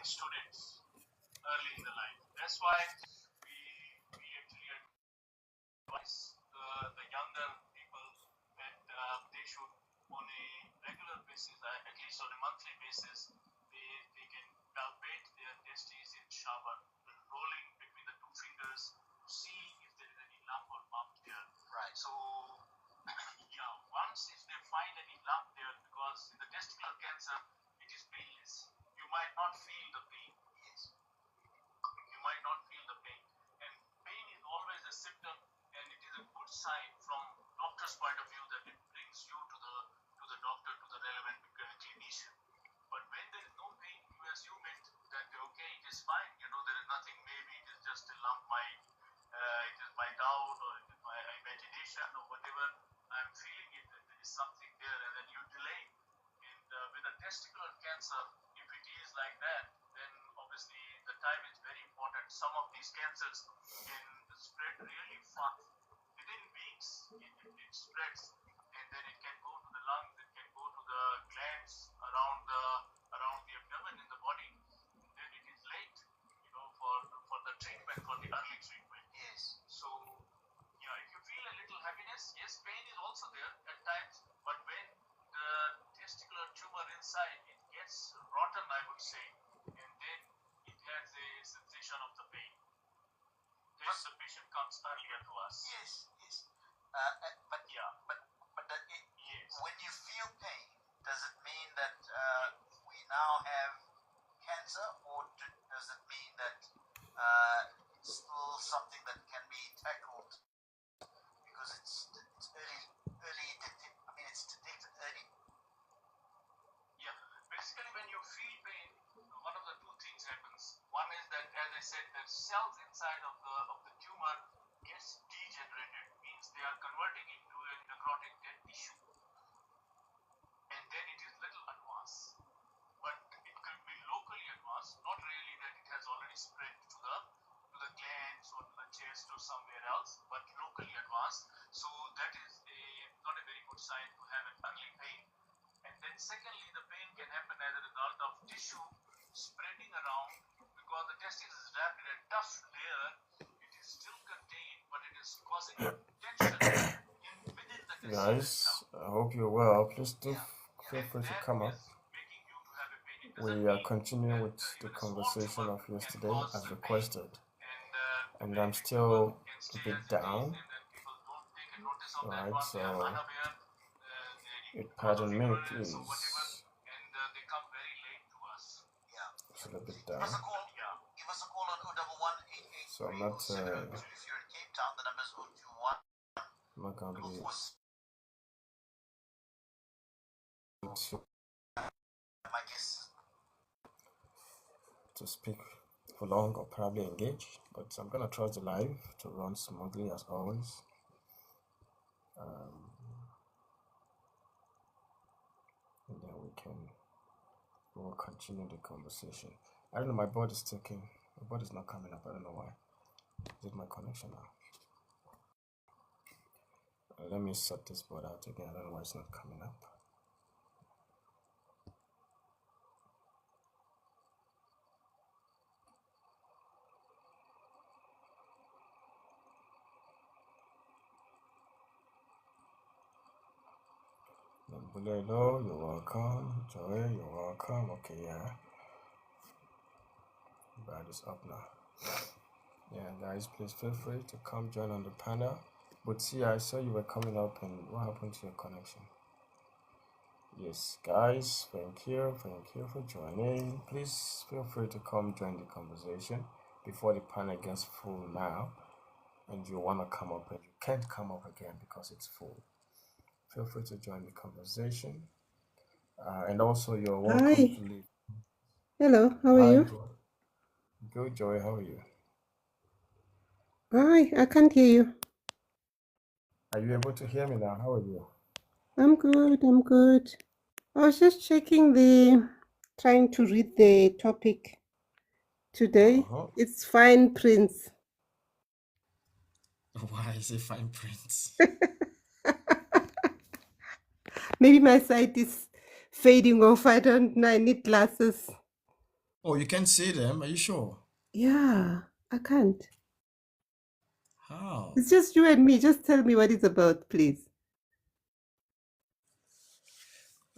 students early in the life. That's why we actually advise the younger people that they should, on a regular basis, at least on a monthly basis, they can palpate their testes in shower, rolling between the two fingers to see if there is any lump or bump there. Right. So, yeah, once if they find any lump there, because in the testicular cancer, it is painless. You might not feel the pain. Yes. You might not feel the pain. And pain is always a symptom, and it is a good sign from doctor's point of view that it brings you to the doctor, to the relevant clinician. But when there is no pain, you assume it that okay, it is fine. There is nothing. Maybe it is just a lump. It is my doubt, or it is my imagination, or whatever. I'm feeling it that there is something there, and then you delay. And with a testicular cancer, if it is like that, then obviously the time is very important. Some of these cancers can spread really fast. Within weeks, it spreads, and then it can go to the lungs, it can go to the glands around the abdomen in the body. Then it is late, for the treatment, for the early treatment. Yes. So, yeah, if you feel a little heaviness, yes, pain is also there at times, but when the testicular tumor inside, it gets rotten, I would say, and then it has a sensation of the pain. Then the patient comes earlier to us. Yes. But yeah. Yes. When you feel pain, does it mean that we now have cancer, or does it mean that it's still something that can be tackled because it's early it's detected early? Yeah, basically when you feel pain, one of the two things happens. One is that, as I said, the cells inside of the tumor gets degenerated, means they are converting into a necrotic dead tissue, and then it is little advanced, but it could be locally advanced, not really that it has already spread to the glands or to the chest or somewhere else, but locally advanced. So that is not a very good sign to have an early pain. And then secondly, the pain can happen as a result of tissue spreading around, because the testis is wrapped in a tough layer. It is still contained, but it is causing tension within the testis. Guys, I hope you're well. Please do feel free to come up. We are continuing with the conversation of yesterday as requested, and I'm still a bit down, right? So, pardon me, please. Still a bit down. Give us a call on 011 So I'm not. If you're in Cape Town, the number is 021. I'm not gonna be my guess to speak for long or probably engage, but I'm gonna trust the live to run smoothly as always. And then we'll continue the conversation. I don't know, my body's ticking. My body's not coming up. I don't know why. Is it my connection now? Let me sort this board out again. I don't know why it's not coming up. Bulelo, you're welcome. Joy, you're welcome. Okay, yeah. Brad is up now. Yeah, guys, please feel free to come join on the panel. But see, I saw you were coming up, and what happened to your connection? Yes, guys, thank you for joining. Please feel free to come join the conversation before the panel gets full now, and you want to come up and you can't come up again because it's full. Feel free to join the conversation, and also you're welcome Hi. to leave. Hello, how are you? Good, Joy, how are you? Hi, I can't hear you. Are you able to hear me now? How are you? I'm good. I was just trying to read the topic today. It's fine prints. Why is it fine prints? Maybe my sight is fading off. I don't know. I need glasses. Oh, you can't see them? Are you sure? Yeah, I can't. How? It's just you and me. Just tell me what it's about, please.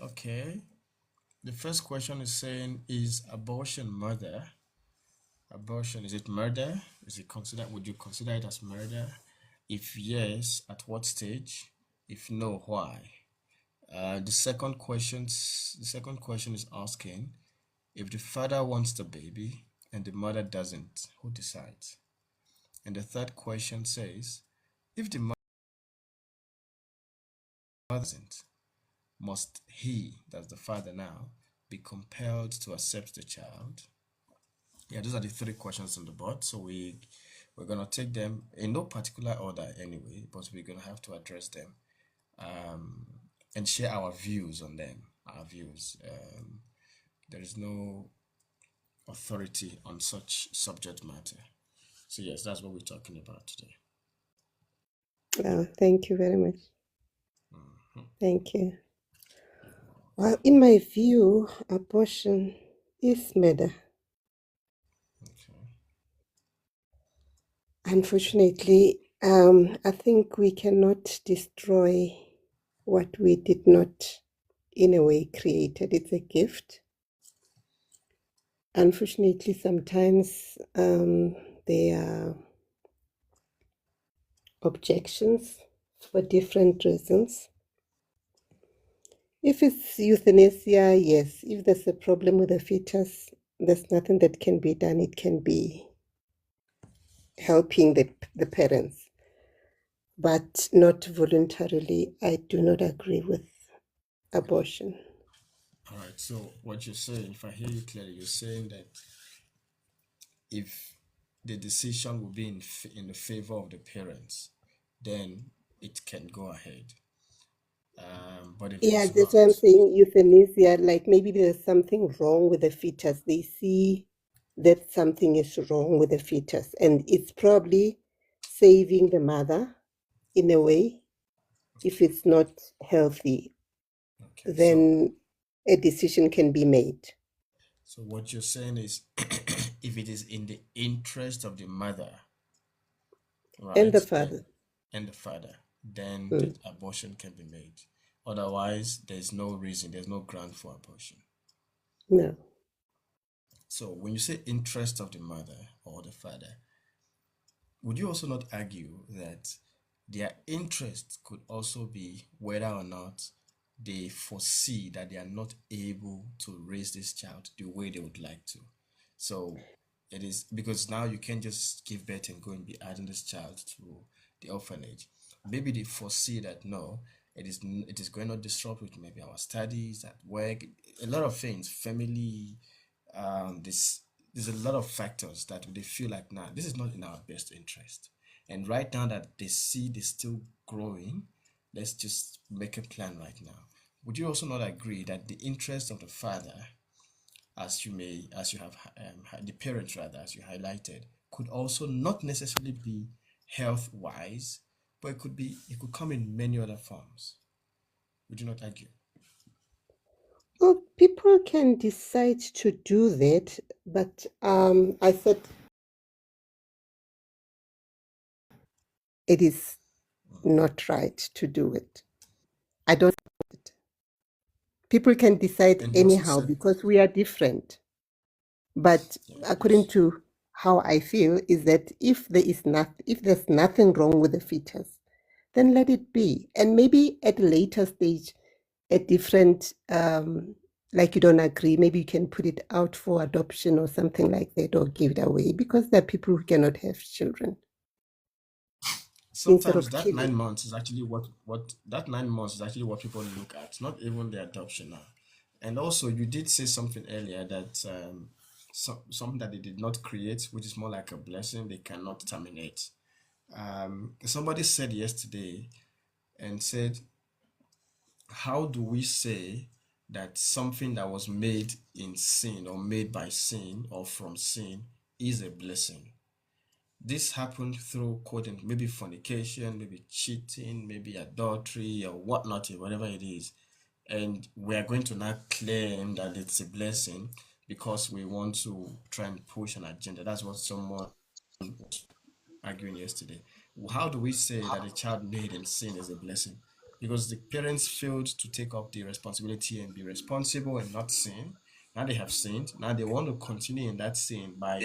Okay. The first question is saying, is abortion murder? Abortion, is it murder? Is it considered, would you consider it as murder? If yes, at what stage? If no, why? The second question is asking, if the father wants the baby and the mother doesn't, who decides? And the third question says, if the mother doesn't, must he, that's the father now, be compelled to accept the child? Yeah, those are the three questions on the board. So we're gonna take them in no particular order anyway, but we're gonna have to address them um, and share our views on them. Our views. There is no authority on such subject matter. So yes, that's what we're talking about today. Oh, thank you very much. Mhm. Thank you. Well, in my view, abortion is murder. Okay. Unfortunately, I think we cannot destroy what we did not, in a way, created. It's a gift. Unfortunately, sometimes there are objections for different reasons. If it's euthanasia, yes. If there's a problem with the fetus, there's nothing that can be done. It can be helping the parents, but not voluntarily. I do not agree with abortion. All right. So what you're saying, if I hear you clearly, you're saying that if the decision will be in the favor of the parents, then it can go ahead. But if Yeah, it's that's why I'm not, saying euthanasia. Like maybe there's something wrong with the fetus. They see that something is wrong with the fetus, and it's probably saving the mother in a way. If okay, it's not healthy, okay. then a decision can be made. So what you're saying is, if it is in the interest of the mother, And right, the then father. and the father, then the Mm, abortion can be made. Otherwise, there's no reason, there's no ground for abortion. no. So when you say interest of the mother or the father, would you also not argue that their interest could also be whether or not they foresee that they are not able to raise this child the way they would like to? So it is because now you can't just give birth and go and be adding this child to the orphanage. Maybe they foresee that no, it is going to disrupt with maybe our studies at work, a lot of things, family, this there's a lot of factors that they feel like nah, this is not in our best interest. And right now that they see this still growing, let's just make a plan right now. Would you also not agree that the interest of the father, as you have the parents rather, as you highlighted, could also not necessarily be health wise, but it could come in many other forms? Would you not argue? Well, people can decide to do that, but I said it is not right to do it. I don't support it. People can decide And you also anyhow said because we are different. But according yes. to how I feel, is that if there's nothing wrong with the fetus, then let it be. And maybe at a later stage, a different like you don't agree, maybe you can put it out for adoption or something like that, or give it away because there are people who cannot have children instead Sometimes of that killing. 9 months is actually what that 9 months is actually what people look at, not even the adoption now. And also, you did say something earlier that something that they did not create, which is more like a blessing, they cannot terminate. Somebody said yesterday and said, how do we say that something that was made in sin or made by sin or from sin is a blessing? This happened through quoting maybe fornication, maybe cheating, maybe adultery or whatnot, whatever it is. And we are going to now claim that it's a blessing because we want to try and push an agenda. That's what someone was arguing yesterday. How do we say that a child made in sin is a blessing? Because the parents failed to take up the responsibility and be responsible and not sin. Now they have sinned. Now they want to continue in that sin by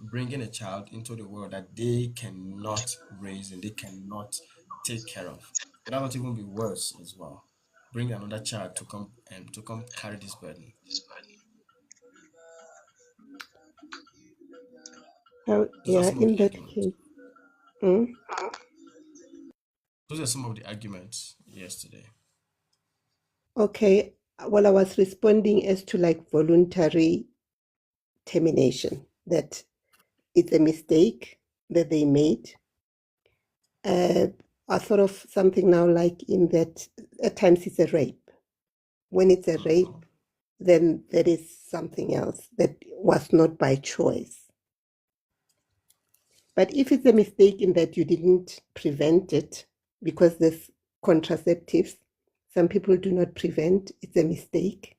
bringing a child into the world that they cannot raise and they cannot take care of. Would that not even be worse as well? Bring another child to come carry this burden. Those are Yeah, some of in the that arguments. case. Mm, Those are some of the arguments yesterday. okay. Well, I was responding as to like voluntary termination, that it's a mistake that they made. I thought of something now like in that at times it's a rape. When it's a rape, then there is something else that was not by choice. But if it's a mistake in that you didn't prevent it, because there's contraceptives, some people do not prevent, it's a mistake,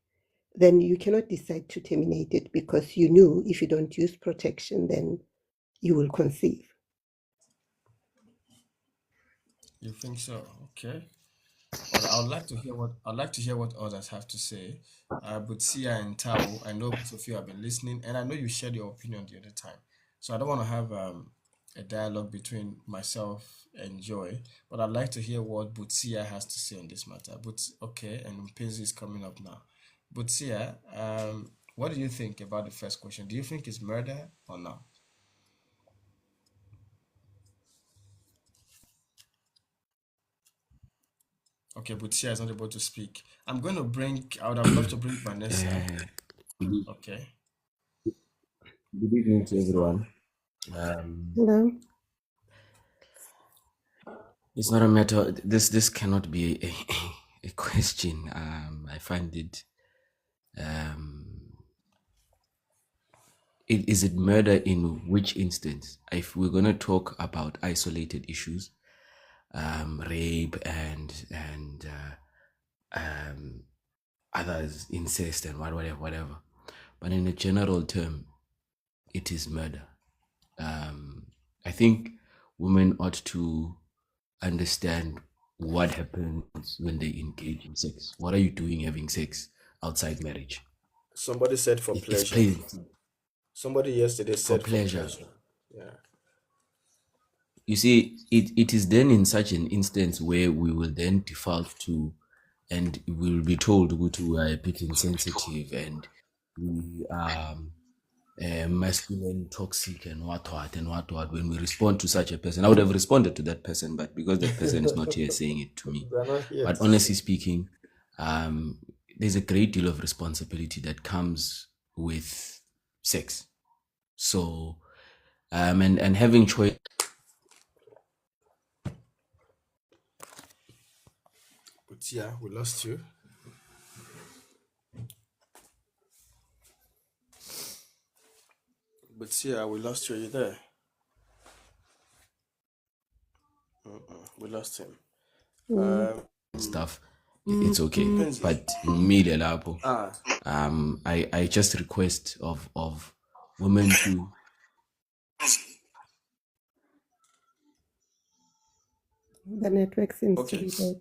then you cannot decide to terminate it because you knew if you don't use protection, then you will conceive. You think so? Okay. Well, I'd like to hear what others have to say. But Sia and Tao, I know both of you have been listening, and I know you shared your opinion the other time. So I don't want to have a dialogue between myself and Joy, but I'd like to hear what Butsia has to say on this matter. But okay, and Mpinzi is coming up now. Butsia, what do you think about the first question? Do you think it's murder or not? Okay, Butsia is not able to speak. I would have loved to bring Vanessa. Good Okay. good evening to everyone. Hello? It's not a matter. This cannot be a question. I find it. Is it murder in which instance? If we're gonna talk about isolated issues, rape and others, incest and whatever. But in a general term, it is murder. I think women ought to understand what happens when they engage in sex. What are you doing having sex outside marriage? Somebody said for It's pleasure. plain Somebody yesterday for said for pleasure. pleasure. Yeah. You see, it is then in such an instance where we will then default to, and we will be told we are a bit insensitive and we are masculine, toxic, and what. When we respond to such a person, I would have responded to that person, but because that person is not here saying it to me. They're not here But to honestly say. speaking, there's a great deal of responsibility that comes with sex. So, and having choice. But yeah, we lost you. But yeah, we lost you. Are you there? We lost him. Mm. Stuff, it's okay. Penzi. But me, Lelapo, Ah, I just request of women to The network seems to okay. be bad.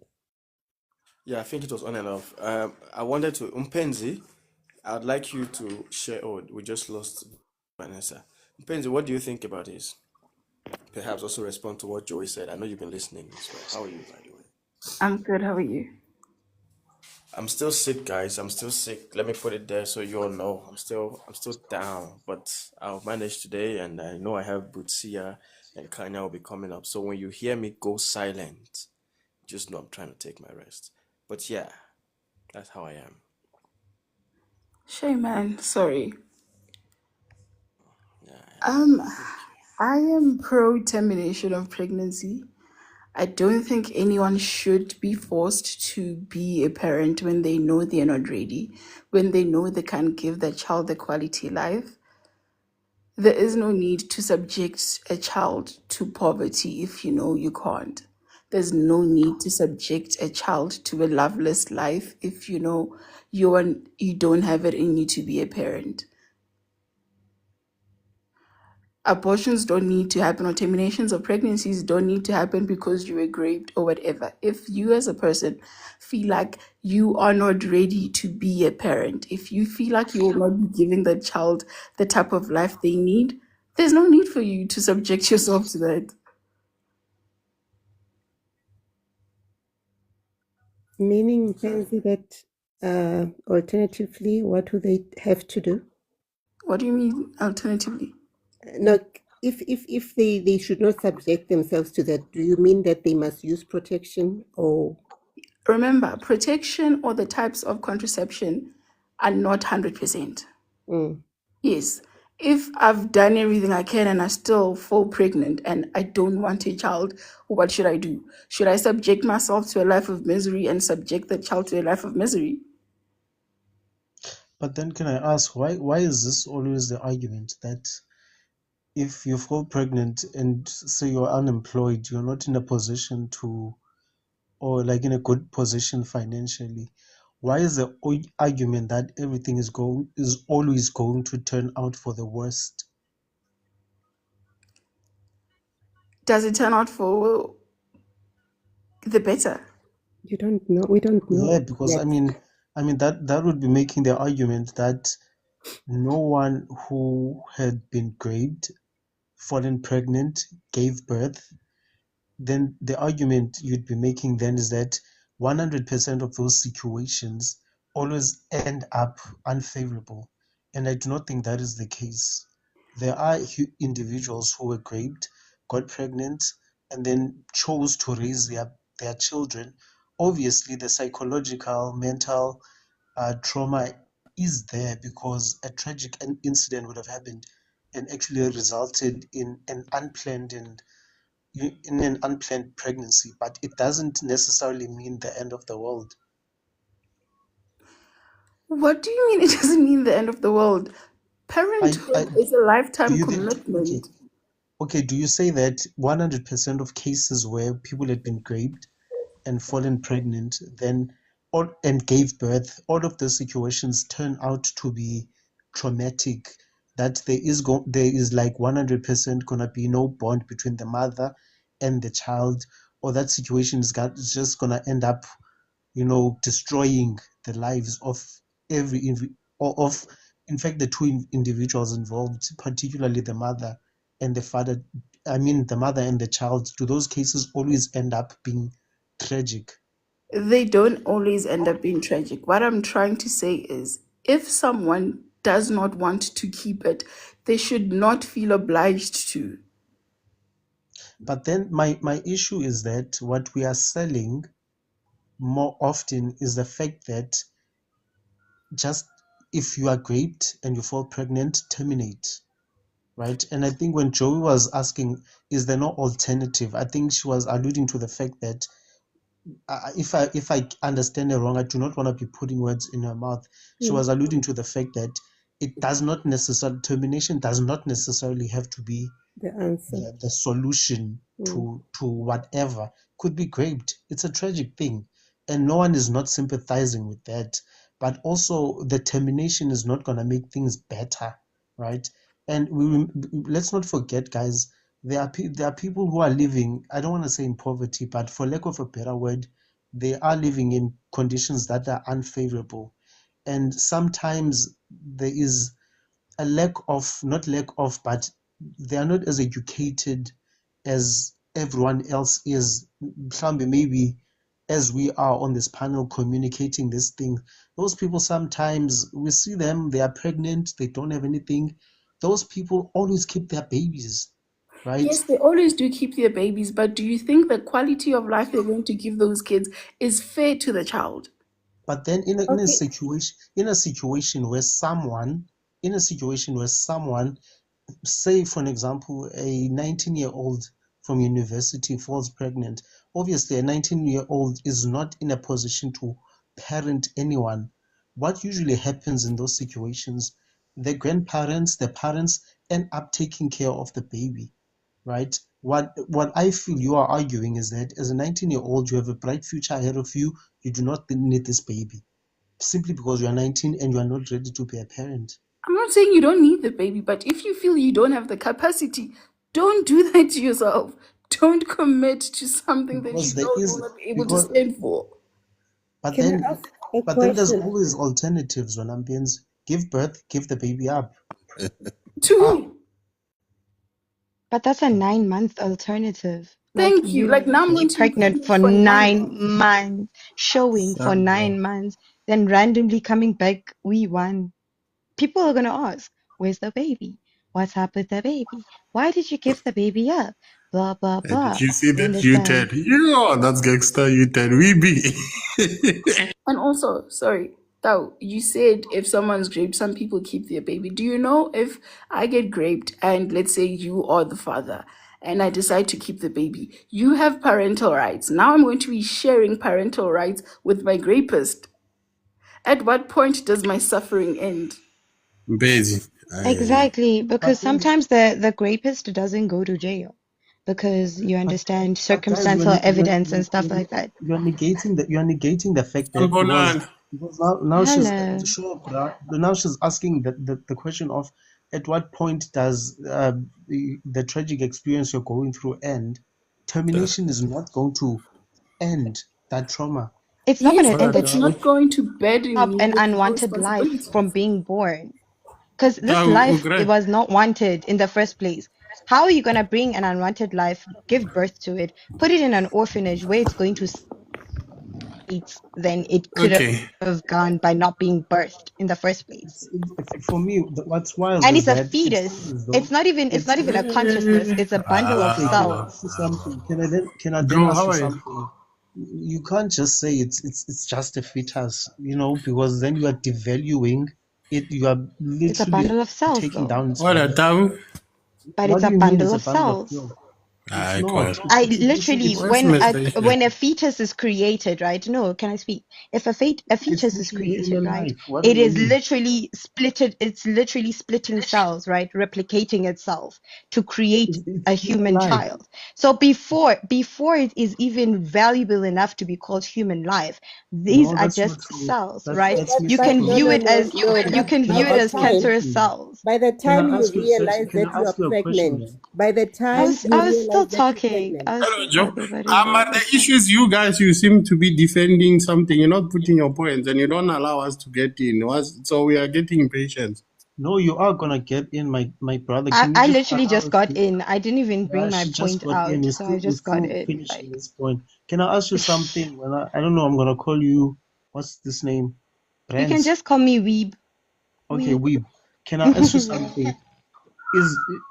Yeah, I think it was on and off. I wanted to Umpenzi. I'd like you to share. Oh, we just lost Vanessa. Umpenzi, what do you think about this? Perhaps also respond to what Joey said. I know you've been listening as well. How are you, by the way? I'm good. How are you? I'm still sick, guys. I'm still sick. Let me put it there so you all know. I'm still down, but I'll manage today, and I know I have Butsia and Kanya will be coming up. So when you hear me go silent, just know I'm trying to take my rest. But yeah, that's how I am. Shay, man. Sorry. Yeah, I am pro termination of pregnancy. I don't think anyone should be forced to be a parent when they know they're not ready, when they know they can't give their child the quality life. There is no need to subject a child to poverty if you know you can't. There's no need to subject a child to a loveless life if you know you don't have it in you to be a parent. Abortions don't need to happen, or terminations of pregnancies don't need to happen because you were raped or whatever. If you as a person feel like you are not ready to be a parent, if you feel like you will not be giving the child the type of life they need, there's no need for you to subject yourself to that. Meaning, Pansy, that alternatively, what would they have to do? What do you mean alternatively? No, if they should not subject themselves to that, do you mean that they must use protection or? Remember, protection or the types of contraception are not 100%. Mm. Yes. If I've done everything I can and I still fall pregnant and I don't want a child, what should I do? Should I subject myself to a life of misery and subject the child to a life of misery? But then can I ask why is this always the argument that if you fall pregnant and say you're unemployed, you're not in a position to, or like in a good position financially, why is the argument that everything is always going to turn out for the worst? Does it turn out for the better? You don't know. We don't Yeah, know because yet. I mean that would be making the argument that no one who had been raped, fallen pregnant, gave birth, then the argument you'd be making then is that 100% of those situations always end up unfavorable. And I do not think that is the case. There are individuals who were raped, got pregnant, and then chose to raise their children. Obviously, the psychological, mental trauma is there because a tragic incident would have happened and actually resulted in an unplanned pregnancy, but it doesn't necessarily mean the end of the world. What do you mean it doesn't mean the end of the world? I Parenthood is a do lifetime you think commitment. okay, do you say that 100% of cases where people had been raped and fallen pregnant, then all and gave birth, all of the situations turn out to be traumatic, that there is like 100% gonna be no bond between the mother and the child, or that situation is just gonna end up, destroying the lives of every or of in fact the two individuals involved, particularly the mother and the father. I mean, the mother and the child. Do those cases always end up being tragic? They don't always end up being tragic. What I'm trying to say is if someone does not want to keep it, they should not feel obliged to. But then my issue is that what we are selling more often is the fact that just if you are raped and you fall pregnant, terminate. Right? And I think when Joey was asking, is there no alternative? I think she was alluding to the fact that if I understand her wrong, I do not want to be putting words in her mouth. She was alluding to the fact that termination does not necessarily have to be The answer. the solution to whatever. Could be raped. It's a tragic thing, and no one is not sympathizing with that. But also, the termination is not going to make things better, right? And let's not forget, guys. There are people who are living. I don't want to say in poverty, but for lack of a better word, they are living in conditions that are unfavorable, and sometimes there is a lack of not lack of but they are not as educated as everyone else is. Maybe as we are on this panel communicating this thing, those people, sometimes we see them, they are pregnant, they don't have anything. Those people always keep their babies, right? Yes, they always do keep their babies, but do you think the quality of life they're going to give those kids is fair to the child? But then in a Okay. situation where someone, say for an example, a 19-year-old from university falls pregnant. Obviously, a 19-year-old is not in a position to parent anyone. What usually happens in those situations, the parents end up taking care of the baby, right? What I feel you are arguing is that as a 19-year-old, you have a bright future ahead of you. You do not need this baby simply because you are 19 and you are not ready to be a parent. I'm not saying you don't need the baby, but if you feel you don't have the capacity, don't do that to yourself. Don't commit to something that Because you there know is you'll not be able to because stand for. but Can I then ask a but then there's question? always alternatives when ambience give birth, give the baby up. To who? But that's a 9-month alternative. Like Thank you. Like you now I'm be going to be pregnant pregnant for for 9 9 months. months, showing for Sad, bro. 9 months, then randomly coming back, we won. People are gonna ask, where's the baby? What's up with the baby? Why did you give the baby up? Blah blah And blah. you see You that understand? U10. Yeah, that's gangster U10. We be. And also, sorry, Tao, you said if someone's raped, some people keep their baby. Do you know if I get raped and let's say you are the father and I decide to keep the baby, you have parental rights. Now I'm going to be sharing parental rights with my rapist. At what point does my suffering end? Busy. Exactly, But because then sometimes the rapist doesn't go to jail because you but understand but guys, circumstantial evidence and stuff like that. you're negating the fact that Albonan. because now she's Hello. sure, now she's asking the question of at what point does the tragic experience you're going through end? Termination is not going to end that trauma. It's not Yes, gonna What end but the it's about not trauma. going to burden Stop me an with more unwanted life responsibilities. from being born. Because this life, it Ugre? was not wanted in the first place. How are you going to bring an unwanted life, give birth to it, put it in an orphanage where it's going to states than it could Okay. have gone by not being birthed in the first place? For me, what's wild And is it's a that it seems fetus. as It's though not even it's it's not even a consciousness. It's a bundle of okay. Can I Ah, ask you cells. something? Can I then Joe, ask how you are you? something? You can't just say it's just a fetus, because then you are devaluing it. You are It's a literally bundle of cells taking though. down its What a value. taboo? But What it's do a you mean it's bundle a of bundle of cells. fuel? It's I not. call. I It's literally literally Where's Mr. Ethan? when a fetus is created, right? No, can I speak? If a it's fetus is literally created, human right? life. What do It you is mean? literally splitted. It's literally splitting cells, right? Replicating itself to create It's a human human life. child. So before it is even valuable enough to be called human life, these No, are that's not just true. cells, That's right? But that's that, You but can no, view no, it misconstrued. no, as no. Okay, you can can view I it ask as you a cancerous question? cells. Can I You ask you? realize Can that I you are ask you a question? pregnant, Then? by the time you I was still realize that you're talking. pregnant. I was Hello, still Joe. talking, but you know, The it's fine. issues you guys, you seem to be defending something. You're not putting your points and you don't allow us to get in. So we are getting impatient. No, you are gonna get in, my brother. I, Can you I just literally allow just us got to? in. I didn't even bring Yeah, my she just point got in. out, so I We're just got still in. finishing Like, this point. Can I ask you something? When I don't know, I'm gonna call you. What's this name? you can Brands. just call me Weeb. Okay, Weeb. Weeb. Can I ask you Yeah. something?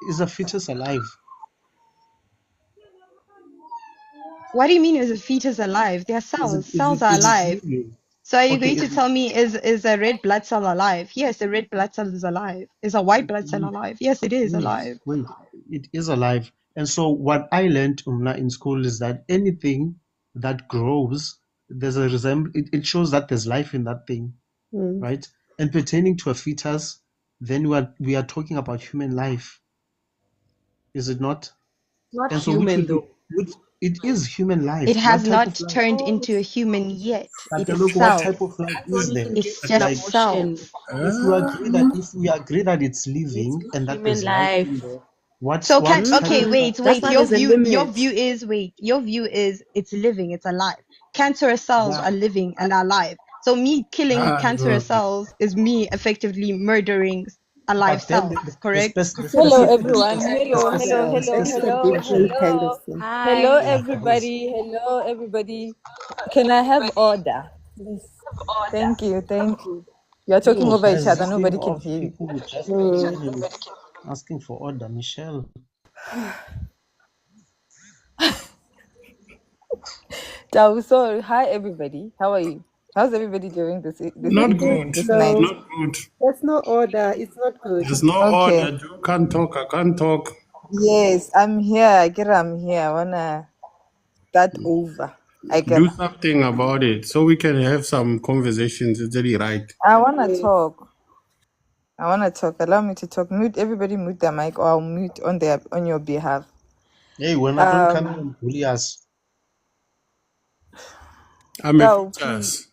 Is a fetus alive? What do you mean is a fetus alive? They are Is it cells. is Cells it are is it alive. living? So are you Okay, going to tell me is a red blood cell alive? Yes, a red blood cell is alive. Is a white blood cell wait, alive? Yes, it is wait, alive. wait. It is alive. And so what I learned in school is that anything that grows, there's a it shows that there's life in that thing, Mm. right? And pertaining to a fetus, then we are talking about human life, is it not? Not And so which human would be though. which it is human It life. What has type of not life? turned No, into a human yet. But It is look, what type cells. of life that's is only there? can give It's full just Like abortion. cells. if we agree that it's It's living not and that human there's life life. in there, what So can what type okay, of life? That's wait. why there's a Your limit. view is wait. Your view is it's living, it's alive. Cancerous cells Yeah, are living and are alive. So me killing Ah, cancerous good. cells is me effectively murdering alive but then cells, correct? the Hello, specific everyone. the Hello, specific hello, the hello, It's a specific hello, question. different kind of hello. thing. Hello, Hi. Yeah, guys. everybody. Hello, everybody. Can I have order, please? Thank you, thank you. You're talking You over each guys, other. this thing Nobody can of hear you. people with just Mm. continuing asking for order, Michelle. So, hi, everybody. How are you? How's everybody doing this Not Good. evening, good. this night? So Not good. there's no order. It's not good. There's no Okay. order. Joe can't talk. I can't talk. Yes, I'm here. I'm here. I wanna start over. Do something about it so we can have some conversations. It's really right. I wanna Yes. talk. I wanna talk. Allow me to talk. Mute everybody. Mute their mic, or I'll mute on your behalf. Hey, when I don't come Um, and bully us. I'm a Dao, please. Peters.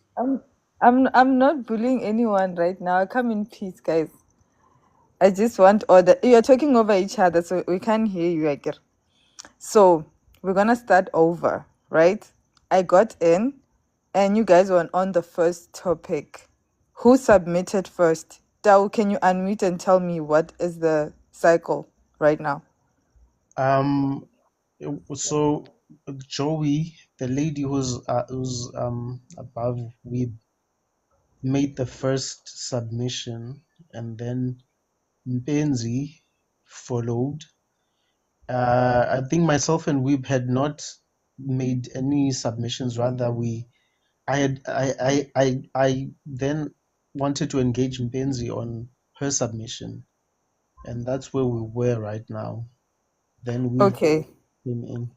I'm not bullying anyone right now. Come in peace, guys. I just want order. You're talking over each other, so we can't hear you again. So we're gonna start over, right? I got in, and you guys were on the first topic. Who submitted first? Dao, can you unmute and tell me what is the cycle right now? Um, so Joey, the lady who's above, we made the first submission, and then Mpenzi followed. I think myself and Weeb had not made any submissions. Rather, I then wanted to engage Mpenzi on her submission, and that's where we were right now. Then Weeb Okay. came in.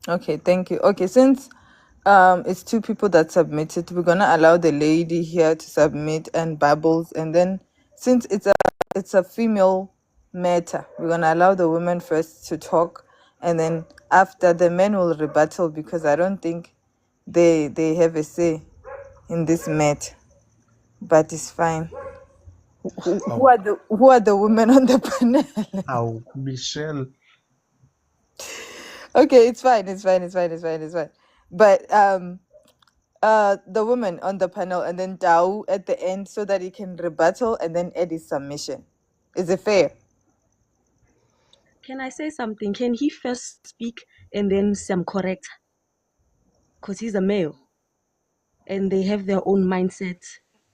Okay, thank you. Okay, since it's two people that submitted, we're gonna allow the lady here to submit and Bubbles, and then since it's a female matter, we're gonna allow the women first to talk, and then after the men will rebuttal because I don't think they have a say in this matter. But it's fine. Who How are the women on the panel? how Michelle? Okay, it's fine. It's fine. But the woman on the panel and then Dao at the end so that he can rebuttal and then add his submission. Is it fair? Can I say something? Can he first speak and then Sam correct? Because he's a male and they have their own mindset.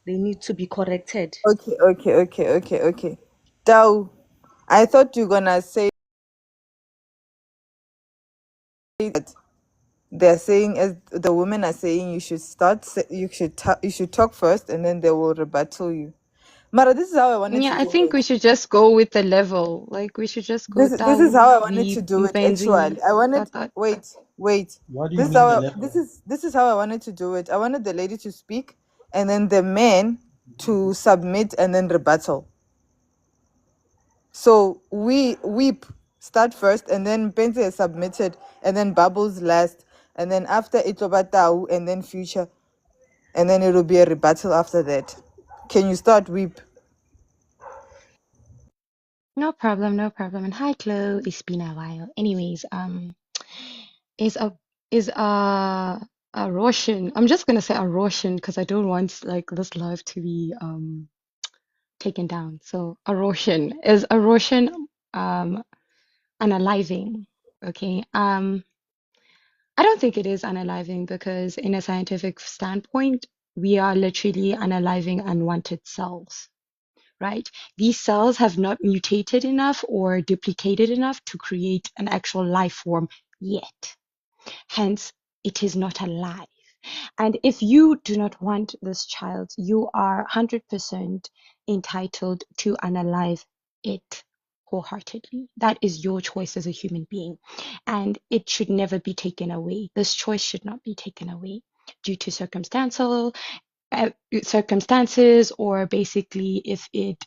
They need to be corrected. Okay. Dao, I thought you were gonna say that they're saying as the women are saying you should you should talk first and then they will rebuttal you. Mara, this is how I wanted Yeah, to I do think it. we should just go with the level. Like we should just go This is how down, I wanted to we do it Mpenzi, actually. I wanted that. wait. What do you mean the level? This is how I wanted to do it. I wanted the lady to speak and then the man to submit and then rebuttal. So we start first and then Pente is submitted and then Bubbles last and then after Itobatau and then Future and then it will be a rebuttal after that. Can you start Weep? No problem, no problem. And hi, Chloe. It's been a while. Anyways, is a is a Roshan. I'm just gonna say a Roshan because I don't want like this live to be taken down. So a Roshan is a Roshan unaliving. Okay. I don't think it is unaliving because in a scientific standpoint, we are literally unaliving unwanted cells, right? These cells have not mutated enough or duplicated enough to create an actual life form yet. Hence, it is not alive. And if you do not want this child, you are 100% entitled to unalive it wholeheartedly. That is your choice as a human being. And it should never be taken away. This choice should not be taken away due to uh, circumstances, or basically if it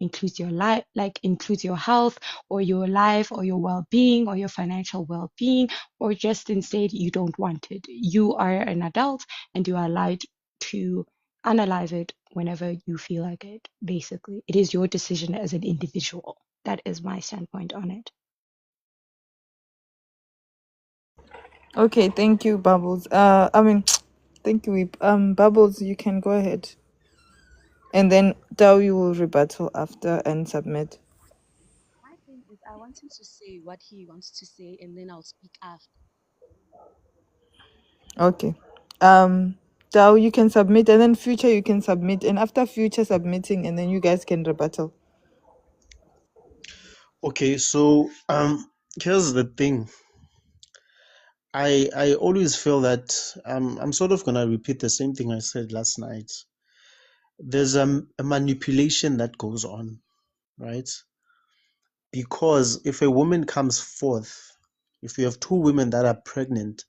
includes your life, like includes your health or your life or your well-being or your financial well-being, or just instead you don't want it. You are an adult and you are allowed to analyze it whenever you feel like it. Basically, it is your decision as an individual. That is my standpoint on it. Okay, thank you, Bubbles. Thank you, Weep. Bubbles, you can go ahead. And then Dao you will rebuttal after and submit. My thing is, I want him to say what he wants to say and then I'll speak after. Okay. Dao you can submit and then Future you can submit and after Future submitting and then you guys can rebuttal. Okay, so here's the thing. I always feel that I'm sort of gonna repeat the same thing I said last night. There's a manipulation that goes on, right? Because if a woman comes forth, if you have two women that are pregnant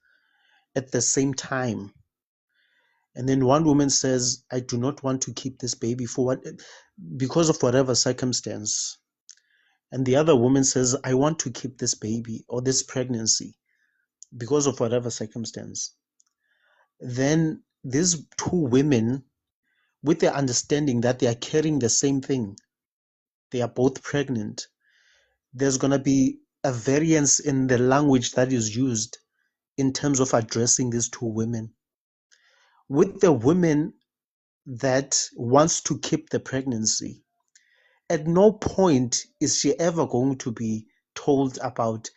at the same time, and then one woman says, I do not want to keep this baby for what, because of whatever circumstance, and the other woman says, I want to keep this baby or this pregnancy because of whatever circumstance, then these two women, with the understanding that they are carrying the same thing, they are both pregnant, there's going to be a variance in the language that is used in terms of addressing these two women. With the woman that wants to keep the pregnancy, at no point is she ever going to be told about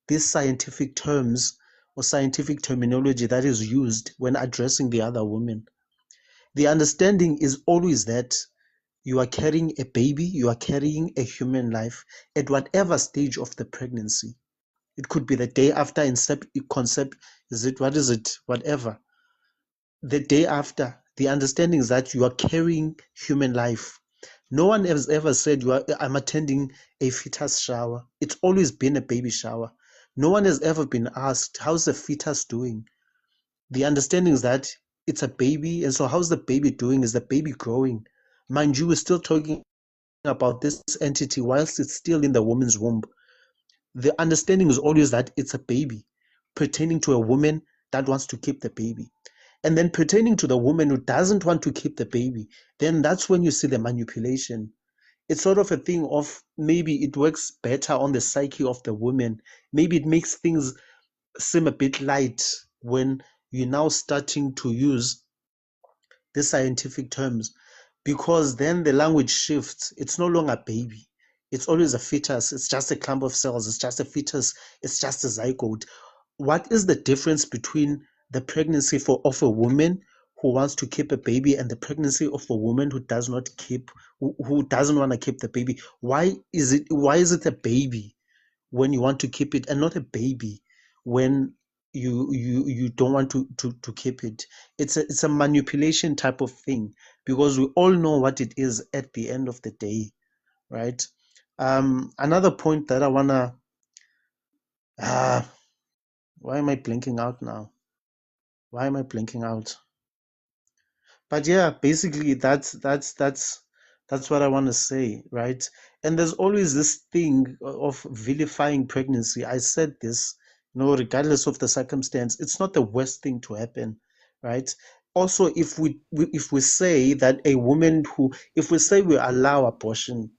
these scientific terms or scientific terminology that is used when addressing the other woman. The understanding is always that you are carrying a baby, you are carrying a human life at whatever stage of the pregnancy. It could be the day after concept, whatever. The day after, the understanding is that you are carrying human life. No one has ever said I'm attending a fetus shower. It's always been a baby shower. No one has ever been asked, how's the fetus doing? The understanding is that it's a baby, and so how's the baby doing? Is the baby growing? Mind you, we're still talking about this entity whilst it's still in the woman's womb. The understanding is always that it's a baby pertaining to a woman that wants to keep the baby. And then pertaining to the woman who doesn't want to keep the baby, then that's when you see the manipulation. It's sort of a thing of maybe it works better on the psyche of the woman. Maybe it makes things seem a bit light when you're now starting to use the scientific terms, because then the language shifts. It's no longer baby. It's always a fetus. It's just a clump of cells. It's just a fetus. It's just a zygote. What is the difference between the pregnancy of a woman who wants to keep a baby and the pregnancy of a woman who does not keep, who doesn't want to keep the baby? Why is it a baby when you want to keep it, and not a baby when you don't want to keep it? It's a manipulation type of thing, because we all know what it is at the end of the day, right? Another point that I wanna why am I blinking out now? Why am I blinking out? But yeah, basically that's what I want to say, right? And there's always this thing of vilifying pregnancy. I said this, regardless of the circumstance, it's not the worst thing to happen, right? Also, if we say that a woman if we say we allow abortion,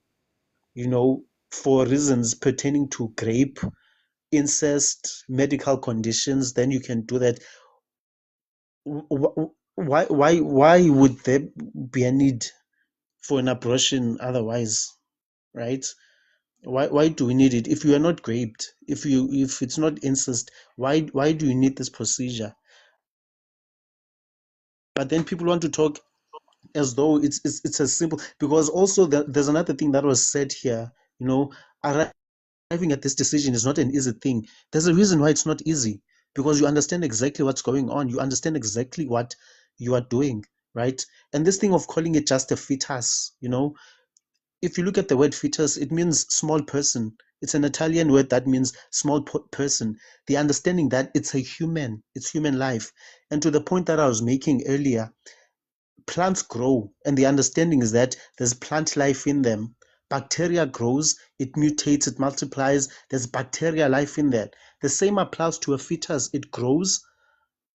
for reasons pertaining to rape, incest, medical conditions, then you can do that. Why would there be a need for an abortion otherwise, right? Why do we need it if you are not raped, if it's not incest? Why do you need this procedure? But then people want to talk as though it's as simple, because also there's another thing that was said here. Arriving at this decision is not an easy thing. There's a reason why it's not easy, because you understand exactly what's going on. You understand exactly what you are doing, right? And this thing of calling it just a fetus, if you look at the word fetus, it means small person. It's an Italian word that means small person. The understanding that it's human life. And to the point that I was making earlier, plants grow, and the understanding is that there's plant life in them. Bacteria grows, it mutates, it multiplies. There's bacteria life in that. The same applies to a fetus. It grows.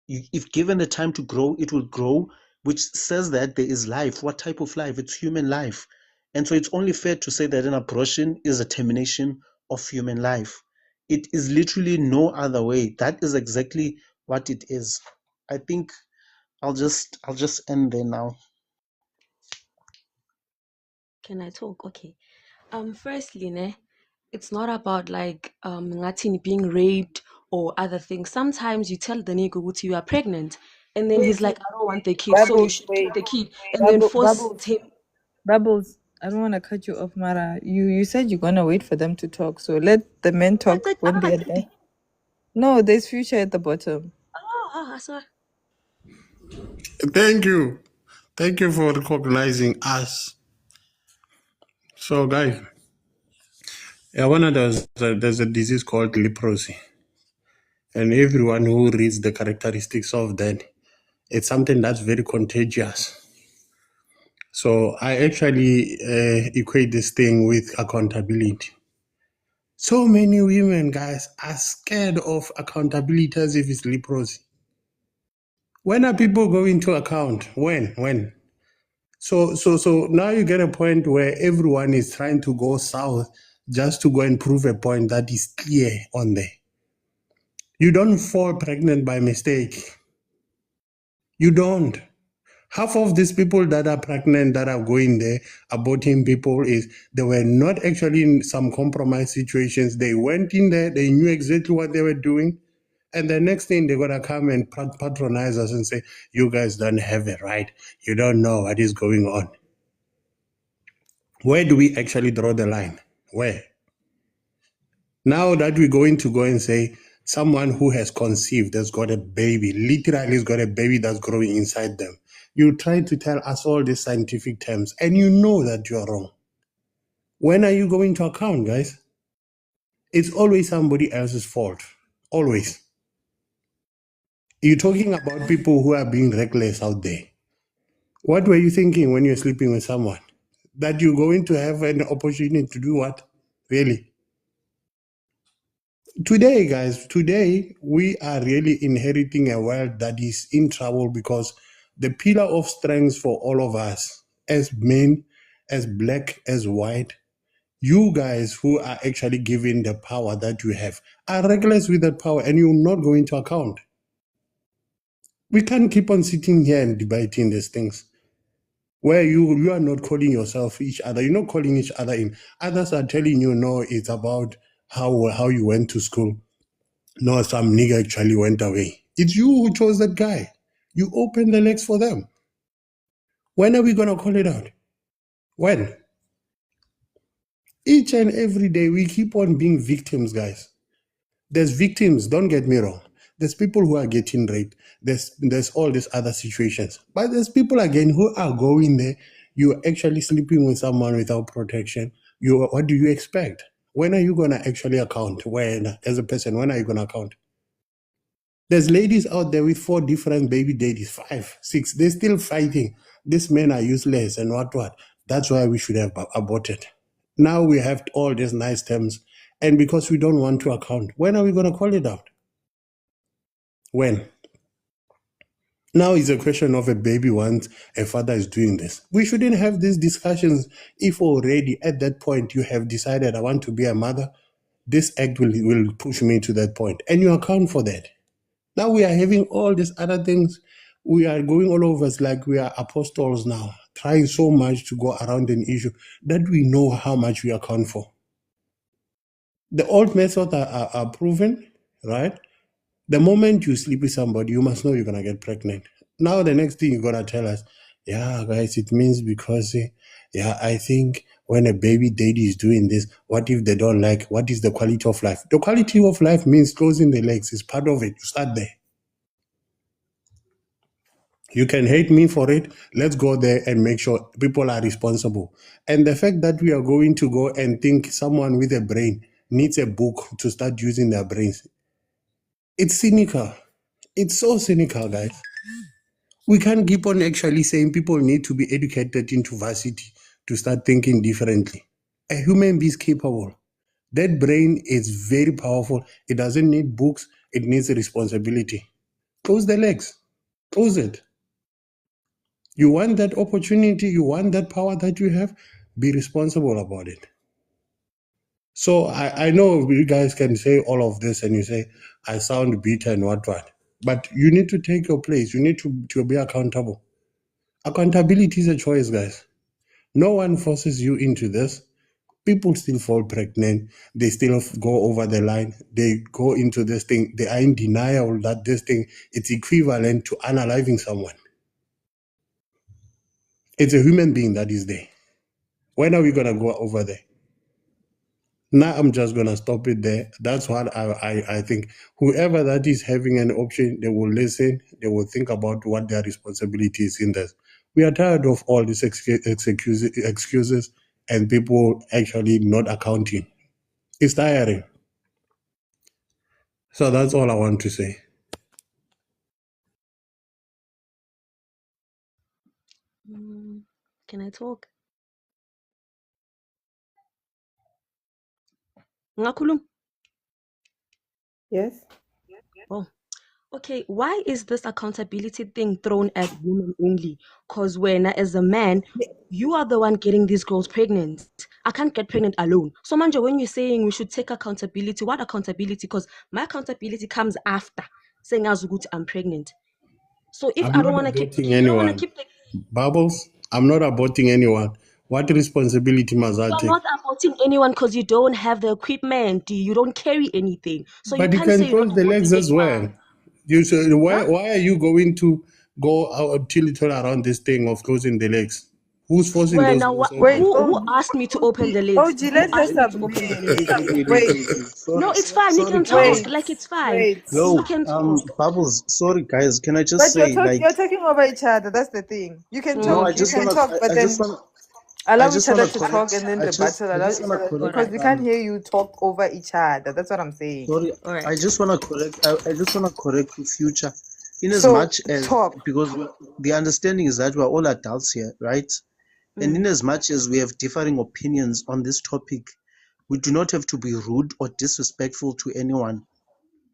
If given the time to grow, it will grow, which says that there is life. What type of life? It's human life. And so it's only fair to say that an abortion is a termination of human life. It is literally no other way. That is exactly what it is. I think I'll just end there now. Can I talk? Okay. Firstly, it's not about like ngathini being raped or other things. Sometimes you tell the nigga what you are pregnant, and then he's like, I don't want the kid, so you should keep the kid, and then force him. Bubbles, I don't want to cut you off, Mara. You said you're gonna wait for them to talk, so let the men talk when they're done. No, there's future at the bottom. Sorry. Thank you. Thank you for recognizing us. So, guys, there's a disease called leprosy. And everyone who reads the characteristics of that, it's something that's very contagious. So I actually equate this thing with accountability. So many women, guys, are scared of accountability as if it's leprosy. When are people going to account? When? So now you get a point where everyone is trying to go south just to go and prove a point that is clear on there. You don't fall pregnant by mistake. You don't. Half of these people that are pregnant that are going there, aborting people, is they were not actually in some compromise situations. They went in there, they knew exactly what they were doing. And the next thing they're gonna come and patronize us and say, you guys don't have it right. You don't know what is going on. Where do we actually draw the line? Where? Now that we're going to go and say someone who has conceived has got a baby, literally has got a baby that's growing inside them. You try to tell us all these scientific terms and you know that you're wrong. When are you going to account, guys? It's always somebody else's fault. Always. You're talking about people who are being reckless out there. What were you thinking when you're sleeping with someone? That you're going to have an opportunity to do what? Really? Today, guys, today we are really inheriting a world that is in trouble because the pillar of strength for all of us, as men, as black, as white, you guys who are actually given the power that you have are reckless with that power and you're not going to account. We can't keep on sitting here and debating these things where you are not calling yourself each other. You're not calling each other in. Others are telling you, no, it's about how you went to school. No, some nigga actually went away. It's you who chose that guy. You opened the legs for them. When are we going to call it out? When? Each and every day, we keep on being victims, guys. There's victims, don't get me wrong. There's people who are getting raped. There's all these other situations. But there's people, again, who are going there. You're actually sleeping with someone without protection. What do you expect? When are you going to actually account? When, as a person, when are you going to account? There's ladies out there with 4 different baby daddies, 5, 6. They're still fighting. These men are useless and what. That's why we should have aborted. Now we have all these nice terms. And because we don't want to account, when are we going to call it out? When? Now it's a question of a baby once a father is doing this. We shouldn't have these discussions if already at that point you have decided I want to be a mother. This act will push me to that point. And you account for that. Now we are having all these other things. We are going all over us like we are apostles now, trying so much to go around an issue that we know how much we account for. The old methods are proven, right? The moment you sleep with somebody, you must know you're going to get pregnant. Now the next thing you're going to tell us, yeah, guys, it means because, I think when a baby daddy is doing this, what if they don't like, what is the quality of life? The quality of life means closing the legs. It's part of it. You start there. You can hate me for it. Let's go there and make sure people are responsible. And the fact that we are going to go and think someone with a brain needs a book to start using their brains, it's cynical. It's so cynical, guys. We can't keep on actually saying people need to be educated into varsity to start thinking differently. A human being is capable. That brain is very powerful. It doesn't need books. It needs a responsibility. Close the legs. Close it. You want that opportunity, you want that power that you have, be responsible about it. So I know you guys can say all of this and you say, I sound bitter and what. But you need to take your place. You need to be accountable. Accountability is a choice, guys. No one forces you into this. People still fall pregnant. They still go over the line. They go into this thing. They are in denial that this thing is equivalent to unaliving someone. It's a human being that is there. When are we going to go over there? Now I'm just going to stop it there. That's what I think. Whoever that is having an option, they will listen. They will think about what their responsibility is in this. We are tired of all these excuses and people actually not accounting. It's tiring. So that's all I want to say. Can I talk? Ngakhuluma? Yes. Oh, okay. Why is this accountability thing thrown at women only? Because when, as a man, you are the one getting these girls pregnant. I can't get pregnant alone. So, Manja, when you're saying we should take accountability, what accountability? Because my accountability comes after saying as good I'm pregnant. So if I'm I not don't want to keep, aborting you don't want to anyone. keep the, Bubbles, I'm not aborting anyone. What responsibility must I you're take? not aborting anyone because you don't have the equipment. You don't carry anything. So you But you can't say can you're not close the legs aborting as well. anyone. You say, Huh? why are you going to go out till it around this thing of closing the legs? Who's forcing Well, those now legs Wait, open? who OG, asked me to open the legs? OG, Who let her asked me to open the submit. legs? Wait, No, Sorry, it's fine. You sorry, can guys. talk. wait, Like it's fine. wait. Yo, You can talk. Bubbles. Sorry, guys. Can I just But you're say, talking, like, you're talking over each other. That's the thing. You can no, talk, I you just can Okay. wanna, talk, but I just then wanna, I allow each just other wanna to correct, talk and then rebuttal. I Allow just each wanna other All correct. because right. we can't hear you talk over each other. That's what I'm saying. Sorry, All right. I just wanna correct. I just wanna correct the future, in as So much as talk. because the understanding is that we're all adults here, right? And in as much as we have differing opinions on this topic, we do not have to be rude or disrespectful to anyone,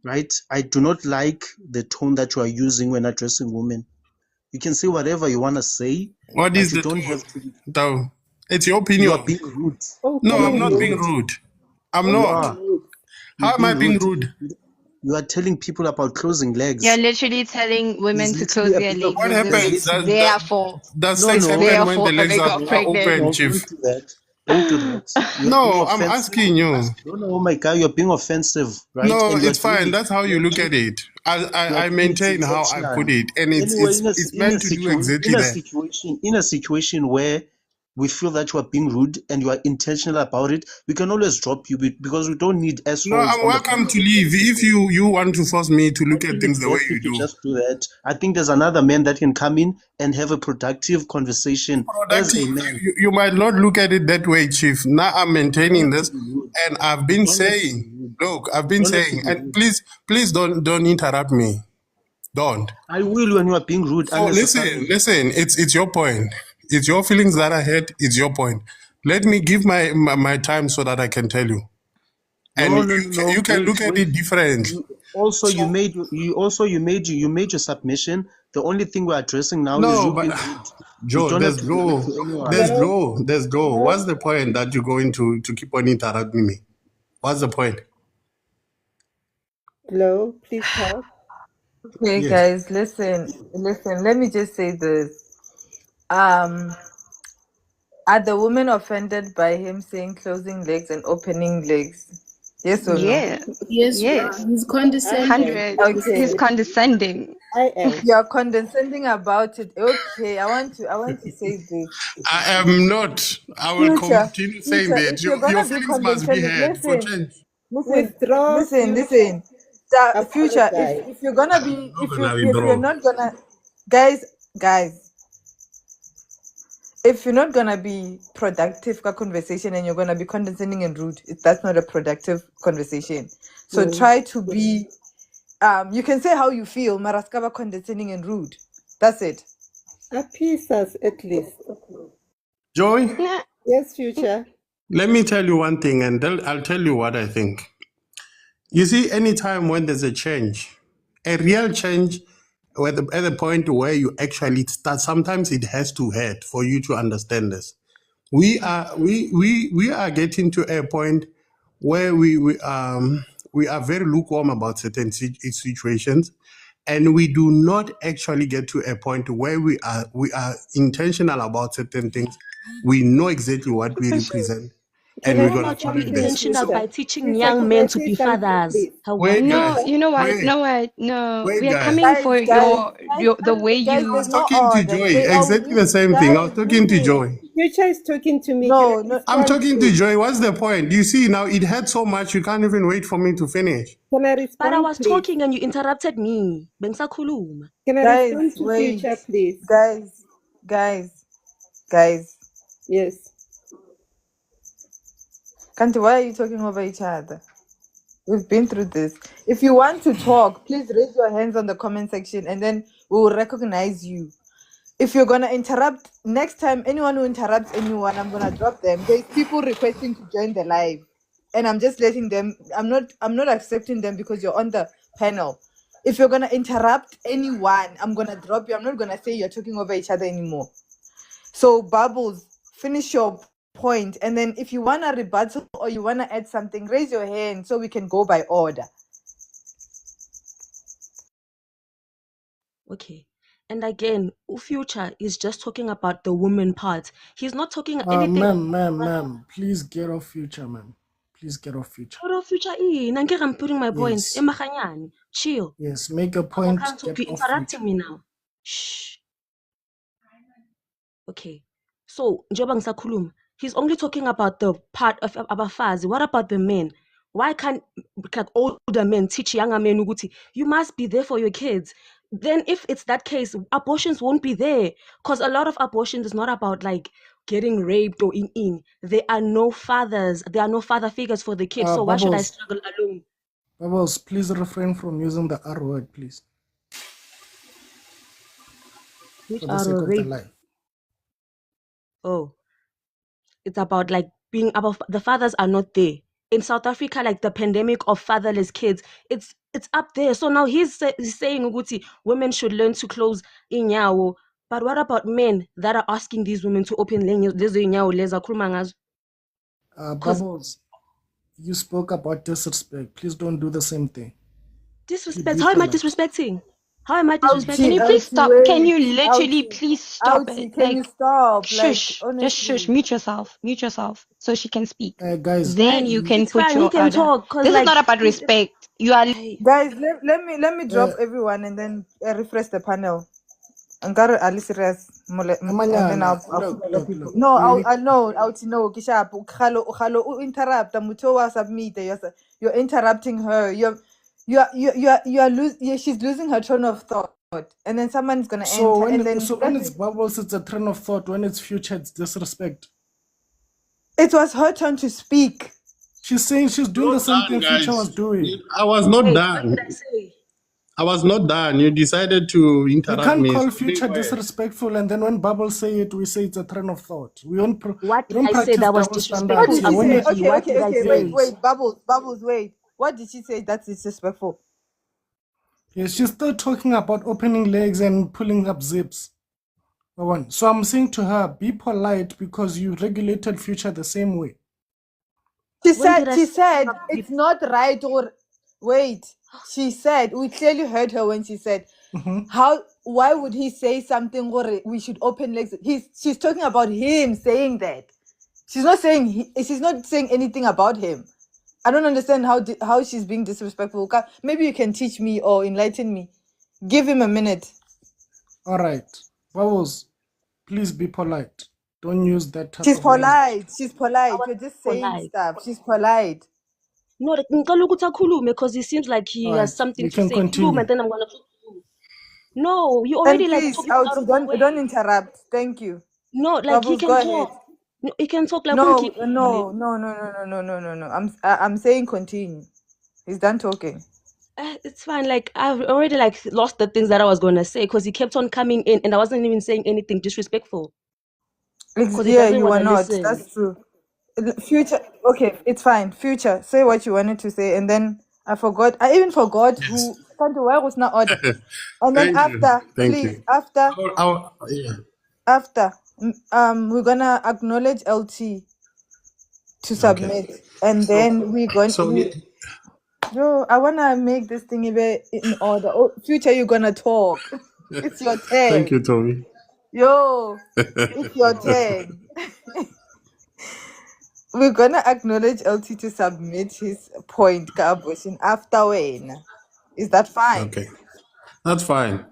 right? I do not like the tone that you are using when addressing women. You can say whatever you want to say, What but is you the don't tone? have to. Though it's your You are opinion. being rude. Oh, No, You are I'm calling being not being rude. rude. rude. I'm You not. Calling are. rude. You're How am I being being rude. rude? You are telling people about closing You're legs. literally telling There's women to literally close a their bit of. legs What as if There's happens? it's literally. their fault. Does No, sex It's no, happen their when the fault that legs they are, got are pregnant. open, no. Don't Chief? do that. Don't do that. You are being No, I'm offensive. asking you. No, no, oh my God, you're being offensive, right? No, And you are it's doing fine. it. That's how You you are look doing at it. you are I doing it maintain how I put intentionally. it, and Anyway, it's meant to do exactly that. in a situation where we feel that you are being rude and you are intentional about it, we can always drop you because we don't need No, assholes I'm on the welcome panel. to leave. If you want to force me to I look at think things it's the way best you if you do, just do that. I think there's another man that can come in and have a productive conversation as productive. a man. You might not look at it that way, Chief. Now I'm You don't maintaining have to this, be rude. and I've You been don't have to be saying, rude. look, I've You been don't have to saying, be and rude. please don't interrupt me. Don't. I will when you are being rude So unnecessarily. listen. It's your point. It's your feelings that I had. It's your point. Let me give my time so that I can tell you, and No, no, no, you no. can Wait, look at wait. it differently. You also So you made your submission. The only thing we're addressing now is no, you but being rude. You Joe, don't have to be rude to anyone. Hello? There's Joe. Hello? What's the point that you're going to keep on interrupting me? What's the point? Hello? Please talk. Okay, Yes. guys, listen. Let me just say this. Um, are the women offended by him saying closing legs and opening legs? Yes or no? Yeah. Yes, we are. Yes. He's I am. condescending. 100. He's Okay. condescending. I am. You're condescending about it. Okay, I want to say this. I am not. I will Future, continue saying future, that if you're your gonna be feelings must be condescending, heard for listen, change. listen, Withdraw listen, future. listen. The future, Apologize. if you're gonna be, I'm not gonna if you're withdraw. not gonna, guys, if you're not gonna be productive ka conversation and you're gonna be condescending and rude, that's not a productive conversation. So Mm. try to be, you can say how you feel, maraskaba condescending and rude. That's it. Appease us at least. Joy, Nah. Yes, future. let me tell you one thing, and I'll tell you what I think. You see, anytime when there's a change, a real change, at the point where you actually start, sometimes it has to hurt for you to understand this. We are getting to a point where we are very lukewarm about certain situations, and we do not actually get to a point where we are intentional about certain things. We know exactly what we represent, Can and I we're How say gonna about you follow be the something, intentional steps. future? by teaching Future, young can I men to say be something, fathers? please? Wait, Hawa. No, guys. you know what? Wait, No, what? No, wait, we are guys. coming Guys, for guys, the way guys, I you. there's was no talking to order. Joy. They are Exactly the same thing. I guys, was talking to listen. Joy. Future is talking to me. Can No, I no, I'm respond, talking to please? Joy. What's the point? You see, now it hurt so much you can't even wait for me to finish. Can I But I respond, was please? talking and you interrupted me. Bensakuluma. Can I guys, respond to wait. future, please? Guys, guys, guys. Yes. Kanti, why are you talking over each other? We've been through this. If you want to talk, please raise your hands on the comment section and then we will recognize you. If you're gonna interrupt next time, anyone who interrupts anyone, I'm gonna drop them. There's people requesting to join the live. and I'm just letting them. I'm not accepting them because you're on the panel. If you're gonna interrupt anyone, I'm gonna drop you. I'm not gonna say you're talking over each other anymore. So Bubbles, finish your point, and then if you wanna rebuttal or you wanna add something, raise your hand so we can go by order. Okay. And again, Future is just talking about the woman part. He's not talking anything. Ma'am, please get off Future, ma'am. Please get off Future. Future Nankere, I'm putting my points. Yes. Chill. Yes, make a I'm point, cancelled. get You're off Future. interrupting me now. Shh. Okay. So, njengoba ngisakhuluma, he's only talking about the part of abafazi. What about the men? Why can't like older men teach younger men ukuthi you must be there for your kids? Then if it's that case, abortions won't be there. Because a lot of abortions is not about like getting raped or in. There are no fathers. There are no father figures for the kids. So why should I struggle alone? Bubbles, please refrain from using the R word, please. Which For the are sake of the rape? life. Oh, it's about like being about the fathers are not there. In South Africa, like the pandemic of fatherless kids, it's up there. So now he's saying ukuthi women should learn to close inyawo. But what about men that are asking these women to open lezo inyawo leza khuluma ngazo? Bubbles, you spoke about disrespect. Please don't do the same thing. Disrespect? How am I disrespecting? How am I disrespecting? Can you please stop? Can you literally please stop it? Can you stop? Shush. Like, Just shush. Mute yourself so she can speak. Guys, Then you can it's put fine. your He can order. talk. Cause This like, is not about respect. You are guys, let me drop everyone and then refresh the panel. And then I'll put other people. Look. No, I know. No, Kisha, interrupt. Submit. You're interrupting her. She's losing her train of thought, and then someone's gonna enter. When it's Bubbles, it's a train of thought. When it's Future, it's disrespect. It was her turn to speak. She's saying she's doing the same thing Future was doing. I was not wait, done. what did I say? I was not done. You decided to We interrupt can't me. call Future disrespectful, and then when Bubbles say it, we say it's a train of thought. We don't What did don't I say practice that was double disrespectful? standards here. Okay. Wait, Bubbles, wait. What did she say that's disrespectful? Yes, she's still talking about opening legs and pulling up zips. So I'm saying to her, be polite because you regulated Future the same way. She said it's not right or wait. She said we clearly heard her when she said why would he say something or we should open legs? She's talking about him saying that. She's not saying anything about him. I don't understand how she's being disrespectful. Maybe you can teach me or enlighten me. Give him a minute. All right. Bubbles, please be polite. Don't use that type She's of language. She's polite. You're just saying stuff. She's polite. No, because it seems like he has something to say. Continue. And then I'm gonna talk to you. No, you already and please, like talking out of the way. Don't interrupt. Thank you. No, like Bubbles, he can go talk. ahead. No, he can talk like No. I'm saying continue. He's done talking. It's fine. Like I've already like lost the things that I was gonna say because he kept on coming in and I wasn't even saying anything disrespectful. Yeah, you were not. Listen. That's true. Future. Okay, it's fine. Future. Say what you wanted to say, and then I forgot. I even forgot who. Where was not order. And then after, we're gonna acknowledge LT to submit, and then we're going to. Yo, I wanna make this thing in order. Oh, Future, you're gonna talk. It's your turn. Thank you, Tommy. Yo, it's your turn. We're gonna acknowledge LT to submit his point, abortion after when. Is that fine? Okay, that's fine.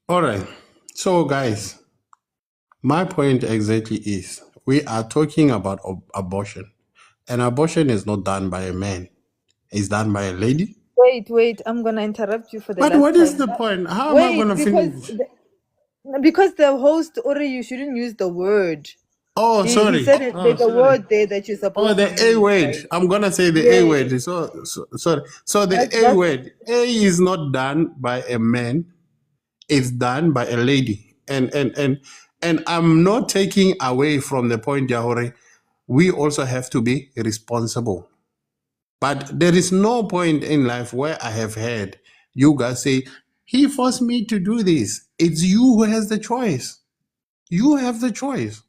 All right. So, guys, my point exactly is we are talking about abortion, and abortion is not done by a man; it's done by a lady. Wait. I'm gonna interrupt you for the last time. But what is the point? How am I gonna finish? Because the host already, you shouldn't use the word. Oh, sorry. He said there's a word there that you're supposed to use. Oh, the A word. Right? I'm going to say the A word. So sorry. So the A word. A is not done by a man. It's done by a lady. And I'm not taking away from the point, Yahore, we also have to be responsible. But there is no point in life where I have heard you guys say, he forced me to do this. It's you who has the choice. You have the choice.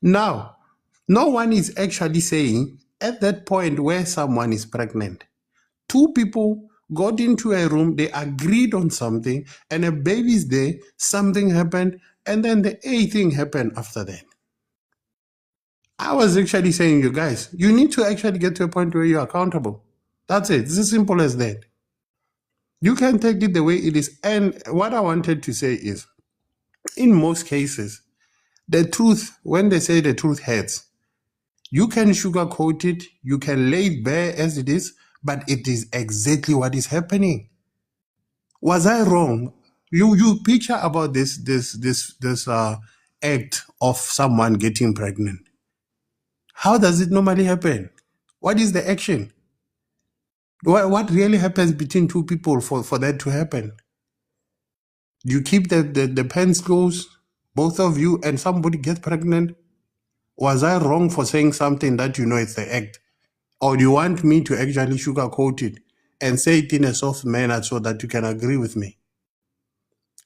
Now, no one is actually saying at that point where someone is pregnant, two people got into a room, they agreed on something, and a baby's there, something happened, and then the A thing happened after that. I was actually saying, you guys, you need to actually get to a point where you're accountable. That's it. It's as simple as that. You can take it the way it is. And what I wanted to say is, in most cases, the truth, when they say the truth hurts, you can sugarcoat it, you can lay it bare as it is, but it is exactly what is happening. Was I wrong? You picture about this act of someone getting pregnant. How does it normally happen? What is the action? What really happens between two people for that to happen? You keep the pants closed, both of you, and somebody gets pregnant? Was I wrong for saying something that you know it's the act? Or do you want me to actually sugarcoat it and say it in a soft manner so that you can agree with me?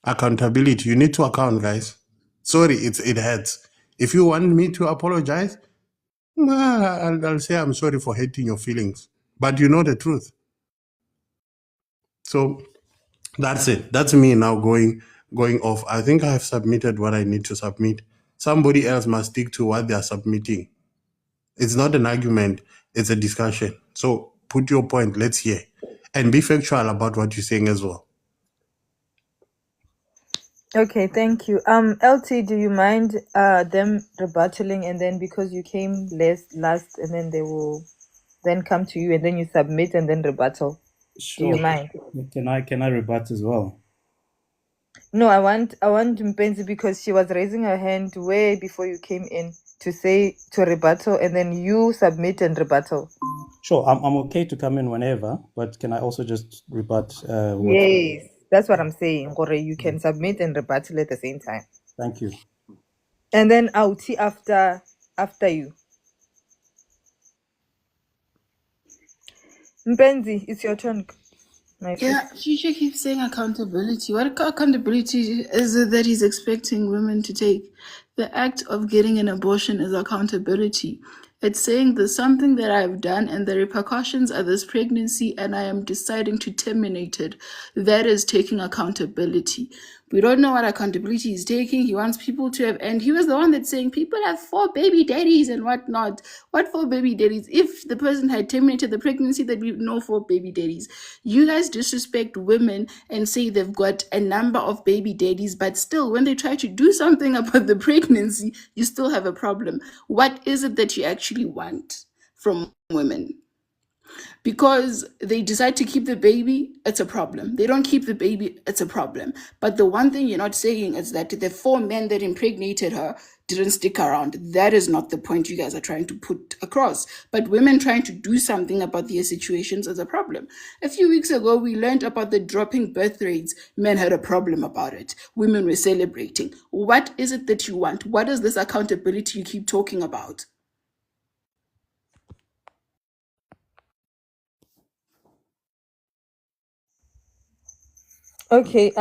Accountability. You need to account, guys. Sorry, it hurts. If you want me to apologize, I'll say I'm sorry for hurting your feelings. But you know the truth. So that's it. That's me now going off. I think I have submitted what I need to submit. Somebody else must stick to what they are submitting. It's not an argument, it's a discussion. So put your point, let's hear. And be factual about what you're saying as well. Okay, thank you. LT, do you mind them rebuttaling, and then because you came last, and then they will then come to you, and then you submit and then rebuttal? Sure. Do you mind? Can I rebut as well? No, I want Mpenzi, because she was raising her hand way before you came in to rebuttal, and then you submit and rebuttal. Sure, I'm okay to come in whenever, but can I also just rebut? Yes, that's what I'm saying. Gore, you can submit and rebuttal at the same time. Thank you. And then Auti after you. Mpenzi, it's your turn. Yeah, Future keeps saying accountability. What accountability is it that he's expecting women to take? The act of getting an abortion is accountability. It's saying there's something that I've done and the repercussions are this pregnancy and I am deciding to terminate it. That is taking accountability. We don't know what accountability he's taking. He wants people to have, and he was the one that's saying people have 4 baby daddies and whatnot. What 4 baby daddies? If the person had terminated the pregnancy, there'd be no 4 baby daddies. You guys disrespect women and say they've got a number of baby daddies, but still, when they try to do something about the pregnancy, you still have a problem. What is it that you actually want from women? Because they decide to keep the baby, it's a problem. They don't keep the baby, it's a problem. But the one thing you're not saying is that the 4 men that impregnated her didn't stick around. That is not the point you guys are trying to put across. But women trying to do something about their situations is a problem. A few weeks ago, we learned about the dropping birth rates. Men had a problem about it. Women were celebrating. What is it that you want? What is this accountability you keep talking about? Okay,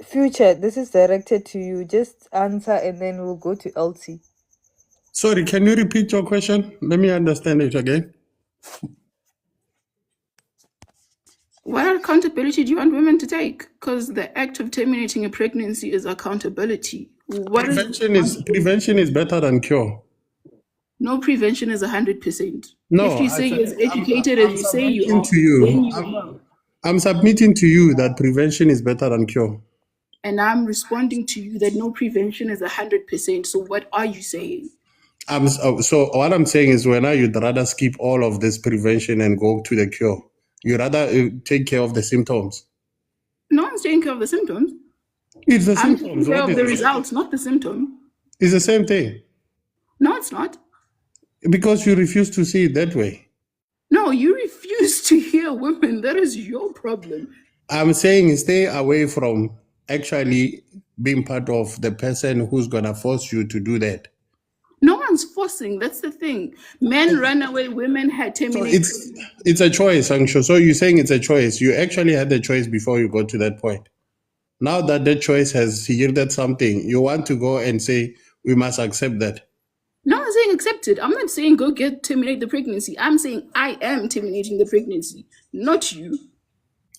Future, this is directed to you. Just answer and then we'll go to LT. Sorry, can you repeat your question? Let me understand it again. What accountability do you want women to take? Because the act of terminating a pregnancy is accountability. Prevention is better than cure. No prevention is 100%. No, if you say you're as educated as you say you are, then you are. I'm submitting to you that prevention is better than cure. And I'm responding to you that no prevention is 100%. So what are you saying? So what I'm saying is, when you'd rather skip all of this prevention and go to the cure. You rather take care of the symptoms. No one's taking care of the symptoms. It's the I'm symptoms. taking care of the results, not the symptom. It's the same thing. No, it's not. Because you refuse to see it that way. No, you refuse to hear women. That is your problem. I'm saying stay away from actually being part of the person who's going to force you to do that. No one's forcing. That's the thing. Men run away, women had So terminated. it's a choice, Anksho. So you're saying it's a choice. You actually had the choice before you got to that point. Now that the choice has yielded something, you want to go and say we must accept that. No, I'm saying accept it. I'm not saying go terminate the pregnancy. I'm saying I am terminating the pregnancy, not you.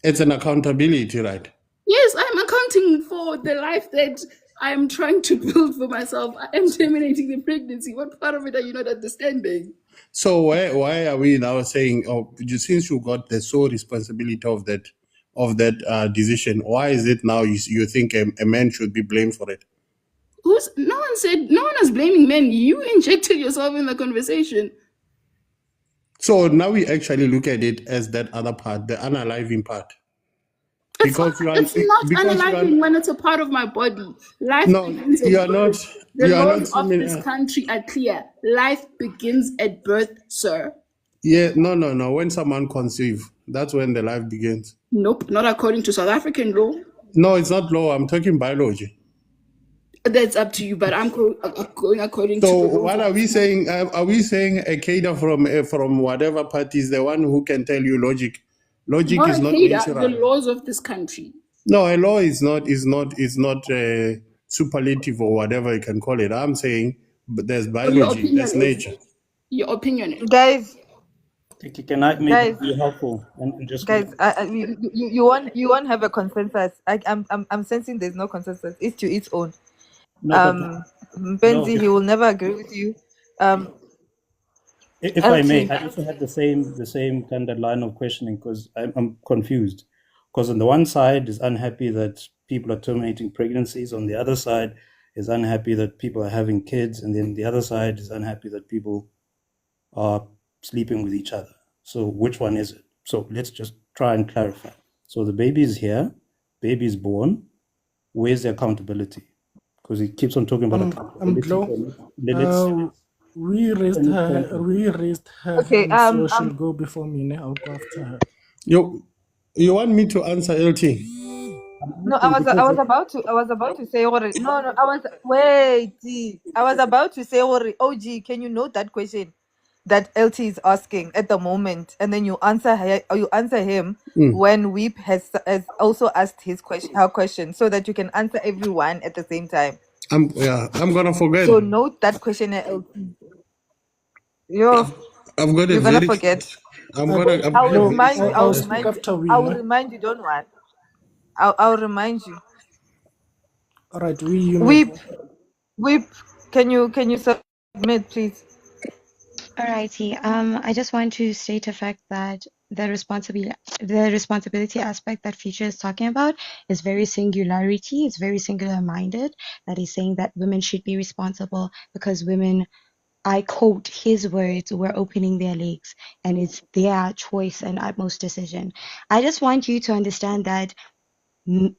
It's an accountability, right? Yes, I'm accounting for the life that I'm trying to build for myself. I am terminating the pregnancy. What part of it are you not understanding? So why are we now saying, oh, since you got the sole responsibility of that decision, why is it now you think a man should be blamed for it? No one is blaming men. You injected yourself in the conversation. So now we actually look at it as that other part, the unaliving part. It's not unaliving when it's a part of my body. Life begins at birth. The laws of this country are clear. Life begins at birth, sir. Yeah, no. When someone conceives, that's when the life begins. Nope, not according to South African law. No, it's not law. I'm talking biology. That's up to you, but I'm going according to the law. So what are we saying? Are we saying a cadre from whatever party is the one who can tell you logic? Logic not is not cadre, natural. the laws of this country. No, a law is not superlative or whatever you can call it. I'm saying there's biology, there's nature. Your opinion is. Guys, can I maybe be helpful and just guys? You won't have a consensus. I'm sensing there's no consensus. It's to its own. No, Benzi, he will never agree with you. If I may, I also had the same kind of line of questioning because I'm confused. Because on the one side is unhappy that people are terminating pregnancies, on the other side is unhappy that people are having kids, and then the other side is unhappy that people are sleeping with each other. So which one is it? So let's just try and clarify. So the baby is here, baby is born. Where's the accountability? Because he keeps on talking about accountability. We raised her okay, hand, so she'll go before me. I'll go after her. You want me to answer LT? No, I was about to say no, I was about to say OG, can you note that question that LT is asking at the moment, and then you answer her, or you answer him when Weep has also asked her question, so that you can answer everyone at the same time. I'm gonna forget. So note that question at LT. I've got it. You're gonna forget. I'll remind you. I'll remind you. Don't worry. I'll remind you. All right, Weep. Can you submit, please? Alrighty. I just want to state a fact that the responsibility aspect that Future is talking about is very singularity. It's very singular minded. That is saying that women should be responsible because women, I quote his words, were opening their legs and it's their choice and utmost decision. I just want you to understand that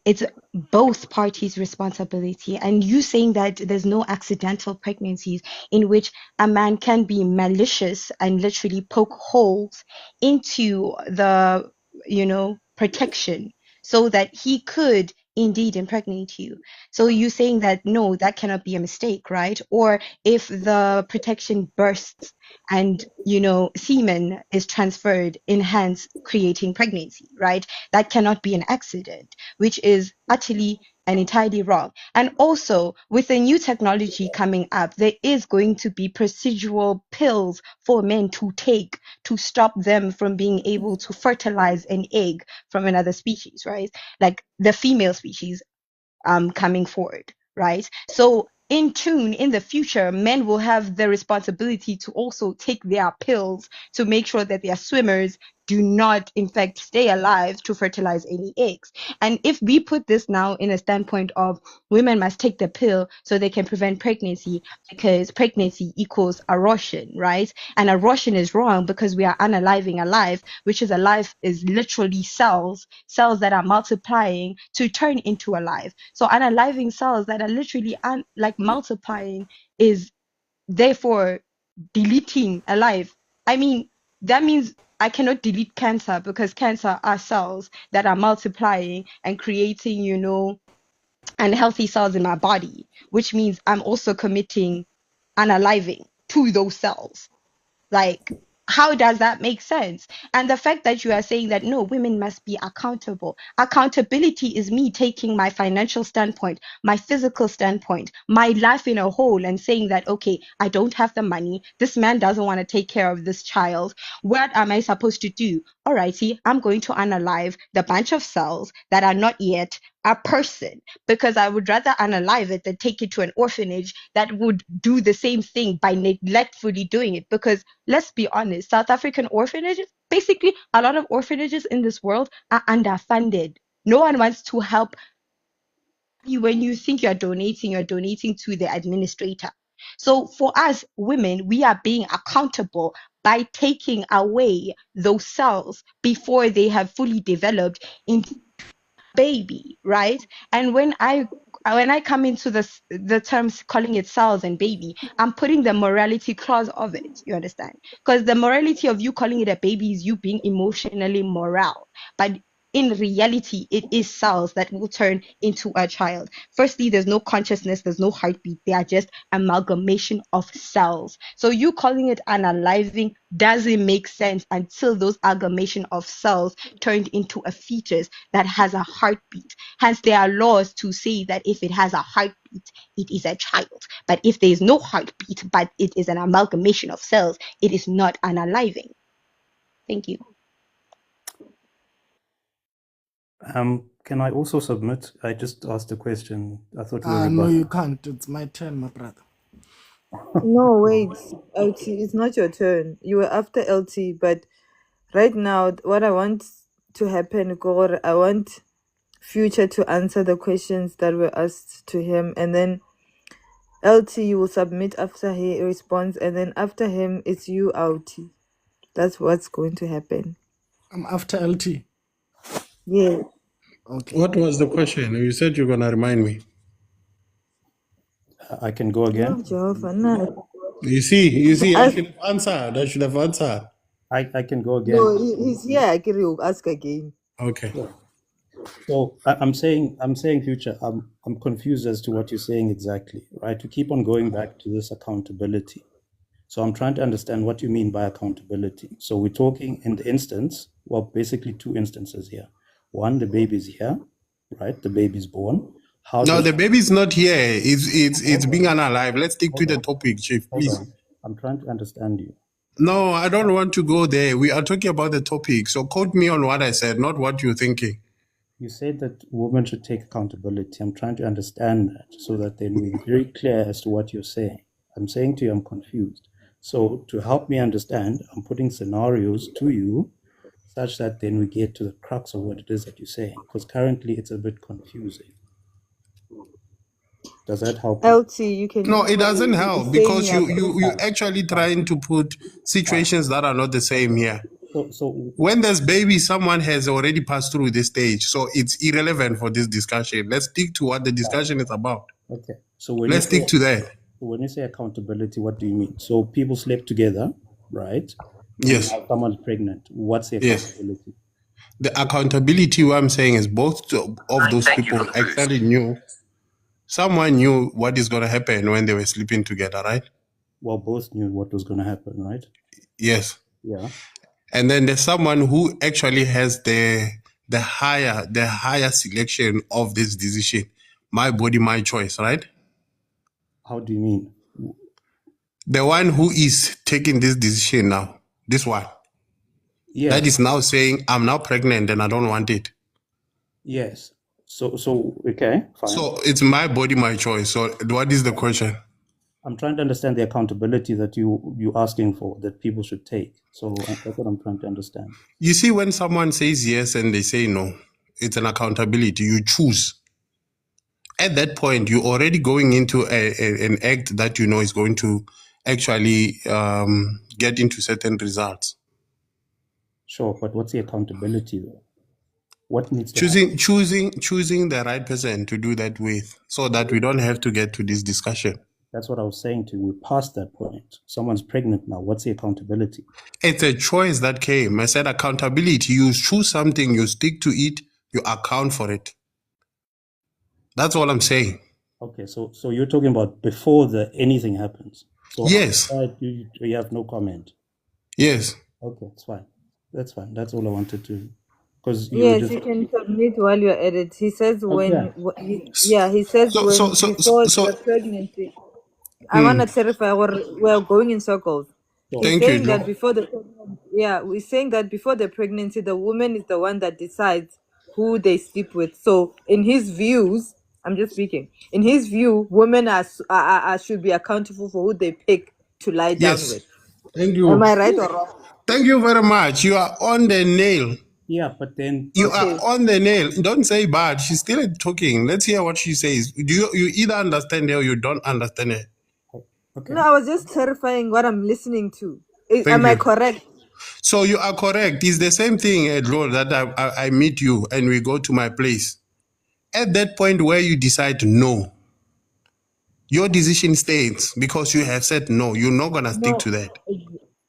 it's both parties' responsibility. And you saying that there's no accidental pregnancies in which a man can be malicious and literally poke holes into the, protection so that he could indeed impregnate you. So you saying that no, that cannot be a mistake, right? Or if the protection bursts and semen is transferred in hands creating pregnancy, right? That cannot be an accident, which is utterly and entirely wrong. And also, with the new technology coming up, there is going to be procedural pills for men to take to stop them from being able to fertilize an egg from another species, right? Like the female species coming forward, right? So in tune, in the future, men will have the responsibility to also take their pills to make sure that their swimmers do not, in fact, stay alive to fertilize any eggs. And if we put this now in a standpoint of women must take the pill so they can prevent pregnancy because pregnancy equals erosion, right? And erosion is wrong because we are unaliving a life, which is a life is literally cells that are multiplying to turn into a life. So unaliving cells that are literally multiplying is therefore deleting a life. I mean, that means I cannot delete cancer because cancer are cells that are multiplying and creating, unhealthy cells in my body, which means I'm also committing unaliving to those cells. Like, how does that make sense? And the fact that you are saying that no, women must be accountable. Accountability is me taking my financial standpoint, my physical standpoint, my life in a whole, and saying that, okay, I don't have the money. This man doesn't want to take care of this child. What am I supposed to do? Alrighty, I'm going to unalive the bunch of cells that are not yet a person, because I would rather unalive it than take it to an orphanage that would do the same thing by neglectfully doing it. Because let's be honest, South African orphanages, basically a lot of orphanages in this world are underfunded. No one wants to help you. When you think you're donating to the administrator. So for us women, we are being accountable by taking away those cells before they have fully developed into baby, right? And when I come into the terms calling it cells and baby, I'm putting the morality clause of it. You understand? Because the morality of you calling it a baby is you being emotionally moral, but in reality, it is cells that will turn into a child. Firstly, there's no consciousness, there's no heartbeat. They are just amalgamation of cells. So you calling it unaliving doesn't make sense until those amalgamation of cells turned into a fetus that has a heartbeat. Hence, there are laws to say that if it has a heartbeat, it is a child. But if there is no heartbeat, but it is an amalgamation of cells, it is not unaliving. Thank you. Can I also submit? I just asked a question. I thought we were No, rebutting. you can't. It's my turn, my brother. No, wait, LT, it's not your turn. You were after LT, but right now, what I want to happen, Gore, I want Future to answer the questions that were asked to him, and then LT, you will submit after he responds, and then after him, it's you, LT. That's what's going to happen. I'm after LT. Yeah. Okay. What was the question? You said you're gonna remind me. I can go again. Oh, Jehovah, no. You see, I Ask, should have answered. I should have answered. I can go again. no, he's here. I can ask again. Okay. Sure. So I'm saying, Future, I'm confused as to what you're saying exactly, right? You keep on going back to this accountability. So I'm trying to understand what you mean by accountability. So we're talking in the instance, well, basically two instances here. One, the baby's here, right? The baby's born. How No, does the baby's not here. It's hold being on, unalive. Let's stick to hold the on, topic, Chief, hold please. on. I'm trying to understand you. No, I don't want to go there. We are talking about the topic. So quote me on what I said, not what you're thinking. You said that women should take accountability. I'm trying to understand that so that then we're very clear as to what you're saying. I'm saying to you, I'm confused. So to help me understand, I'm putting scenarios to you such that then we get to the crux of what it is that you're saying. Because currently it's a bit confusing. Does that help you? LT, you can No, do it what doesn't you're help saying. because You you actually trying to put situations that are not the same here. So When there's baby, someone has already passed through this stage, so it's irrelevant for this discussion. Let's stick to what the discussion is about. okay. So when Let's stick to that. you say accountability, what do you mean? So people slept together, right? And Yes, now someone's pregnant. What's the yes. accountability? The accountability, what I'm saying is both of those people actually knew, someone knew what is going to happen when they were sleeping together, right? Well, both knew what was going to happen, right? Yes. Yeah. And then there's someone who actually has the higher selection of this decision. My body, my choice, right? How do you mean? The one who is taking this decision now, this one, Yes. that is now saying, I'm now pregnant and I don't want it. Yes. So okay, fine. So it's my body, my choice. So what is the question? I'm trying to understand the accountability that you're asking for, that people should take. So that's what I'm trying to understand. You see, when someone says yes and they say no, it's an accountability. You choose. At that point, you're already going into an act that you know is going to actually get into certain results. Sure, but what's the accountability though? What needs to happen? Choosing the right person to do that with, so that we don't have to get to this discussion. That's what I was saying to you. We're past that point. Someone's pregnant now. What's the accountability? It's a choice that came. I said accountability. You choose something, you stick to it, you account for it. That's all I'm saying. Okay, so you're talking about before anything happens. So Yes. outside, you have no comment. Yes. Okay, it's fine. That's fine. That's all I wanted to, because you were Yes, just you can submit while you're at it. He says okay. he says when before So the pregnancy. I want mm, to clarify, we're going in circles. So He's thank you, saying Joe. that we're saying that before the pregnancy, the woman is the one that decides who they sleep with. So in his views, I'm just speaking. In his view, women should be accountable for who they pick to lie down Yes. with. Thank Am you. I right or wrong? Thank you very much. You are on the nail. yeah, but then You are Okay. on the nail. Don't say bad. She's still talking. Let's hear what she says. You either understand her or you don't understand her? okay. No, I was just clarifying what I'm listening to. Thank Am I you. correct? So you are correct. It's the same thing, Edlo, that I meet you and we go to my place. At that point where you decide no, your decision stands because you have said no. You're not going to stick No. to that.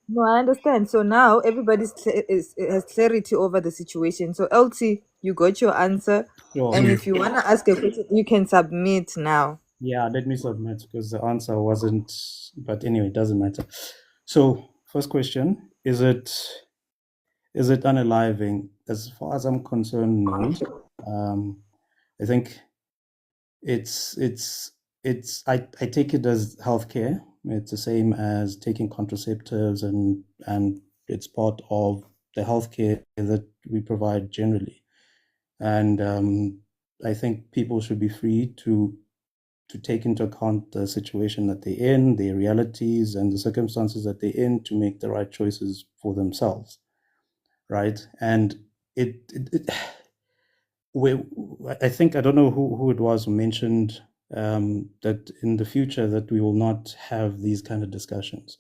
No, I understand. So now has clarity over the situation. So LT, you got your answer, Sure. and Thank you. if you wanna ask a question, you can submit now. Yeah, let me submit because the answer wasn't, but anyway, it doesn't matter. So, first question, is it unaliving? As far as I'm concerned, no. I think I take it as healthcare. It's the same as taking contraceptives, and it's part of the healthcare that we provide generally. And I think people should be free to take into account the situation that they're in, their realities, and the circumstances that they're in to make the right choices for themselves, right? And I think, I don't know who it was who mentioned that in the future that we will not have these kind of discussions.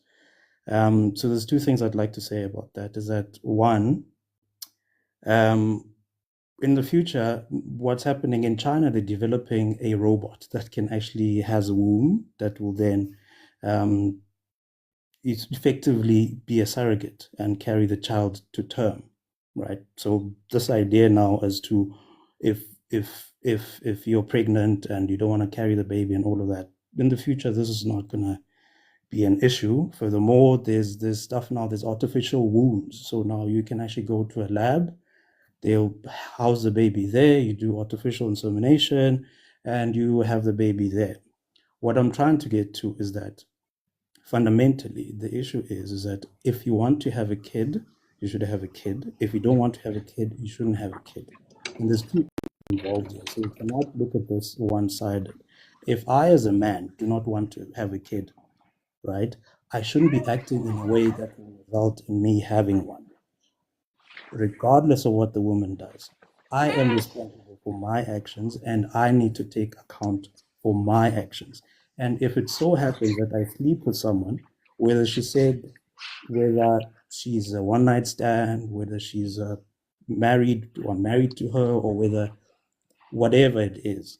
So there's two things I'd like to say about that. Is that one, in the future, what's happening in China, they're developing a robot that can actually has a womb that will then effectively be a surrogate and carry the child to term, right? So this idea now as to if you're pregnant and you don't want to carry the baby and all of that, in the future, this is not going to be an issue. Furthermore, there's stuff now, there's artificial wombs. So now you can actually go to a lab, they'll house the baby there, you do artificial insemination, and you have the baby there. What I'm trying to get to is that fundamentally the issue is that if you want to have a kid, you should have a kid. If you don't want to have a kid, you shouldn't have a kid. And there's two involved here. So you cannot look at this one-sided. If I, as a man, do not want to have a kid, right, I shouldn't be acting in a way that will result in me having one, regardless of what the woman does. I am responsible for my actions and I need to take account for my actions. And if it so happens that I sleep with someone, whether she's a one night stand, whether she's married or married to her, or whether whatever it is,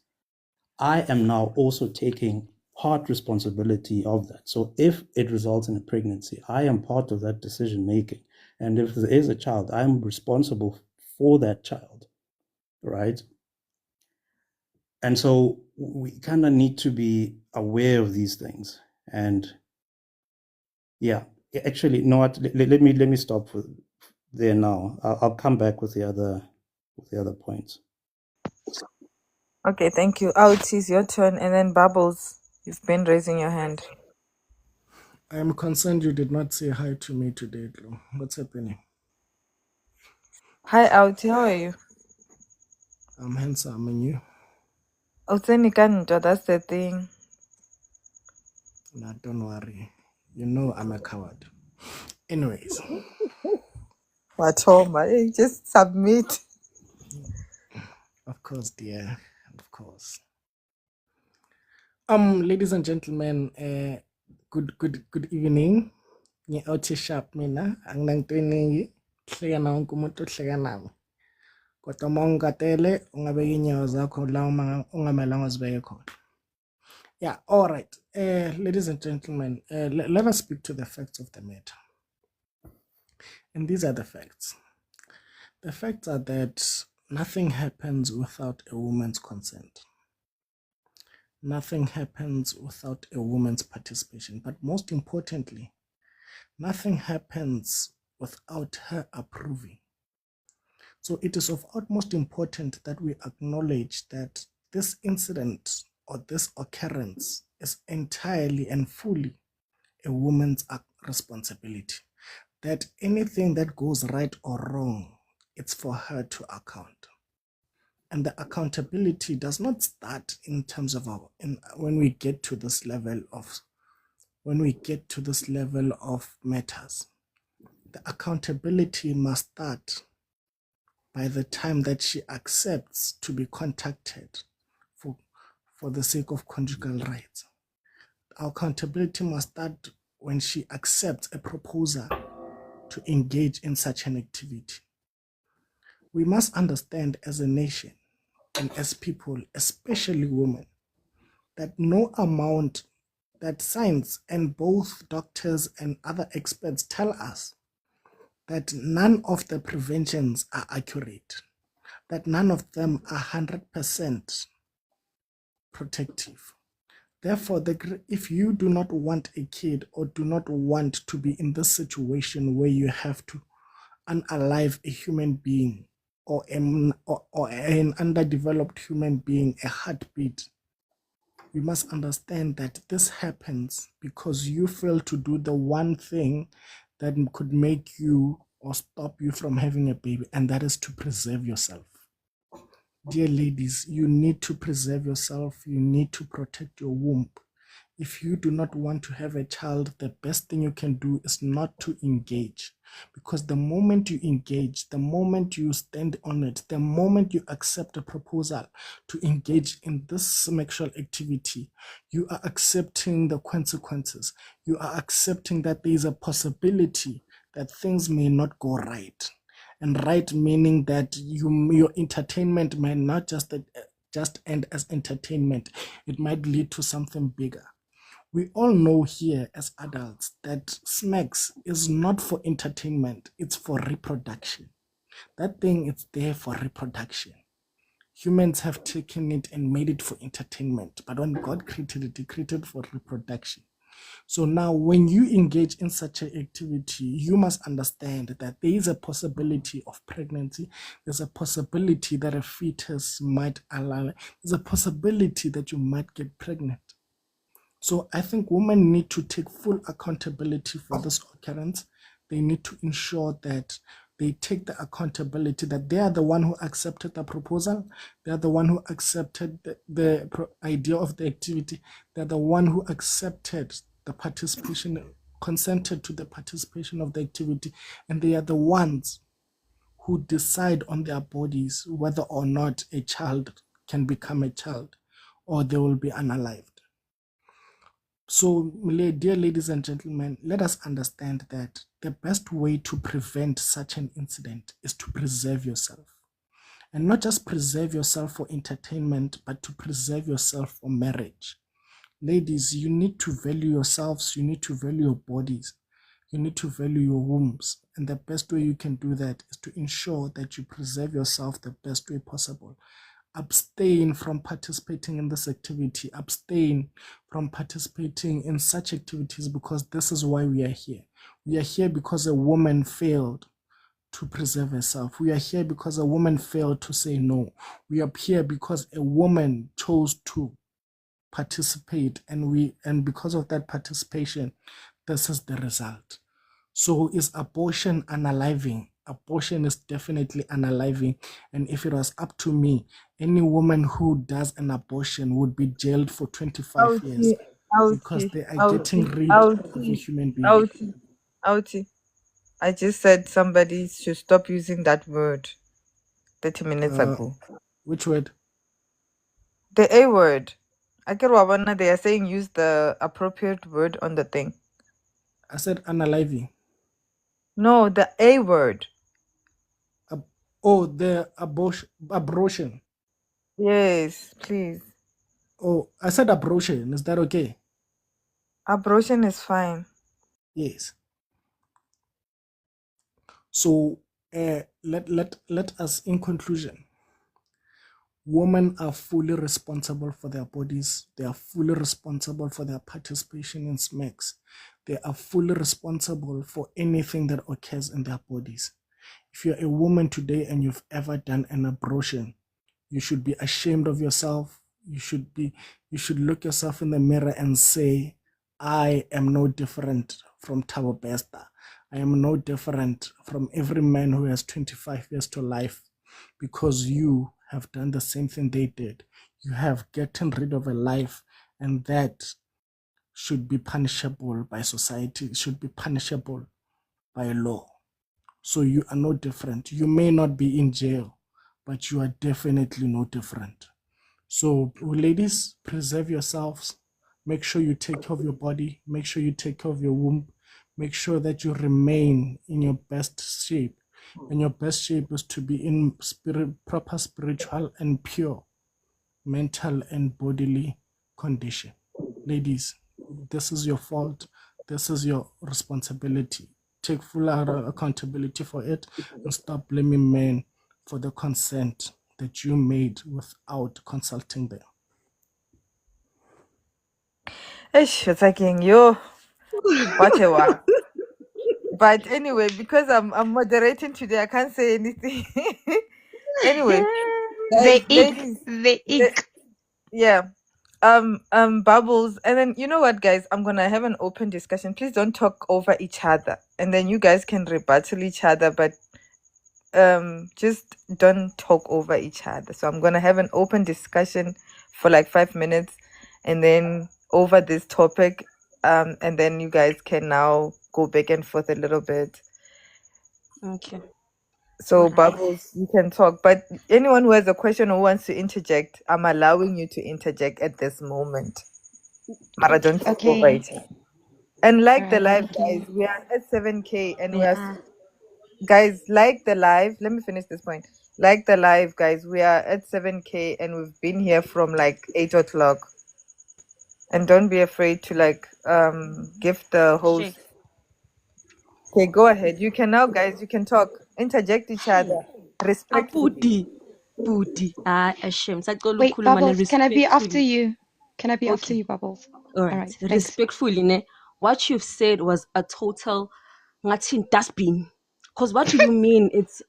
I am now also taking part responsibility of that. So if it results in a pregnancy, I am part of that decision making. And if there is a child, I'm responsible for that child, right? And so we kind of need to be aware of these things. And yeah, actually, no, let me stop there now. I'll come back with the other points. Okay, thank you. Out is your turn, and then Bubbles, you've been raising your hand. I am concerned you did not say hi to me today, Glo. What's happening? Hi, Out. How are you? I'm handsome, and you? That's the thing. Nah, don't worry. You know I'm a coward. Anyways. Watoma, just submit. Of course, dear. Of course. Ladies and gentlemen, good evening. Ngi-out sharp mina, ang nang tuiningi, hleka na wonke umuntu ohleka nami. Kodwa uma ungatele, ungabeka inyawo zakho la ungamelanga uzibeke khona. Yeah, all right. Ladies and gentlemen, let us speak to the facts of the matter. And these are the facts. The facts are that nothing happens without a woman's consent. nothing happens without a woman's participation. But most importantly, nothing happens without her approving. So it is of utmost importance that we acknowledge that this incident or this occurrence is entirely and fully a woman's responsibility. That anything that goes right or wrong, it's for her to account. And the accountability does not start in terms of when we get to this level of matters. The accountability must start by the time that she accepts to be contacted for the sake of conjugal rights. Our accountability must start when she accepts a proposal to engage in such an activity. We must understand as a nation and as people, especially women, that no amount that science and both doctors and other experts tell us that none of the preventions are accurate, that none of them are 100% protective. Therefore, if you do not want a kid or do not want to be in this situation where you have to unalive a human being or an underdeveloped human being, a heartbeat, we must understand that this happens because you fail to do the one thing that could make you or stop you from having a baby, and that is to preserve yourself. Dear ladies, you need to preserve yourself. You need to protect your womb. If you do not want to have a child, the best thing you can do is not to engage. Because the moment you engage, the moment you stand on it, the moment you accept a proposal to engage in this sexual activity, you are accepting the consequences. You are accepting that there is a possibility that things may not go right. And right meaning that your entertainment might not just end as entertainment. It might lead to something bigger. We all know here as adults that snacks is not for entertainment, it's for reproduction. That thing is there for reproduction. Humans have taken it and made it for entertainment, but when God created it, He created it for reproduction. So now when you engage in such an activity, you must understand that there is a possibility of pregnancy. There's a possibility that a fetus might allow. There's a possibility that you might get pregnant. So I think women need to take full accountability for this occurrence. They need to ensure that they take the accountability that they are the one who accepted the proposal. They are the one who accepted the idea of the activity. They're the one who accepted the participation, consented to the participation of the activity. And they are the ones who decide on their bodies whether or not a child can become a child or they will be unalived. So, dear ladies and gentlemen, let us understand that the best way to prevent such an incident is to preserve yourself. And not just preserve yourself for entertainment, but to preserve yourself for marriage. Ladies, you need to value yourselves, you need to value your bodies, you need to value your wombs. And the best way you can do that is to ensure that you preserve yourself the best way possible. Abstain from participating in this activity. Abstain from participating in such activities, because this is why we are here. We are here because a woman failed to preserve herself. We are here because a woman failed to say no. We are here because a woman chose to participate, and because of that participation, this is the result. So is abortion unaliving? Abortion is definitely unaliving. And if it was up to me, any woman who does an abortion would be jailed for 25 years because they are getting rid of a human being. Outie. I just said somebody should stop using that word 30 minutes ago. Which word? The A word. Akirwabana, they are saying use the appropriate word on the thing. I said unaliving. No, the A word. The abortion. Yes, please. Oh, I said abortion. Is that okay? Abortion is fine. Yes. So let us, in conclusion, Women are fully responsible for their bodies. They are fully responsible for their participation in SMECs. They are fully responsible for anything that occurs in their bodies. If you're a woman today and you've ever done an abortion, you should be ashamed of yourself. You should look yourself in the mirror and say, I am no different from Tabo Besta. I am no different from every man who has 25 years to life, because you have done the same thing they did. You have gotten rid of a life, and that should be punishable by society. It should be punishable by law. So you are no different. You may not be in jail, but you are definitely no different. So ladies, preserve yourselves. Make sure you take care of your body. Make sure you take care of your womb. Make sure that you remain in your best shape. And your best shape is to be in proper spiritual and pure mental and bodily condition. Ladies, this is your fault. This is your responsibility. Take full accountability for it and stop blaming men for the consent that you made without consulting them. Ish, it's like you. What a while. But anyway, because I'm moderating today, I can't say anything. Anyway, guys, ladies, The ick. yeah. Bubbles, and then you know what, guys? I'm gonna have an open discussion. Please don't talk over each other, and then you guys can rebuttal each other, but just don't talk over each other. So I'm gonna have an open discussion for like 5 minutes, and then over this topic, and then you guys can now go back and forth a little bit. Okay. So Alright. Bubbles, you can talk, but anyone who has a question or wants to interject, I'm allowing you to interject at this moment. Mara, don't talk over Okay. each other. And like the Alright, live, thank you. guys, we are at 7K, and we Yeah. are, guys, like the live. Let me finish this point. Like the live, guys, we are at 7K, and we've been here from like 8 o'clock. And don't be afraid to like give the host. Okay, go ahead. You can now, guys. You can talk. Interject each other respectfully. Booty. Ashem. Wait, Bubbles, can I be after you? Can I be after Okay. you, Bubbles? All right. Alright, thanks. Respectfully, ne, what you've said was a total ngatin dustbin. Because what do you mean? It's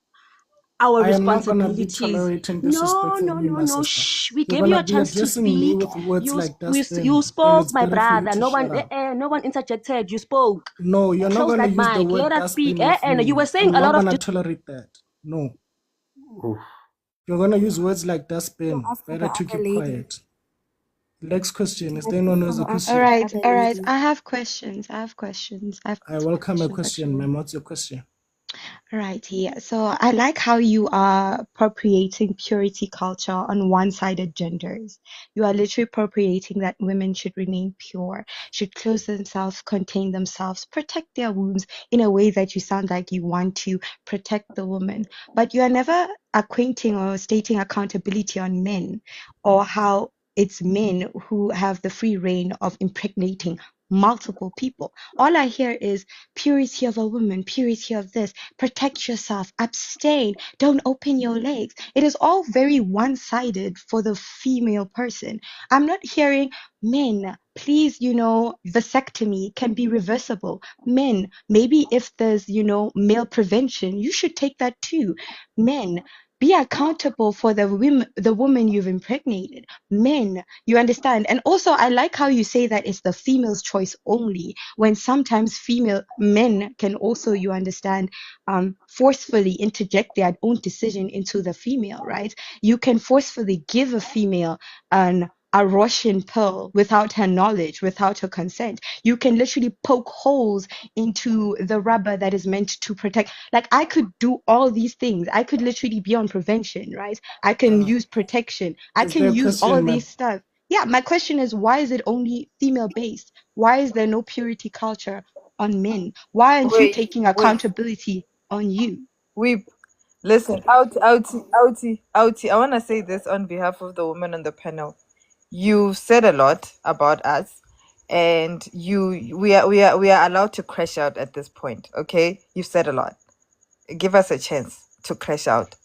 our I am not gonna be responsibilities. tolerating No, disrespect from no, you, no, my no. sister. Shh. We You're gave you gonna a be chance to addressing me speak. with words like dustbin, You and spoke, it's my better for you brother. to No shut one, up. no one interjected. You spoke. No, you're not Close gonna that use the mic. word Let us speak. dustbin with me. You were saying I'm a not lot of. gonna tolerate that. No. Oof. You're gonna use words like dustbin. Ask Better the to other keep lady. quiet. Next question. Is Can I there anyone who has a please ask question? the Alright, other alright. lady? I have questions. I have questions. I welcome a Questions question, actually. ma'am. What's your question? Right, yeah. So I like how you are appropriating purity culture on one-sided genders. You are literally appropriating that women should remain pure, should clothe themselves, contain themselves, protect their wombs in a way that you sound like you want to protect the woman. But you are never acquainting or stating accountability on men, or how it's men who have the free reign of impregnating multiple people. All I hear is purity of a woman, purity of this, protect yourself, abstain, don't open your legs. It is all very one sided for the female person. I'm not hearing men, please, vasectomy can be reversible. Men, maybe if there's, male prevention, you should take that too. Men, be accountable for the woman you've impregnated. Men, you understand? And also, I like how you say that it's the female's choice only, when sometimes female men can also, you understand, forcefully interject their own decision into the female, right? You can forcefully give a female a Russian pill without her knowledge, without her consent. You can literally poke holes into the rubber that is meant to protect. Like, I could do all these things. I could literally be on prevention, right? I can use protection. I Is there can a use all question, ma'am? these stuff. Yeah, my question is, why is it only female based? Why is there no purity culture on men? Why aren't you Wait, taking wait, accountability on you? we listen. Outie. I want to say this on behalf of the women on the panel. You said a lot about us, and we are allowed to crash out at this point. Okay, you've said a lot. Give us a chance to crash out.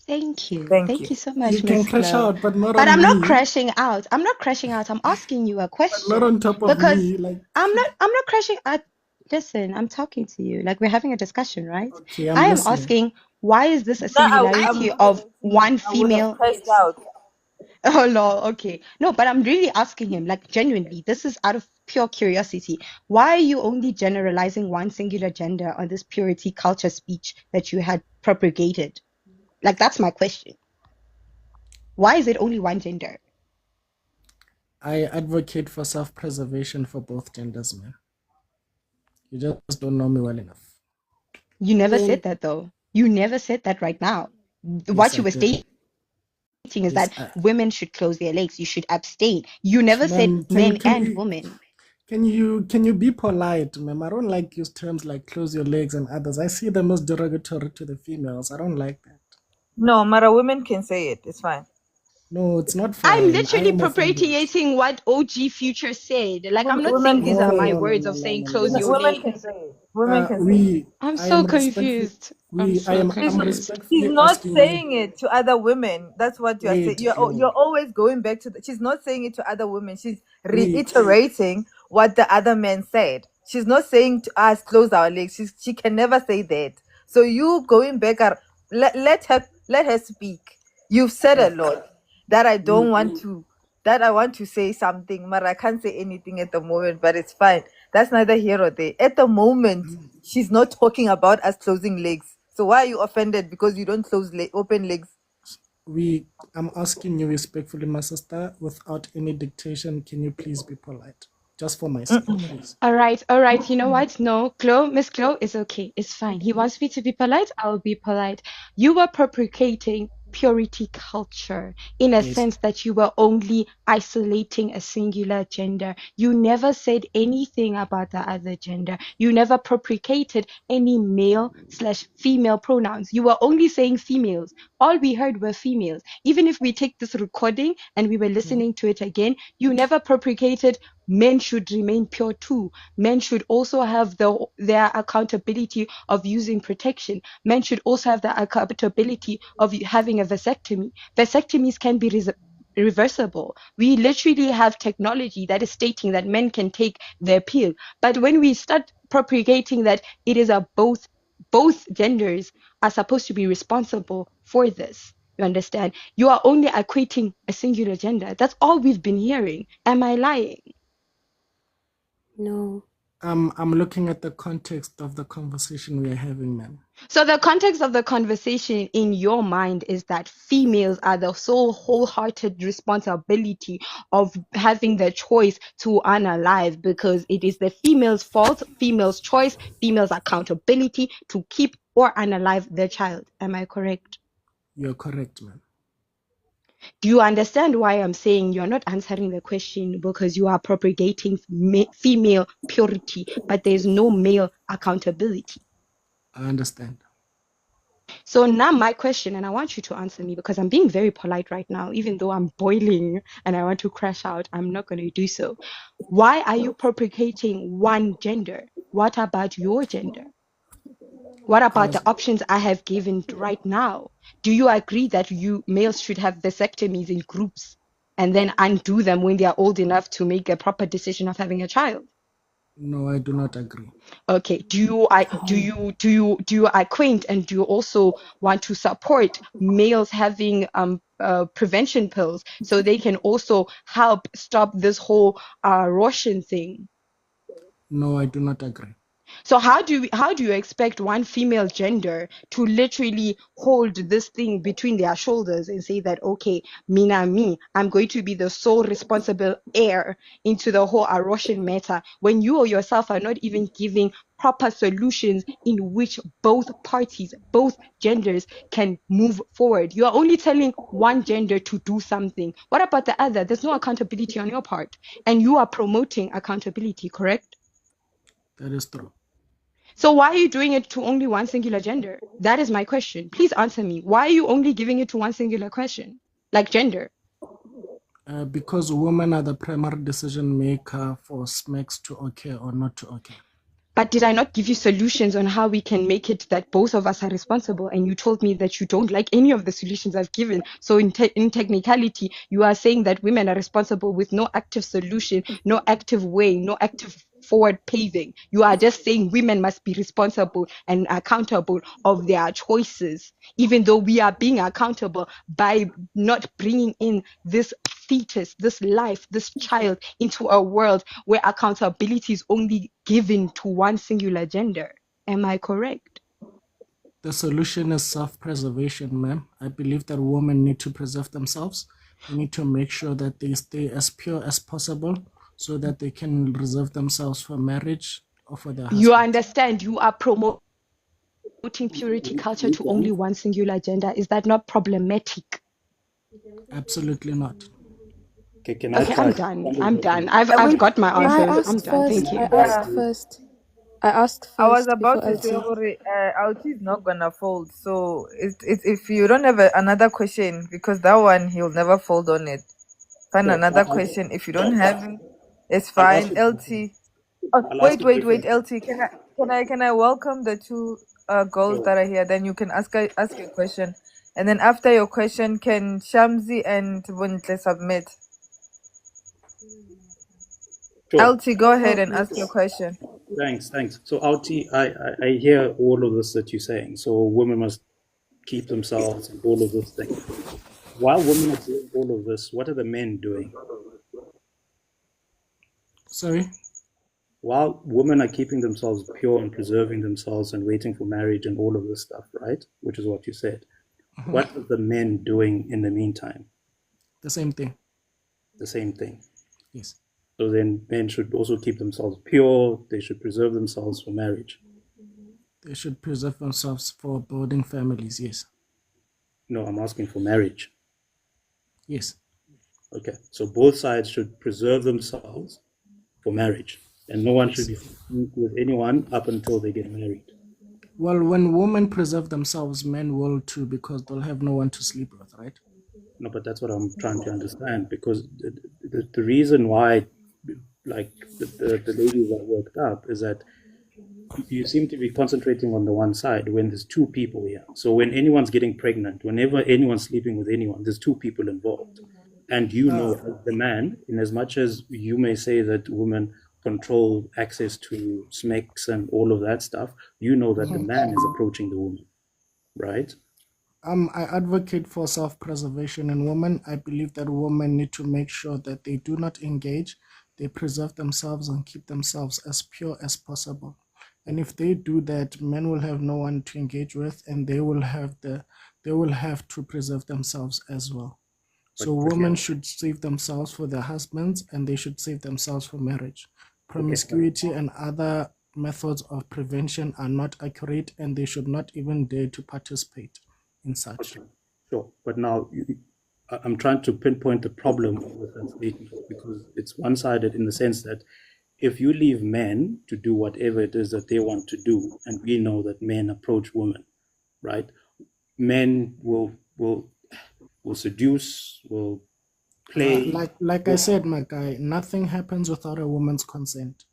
Thank you. Thank Thank you. you so You much, can Miss crash Glow. out, but not But on I'm not me. crashing out. I'm not crashing out. I'm asking you a But not question on top of because me. Like, I'm not crashing out. Listen, I'm talking to you. Like we're having a discussion, right? okay, I'm I am listening. asking why is this a No, I'm singularity of nominating. one I would have female? crashed out. Oh no, okay. No, but I'm really asking him, like genuinely, this is out of pure curiosity. Why are you only generalizing one singular gender on this purity culture speech that you had propagated? Like that's my question. Why is it only one gender? I advocate for self-preservation for both genders, man. You just don't know me well enough. You never Then said that though. You never said that right now. Yes, What you I were did. stating is Yes, that women should close their legs. You should abstain. You never said ma'am. men and women. Can you be polite, ma'am? I don't like use terms like close your legs and others. I see them as derogatory to the females. I don't like that. no, Mara, women can say it. It's fine. No, it's not I'm fine. I literally am offended. propitiating what OG Future said. Like I'm not Women saying can these are say No, my it. no, no, words no, of no, saying no, no, close your listen. Women legs. can say it. Women can say it. I'm I so am respectfully confused. I'm so She's I'm not, confused. she's respectfully not asking you. saying it to other women. That's what you are saying. Wait, You're Glow. always going back to she's not saying it to other women. She's Wait. reiterating what the other men said. She's not saying to us close our legs. She can never say that. So you going back let her speak. You've said a lot that I don't We want to that I want to say something, but I can't say anything at the moment, but it's fine. That's neither here or there. At the moment, she's not talking about us closing legs. So why are you offended because you don't open legs? we I'm asking you respectfully, my sister, without any dictation, can you please be polite? Just for my sake, please. All right, all right. You know what? No, Chloe, Miss Chloe is okay. It's fine. He wants me to be polite. I'll be polite. You were propagating purity culture in a Yes. sense that you were only isolating a singular gender. You never said anything about the other gender. You never propagated any male slash female pronouns. You were only saying females. All we heard were females. Even if we take this recording and we were listening to it again, you never propagated men should remain pure too. Men should also have their accountability of using protection. Men should also have the accountability of having a vasectomy. Vasectomies can be reversible. We literally have technology that is stating that men can take their pill. But when we start propagating that it is a both genders are supposed to be responsible for this. You understand? You are only equating a singular gender. That's all we've been hearing. Am I lying? No. I'm looking at the context of the conversation we are having, ma'am. So the context of the conversation in your mind is that females are the sole wholehearted responsibility of having the choice to unalive because it is the female's fault, female's choice, female's accountability to keep or unalive their child. Am I correct? You're correct, ma'am. Do you understand why I'm saying you're not answering the question because you are propagating female purity, but there's no male accountability? I understand. So now my question, and I want you to answer me because I'm being very polite right now, even though I'm boiling and I want to crash out, I'm not going to do so. Why are you propagating one gender? What about your gender? What I about was the options I have given right now? Do you agree that you males should have vasectomies in groups and then undo them when they are old enough to make a proper decision of having a child? no, I do not agree. Okay. Do you acquaint and do you also want to support males having prevention pills so they can also help stop this whole Russian thing? No, I do not agree. So how do you expect one female gender to literally hold this thing between their shoulders and say that okay, me, I'm going to be the sole responsible heir into the whole Russian matter when you or yourself are not even giving proper solutions in which both parties, both genders can move forward. You are only telling one gender to do something. What about the other? There's no accountability on your part. And you are promoting accountability, correct? That is true. So why are you doing it to only one singular gender? That is my question. Please answer me. Why are you only giving it to one singular question, like gender? Because women are the primary decision maker for smacks to occur or not to occur. But did I not give you solutions on how we can make it that both of us are responsible? And you told me that you don't like any of the solutions I've given. So in technicality, you are saying that women are responsible with no active solution, no active way, no active forward paving. You are just saying women must be responsible and accountable of their choices, even though we are being accountable by not bringing in this fetus, this life, this child into a world where accountability is only given to one singular gender. Am I correct? The solution is self-preservation, ma'am. I believe that women need to preserve themselves. They need to make sure that they stay as pure as possible so that they can reserve themselves for marriage or for their You husband. understand, you are promoting purity culture to only one singular gender. Is that not problematic? Absolutely not. Okay, can I Okay, I'm try? done. I'm Somebody done. else. I've got my Wait, I answers. I'm asked done. first. Thank Can you. I I try, asked please? first. I asked I was first about before to say, LT. Auti is not gonna fold. So if you don't have another question, because that one he'll never fold on it. Find Sure. another question. If you don't have it, it's I'll ask fine. it. LT. Oh, I'll ask wait, it wait, wait. differently. LT, can I welcome the two girls Sure. that are here? Then you can ask a question, and then after your question, can Shamsi and Buntle submit? Sure. LT, go ahead and Okay. ask your question. Thanks. So, Auti, I hear all of this that you're saying. So, women must keep themselves and all of this thing. While women are doing all of this, what are the men doing? Sorry? While women are keeping themselves pure and preserving themselves and waiting for marriage and all of this stuff, right? Which is what you said. What are the men doing in the meantime? The same thing. The same thing. Yes. So then men should also keep themselves pure. They should preserve themselves for marriage. They should preserve themselves for building families. Yes. No, I'm asking for marriage. Yes. Okay. So both sides should preserve themselves for marriage. And no one should be with anyone up until they get married. Well, when women preserve themselves, men will too, because they'll have no one to sleep with, right? No, but that's what I'm trying to understand, because the reason why, like, the ladies are worked up is that you seem to be concentrating on the one side when there's two people here. So when anyone's getting pregnant, whenever anyone's sleeping with anyone, there's two people involved. And you know, as the man, in as much as you may say that women control access to smecks and all of that stuff, you know that the man is approaching the woman, right? I advocate for self-preservation in women. I believe that women need to make sure that they do not engage, they preserve themselves and keep themselves as pure as possible. And if they do that, men will have no one to engage with, and they will have to preserve themselves as well. So women should save themselves for their husbands, and they should save themselves for marriage. Promiscuity and other methods of prevention are not accurate, and they should not even dare to participate in such. Okay, sure. But now I'm trying to pinpoint the problem with that statement, because it's one-sided in the sense that if you leave men to do whatever it is that they want to do, and we know that men approach women, right? Men will seduce, will play. Like I said, my guy, nothing happens without a woman's consent.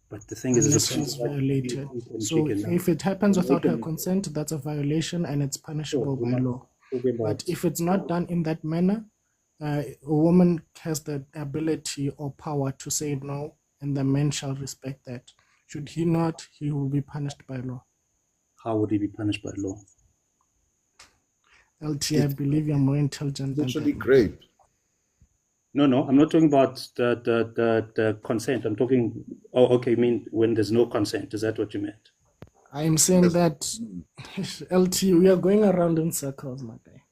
But the thing is, Unless it's she's like violated. chicken So chicken. if it happens without her consent, that's a violation and it's punishable by law. But if it's not done in that manner, a woman has the ability or power to say no, and the man shall respect that. Should he not, he will be punished by law. How would he be punished by law? LT, I believe you're more intelligent than Literally that. great. No, I'm not talking about the consent. I'm talking. Oh, okay. You mean when there's no consent? Is that what you meant? I'm saying that LT, we are going around in circles, my guy.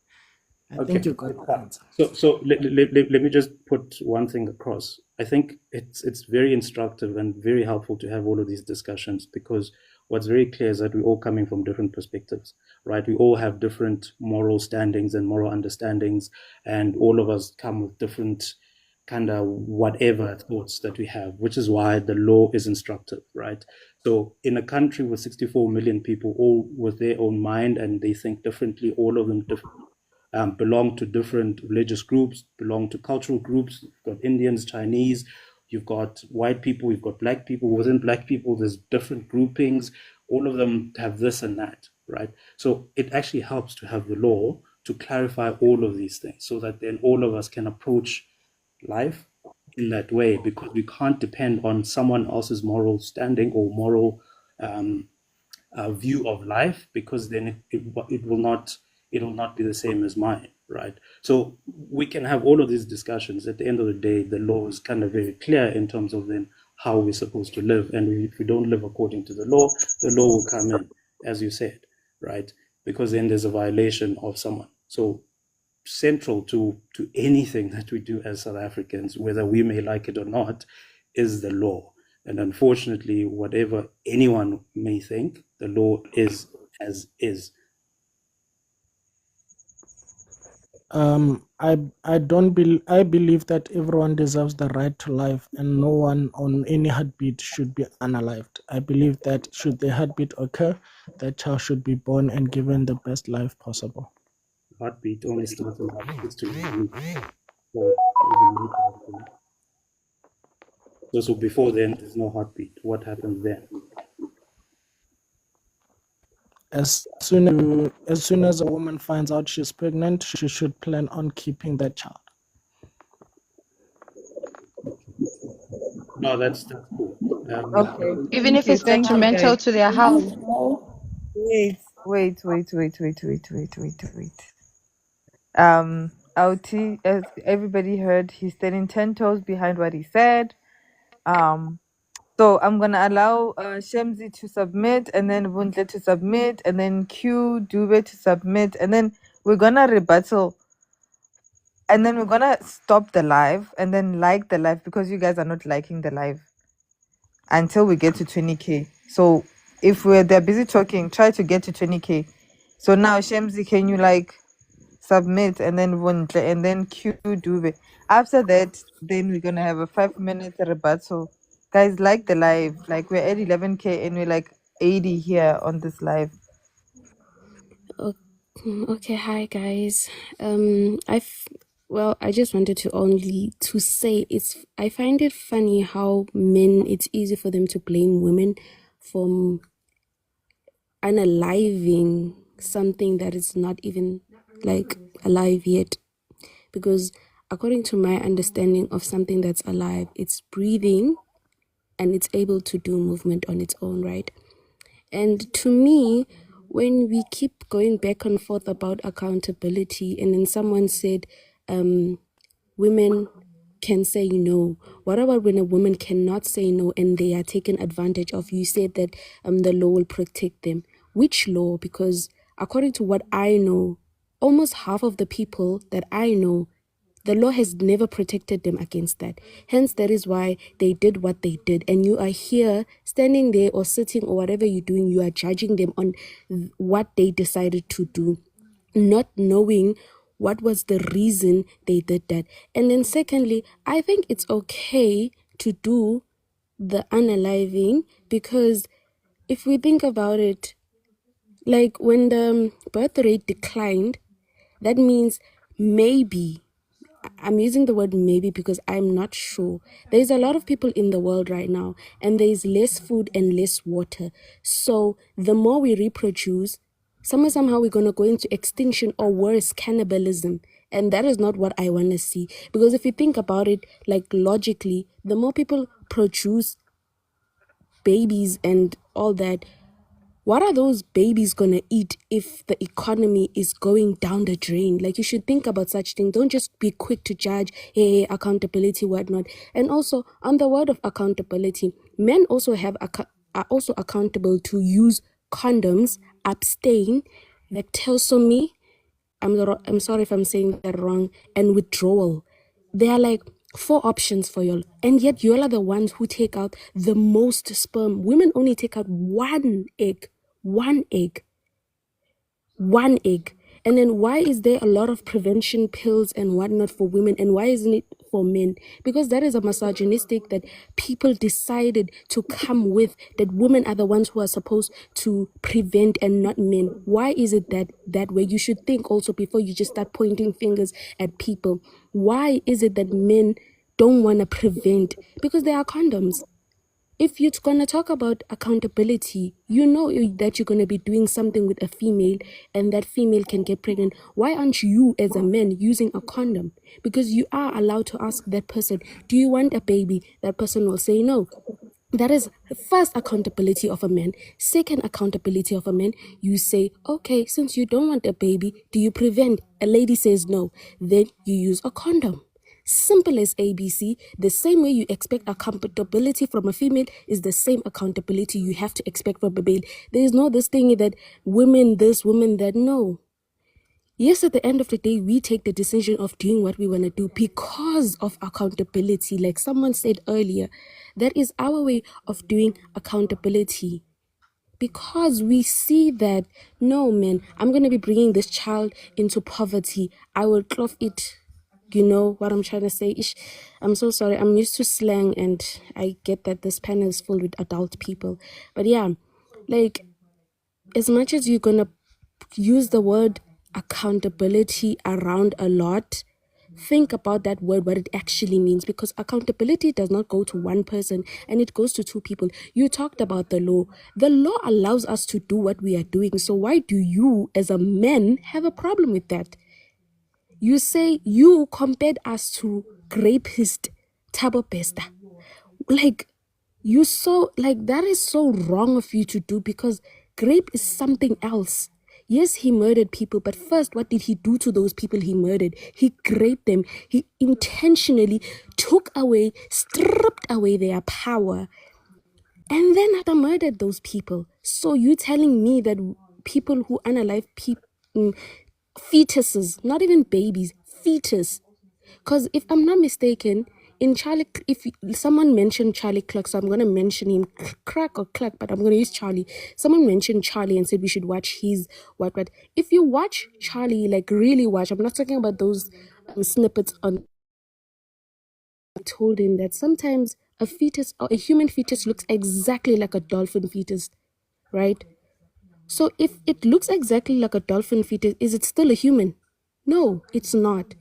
I think you got the answer. So let me just put one thing across. I think it's very instructive and very helpful to have all of these discussions, because what's very clear is that we're all coming from different perspectives, right? We all have different moral standings and moral understandings, and all of us come with different kind of whatever thoughts that we have, which is why the law is instructive, right? So in a country with 64 million people, all with their own mind, and they think differently, all of them differently. Belong to different religious groups, belong to cultural groups. You've got Indians, Chinese, you've got white people, you've got black people. Within black people, there's different groupings. All of them have this and that, right? So it actually helps to have the law to clarify all of these things so that then all of us can approach life in that way, because we can't depend on someone else's moral standing or moral view of life, because then it will not be the same as mine, right? So we can have all of these discussions. At the end of the day, the law is kind of very clear in terms of then how we're supposed to live, and if we don't live according to the law will come in, as you said, right? Because then there's a violation of someone. So central to anything that we do as South Africans, whether we may like it or not, is the law. And unfortunately, whatever anyone may think, the law is as is. I believe that everyone deserves the right to life, and no one on any heartbeat should be unalived. I believe that should the heartbeat occur, that child should be born and given the best life possible. Heartbeat only starts in about history. So before then, there's no heartbeat. What happens then? As soon as a woman finds out she's pregnant, she should plan on keeping that child. No, that's cool. Okay. Even if it's Thank you, detrimental guys. to their health. Wait. Auti, as everybody heard, he's standing 10 toes behind what he said. So I'm gonna allow Shemzi to submit, and then Wundle to submit, and then Q Dube to submit, and then we're gonna rebuttal, and then we're gonna stop the live, and then like the live, because you guys are not liking the live until we get to 20k. So if they're busy talking, try to get to 20k. So now Shemzi, can you like submit, and then Wundle, and then Q Dube. After that, then we're gonna have a 5-minute rebuttal. Guys, like the live. Like we're at 11k and we're like 80 here on this live. Okay, hi guys. I just wanted to only to say I find it funny how men, it's easy for them to blame women for unaliving something that is not even like alive yet, because according to my understanding of something that's alive, it's breathing and it's able to do movement on its own, right? And to me, when we keep going back and forth about accountability, and then someone said women can say no. What about when a woman cannot say no and they are taken advantage of? You said that the law will protect them. Which law? Because according to what I know, almost half of the people that I know, the law has never protected them against that. Hence, that is why they did what they did. And you are here standing there or sitting or whatever you're doing, you are judging them on what they decided to do, not knowing what was the reason they did that. And then secondly, I think it's okay to do the unaliving, because if we think about it, like when the birth rate declined, that means maybe, I'm using the word maybe because I'm not sure. There's a lot of people in the world right now, and there's less food and less water. So the more we reproduce, somehow we're going to go into extinction, or worse, cannibalism. And that is not what I want to see. Because if you think about it, like logically, the more people produce babies and all that, what are those babies gonna eat if the economy is going down the drain? Like, you should think about such things. Don't just be quick to judge, hey, accountability, whatnot. And also, on the word of accountability, men also are also accountable to use condoms, abstain, lactosomy, I'm sorry if I'm saying that wrong, and withdrawal. There are like 4 options for y'all, and yet y'all are the ones who take out the most sperm. Women only take out one egg. And then why is there a lot of prevention pills and whatnot for women, and why isn't it for men? Because that is a misogynistic that people decided to come with, that women are the ones who are supposed to prevent and not men. Why is it that way? You should think also before you just start pointing fingers at people. Why is it that men don't want to prevent, because there are condoms. If you're going to talk about accountability, you know that you're going to be doing something with a female and that female can get pregnant. Why aren't you as a man using a condom? Because you are allowed to ask that person, do you want a baby? That person will say no. That is first accountability of a man. Second accountability of a man, you say, okay, since you don't want a baby, do you prevent? A lady says no. Then you use a condom. Simple as ABC. The same way you expect accountability from a female is the same accountability you have to expect from a male. There is no this thing that women this, women that. No. Yes, at the end of the day, we take the decision of doing what we want to do because of accountability. Like someone said earlier, that is our way of doing accountability. Because we see that, no, man, I'm going to be bringing this child into poverty. I will cloth it. You know what I'm trying to say? I'm so sorry. I'm used to slang and I get that this panel is full with adult people. But yeah, like, as much as you're going to use the word accountability around a lot, think about that word, what it actually means, because accountability does not go to one person and it goes to two people. You talked about the law. The law allows us to do what we are doing. So why do you as a man have a problem with that? You say you compared us to rapist Tabo Pesta. Like, you so, like, that is so wrong of you to do, because grape is something else. Yes, he murdered people, but first, what did he do to those people he murdered? He raped them. He intentionally took away, stripped away their power, and then had murdered those people. So you telling me that people who unalive fetuses, not even babies, fetus. Because if I'm not mistaken, in Charlie, if someone mentioned Charlie Clark, so I'm going to mention him, Crack or Clark, but I'm going to use Charlie. Someone mentioned Charlie and said we should watch his what. If you watch Charlie, like really watch, I'm not talking about those snippets on. I told him that sometimes a fetus or a human fetus looks exactly like a dolphin fetus, right? So if it looks exactly like a dolphin fetus, is it still a human? No, it's not.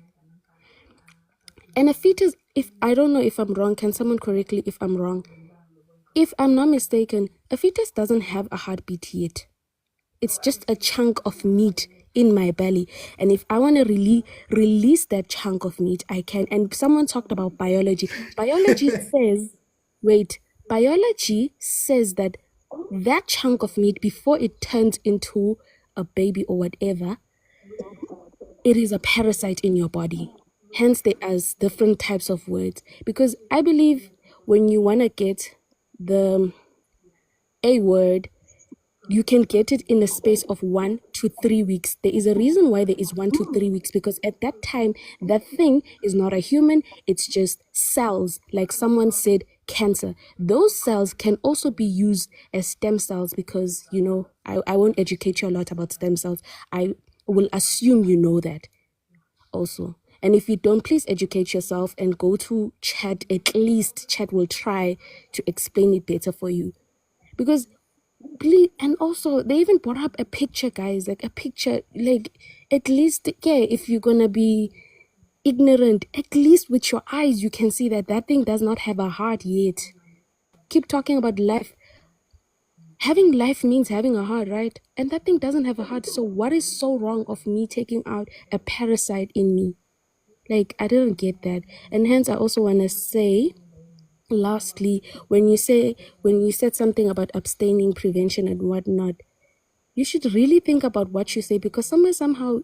And a fetus, if I don't know if I'm wrong, can someone correct me if I'm wrong? If I'm not mistaken, a fetus doesn't have a heartbeat yet. It's just a chunk of meat in my belly. And if I want to release that chunk of meat, I can. And someone talked about biology. Biology says that that chunk of meat, before it turns into a baby or whatever, it is a parasite in your body. Hence, there are different types of words. Because I believe when you want to get the A word, you can get it in a space of 1 to 3 weeks. There is a reason why there is 1 to 3 weeks, because at that time, that thing is not a human, it's just cells. Like someone said, cancer. Those cells can also be used as stem cells, because, you know, I won't educate you a lot about stem cells. I will assume you know that also. And if you don't, please educate yourself and go to chat. At least chat will try to explain it better for you. Because please, and also they even brought up a picture, guys, like a picture, like at least, yeah, if you're gonna be ignorant, at least with your eyes you can see that that thing does not have a heart yet. Keep talking about life. Having life means having a heart, right? And that thing doesn't have a heart. So what is so wrong of me taking out a parasite in me? Like, I didn't get that. And hence I also want to say, lastly, when you said something about abstaining, prevention and whatnot, you should really think about what you say, because somehow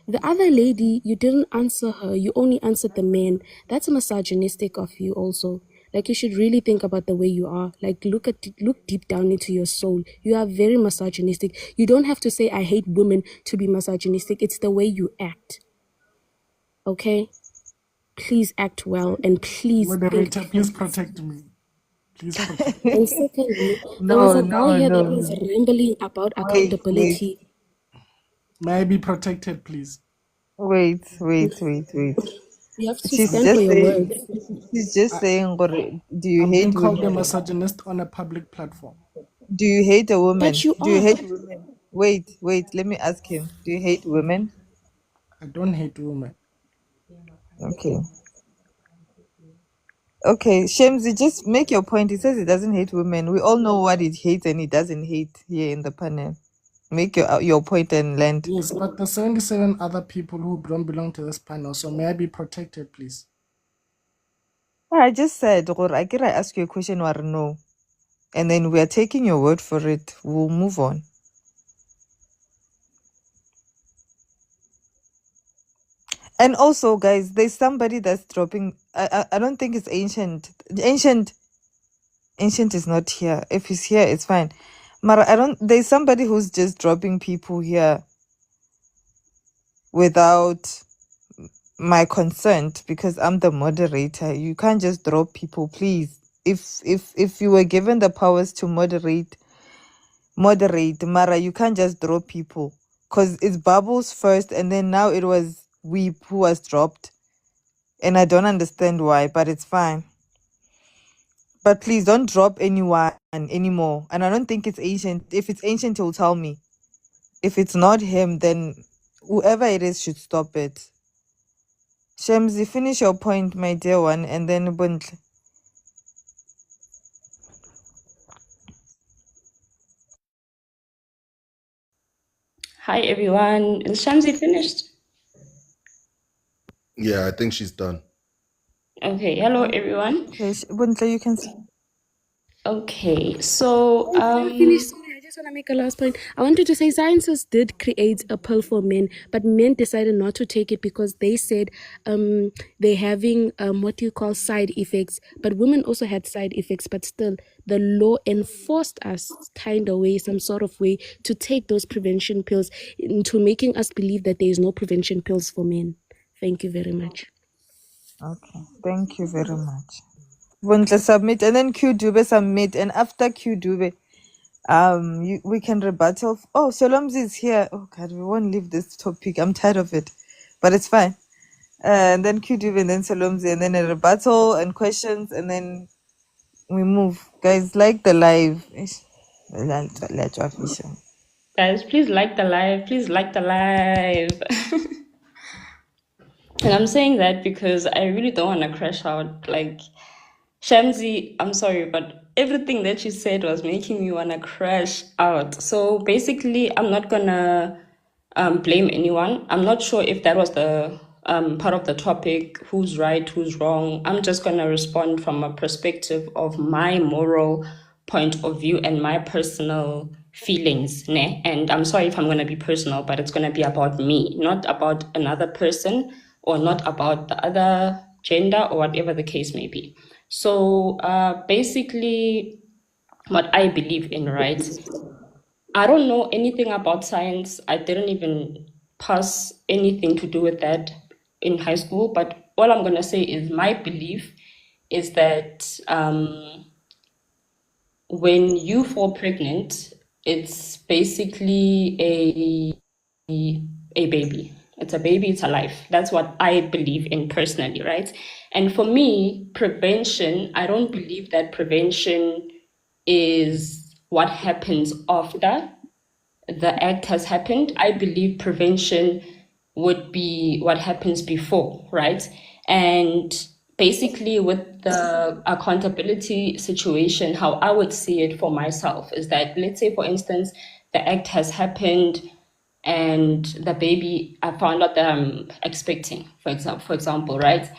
the other lady, you didn't answer her, you only answered the man. That's misogynistic of you also. Like, you should really think about the way you are. Like, look deep down into your soul. You are very misogynistic. You don't have to say I hate women to be misogynistic. It's the way you act. Okay? Please act well, and please think Moderator, please twice. protect me. Please protect me. And secondly, there was No, a guy no, here that no, was no. rambling about Wait, accountability. May I be protected, please? wait. You have to She's stand for just your saying, words. she's just I, saying, "Gore, do you I'm being hate called a women? misogynist on a public platform. Do you hate a But woman? you Do you are. hate women? Wait, let me ask him. Do you hate women? I don't hate women. Okay. Okay, Shemzi, just make your point. He says he doesn't hate women. We all know what he hates and he doesn't hate here in the panel. Make your point and land. Yes, but the 77 other people who don't belong to this panel, so may I be protected, please? I just said, or I ask you a question or no. And then we are taking your word for it. We'll move on. And also, guys, there's somebody that's dropping. I don't think it's Ancient. Ancient is not here. If he's here, it's fine. Mara, there's somebody who's just dropping people here without my consent because I'm the moderator. You can't just drop people, please. If you were given the powers to moderate, Mara, you can't just drop people. Because it's Bubbles first, and then now it was Weep who was dropped. And I don't understand why, but it's fine. But please don't drop anyone anymore. And I don't think it's Ancient. If it's Ancient, he'll tell me. If it's not him, then whoever it is should stop it. Shemzi, finish your point, my dear one, and then Buntle. Hi everyone. Is Shamsi finished? Yeah, I think she's done. Okay. Hello everyone. Okay, Buntle, you can. Okay. So Before I finish, sorry, I just want to make a last point. I wanted to say scientists did create a pill for men, but men decided not to take it because they said they're having what do you call side effects. But women also had side effects, but still the law enforced us kind of way, some sort of way, to take those prevention pills into making us believe that there is no prevention pills for men. Thank you very much. Okay, thank you very much. Buntle submit, and then Q Dube submit, and after Q Dube, we can rebuttal. Oh, Solomzi is here. Oh God, we won't leave this topic. I'm tired of it, but it's fine. And then Q Dube, and then Solomzi, and then a rebuttal and questions, and then we move. Guys, like the live. Ish. guys, please like the live. Please like the live. And I'm saying that because I really don't want to crash out. Like Shamsi, I'm sorry, but everything that you said was making me want to crash out. So basically, I'm not gonna blame anyone. I'm not sure if that was the part of the topic, who's right, who's wrong. I'm just gonna respond from a perspective of my moral point of view and my personal feelings. Ne? And I'm sorry if I'm gonna be personal, but it's gonna be about me, not about another person or not about the other gender or whatever the case may be. So basically, what I believe in, right? I don't know anything about science. I didn't even pass anything to do with that in high school. But all I'm going to say is my belief is that when you fall pregnant, it's basically a baby. It's a baby, it's a life. That's what I believe in personally, right? And for me, prevention, I don't believe that prevention is what happens after the act has happened. I believe prevention would be what happens before, right? And basically, with the accountability situation, how I would see it for myself is that, let's say, for instance, the act has happened and the baby, I found out that I'm expecting, for example, right?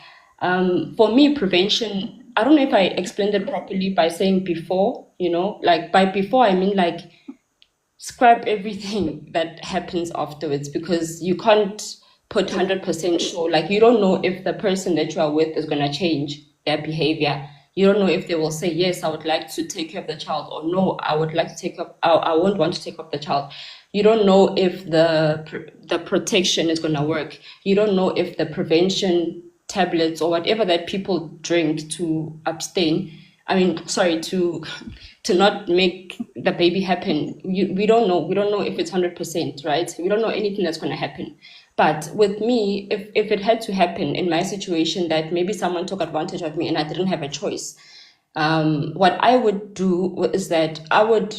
For me, prevention, I don't know if I explained it properly by saying before, like by before, I mean like scrap everything that happens afterwards because you can't put 100% sure. Like, you don't know if the person that you are with is going to change their behavior. You don't know if they will say, yes, I would like to take care of the child, or no, I would like to take up, I won't want to take up the child. You don't know if the protection is going to work. You don't know if the prevention tablets or whatever that people drink to abstain, to not make the baby happen. We don't know. We don't know if it's 100%, right? We don't know anything that's going to happen. But with me, if it had to happen in my situation that maybe someone took advantage of me and I didn't have a choice, what I would do is that I would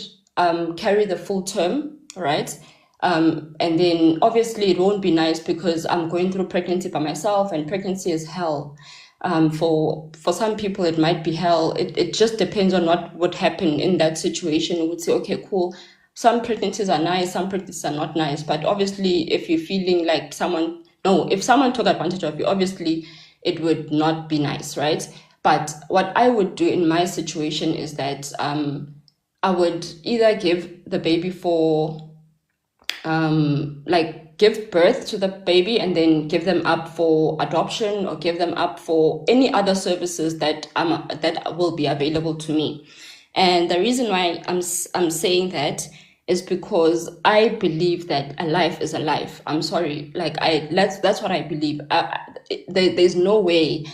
carry the full term, right? And then obviously it won't be nice because I'm going through pregnancy by myself and pregnancy is hell. For some people, it might be hell. It just depends on what would happen in that situation. We would say, okay, cool. Some pregnancies are nice, some pregnancies are not nice. But obviously, if you're feeling like if someone took advantage of you, obviously it would not be nice, right? But what I would do in my situation is that I would either give the baby for like give birth to the baby and then give them up for adoption or give them up for any other services that that will be available to me. And the reason why I'm saying that is because I believe that a life is a life. I'm sorry, like that's what I believe. There's no way.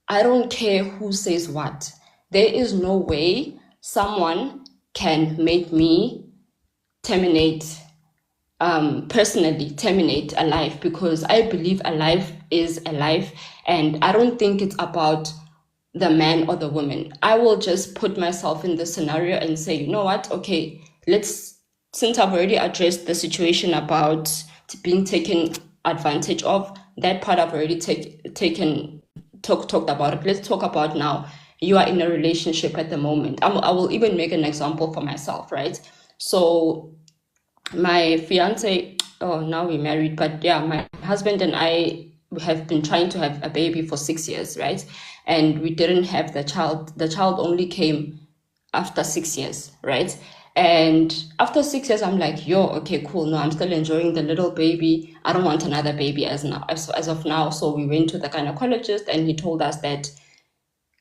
I don't care who says what. There is no way someone can make me terminate personally terminate a life, because I believe a life is a life, and I don't think it's about the man or the woman. I will just put myself in the scenario and say, you know what, okay, since I've already addressed the situation about being taken advantage of, that part I've already talked about it. Let's talk about now. You are in a relationship at the moment. I will even make an example for myself, right? So my fiance, oh, now we're married, but yeah, my husband and I have been trying to have a baby for 6 years, right? And we didn't have the child. The child only came after 6 years, right? And after 6 years, I'm like, yo, okay, cool. No, I'm still enjoying the little baby. I don't want another baby as of now. So we went to the gynecologist and he told us that,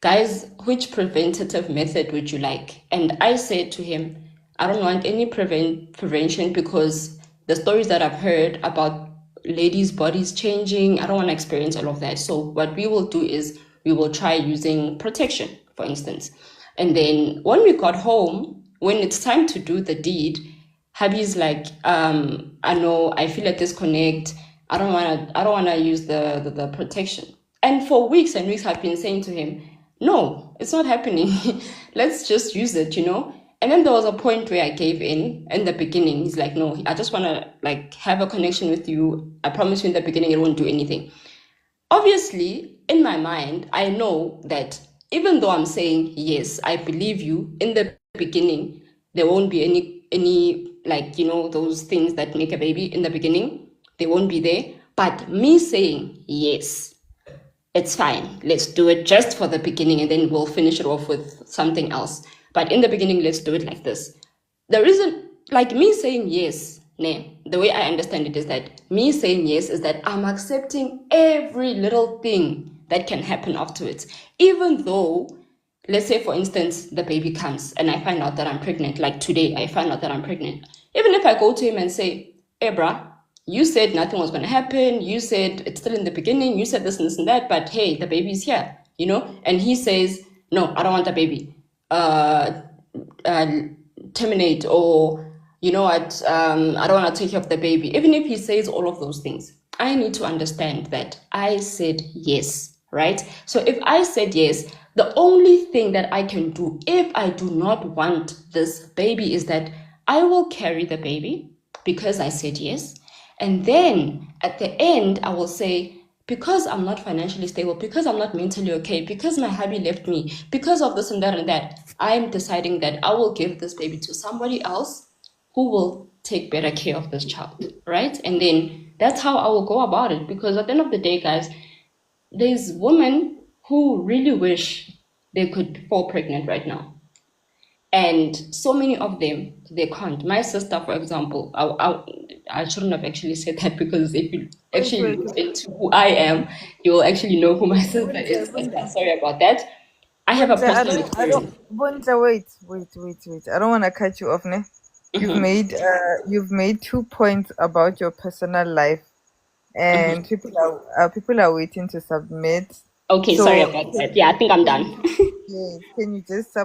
guys, which preventative method would you like? And I said to him, I don't want any prevention, because the stories that I've heard about ladies' bodies changing, I don't want to experience all of that. So what we will do is we will try using protection, for instance. And then when we got home, when it's time to do the deed, hubby's like, I know I feel a disconnect. I don't wanna use the protection. And for weeks and weeks I've been saying to him, no, it's not happening. Let's just use it, you know? And then there was a point where I gave in the beginning. He's like, no, I just wanna like have a connection with you. I promise you in the beginning it won't do anything. Obviously, in my mind, I know that even though I'm saying yes, I believe you, in the beginning, there won't be any like, you know, those things that make a baby in the beginning, they won't be there. But me saying yes, it's fine. Let's do it just for the beginning and then we'll finish it off with something else. But in the beginning, let's do it like this. The reason, like me saying yes, the way I understand it is that me saying yes is that I'm accepting every little thing that can happen afterwards. Even though, let's say for instance, the baby comes and I find out that I'm pregnant, like today, I find out that I'm pregnant. Even if I go to him and say, hey, bruh, you said nothing was going to happen. You said it's still in the beginning. You said this and this and that, but hey, the baby's here, you know? And he says, no, I don't want the baby. Terminate, or you know what, I don't want to take care of the baby. Even if he says all of those things, I need to understand that I said yes, right? So if I said yes, the only thing that I can do if I do not want this baby is that I will carry the baby because I said yes. And then at the end, I will say, because I'm not financially stable, because I'm not mentally okay, because my hubby left me, because of this and that, I'm deciding that I will give this baby to somebody else who will take better care of this child, right? And then that's how I will go about it. Because at the end of the day, guys, there's women who really wish they could fall pregnant right now. And so many of them, they can't. My sister, for example, I shouldn't have actually said that, because if you actually look into who I am, you will actually know who my sister is. But yeah, sorry about that. I have a Bunza, personal experience. Bunza, wait. I don't want to cut you off, ne? You've made 2 points about your personal life, and people are waiting to submit. Okay, sorry about that. Yeah, I think I'm done. Yes, can you just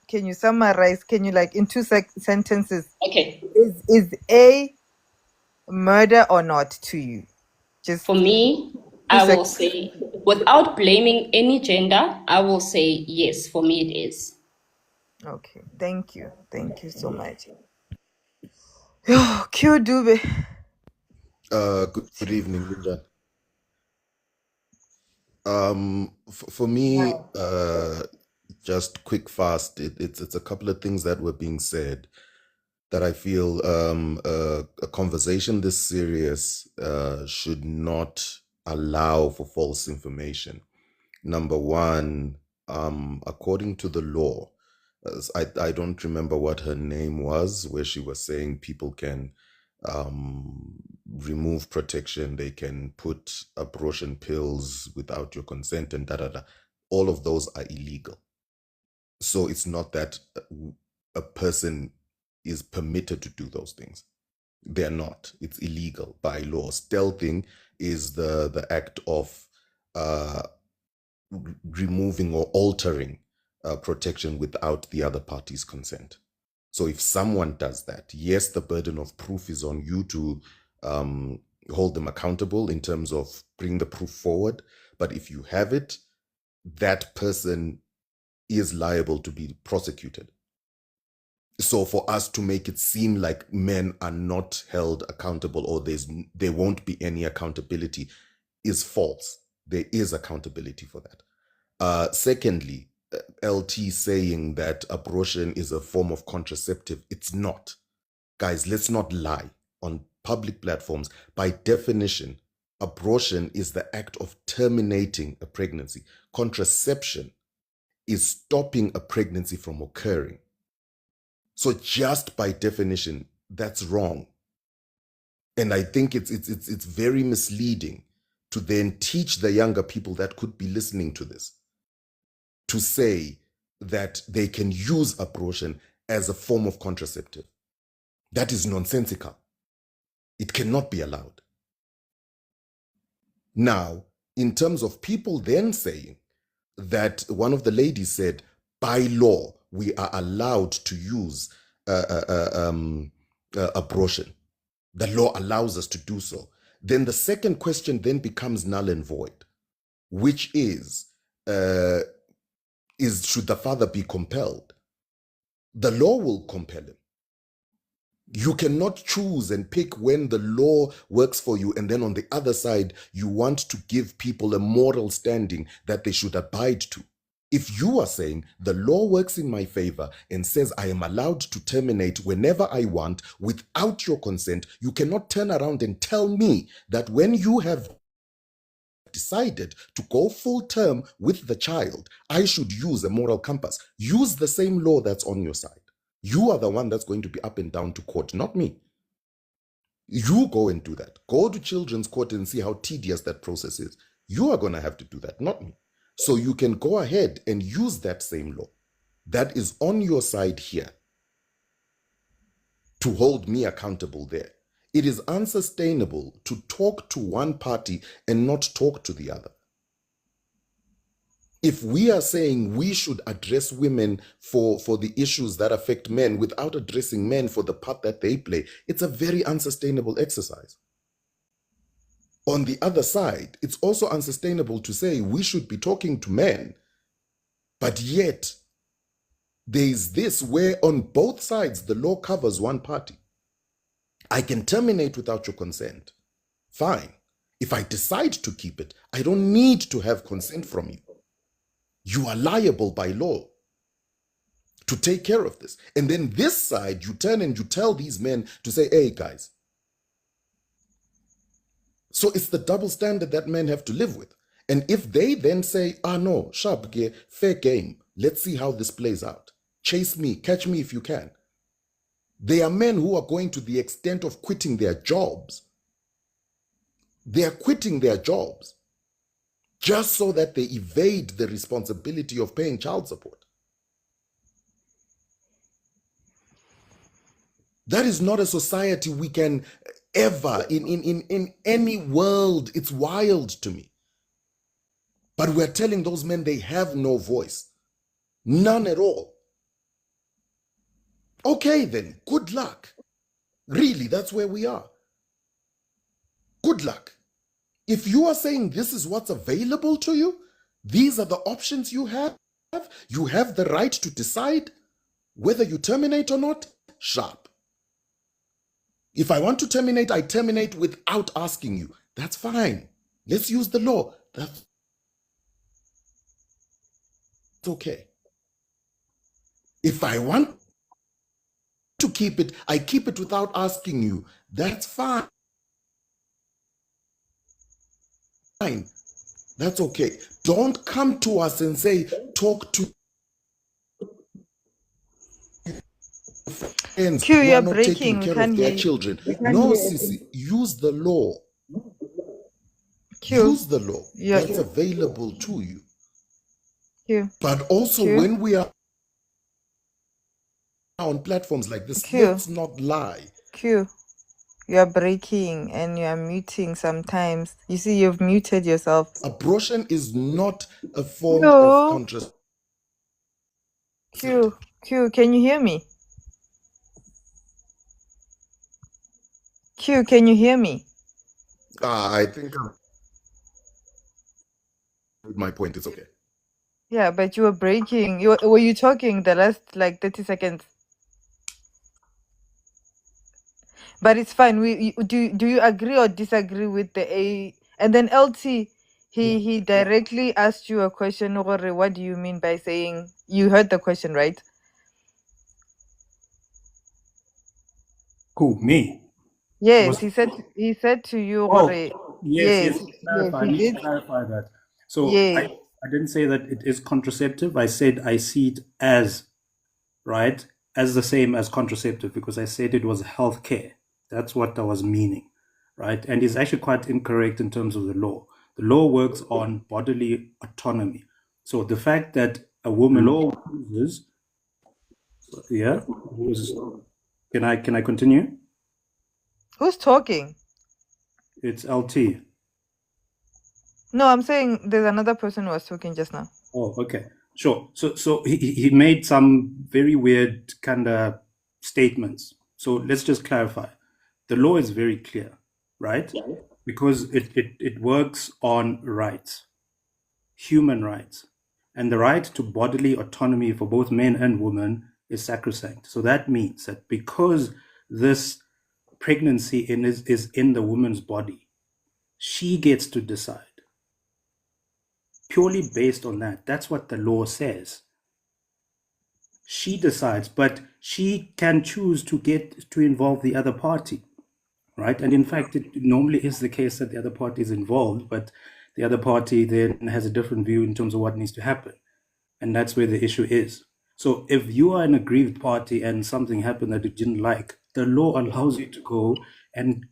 can you summarize? Can you, like, in 2 sentences? Okay. Is A murder or not to you? Just for me, I will say, without blaming any gender, I will say yes. For me, it is. Okay, thank you so much. Q Dube. Good evening, Linda. For me, just quick, fast. It's a couple of things that were being said that I feel a conversation this serious should not allow for false information. Number one, according to the law, I don't remember what her name was, where she was saying people can remove protection, they can put abortion pills without your consent, and da da da. All of those are illegal. So it's not that a person is permitted to do those things. They're not. It's illegal by law. Stealthing is the act of removing or altering protection without the other party's consent. So if someone does that, yes, the burden of proof is on you to hold them accountable in terms of bring the proof forward. But if you have it, that person is liable to be prosecuted. So for us to make it seem like men are not held accountable or there won't be any accountability is false. There is accountability for that. Secondly, LT saying that abortion is a form of contraceptive. It's not. Guys, let's not lie on public platforms. By definition, abortion is the act of terminating a pregnancy. Contraception is stopping a pregnancy from occurring. So just by definition, that's wrong. And I think it's very misleading to then teach the younger people that could be listening to this to say that they can use abortion as a form of contraceptive. That is nonsensical. It cannot be allowed. Now, in terms of people then saying that one of the ladies said, by law, we are allowed to use abortion. The law allows us to do so. Then the second question then becomes null and void, which is should the father be compelled? The law will compel him. You cannot choose and pick when the law works for you, and then on the other side, you want to give people a moral standing that they should abide to. If you are saying the law works in my favor and says I am allowed to terminate whenever I want without your consent, you cannot turn around and tell me that when you have decided to go full term with the child, I should use a moral compass. Use the same law that's on your side. You are the one that's going to be up and down to court, not me. You go and do that. Go to children's court and see how tedious that process is. You are going to have to do that, not me. So you can go ahead and use that same law that is on your side here to hold me accountable there. It is unsustainable to talk to one party and not talk to the other. If we are saying we should address women for the issues that affect men without addressing men for the part that they play, it's a very unsustainable exercise. On the other side, it's also unsustainable to say we should be talking to men, but yet there's this where on both sides the law covers one party. I can terminate without your consent. Fine. If I decide to keep it, I don't need to have consent from you. You are liable by law to take care of this. And then this side, you turn and you tell these men to say, hey guys. So it's the double standard that men have to live with. And if they then say, no, sharp, fair game, let's see how this plays out. Chase me, catch me if you can. There are men who are going to the extent of quitting their jobs. They are quitting their jobs just so that they evade the responsibility of paying child support. That is not a society we can ever, in any world, it's wild to me. But we're telling those men they have no voice. None at all. Okay then, good luck. Really, that's where we are. Good luck. If you are saying this is what's available to you, these are the options you have the right to decide whether you terminate or not, sharp. If I want to terminate, I terminate without asking you. That's fine. Let's use the law. okay. If I want to keep it, I keep it without asking you. That's fine. That's okay. Don't come to us and say, talk to friends Q, who are you're not taking breaking. We care of can't their hear you. children. No, Sisi, use the law. Q, Use the law that's available to you. Q, But also, Q, when we are on platforms like this, Q, let's not lie. Q. You're breaking and you're muting sometimes. You see, you've muted yourself. Abortion is not a form of No. contraception. Q, can you hear me? Q, can you hear me? I think my point is okay. Yeah, but you were breaking. Were you talking the last like 30 seconds? But it's fine. Do you agree or disagree with the A? And then LT, he directly asked you a question. Ore, what do you mean by saying you heard the question, right? Who, me? Yes, Was he said to you, Oh, Ore, yes, yes, yes. yes, Clarify. I he need to did. clarify that. So Yes. I didn't say that it is contraceptive. I said I see it as, right, as the same as contraceptive because I said it was health care. That's what I was meaning, right? And it's actually quite incorrect in terms of the law. The law works on bodily autonomy. So the fact that a woman chooses, yeah, can I continue? Who's talking? It's LT. No, I'm saying there's another person who was talking just now. Oh, okay. Sure. So he made some very weird kind of statements. So let's just clarify. The law is very clear, right? Because it works on rights, human rights. And the right to bodily autonomy for both men and women is sacrosanct. So that means that because this pregnancy is in the woman's body, she gets to decide purely based on that. That's what the law says. She decides, but she can choose to get to involve the other party, right? And in fact, it normally is the case that the other party is involved, but the other party then has a different view in terms of what needs to happen. And that's where the issue is. So if you are an aggrieved party and something happened that you didn't like, the law allows you to go and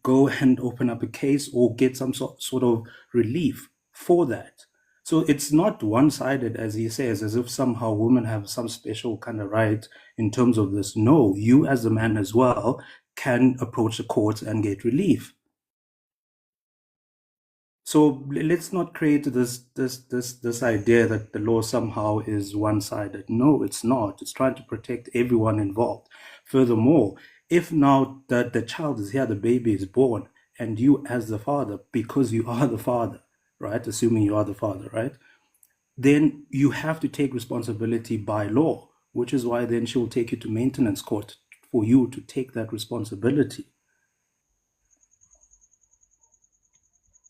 open up a case or get some sort of relief for that. So it's not one-sided, as he says, as if somehow women have some special kind of right in terms of this. No, you as a man as well can approach the courts and get relief. So let's not create this idea that the law somehow is one-sided. No, it's not. It's trying to protect everyone involved. Furthermore, if now the child is here, the baby is born, and you as the father, because you are the father, right? Assuming you are the father, right? Then you have to take responsibility by law, which is why then she'll take you to maintenance court for you to take that responsibility.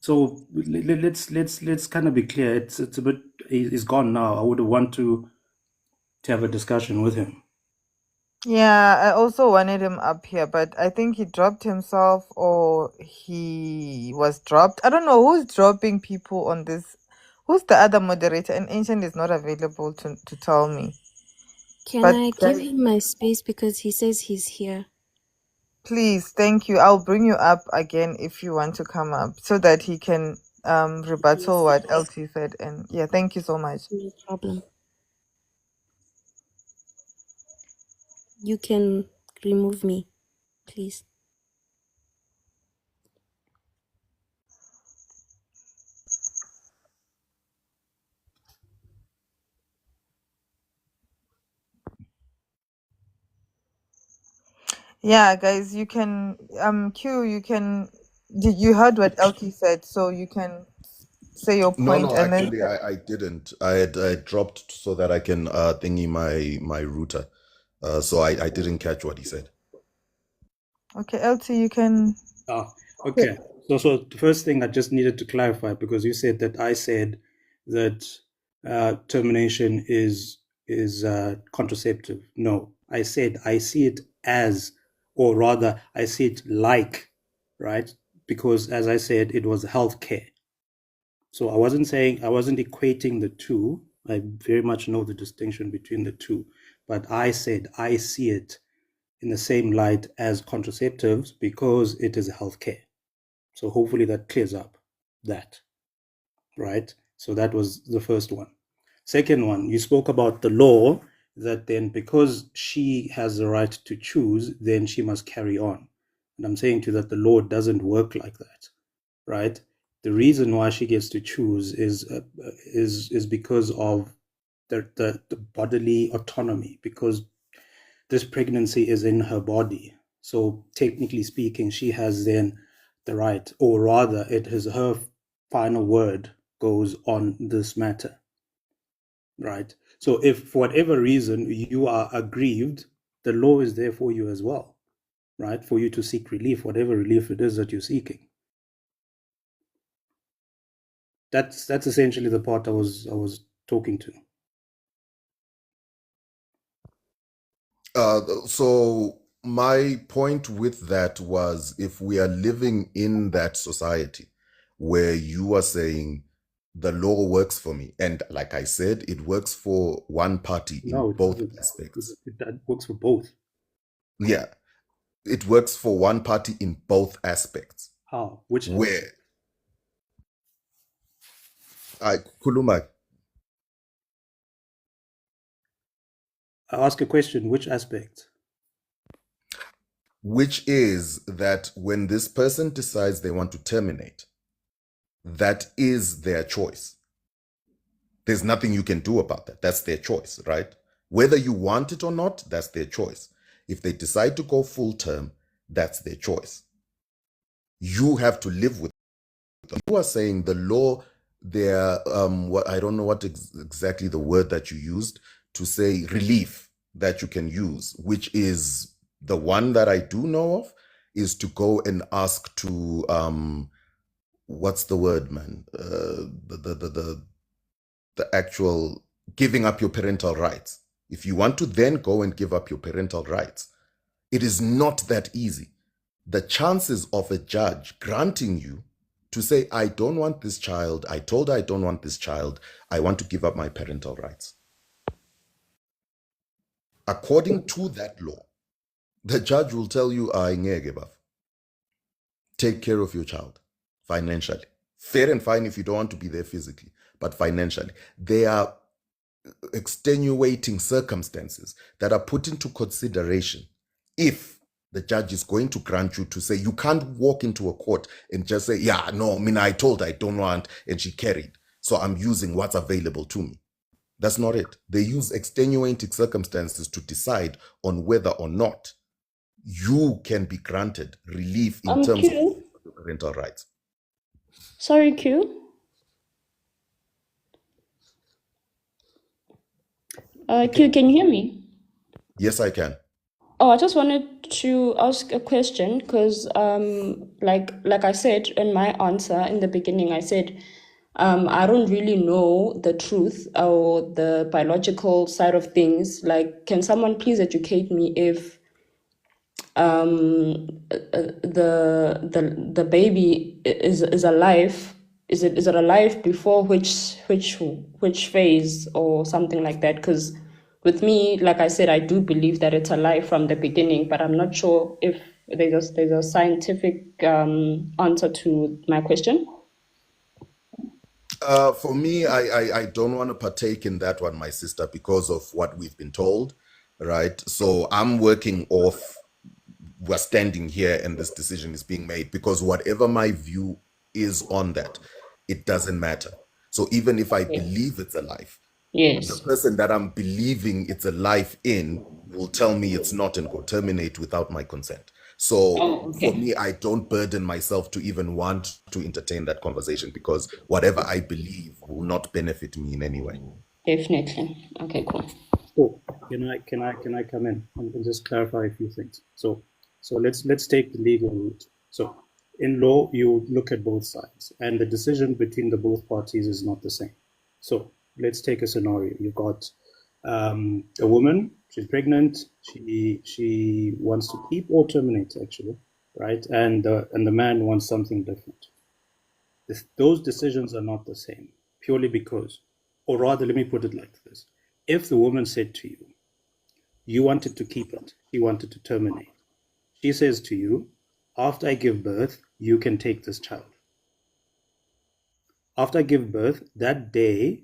So let's kind of be clear. It's a bit. He's gone now. I would want to have a discussion with him. Yeah, I also wanted him up here, but I think he dropped himself or he was dropped. I don't know who's dropping people on this. Who's the other moderator? And Ancient is not available to tell me. Can But I give him my space because he says he's here? please, thank you. I'll bring you up again if you want to come up so that he can rebuttal what LT said. And yeah, thank you so much. No problem. You can remove me, please. Yeah, guys, you can Q, you can you heard what LT said, so you can say your point No, and then actually, I didn't. I dropped so that I can thingy my router. So I didn't catch what he said. okay, LT, you can. Okay. So the first thing I just needed to clarify because you said that I said that termination is contraceptive. No, I said I see it as, or rather, I see it like, right? Because as I said, it was healthcare. So I wasn't equating the two. I very much know the distinction between the two, but I said I see it in the same light as contraceptives because it is healthcare. So hopefully that clears up that, right? So that was the first one. Second one, you spoke about the law that then because she has the right to choose, then she must carry on. And I'm saying to you that the law doesn't work like that, right? The reason why she gets to choose is because of the bodily autonomy, because this pregnancy is in her body. So technically speaking, she has then the right, or rather, it is her final word goes on this matter, right? So if for whatever reason you are aggrieved, the law is there for you as well, right? For you to seek relief, whatever relief it is that you're seeking. That's essentially the part I was talking to. So my point with that was, if we are living in that society where you are saying the law works for me, and like I said, it works for one party in both aspects. It works for both. Yeah, it works for one party in both aspects. How? Which? Where? Kuluma. I ask a question. Which aspect? Which is that when this person decides they want to terminate, that is their choice. There's nothing you can do about that. That's their choice, right? Whether you want it or not, that's their choice. If they decide to go full term, that's their choice. You have to live with it. You are saying the law, there, what I don't know what exactly the word that you used to say relief that you can use, which is the one that I do know of, is to go and ask to what's the word, man? The actual giving up your parental rights. If you want to then go and give up your parental rights, it is not that easy. The chances of a judge granting you to say, I don't want this child, I told her I don't want this child, I want to give up my parental rights. According to that law, the judge will tell you, take care of your child financially. Fair and fine if you don't want to be there physically, but financially. There are extenuating circumstances that are put into consideration if the judge is going to grant you to say, you can't walk into a court and just say, yeah, no, I mean, I told her I don't want, and she carried, so I'm using what's available to me. That's not it. They use extenuating circumstances to decide on whether or not you can be granted relief in terms of parental rights. Sorry, Q. Q, can you hear me? Yes, I can. Oh, I just wanted to ask a question because, like I said in my answer in the beginning, I said I don't really know the truth or the biological side of things. Like, can someone please educate me if the baby is alive? Is it alive before which phase or something like that? Because with me, like I said, I do believe that it's alive from the beginning, but I'm not sure if there's a scientific answer to my question. For me, I don't want to partake in that one, my sister, because of what we've been told, right? So I'm working off, we're standing here and this decision is being made, because whatever my view is on that, it doesn't matter. So even if I believe it's alive, yes, the person that I'm believing it's alive in will tell me it's not and go terminate without my consent. So for me, I don't burden myself to even want to entertain that conversation, because whatever I believe will not benefit me in any way. Definitely. Okay, cool. So can I come in and just clarify a few things? So let's take the legal route. So in law, you look at both sides, and the decision between the both parties is not the same. So let's take a scenario. You've got a woman, she's pregnant, she wants to keep or terminate, actually, right? And the man wants something different. Those decisions are not the same, purely because, or rather, let me put it like this. If the woman said to you, you wanted to keep it, she wanted to terminate, she says to you, after I give birth, you can take this child. After I give birth, that day,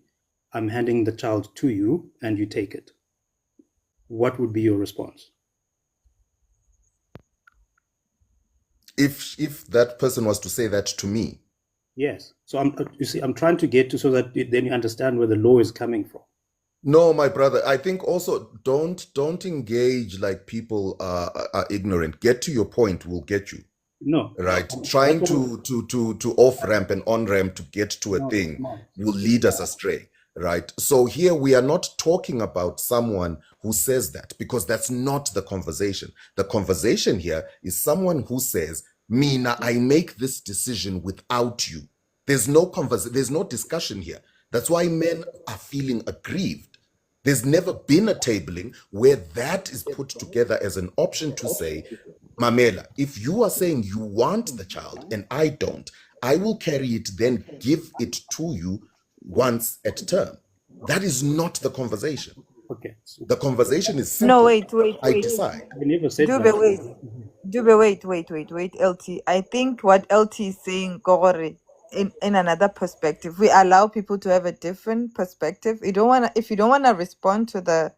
I'm handing the child to you and you take it. What would be your response? If that person was to say that to me, yes. So I'm trying to get to so that then you understand where the law is coming from. No, my brother. I think also don't engage like people are ignorant. Get to your point. We'll get you. No. Right. Trying to off ramp and on ramp to get to a thing will lead us astray. Right. So here we are not talking about someone who says that, because that's not the conversation. The conversation here is someone who says, Mina, I make this decision without you. There's no there's no discussion here. That's why men are feeling aggrieved. There's never been a tabling where that is put together as an option to say, Mamela, if you are saying you want the child and I don't, I will carry it, then give it to you once at term. That is not the conversation. Okay. The conversation is No, simple. wait. I decide. I never said Dube, that. wait, LT. I think what LT is saying, Gore, in another perspective, we allow people to have a different perspective. If you don't wanna respond to the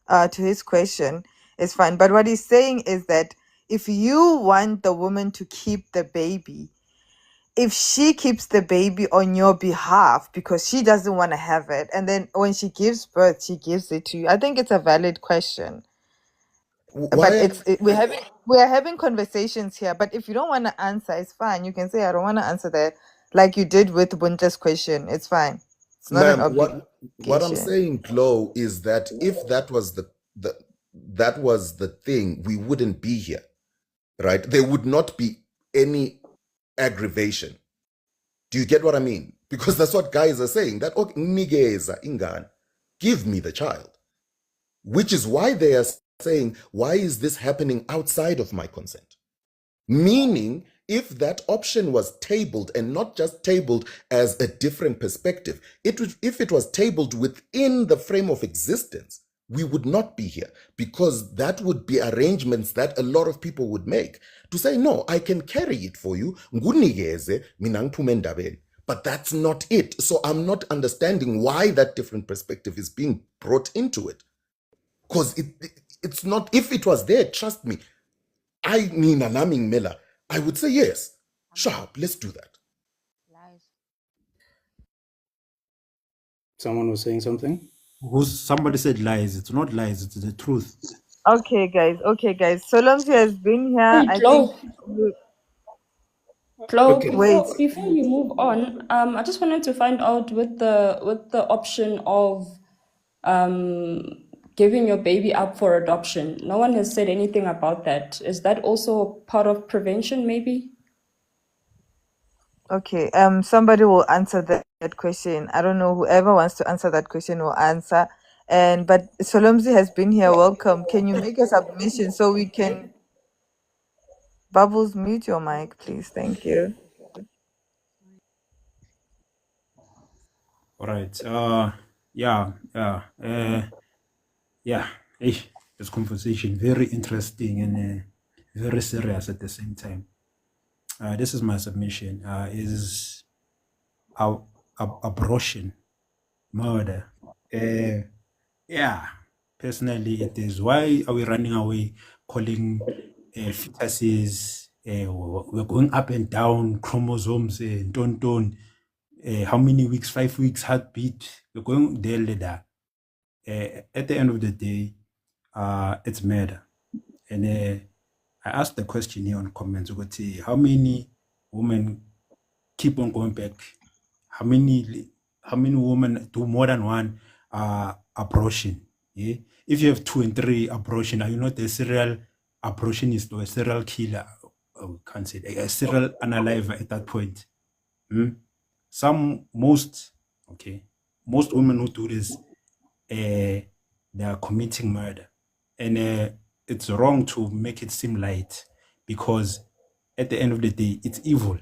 to his question, it's fine. But what he's saying is that if you want the woman to keep the baby, if she keeps the baby on your behalf because she doesn't want to have it, and then when she gives birth, she gives it to you, I think it's a valid question. But we're having conversations here. But if you don't want to answer, it's fine. You can say I don't want to answer that, like you did with Bunta's question. It's fine. It's not an Ma'am, obligation. what I'm saying, Glow, is that if that was that was the thing, we wouldn't be here, right? There would not be any aggravation. Do you get what I mean? Because that's what guys are saying. That okay, nigeza ingan, give me the child, which is why they are saying, why is this happening outside of my consent? Meaning, if that option was tabled and not just tabled as a different perspective, if it was tabled within the frame of existence, we would not be here, because that would be arrangements that a lot of people would make to say, no, I can carry it for you, ngunikeze, mina ngiphume endabeni. But that's not it. So I'm not understanding why that different perspective is being brought into it. Because it's not, if it was there, trust me, I mean, Mela, I would say yes. Sharp, let's do that. Someone was saying something? Somebody said lies. It's not lies, it's the truth. Okay, guys. Solomsi has been here. Hey, Flo. Flo, Okay. before you move on, I just wanted to find out with the option of giving your baby up for adoption. No one has said anything about that. Is that also part of prevention, maybe? Okay, somebody will answer that question. I don't know, whoever wants to answer that question will answer. But Solomzi has been here. Welcome. Can you make a submission so we can... Bubbles, mute your mic, please. Thank you. All right. This conversation very interesting and very serious at the same time. This is my submission. Is abortion murder? Personally, it is. Why are we running away, calling fetuses? We're going up and down chromosomes, ton. How many weeks? 5 weeks heartbeat. We're going there. At the end of the day, it's murder. And I asked the question here on comments. How many women keep on going back? How many women do more than one abortion? Yeah? If you have 2 and 3 abortion, are you not a serial abortionist or a serial killer? Oh, can't say a serial unaliver at that point. Most most women who do this, they are committing murder. And it's wrong to make it seem light, because at the end of the day, it's evil.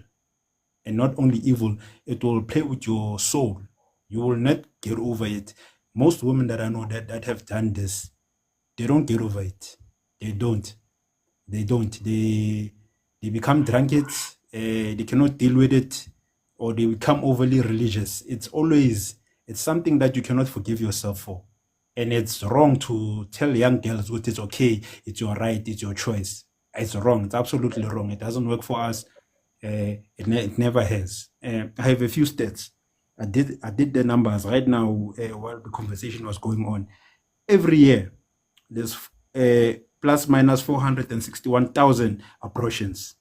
And not only evil, it will play with your soul. You will not get over it. Most women that I know that have done this, they don't get over it. They don't. They become drunkards. They cannot deal with it, or they become overly religious. It's something that you cannot forgive yourself for. And it's wrong to tell young girls what is okay, it's your right, it's your choice. It's wrong. It's absolutely wrong. It doesn't work for us. It never has. I have a few stats. I did the numbers right now while the conversation was going on. Every year, there's plus minus 461,000 abortions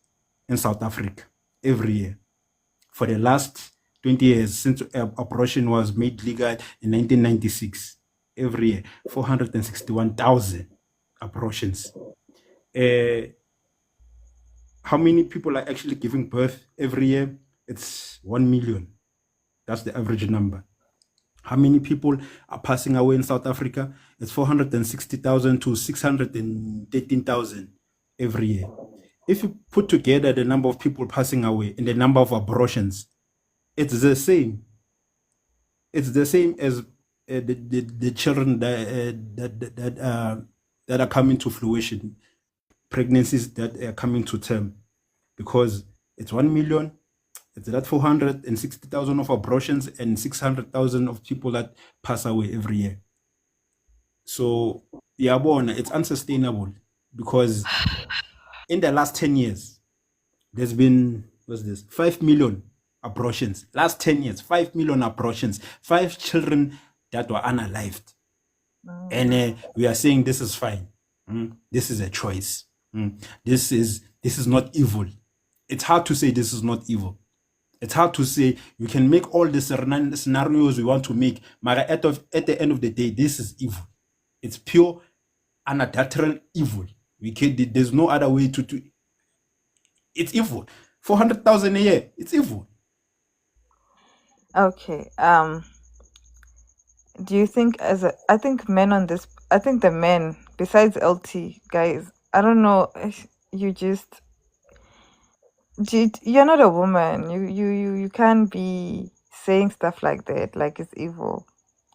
in South Africa every year. For the last 20 years, since abortion was made legal in 1996, every year, 461,000 abortions. How many people are actually giving birth every year? It's 1 million. That's the average number. How many people are passing away in South Africa? It's 460,000 to 613,000 every year. If you put together the number of people passing away and the number of abortions, it's the same. It's the same as the children that are coming to fruition, pregnancies that are coming to term, because it's 1 million. It's that 460,000 of abortions and 600,000 of people that pass away every year. So, yeah, it's unsustainable, because in the last 10 years, there's been, 5 million abortions. Last 10 years, 5 million abortions, 5 children that were unalived. And we are saying this is fine. This is a choice. This is not evil. It's hard to say this is not evil. It's hard to say you can make all the scenarios we want to make, but at the end of the day, this is evil. It's pure, unadulterated evil. There's no other way to. It's evil. 400,000 a year. It's evil. Okay. Do you think I think men on this, I think the men, besides LT, guys, I don't know, you're not a woman. You can't be saying stuff like that, like it's evil.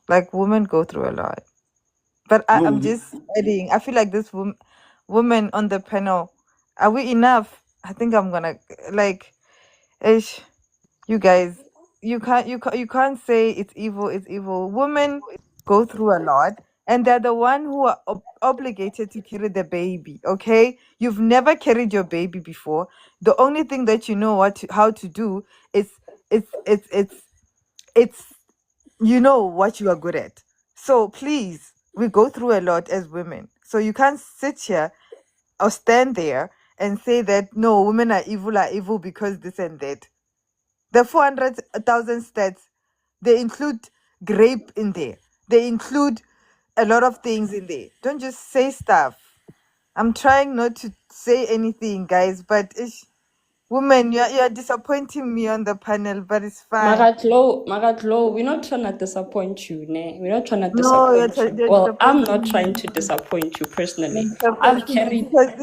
Like, women go through a lot. But I'm just adding, I feel like this woman on the panel, are we enough? I think I'm gonna, like, you guys, you can't say it's evil. It's evil. Women go through a lot, and they're the one who are obligated to carry the baby. Okay, you've never carried your baby before. The only thing that you know how to do is it's you know what you are good at. So please, we go through a lot as women. So you can't sit here or stand there and say that no, women are evil because this and that. The 400,000 stats, they include grape in there. They include a lot of things in there. Don't just say stuff. I'm trying not to say anything, guys, but women, you're disappointing me on the panel, but it's fine. Magatlo, we're not trying to disappoint you, ne? We're not trying to No, you're disappoint you. Well, I'm not disappointing trying me. to disappoint you personally. You're I've disappointing me carried. because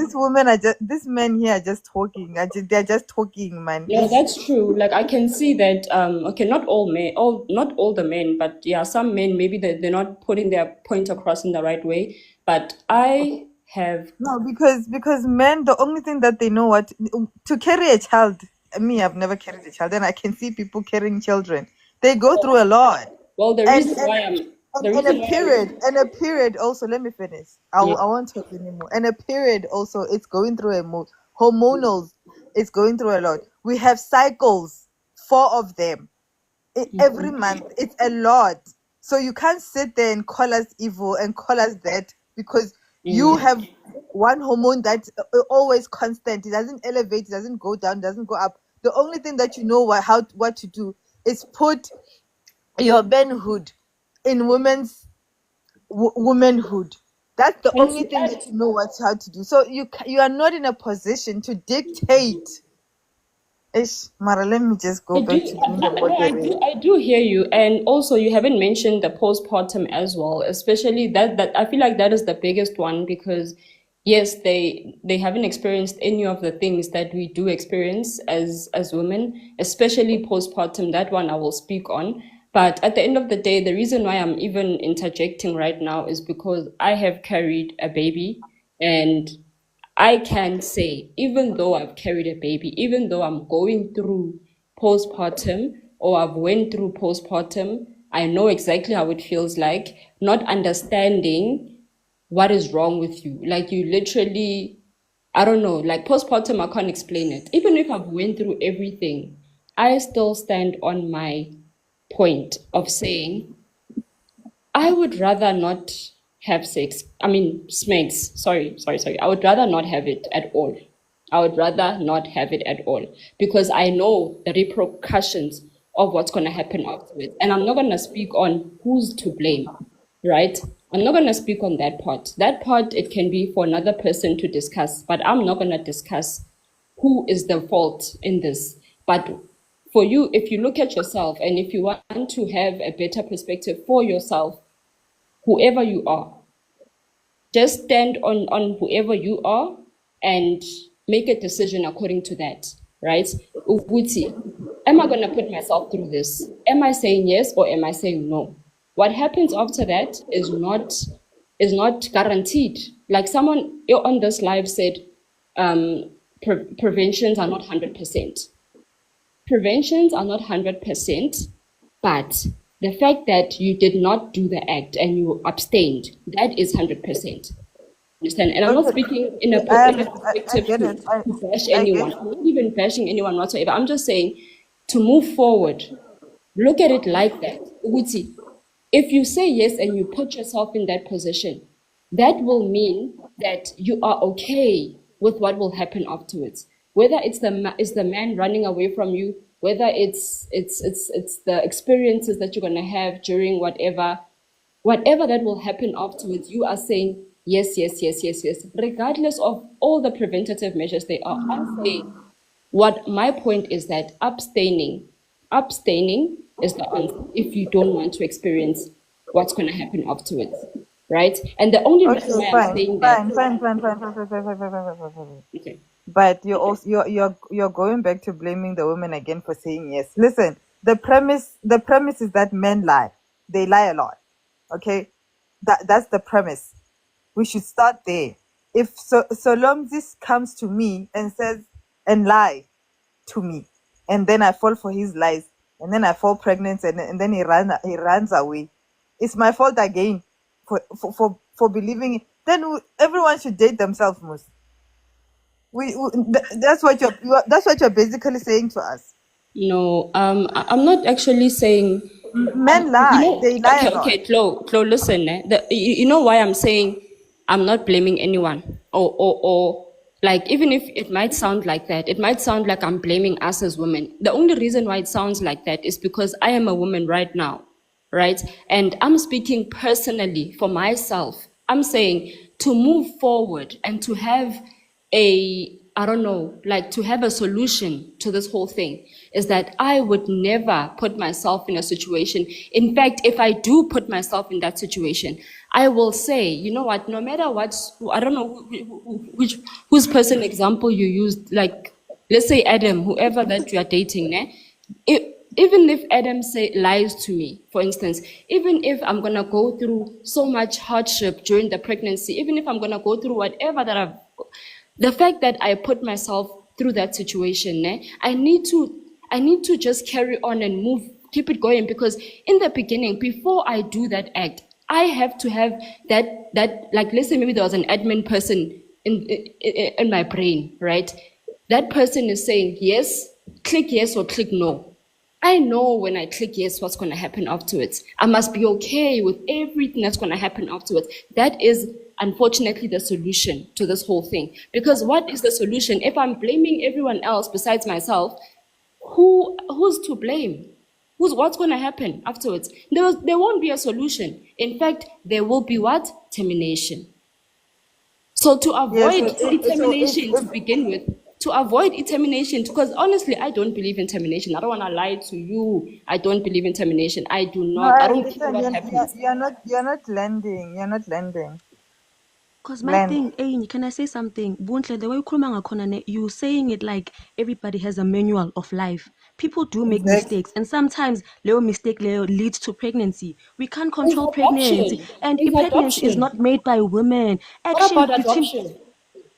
these men here are just talking. They're just talking, man. Yeah, that's true. Like, I can see that. Okay, not all men, not all the men, but yeah, some men maybe they're not putting their point across in the right way. But I have. No, because men, the only thing that they know what to carry a child. Me, I've never carried a child, and I can see people carrying children. They go through a lot. Well, the reason why I'm. And a period also, let me finish. I won't talk anymore. And a period also, it's going through hormonals, it's going through a lot. We have cycles, 4 of them every month. It's a lot. So you can't sit there and call us evil and call us that, because you have one hormone that's always constant. It doesn't elevate, it doesn't go down, it doesn't go up. The only thing that you know what to do is put your manhood in womanhood. That's the only thing that you know how to do. So you are not in a position to dictate. Ish, Mara, let me just go I back do, to being the no, moderator. I do hear you, and also you haven't mentioned the postpartum as well, especially that I feel like that is the biggest one because yes, they haven't experienced any of the things that we do experience as women, especially postpartum. That one I will speak on. But at the end of the day, the reason why I'm even interjecting right now is because I have carried a baby, and I can say, even though I've carried a baby, even though I'm going through postpartum or I've went through postpartum, I know exactly how it feels like not understanding what is wrong with you. Like you literally, I don't know, like postpartum, I can't explain it. Even if I've went through everything, I still stand on my point of saying I would rather not have sex. I mean, smeds. Sorry. I would rather not have it at all. I would rather not have it at all because I know the repercussions of what's going to happen afterwards. And I'm not going to speak on who's to blame, right? I'm not going to speak on that part. That part, it can be for another person to discuss, but I'm not going to discuss who is the fault in this. But for you, if you look at yourself and if you want to have a better perspective for yourself, whoever you are, just stand on whoever you are and make a decision according to that, right? Ukuthi, am I going to put myself through this? Am I saying yes or am I saying no? What happens after that is not guaranteed. Like someone on this live said, preventions are not 100%. Preventions are not 100%, but the fact that you did not do the act and you abstained, that is 100%. Understand? And I'm not Okay, speaking in a I perspective get to, it. to bash I get anyone. I'm not even bashing anyone whatsoever. I'm just saying to move forward, look at it like that. Ukuthi, if you say yes and you put yourself in that position, that will mean that you are okay with what will happen afterwards. Whether it's the man running away from you, whether it's the experiences that you're gonna have during whatever that will happen afterwards, you are saying yes, regardless of all the preventative measures they are. I'm saying what my point is that abstaining is the answer if you don't want to experience what's going to happen afterwards, right? And the only reason okay, why I'm fine, saying that, fine, fine, fine, fine, fine, fine, fine, fine, fine, fine, fine, fine. okay, But you're going back to blaming the women again for saying yes. Listen, the premise is that men lie. They lie a lot. Okay? That's the premise. We should start there. If Solomzis comes to me and says and lie to me, and then I fall for his lies, and then I fall pregnant, and then he runs away, it's my fault again for believing it. Then everyone should date themselves, most. That's what that's what you're basically saying to us. no, I'm not actually saying, Men lie. They lie a lot. okay, Chloe, listen, you know why I'm saying I'm not blaming anyone, or like, even if it might sound like that, it might sound like I'm blaming us as women. The only reason why it sounds like that is because I am a woman right now, right? And I'm speaking personally for myself. I'm saying to move forward and to have I don't know, like to have a solution to this whole thing is that I would never put myself in a situation. In fact, if I do put myself in that situation, I will say, you know what, no matter what, I don't know whose person example you used, like, let's say Adam, whoever that you are dating, even if Adam lies to me, for instance, even if I'm going to go through so much hardship during the pregnancy, even if I'm going to go through whatever the fact that I put myself through that situation, I need to just carry on and keep it going, because in the beginning, before I do that act, I have to have that like, let's say maybe there was an admin person in my brain, right? That person is saying yes, click yes or click no. I know when I click yes, what's going to happen afterwards. I must be okay with everything that's going to happen afterwards. That is, unfortunately, the solution to this whole thing. Because what is the solution? If I'm blaming everyone else besides myself, who's to blame? What's going to happen afterwards? There won't be a solution. In fact, there will be what? Termination. So to avoid termination to begin with, to avoid termination, because honestly, I don't believe in termination. I don't want to lie to you. I don't believe in termination. I do No, not. I I don't care understand. what happens. You're not lending. You're not lending. Because my Lend. thing, can I say something? Buntle, the way you saying it like everybody has a manual of life. People do make Exactly. mistakes, and sometimes little mistake leads to pregnancy. We can't With control pregnancy, adoption. and With pregnancy is adoption. not made by women. What Action about between adoption?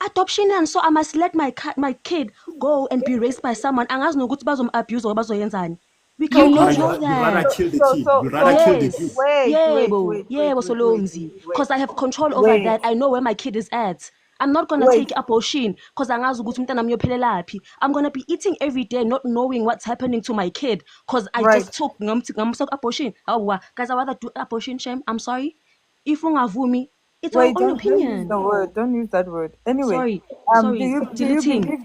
adoption, and so I must let my kid go and be raised by someone. Angazi nokuthi abuse or bazoyenzani. We You can't know control You rather that. kill the kid. You rather kill the kid. Yes. Wait, Yebo. Yebo Solomzi. Because I have control over wait, that. I know where my kid is at. I'm not gonna wait. take abortion because angazi ukuthi umntana uyophelelaphi. I'm gonna be eating every day, not knowing what's happening to my kid because I Right. just took abortion. Oh, guys, I rather do abortion. Shame. I'm sorry. If ungavumi, it's our Wait, own don't use opinion. the word. Don't use that word. Anyway, Sorry. do Sorry. you Deleting.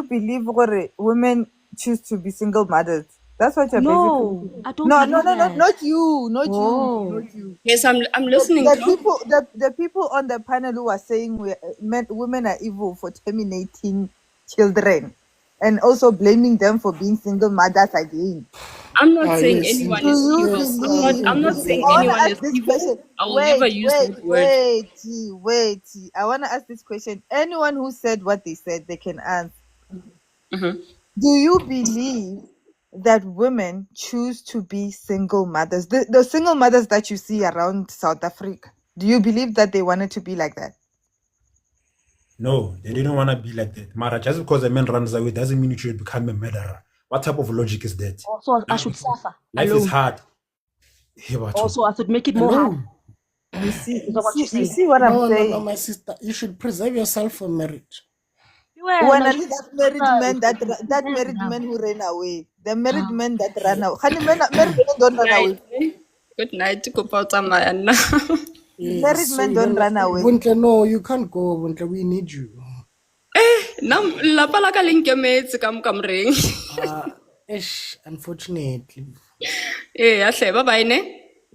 believe gore women choose to be single mothers? That's what you're basically No, saying. I don't No, believe that. not you, Oh. not you. Yes, I'm listening, Tom. The people on the panel who are saying women are evil for terminating children, and also blaming them for being single mothers again. I'm not saying Yes, anyone Do is you evil. yes, believe? I'm not I saying want to anyone ask is this evil. question. I will never use that word. Wait. I want to ask this question. Anyone who said what they said, they can answer. Mhm. Do you believe that women choose to be single mothers? The single mothers that you see around South Africa, do you believe that they wanted to be like that? No, they didn't want to be like that. Mara, just because a man runs away doesn't mean you should become a murderer. What type of logic is that? Also, I should suffer Life is alone. hard. Here, Also, I should make it more hard. alone. You see, Is that what you're you saying? see what I'm No, saying? my sister. You should preserve yourself for marriage. When Wena, I see that married man, that married Nenda. man who ran away, the married man that ran away. Honey, married men don't run Night. away. Good night. Kupa utamaya now. Yes, Married so men you don't don't. run away. Buntle, no, you can't go. Buntle, we need you. Nam lapa la ka le nkemetse ka mo kamoreng. Unfortunately. Eh, ahle, bye-bye ne.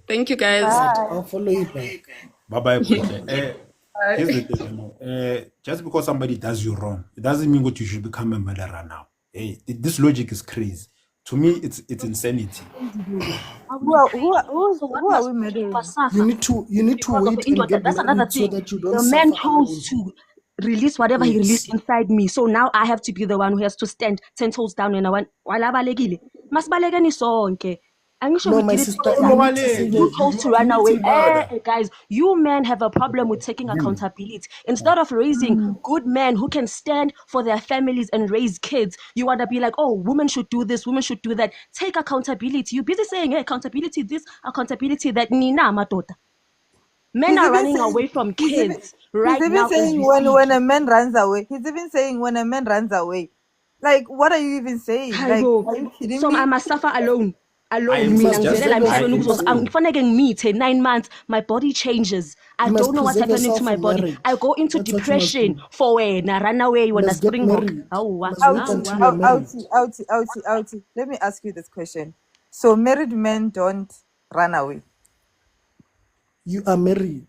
Thank you guys. But Bye. I'll follow you back. bye bye, here's the thing, you know. Just because somebody does you wrong, it doesn't mean what you should become a murderer now. Hey, this logic is crazy. To me, it's insanity. So what Who are must we we murdering? suffer You need to because of wait and injured? get That's another married so thing. that you don't The man suffer chose alone. to release whatever he Yes. released inside me. So now I have to be the one who has to stand 10 toes down and I want wala balekile. Masibalekeni sonke. Angisho No, we my did it sister, together. you need to say You that chose You to are run away. committing murder. Guys, you men have a problem with taking accountability. Instead of raising good men who can stand for their families and raise kids, you want to be like, oh, women should do this, women should do that. Take accountability. You're busy saying, hey, accountability this, accountability that. Nina matota. Men He's are even running saying away from he's even kids right he's even now as saying we when speak. a man runs away. He's even saying when a man runs away. Like, what are you even saying? Like, Hayibo. are you kidding So I me? must suffer alone. I Alone. am you Mina must just, ngivelela preserve I emhlabeni yourself. am ukuze saying, kufanele ngimithe 9 months. My body changes. I You must don't know what's preserve happening to yourself my for body. I marriage. go into That's what you must depression do. for when I run away You when I must get springbok. married. You Awa. must wait Awa. until you're married. Outie. Let me ask you this question. So married men don't run away. You are married.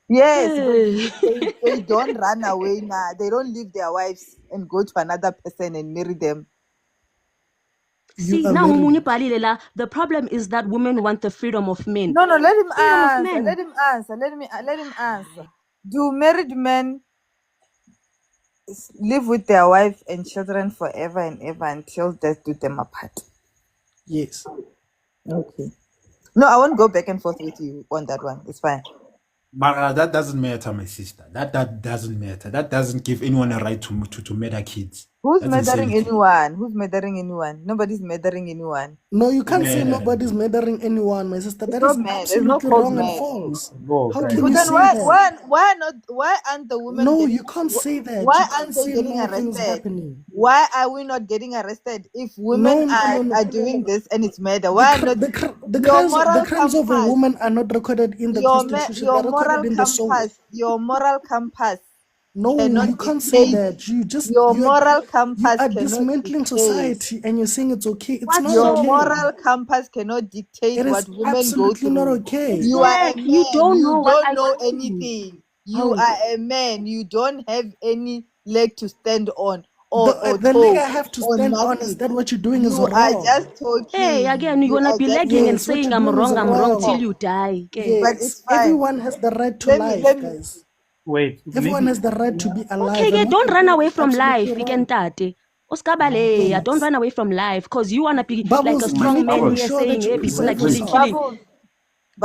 Yes, but Hey. they don't run away now. They don't leave their wives and go to another person and marry them. You See, are now married. the problem is that women want the freedom of men. No, let him Freedom of answer. men. Let him answer. Do married men live with their wife and children forever and ever until death do them apart? Yes. Okay. No, I won't go back and forth with you on that one. It's fine. but that doesn't matter, my sister. That doesn't matter. That doesn't give anyone a right to murder kids. Who's That's murdering insanity. anyone? Who's murdering anyone? Nobody's murdering anyone. No, you can't say Man. nobody's murdering anyone, my sister. It's That not is mad. There's no absolutely code wrong and mad. false. Go, How guys. can But you then say that? why aren't the women No, getting you can't say that. why You can't aren't they say getting nothing's arrested? happening. Why are we not getting arrested if women No. are doing this and it's murder? The, Why cr- not the, cr- the your crimes the moral crimes of a compass? woman are not recorded in the constitution. They're recorded in the soul. Your moral compass No, cannot you can't say dictate. that. Your moral You compass are cannot dismantling dictate. society and you're saying it's okay. It's What's not Your wrong? okay. moral compass cannot dictate It is what women go absolutely not through. okay. You are a You man. don't You know what don't I know went through. anything. You Oh. are a man. You don't have any leg to stand on or The leg toe I have to or stand on, is nothing. that what you're doing is You are wrong. just talking. Hey, again, you're You gonna are be just lagging and Yes, what saying you're I'm doing is wrong till wrong. you die. Okay. But Yes, it's fine. everyone has the right to Let me life, guys. Wait, Everyone maybe has the right to be Okay, alive, yeah, and what don't you're run doing away is from absolutely life, wrong. Ikentate. Oskabale, don't Yes. run away from life because you wanna be like a Bubbles, you strong need to man make here Bubbles. sure saying, that you hey, people are preserve Wait, killing, yourself. killing. Bubbles,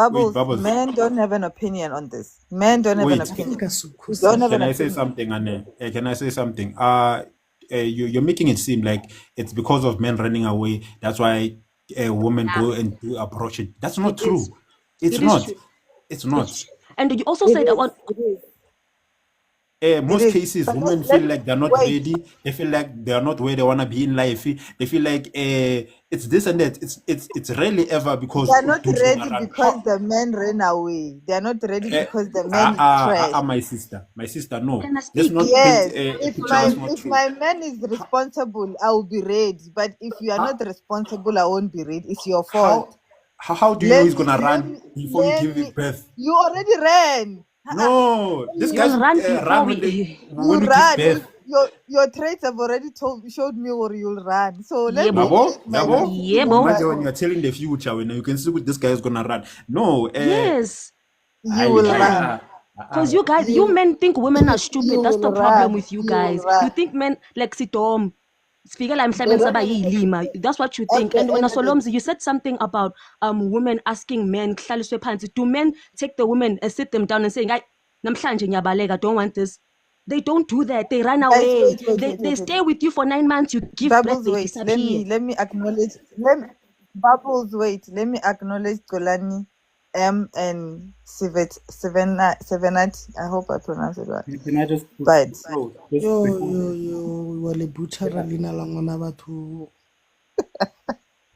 wait, Bubbles, Bubbles. men don't have an opinion on this. Men don't have an Wait. opinion. Afrika We don't have Can an I say opinion. something, Anne? Can I say something? You're making it seem like it's because of men running away. That's why women go and do abortion. That's not It is. true. It's It is not. true. It's It's not. true. And you also It said is. on It is. It Most is. cases, But women feel let's like they're not wait. ready. They feel like they are not where they want to be in life. They feel like it's this and that. It's rarely ever because They are not dudes gonna ready run. because the men ran away. They are not ready Eh, because the men is trash. my sister. My sister, no. can I Let's speak? not paint Yes, a if picture my that's not if true. my man is responsible, I will be ready. But if you are How, not responsible, I won't be ready. It's your fault. how, how do you know he's gonna Let run me, before you let give me. it birth? You already ran. No, these guys You'll would run before run we. You when we give ran. birth. Your traits have already showed me where you'll run. So let me Yebo. create Yabo, my yabo. Yebo. Imagine when you're telling the future when you can see what this guy is gonna run. No, Yes. You will run. Because you guys, you You men think women are you stupid. That's the will problem run. with you You will guys. You run. think men like Sitom. They don't have an Lima. opinion. That's what you And think. And when the Solomzi, you said something about women asking men, "Kuhlaliswe phansi." Do men take the women and sit them down and saying, "I namhlanje ngiyabaleka, I don't want this." They don't do that. They run guys, away. They wait. stay with you for 9 months. You give birth, Bubbles, they wait. disappear. Let me acknowledge. Let me, Bubbles, wait. Let me acknowledge Golani, M, and Sevenat. I hope I pronounce it right. Can I just But just Yo, before wale butchera lina la ngwana batho.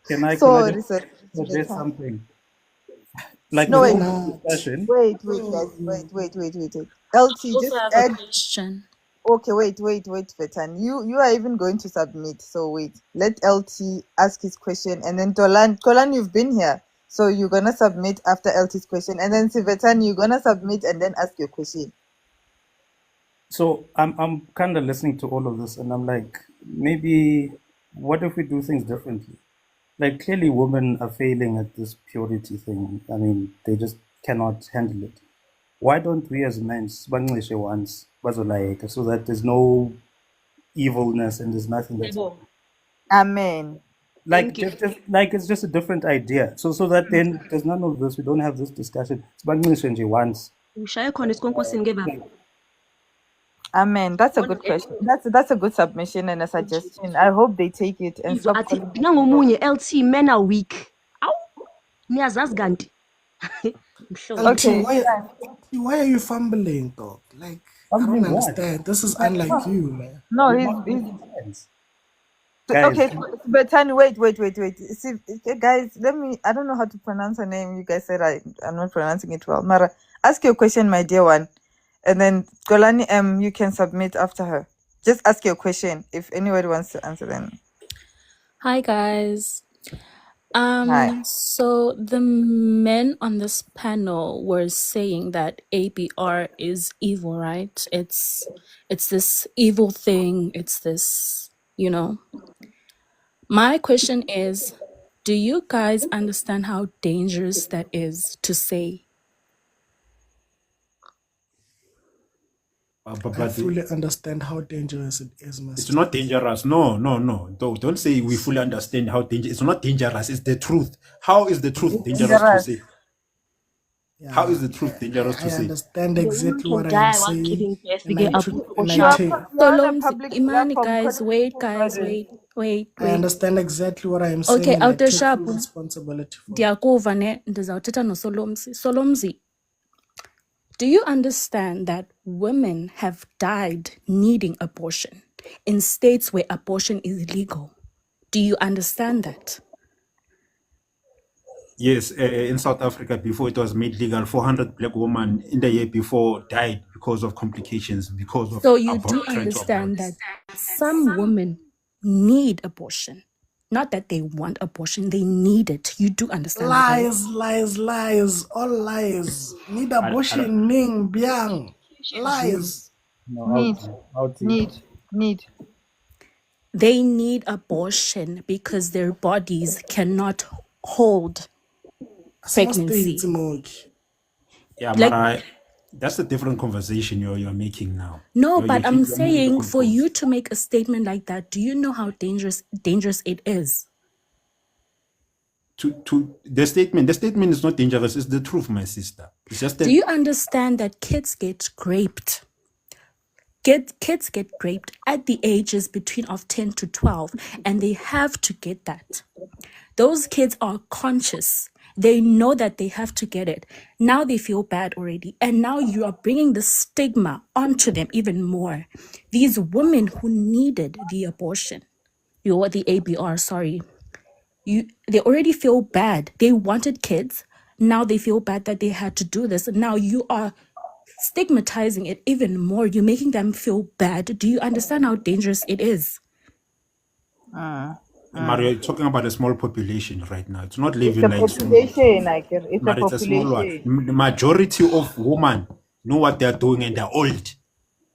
can I just sorry, sir. suggest something? Like No, with wait, all this Svenat. discussion, wait, Yo, guys. yo. Wait. LT, Also just have a add. question. Okay, wait, Vetan. You are even going to submit. So wait, let LT ask his question, and then Tolan, you've been here, so you're gonna submit after LT's question, and then Sivetan, you're gonna submit and then ask your question. so I'm kind of listening to all of this, and I'm like, maybe what if we do things differently? Like clearly, women are failing at this purity thing. I mean, they just cannot handle it. Why don't we as men spanglish once, like, so that there's no evilness and there's nothing that's Yebo. Amen. like Thank you. just like it's just a different idea. So that then there's none of this. We don't have this discussion. Spanglish once. Ushaya khona isikhonkosini ke baba. Amen. That's a good question. That's a good submission and a suggestion. I hope they take it and Izwa stop athi calling us nangomunye LT men are weak. Aw, niyazazi kanti. Mhlolo. LT, Okay. why are you fumbling, dog? Like, I don't Fumbling what? understand. This is unlike you, man. No, You're he's not making sense. okay. Guys, But Tani, wait. See, guys, I don't know how to pronounce her name. You guys said I'm not pronouncing it well. Mara, ask your question, my dear one, and then Golani, you can submit after her. Just ask your question. If anybody wants to answer, then Hi guys. hi. So the men on this panel were saying that ABR is evil, right? It's this evil thing. It's this, you know. My question is, do you guys understand how dangerous that is to say? I fully understand how dangerous it is, my it's sister. not dangerous. No. Don't say we fully understand how dangerous. It's not dangerous. It's the truth. How is the truth dangerous to say? Yeah, How is the truth dangerous to I say? understand The woman exactly can what I am die while saying, giving birth. and Bige I abu and I sharp. take. You're on a Solom's public Imani platform. guys, Couldn't wait, you guys, burden? wait. I understand exactly what I am saying, Okay, and I Outer take Sharp. full responsibility for it. Ndiyakuva ne ndizawuthetha noSolomzi. Solomzi, do you understand that women have died needing abortion in states where abortion is legal? Do you understand that? Yes, in South Africa, before it was made legal, 400 black women in the year before died because of complications, because of So you do trying to abort. understand that some women need abortion. Not that they want abortion, they need it. You do understand that, right? Lies, all lies. Need I don't, abortion, ning, biang. Lies. No, Need, outie. need. They need abortion because their bodies cannot hold Some states, pregnancy. Yeah, Like, Mara, that's a different conversation you're making now. no, You're but I'm you're moving the saying for you goalposts. to make a statement like that, do you know how dangerous it is? To the statement is not dangerous. It's the truth, my sister. It's just Do that you understand that kids get raped? Kids get raped at the ages between of 10 to 12, and they have to get that. Those kids are conscious. They know that they have to get it. Now they feel bad already. And now you are bringing the stigma onto them even more. These women who needed the abortion, the ABR, sorry, they already feel bad. They wanted kids. Now they feel bad that they had to do this. Now you are stigmatizing it even more. You're making them feel bad. Do you understand how dangerous it is? Mario, you're talking about a small population right now. It's not It's living a like small. population, I guess. It's a But it's a small one. population. The majority of women know what they're doing and they're old.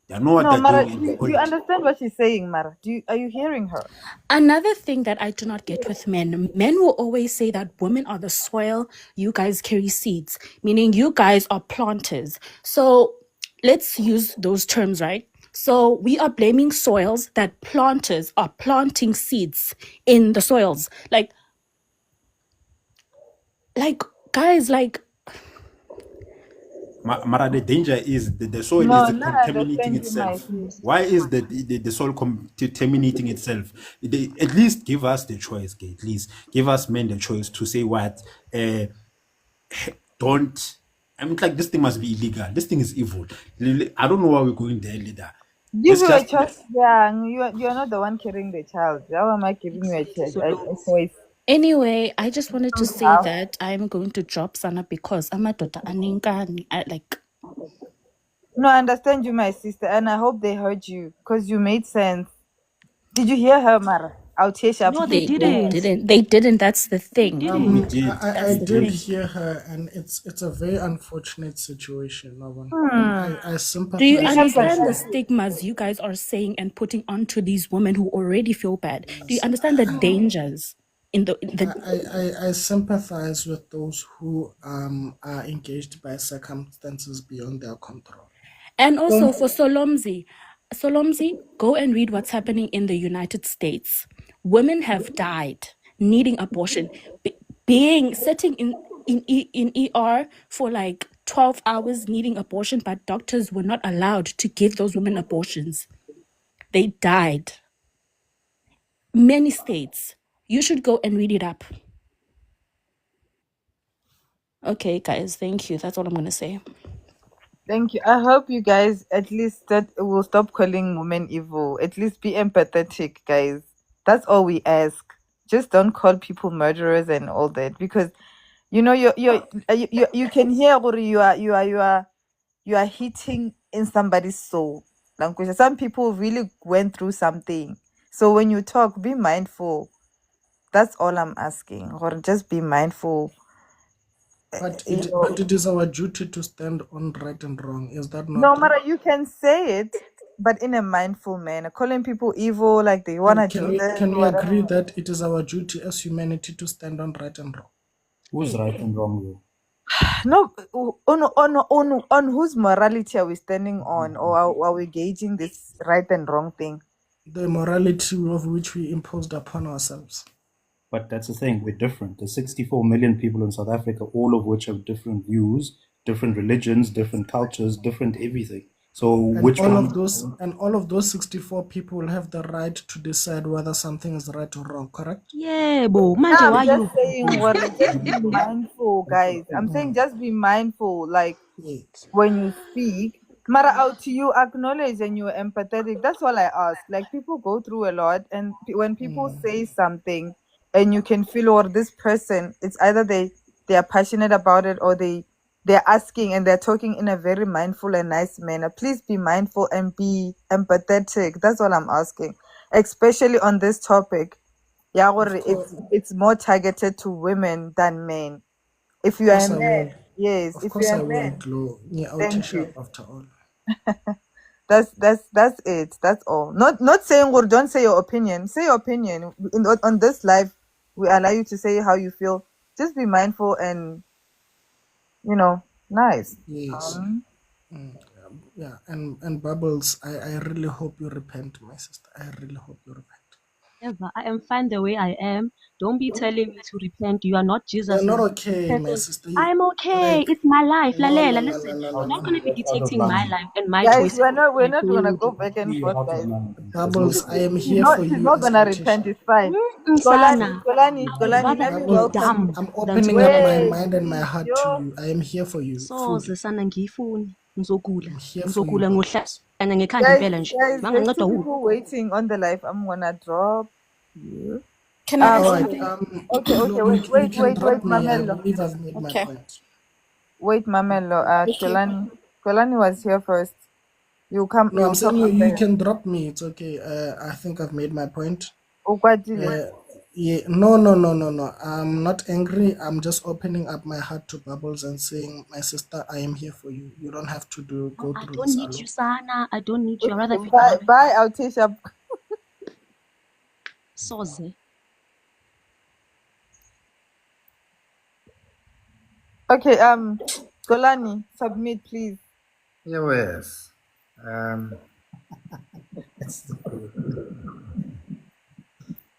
They know what No, they're Mara, doing and they're do you old. understand what she's saying, Mara? Are you hearing her? Another thing that I do not get with men will always say that women are the soil, you guys carry seeds, meaning you guys are planters. So let's use those terms, right? So we are blaming soils that planters are planting seeds in the soils. Like guys, like Mara, the danger is the soil No, is not contaminating understand you, my itself. sis. Why is the soil contaminating itself? At least give us the choice, okay? At least give us men the choice to say what. Don't. I mean, like this thing must be illegal. This thing is evil. I don't know why we're going there, leader. Give Let's you a just choice. Yeah, you're not the one carrying the child. How am I giving you a choice? anyway, I just wanted to say How? that I'm going to drop Sana because I'm a daughter. Like No, I understand you, my sister, and I hope they heard you because you made sense. Did you hear her, Mara? I'll chase up. No, they they didn't. didn't. They didn't. That's the They thing. didn't. we did. That's I We the did did. thing. hear her, and it's a very unfortunate situation, Norman. And Hmm. I Do you Be sympathize with understand the empathetic. you. stigmas you guys are saying and putting onto these women who already feel bad? Do you Yes, understand the dangers in the I sympathize with those who are engaged by circumstances beyond their control. and also for Solomzi, go and read what's happening in the United States. Women have died needing abortion, being sitting in ER for like 12 hours needing abortion, but doctors were not allowed to give those women abortions. They died. Many states. You should go and read it up. Okay, guys, thank you. That's all I'm going to say. Thank you. I hope you guys at least that will stop calling women evil. At least be empathetic, guys. That's all we ask. Just don't call people murderers and all that because you can hear or you are hitting in somebody's soul. Language. Some people really went through something. So when you talk, be mindful. That's all I'm asking. Or just be mindful. But You but know, it is our duty to stand on right and wrong. Is that no not true? matter you can say it, but in a mindful manner. Calling people evil, like they wanna Can do we this, can we whatever. agree that it is our duty as humanity to stand on right and wrong? Who's right and wrong, though? No, on whose morality are we standing on, or are we gauging this right and wrong thing? The morality of which we imposed upon ourselves. But that's the thing, we're different. There's 64 million people in South Africa, all of which have different views, different religions, different cultures, different everything. So And which all one? of those 64 people will have the right to decide whether something is right or wrong, correct? Yeah, bo. Manje, I'm why just you? saying, well, just be mindful, guys. I'm saying just be mindful, like Yes. when you speak. Mara, out to you acknowledge and you're empathetic. That's all I ask. Like people go through a lot, and when people say something, and you can feel, or this person, it's either they are passionate about it, or they're asking and they're talking in a very mindful and nice manner. Please be mindful and be empathetic. That's all I'm asking, especially on this topic. Yeah, Of course, it's more targeted to women than men. If of you are course a I man, will. yes, Of if you course are I a will, man, Glow. Yeah, I'll thank t-shirt you. after all. That's it. That's all. Not saying or don't say your opinion. Say your opinion. On this live, we allow you to say how you feel. Just be mindful and nice. Yes. Yeah, and Bubbles, I really hope you repent, my sister. I really hope you repent. Ever, I am fine the way I am. Don't be telling me to repent. You are not You're Jesus. not You are not this okay, my person. sister. I'm okay. Like, It's my life. no, no, Lalela, no, listen. no, no, You're no, not no. going to be That's out of dictating my line. life and my Guys, choices we're by not saying gonna you go did back this. and You're forth, out of guys. line. There's no Bubbles, I am She's here not for she's you not as gonna repent. Autisha. It's fine. Sana, I would Golani, rather let me be Bubbles, welcome. dumb I'm than to opening up let my Wait, you. mind and my please, heart to yo. you. I am here for you, Soze fully. sana ngiyifuni. Ngizogula. I'm here for you, Ngizogula Bubbles. ngohlanya ngekhanda Guys, impela nje. there's two Mangancedwa wu. people waiting on the live. I'm gonna drop you. Can I add All right. something? No, Okay. you can Wait, drop me. I Mamelo. believe I've made my Okay. point. Wait, Mamelo. Okay. Golani was here first. No, I'm You'll saying come you after him. can drop me. It's okay. I think I've made my point. Ukwatile. Yeah, no. I'm not angry. I'm just opening up my heart to Bubbles and saying, my sister, I am here for you. You don't have to go I through don't this need you, alone. Sana. I don't need you. I'd rather be Bye, dumb. bye, Autisha. Soze. Okay, Golani, submit, please. Yes. It's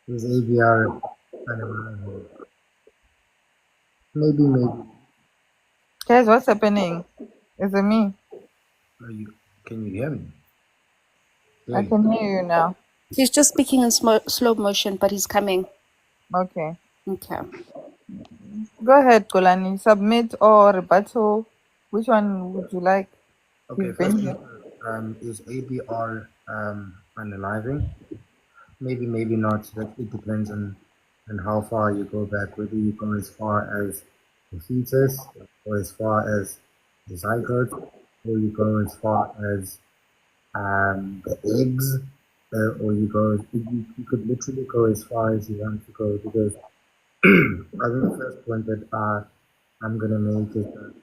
this ABR maybe. Guys, what's happening? Is it me? Can you hear me? I Clearly. can hear you now. He's just speaking in slow motion, but he's coming. Okay. Okay. Go ahead, Golani. Submit or rebuttal. Which one would you like? Okay, You've been first here. is ABR unaliving? Maybe not. It depends on how far you go back, whether you go as far as the fetus or as far as the zygote, or you go as far as the eggs, or you could literally go as far as you want to go, because I think the first point that I'm gonna make is that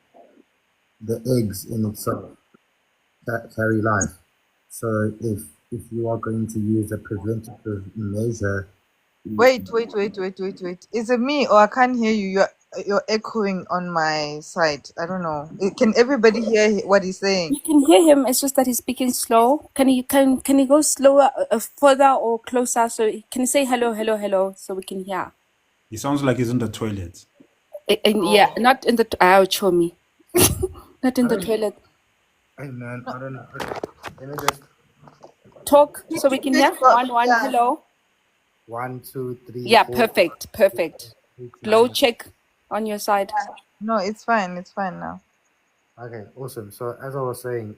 the eggs in itself that carry life. So if you are going to use a preventative measure, Wait. Is it me or I can't hear you? You're echoing on my side. I don't know. Can everybody hear what he's saying? You can hear him. It's just that he's speaking slow. Can he go slower, further or closer? So can you say hello, so we can hear? He sounds like he's in the toilet. Yeah, not in the. Show me. Not in the toilet. Hey man, I don't know. Okay, let me just Talk so we can hear. One. Yeah. Hello. 1, 2, 3, Yeah, 4, perfect. 6, Glow 9. check on your side. No, it's fine. It's fine now. Okay, awesome. So as I was saying,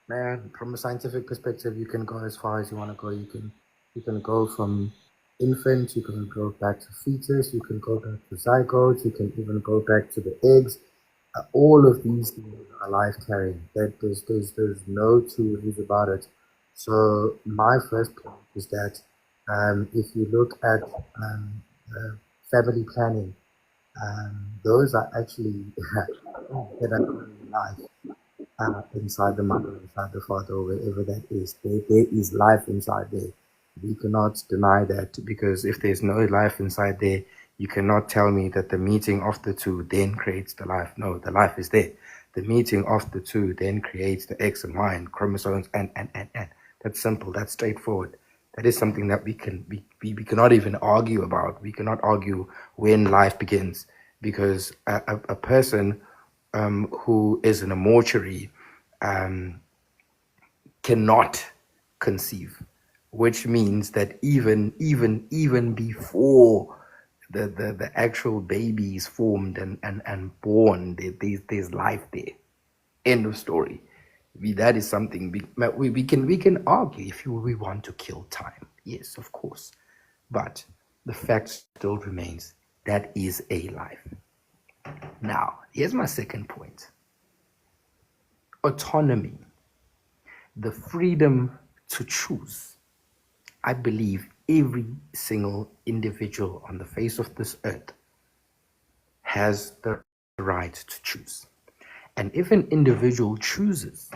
man, from a scientific perspective, you can go as far as you want to go. You can go from infant, you can go back to fetus, you can go back to zygote, you can even go back to the eggs. All of these things are life carrying. There's no two ways about it. So my first point is that if you look at family planning, those are actually that are carrying life inside the mother, inside the father, or wherever that is. There is life inside there. We cannot deny that, because if there's no life inside there, you cannot tell me that the meeting of the two then creates the life. No, the life is there. The meeting of the two then creates the X and Y and chromosomes and. That's simple. That's straightforward. That is something that we cannot even argue about. We cannot argue when life begins, because a person who is in a mortuary cannot conceive, which means that even before the actual baby is formed and born, there's life there. End of story. That is something we can argue if we want to kill time. Yes, of course, but the fact still remains that is a life. Now, here's my second point: autonomy, the freedom to choose. I believe every single individual on the face of this earth has the right to choose. And if an individual chooses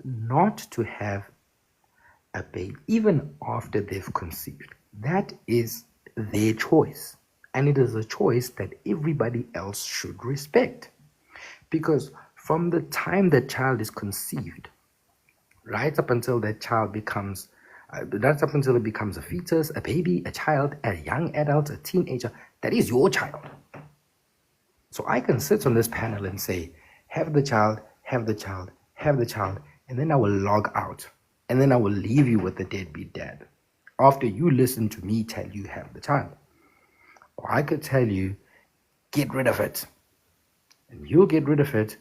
not to have a baby, even after they've conceived. That is their choice. And it is a choice that everybody else should respect. Because from the time that child is conceived, right up until that child becomes, that's up until it becomes a fetus, a baby, a child, a young adult, a teenager, that is your child. So I can sit on this panel and say, have the child, have the child, have the child, and then I will log out. And then I will leave you with the deadbeat dad after you listen to me tell you have the child. Or I could tell you, get rid of it. And you'll get rid of it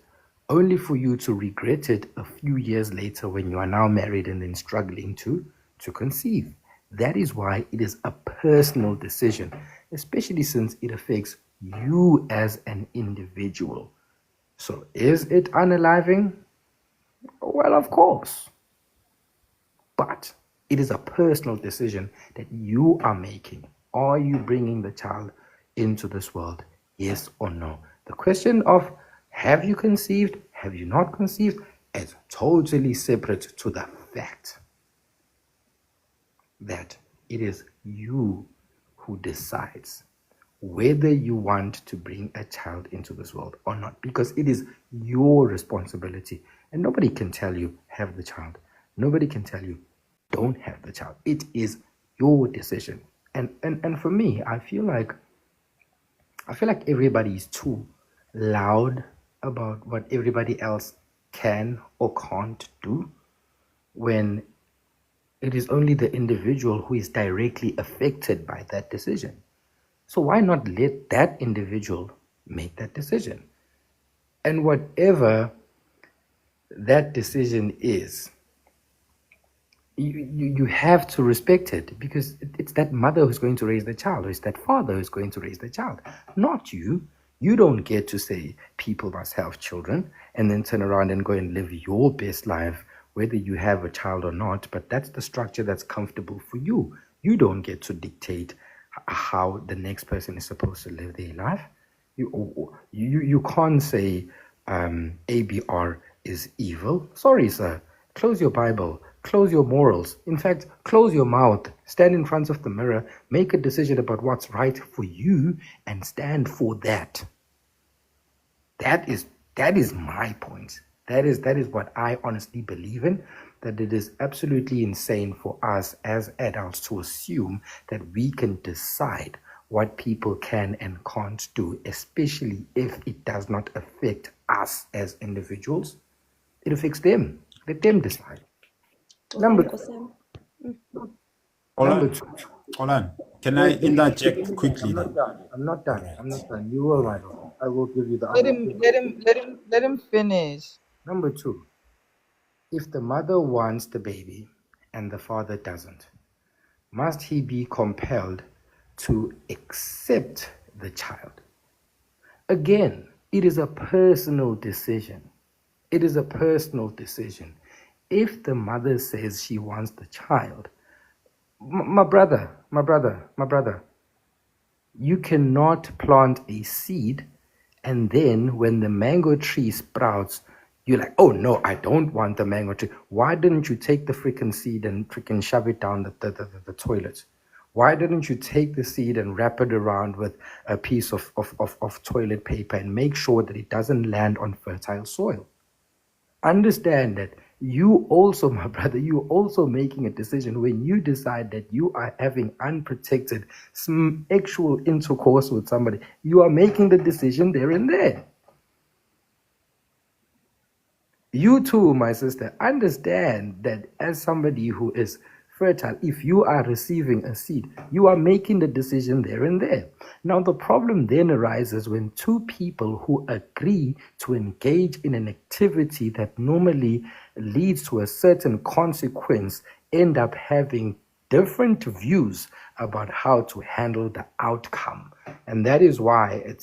only for you to regret it a few years later when you are now married and then struggling to conceive. That is why it is a personal decision, especially since it affects you as an individual. So is it unaliving? Well, of course. But it is a personal decision that you are making. Are you bringing the child into this world? Yes or no? The question of have you conceived, have you not conceived, is totally separate to the fact that it is you who decides whether you want to bring a child into this world or not, because it is your responsibility. And nobody can tell you have the child. Nobody can tell you don't have the child. It is your decision. And for me, I feel like everybody is too loud about what everybody else can or can't do when it is only the individual who is directly affected by that decision. So why not let that individual make that decision? And whatever that decision is, you have to respect it, because it's that mother who's going to raise the child, or it's that father who's going to raise the child, not you. You don't get to say people must have children and then turn around and go and live your best life, whether you have a child or not. But that's the structure that's comfortable for you. You don't get to dictate how the next person is supposed to live their life. You can't say ABR is evil. Sorry, sir. Close your Bible. Close your morals. In fact, close your mouth. Stand in front of the mirror. Make a decision about what's right for you and stand for that. That is my point. That is what I honestly believe in, that it is absolutely insane for us as adults to assume that we can decide what people can and can't do, especially if it does not affect us as individuals. It affects them. Let them decide. Number two. Olan, can I interject quickly I'm then? not done. I'm not done. You will, my lord. I will give you the Let him finish. Number two, if the mother wants the baby and the father doesn't, must he be compelled to accept the child? Again, it is a personal decision. It is a personal decision. If the mother says she wants the child, my brother, you cannot plant a seed and then when the mango tree sprouts, you're like, oh no, I don't want the mango tree. Why didn't you take the freaking seed and freaking shove it down the toilet? Why didn't you take the seed and wrap it around with a piece of toilet paper and make sure that it doesn't land on fertile soil? Understand that you also, my brother, you're also making a decision when you decide that you are having unprotected sexual intercourse with somebody. You are making the decision there and there. You too, my sister, understand that as somebody who is fertile, if you are receiving a seed, you are making the decision there and there. Now, the problem then arises when two people who agree to engage in an activity that normally leads to a certain consequence end up having different views about how to handle the outcome. And that is why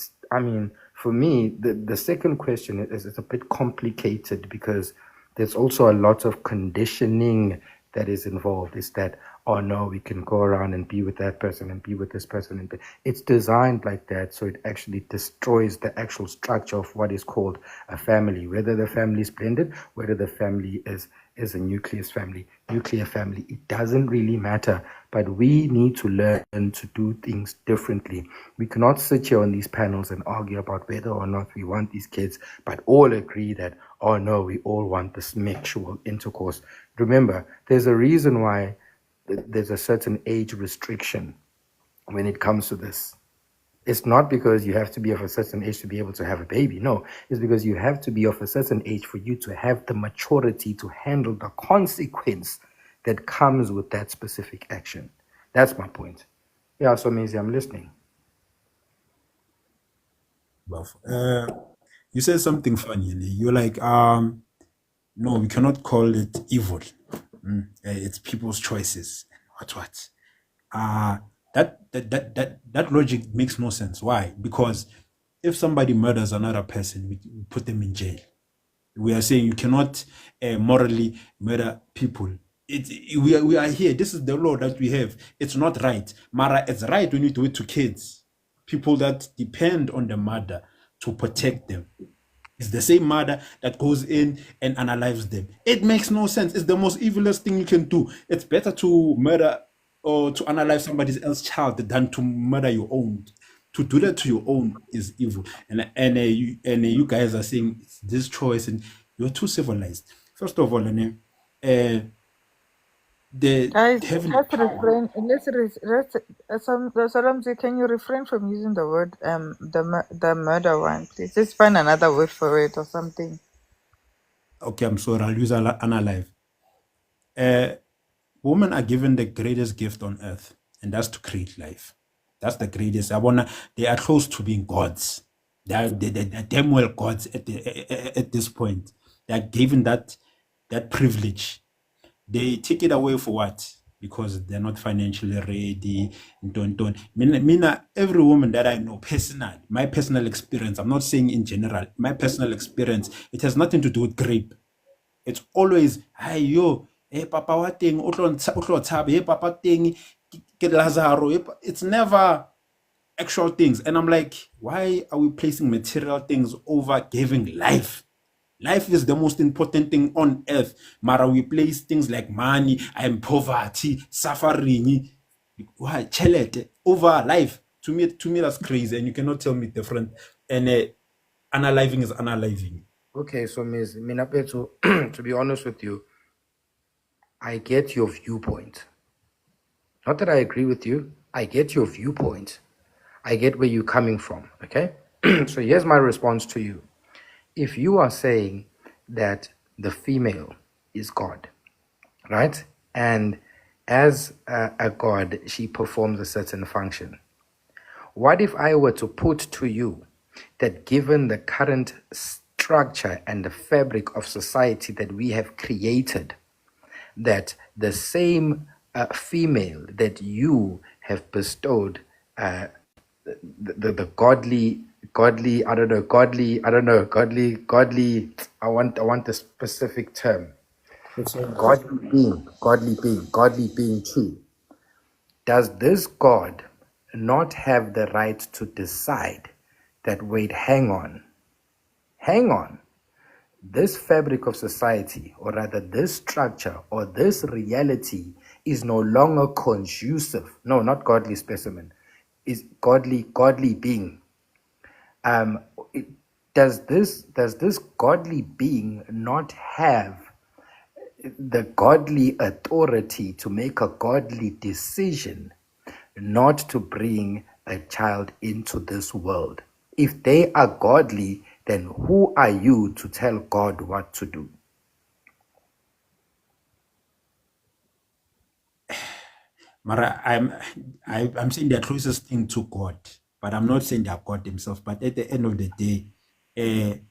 for me, the second question is a bit complicated because there's also a lot of conditioning that is involved. Is that, oh no, we can go around and be with that person and be with this person. And it's designed like that, so it actually destroys the actual structure of what is called a family, whether the family is blended, whether the family is is a nuclear family. It doesn't really matter, but we need to learn to do things differently. We cannot sit here on these panels and argue about whether or not we want these kids, but all agree that, oh no, we all want this sexual intercourse. Remember, there's a reason why there's a certain age restriction when it comes to this. It's not because you have to be of a certain age to be able to have a baby. No, it's because you have to be of a certain age for you to have the maturity to handle the consequence that comes with that specific action. That's my point. Yeah, so Maisie, I'm listening. You said something funny. You're like, no, we cannot call it evil. It's people's choices. What? That logic makes no sense. Why? Because if somebody murders another person, we put them in jail. We are saying you cannot morally murder people. We are here. This is the law that we have. It's not right. Mara, it's right when you do it to kids, people that depend on the mother to protect them. It's the same mother that goes in and unalives them. It makes no sense. It's the most evilest thing you can do. It's better to murder or to unalive somebody else's child than to murder your own. To do that to your own is evil. And you guys are saying it's this choice, and you're too civilized. First of all, the Guys, heavenly let's power. refrain. Salamzi, can you refrain from using the word the murder one, please? Just find another word for it or something. Okay, I'm sorry. I'll use unalive. Women are given the greatest gift on earth, and that's to create life. That's the greatest. They are close to being gods. They're damn well gods at this point. They are given that privilege. They take it away for what? Because they're not financially ready. Don't. Mina, every woman that I know personally, my personal experience, I'm not saying in general, my personal experience, it has nothing to do with grape. It's always, hey yo, hey papa wa teng o tlo tshaba, hey papa teng ke Lazaro. It's never actual things. And I'm like, why are we placing material things over giving life? Life is the most important thing on earth. Mara, we place things like money and poverty, suffering, why chelete over life. To me, that's crazy, and you cannot tell me different. And unaliving is unaliving. Okay, so Ms. Minapeto, to be honest with you, I get your viewpoint. Not that I agree with you. I get your viewpoint. I get where you're coming from, okay? So here's my response to you. If you are saying that the female is God, right? And as a God, she performs a certain function. What if I were to put to you that given the current structure and the fabric of society that we have created, that the same female that you have bestowed the godly, I want a specific term. Godly being too. Does this God not have the right to decide that, wait, hang on, this fabric of society, or rather this structure or this reality is no longer conducive, no, not godly specimen, is godly being. Does this godly being not have the godly authority to make a godly decision not to bring a child into this world? If they are godly, then who are you to tell God what to do? Mara, I'm saying they're closest thing to God, but I'm not saying they're God themselves. But at the end of the day, they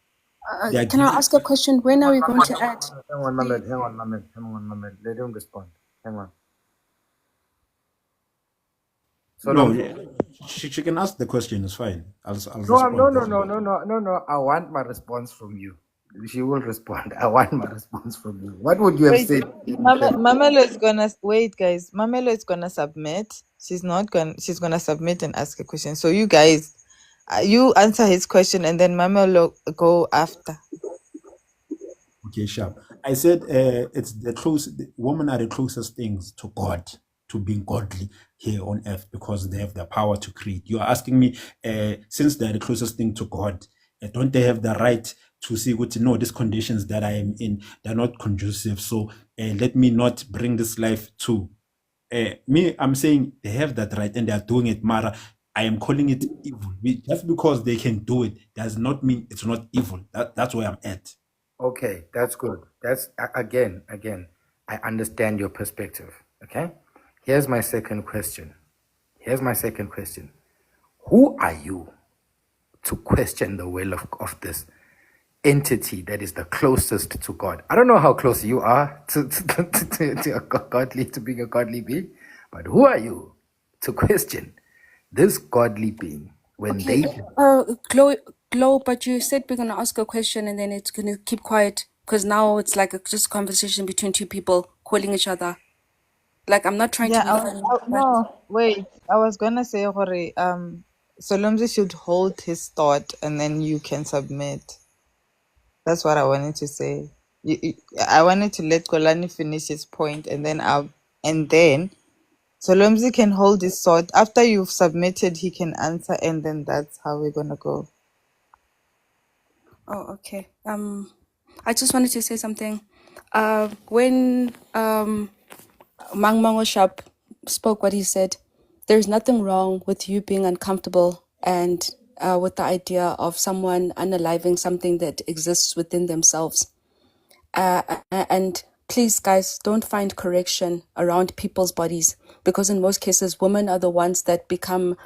are Can I ask a question? When are we going to add? Hang on, Mamed. Let him respond. Hang on. So no, she can ask the question. It's fine. I'll no, respond. no. I want my response from you. She will respond. I want my response from you. What would you have said? Mamelo is gonna wait, guys. Mamelo is gonna submit. She's gonna submit and ask a question. So you guys, you answer his question and then Mamelo go after. Okay, sharp. I said it's the closest. Women are the closest things to God, to being godly here on earth, because they have the power to create. You are asking me, since they're the closest thing to God, don't they have the right to see what to know these conditions that I am in? They're not conducive. So let me not bring this life to me. I'm saying they have that right and they are doing it. Mara, I am calling it evil. Just because they can do it does not mean it's not evil. That's where I'm at. Okay, that's good. That's again, I understand your perspective. Okay, here's my second question. Who are you to question the will of this entity that is the closest to God? I don't know how close you are to a godly, to being a godly being, but who are you to question this godly being when Okay. they? Glow, but you said we're gonna ask a question and then it's gonna keep quiet because now it's like a just conversation between two people calling each other. Like I'm not trying to Yeah, be funny, but no, wait. I was gonna say, Hore, Solomzi should hold his thought and then you can submit. That's what I wanted to say. I wanted to let Kolani finish his point and then Solomzi can hold his thought. After you've submitted, he can answer, and then that's how we're gonna go. oh, okay. I just wanted to say something. When Mang Mango Shap spoke what he said, there's nothing wrong with you being uncomfortable and with the idea of someone unaliving something that exists within themselves. And please, guys, don't find correction around people's bodies, because in most cases, women are the ones that become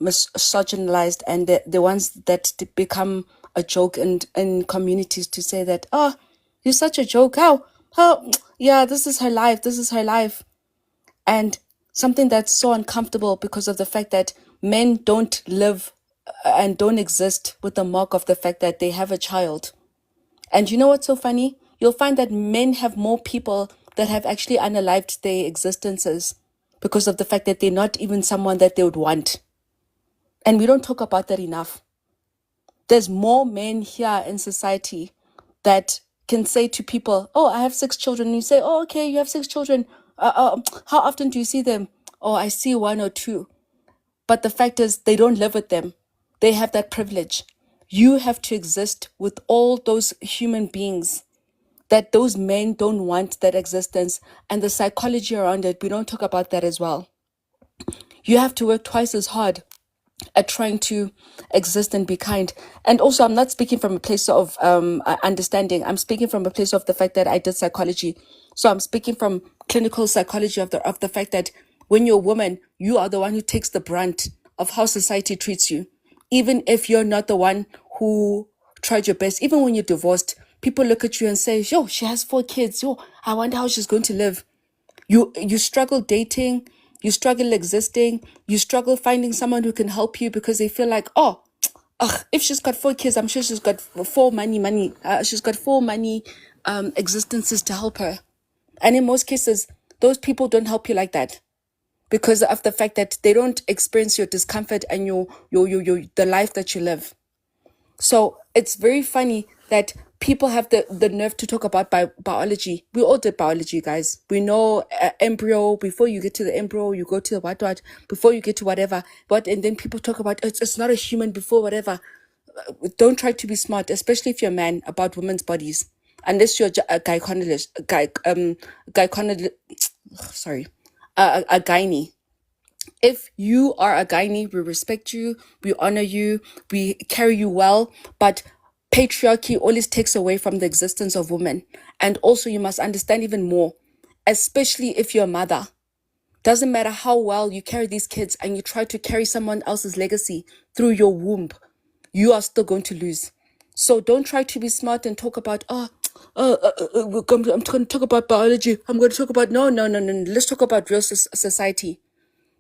misogynized, and the ones that become a joke in communities to say that, oh, you're such a joke. How, yeah, this is her life. This is her life. And something that's so uncomfortable because of the fact that men don't live and don't exist with the mark of the fact that they have a child. And you know what's so funny? You'll find that men have more people that have actually unalived their existences because of the fact that they're not even someone that they would want. And we don't talk about that enough. There's more men here in society that can say to people, oh, I have 6 children. And you say, oh, okay, you have 6 children. How often do you see them? Oh, I see 1 or 2. But the fact is, they don't live with them. They have that privilege. You have to exist with all those human beings that those men don't want that existence, and the psychology around it. We don't talk about that as well. You have to work twice as hard at trying to exist and be kind. And also, I'm not speaking from a place of understanding. I'm speaking from a place of the fact that I did psychology. So I'm speaking from clinical psychology of the fact that when you're a woman, you are the one who takes the brunt of how society treats you. Even if you're not the one who tried your best, even when you're divorced, people look at you and say, yo, she has 4 kids. Yo, I wonder how she's going to live. You struggle dating, you struggle existing, you struggle finding someone who can help you because they feel like, oh, if she's got 4 kids, I'm sure she's got 4 she's got 4 money existences to help her. And in most cases, those people don't help you like that because of the fact that they don't experience your discomfort and your the life that you live. So it's very funny that people have the nerve to talk about biology. We all did biology, guys. We know embryo. Before you get to the embryo, you go to the what. Before you get to whatever. And then people talk about it's not a human before whatever. Don't try to be smart, especially if you're a man, about women's bodies. Unless you're a gynecologist, a gynae. If you are a gynae, we respect you, we honor you, we carry you well, but patriarchy always takes away from the existence of women. And also you must understand even more, especially if you're a mother. Doesn't matter how well you carry these kids and you try to carry someone else's legacy through your womb, you are still going to lose. So don't try to be smart and talk about, I'm going to talk about biology. I'm going to talk about, no. Let's talk about real society.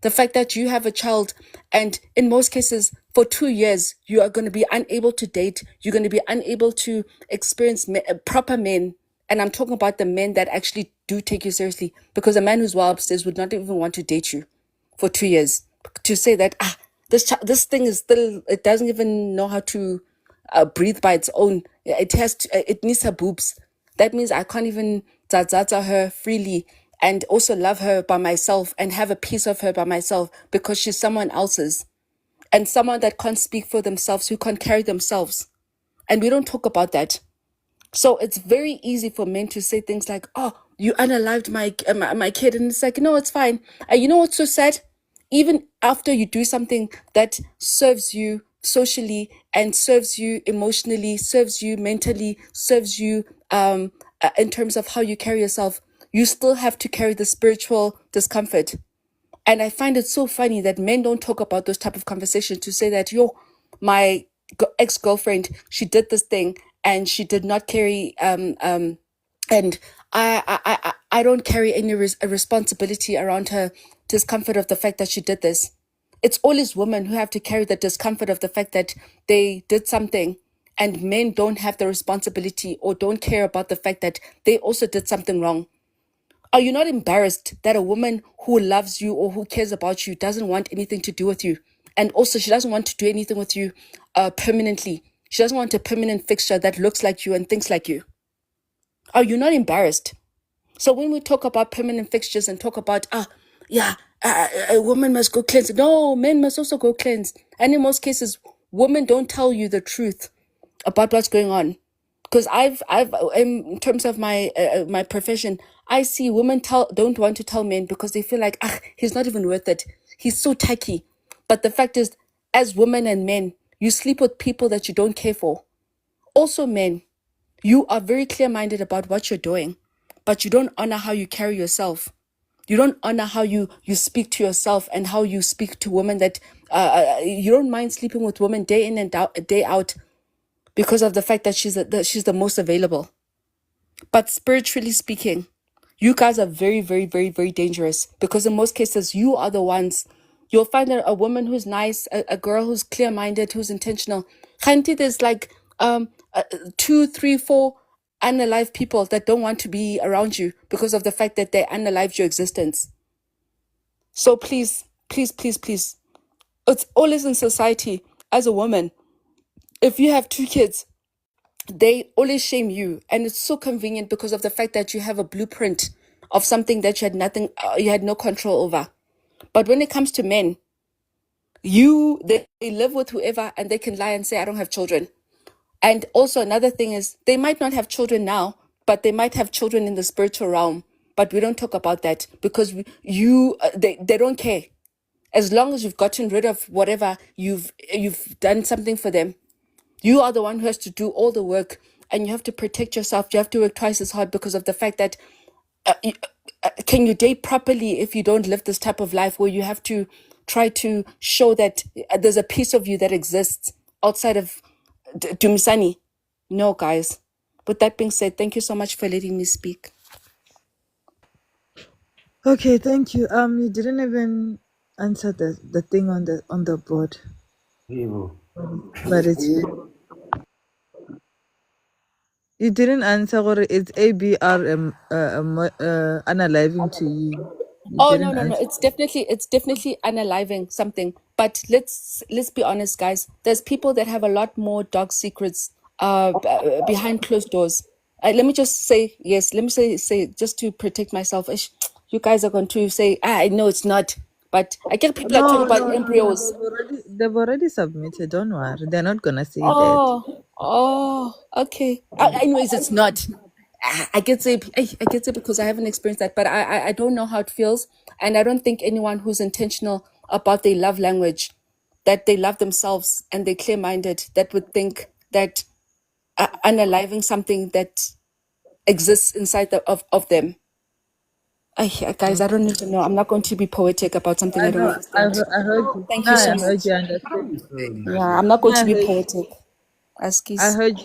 The fact that you have a child and in most cases for 2 years, you are going to be unable to date. You're going to be unable to experience proper men. And I'm talking about the men that actually do take you seriously, because a man who's well upstairs would not even want to date you for 2 years. To say that, this thing is still, it doesn't even know how to breathe by its own. It needs her boobs. that means I can't even zazata her freely and also love her by myself and have a piece of her by myself because she's someone else's and someone that can't speak for themselves, who can't carry themselves. And we don't talk about that. So it's very easy for men to say things like, "Oh, you unalived my kid," and it's like, no, it's fine. And you know what's so sad? Even after you do something that serves you socially and serves you emotionally, serves you mentally, serves you in terms of how you carry yourself, you still have to carry the spiritual discomfort. And I find it so funny that men don't talk about those type of conversations to say that, yo, my ex-girlfriend, she did this thing and she did not carry and I don't carry any responsibility around her discomfort of the fact that she did this. It's always women who have to carry the discomfort of the fact that they did something, and men don't have the responsibility or don't care about the fact that they also did something wrong. Are you not embarrassed that a woman who loves you or who cares about you doesn't want anything to do with you? And also, she doesn't want to do anything with you permanently. She doesn't want a permanent fixture that looks like you and thinks like you. Are you not embarrassed? So when we talk about permanent fixtures and talk about, a woman must go cleanse. No, men must also go cleanse. And in most cases, women don't tell you the truth about what's going on. Because I've in terms of my my profession, I see women don't want to tell men because they feel like, he's not even worth it. He's so tacky. But the fact is, as women and men, you sleep with people that you don't care for. Also, men, you are very clear-minded about what you're doing, but you don't honor how you carry yourself. You don't honor how you speak to yourself and how you speak to women that you don't mind sleeping with women day in and day out because of the fact that she's the most available. But spiritually speaking, you guys are very, very, very, very dangerous because in most cases, you are the ones. You'll find that a woman who's nice, a girl who's clear-minded, who's intentional. Khanti, there's like 2, 3, 4 unalive people that don't want to be around you because of the fact that they unalived your existence. So please, please, please, please, it's always in society as a woman. If you have 2 kids, they always shame you, and it's so convenient because of the fact that you have a blueprint of something that you had no control over. But when it comes to men, they live with whoever and they can lie and say, I don't have children. And also another thing is they might not have children now, but they might have children in the spiritual realm. But we don't talk about that because they don't care. As long as you've gotten rid of whatever, you've done something for them. You are the one who has to do all the work, and you have to protect yourself. You have to work twice as hard because of the fact that can you date properly if you don't live this type of life where you have to try to show that there's a piece of you that exists outside of Dumisani? No, guys. With that being said, thank you so much for letting me speak. Okay, thank you. You didn't even answer the thing on the board. But it's you didn't answer or it's ABR unaliving to you. Oh no, it's definitely unaliving something. But let's be honest, guys. There's people that have a lot more dark secrets behind closed doors. Let me just say yes. Let me say just to protect myself. You guys are going to say, I know it's not. But I get people are talking about embryos. They've already submitted. Don't worry, they're not gonna say that. Oh, okay. Anyways, it's not. I get it because I haven't experienced that, but I don't know how it feels, and I don't think anyone who's intentional about their love language, that they love themselves and they're clear-minded, that would think that unaliving something that exists inside of them. Guys, I don't even know. I'm not going to be poetic about something I don't understand. I heard you. Thank you so much. You understood. Yeah, I'm not going to be poetic. I heard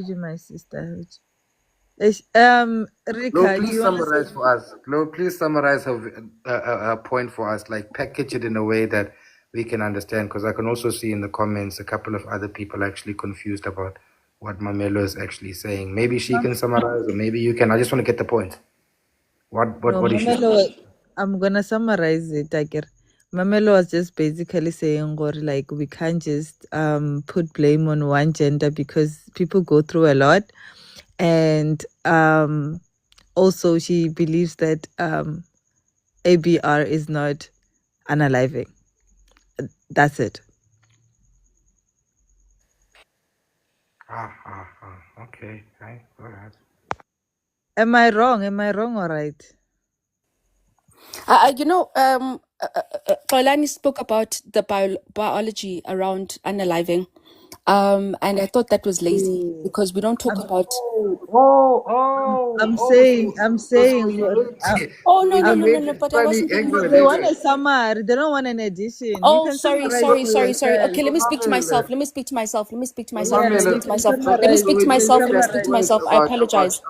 you, my sister. I heard you. Rika, Glo, please summarize for us. Glo, please summarize a point for us. Like package it in a way that we can understand. Because I can also see in the comments a couple of other people actually confused about what Mamelo is actually saying. Maybe she can summarize, or maybe you can. I just want to get the point. What is she? I'm gonna summarize it. Mamelo was just basically saying, like, we can't just put blame on one gender because people go through a lot. and also she believes that ABR is not unaliving. That's it. Okay, right, all right. Am I wrong? Am I wrong or right? Xolani spoke about the biology around unaliving. And I thought that was lazy because we don't talk about. I'm Okay. saying, I'm So saying, you made Oh, so no, no, you no, I'm, no, made no, it but I funny. wasn't Hang putting on, it they that want way. a summary. They don't want an addition. You Oh, can sorry, summarize sorry, for sorry, sorry. yourself. Okay, let me speak to myself. Mamela, Let me speak to myself. Let me speak to myself. Let me Yeah, speak you to can myself. but Let me summarize. speak You to when you can myself. say Let me that speak to summarize. point myself. I apologize.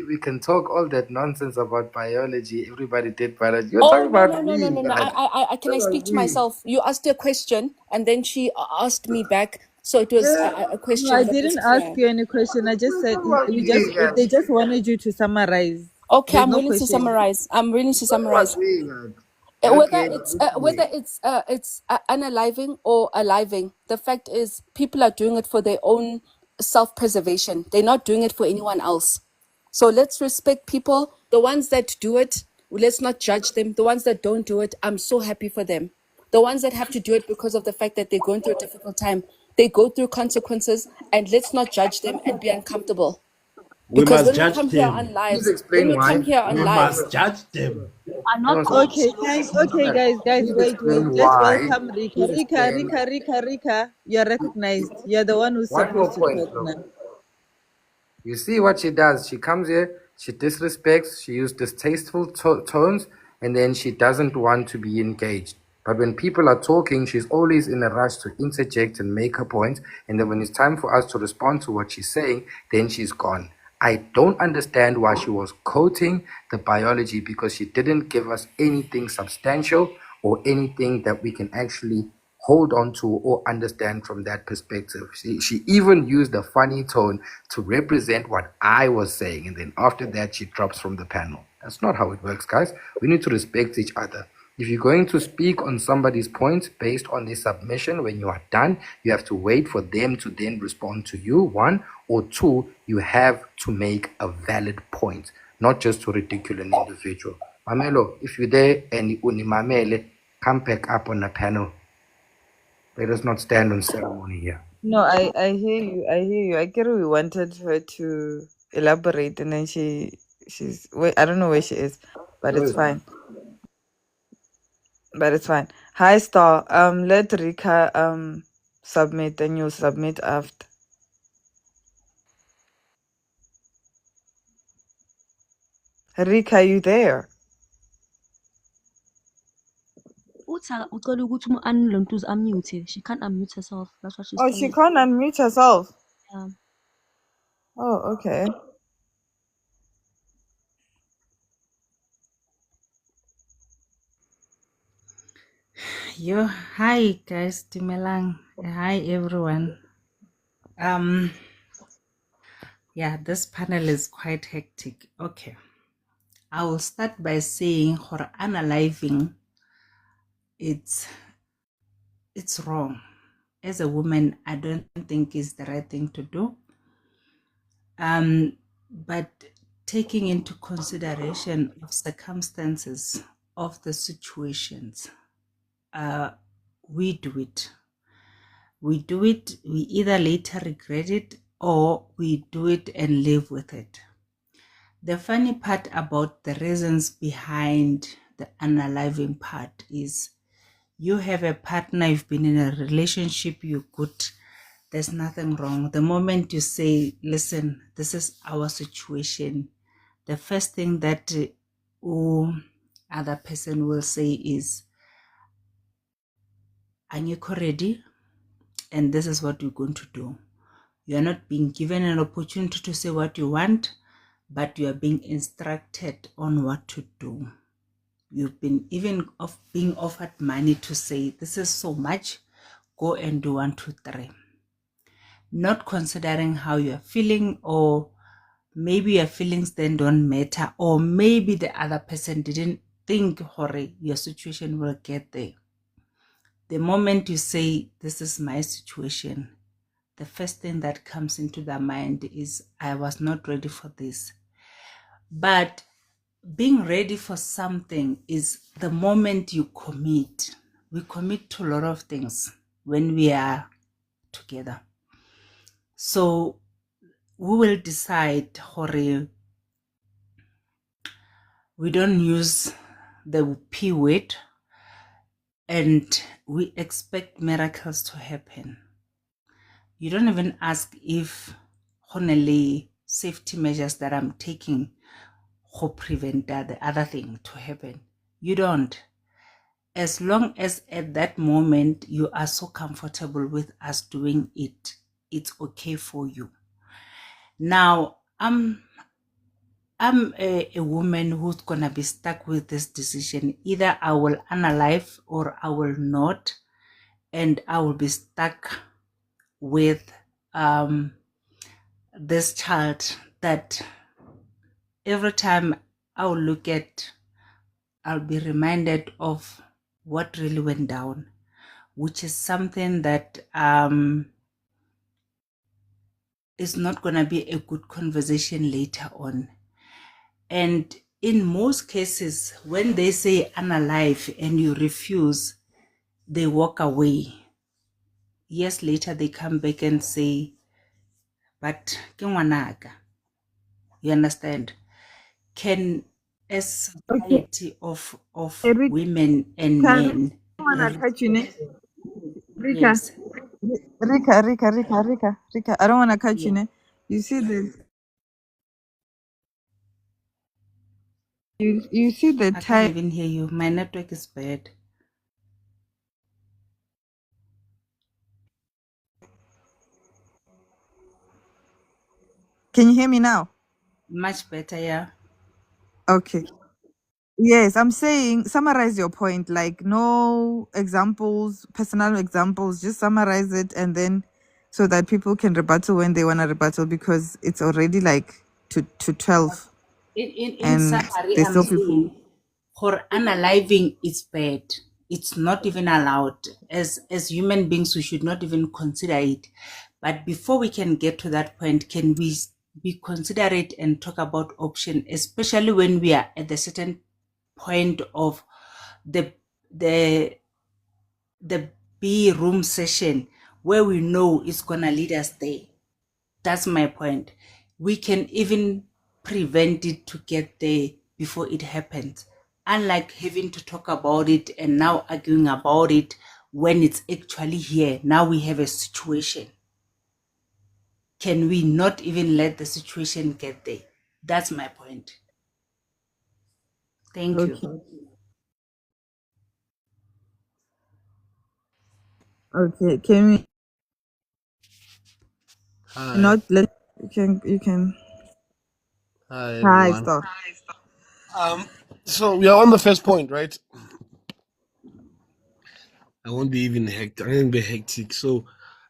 we can talk all that nonsense about biology. Everybody did biology. You're Oh, talking no, no, about no, no, me, no, no. God. Can I Talking speak about to me. myself? You asked a question and then she asked me back. So it was Yeah, a No, I question that was didn't ask clear. you any question. I just you're said talking about we me, just God. they just wanted you to summarize. Okay, There's I'm no willing to question. summarize. I'm willing to You're talking about summarize. me, God. Whether Okay, it's okay. unaliving or aliving, the fact is people are doing it for their own self-preservation. They're not doing it for anyone else. So let's respect people. The ones that do it, let's not judge them. The ones that don't do it, I'm so happy for them. The ones that have to do it because of the fact that they're going through a difficult time, they go through consequences, and let's not judge them and be uncomfortable. We Because must when we judge come here them. on Please lives, when explain we come why. here on We lives, must judge them. Are Hang not on, all Okay, Samantha. thank. solutions Okay, Samantha, guys, please wait, wait. explain Let's why. welcome Rika. Please Rika, explain. Rika, Rika, Rika. You're recognized. You're the one who's One more supposed to point, talk look. now. You see what she does? She comes here, she disrespects, she uses distasteful tones, and then she doesn't want to be engaged. But when people are talking, she's always in a rush to interject and make her point. And then when it's time for us to respond to what she's saying, then she's gone. I don't understand why she was quoting the biology because she didn't give us anything substantial or anything that we can actually hold on to or understand from that perspective. She even used a funny tone to represent what I was saying, and then after that, she drops from the panel. That's not how it works, guys. We need to respect each other. If you're going to speak on somebody's point based on their submission, when you are done, you have to wait for them to then respond to you, one, or two, you have to make a valid point, not just to ridicule an individual. Mamelo, if you're there and unimamele, come back up on the panel. Let us not stand on ceremony here. No, I hear you. I hear you. I get we wanted her to elaborate, and then she's wait. I don't know where she is, but it's Those fine. But it's fine. Hi, Star. Let Rika submit, and you'll submit after. Rika, you there? ucela ukuthi unmute. She can't unmute herself. That's what she's Oh, she telling. can't unmute herself. Yeah. Oh, okay. Yo, hi guys, Timelang. Hi everyone. Um, yeah, this panel is quite hectic. Okay, I will start by saying for analyzing, it's wrong. As a woman, I don't think it's the right thing to do. But taking into consideration of circumstances of the situations, we do it. We do it, we either later regret it or we do it and live with it. The funny part about the reasons behind the unaliving part is you have a partner, you've been in a relationship, you're good, there's nothing wrong. The moment you say, listen, this is our situation, the first thing that other person will say is, are you ready? And this is what we're going to do. You are not being given an opportunity to say what you want, but you are being instructed on what to do. You've been even being offered money to say, this is so much, go and do 1, 2, 3. Not considering how you are feeling, or maybe your feelings then don't matter, or maybe the other person didn't think, hurry, your situation will get there. The moment you say, this is my situation, the first thing that comes into the mind is I was not ready for this. But being ready for something is the moment you commit. We commit to a lot of things when we are together. So we will decide, Hore, we don't use the P word, and we expect miracles to happen. You don't even ask if honestly safety measures that I'm taking to prevent the other thing to happen. You don't. As long as at that moment you are so comfortable with us doing it, it's okay for you. Now, I'm a woman who's gonna be stuck with this decision. Either I will unalive or I will not, and I will be stuck with this child that every time I'll look at, I'll be reminded of what really went down, which is something that is not going to be a good conversation later on. And in most cases, when they say unalive and you refuse, they walk away. Years later, they come back and say, but ke ngwanaka." You understand? Can a Okay, society of Rika, women and I men, don't wanna cut you, Rika. yes, Rika. I don't wanna cut yes, you. You see the you see the I can't time. even hear you. My network is bad. Can you hear me now? Much better, yeah. Okay. Yes, I'm saying summarize your point. Like no examples, personal examples. Just summarize it, and then so that people can rebuttal when they wanna rebuttal because it's already like to 12, In and summary, there's I'm still people. saying for unaliving is bad. It's not even allowed. As human beings, we should not even consider it. But before we can get to that point, can we be considerate and talk about option, especially when we are at the certain point of the the the B room session where we know it's gonna lead us there. That's my point. We can even prevent it to get there before it happens. Unlike having to talk about it and now arguing about it when it's actually here. Now we have a situation. Can we not even let the situation get there? That's my point. Thank you. Okay. Okay. Can we Hi. not let you can Hi, hi everyone. stop. So we are on the first point, right? I won't be even hectic. I won't be hectic. So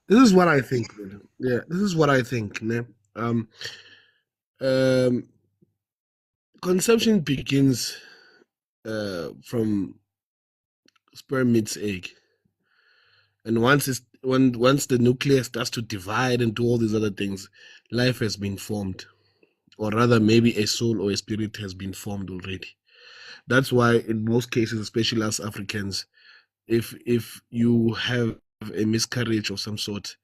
this is what I think. Man. Yeah, this is what I think. Ne? Um, um, Conception begins from sperm meets egg, and once the nucleus starts to divide and do all these other things, life has been formed, or rather, maybe a soul or a spirit has been formed already. That's why, in most cases, especially us Africans, if you have a miscarriage of some sort,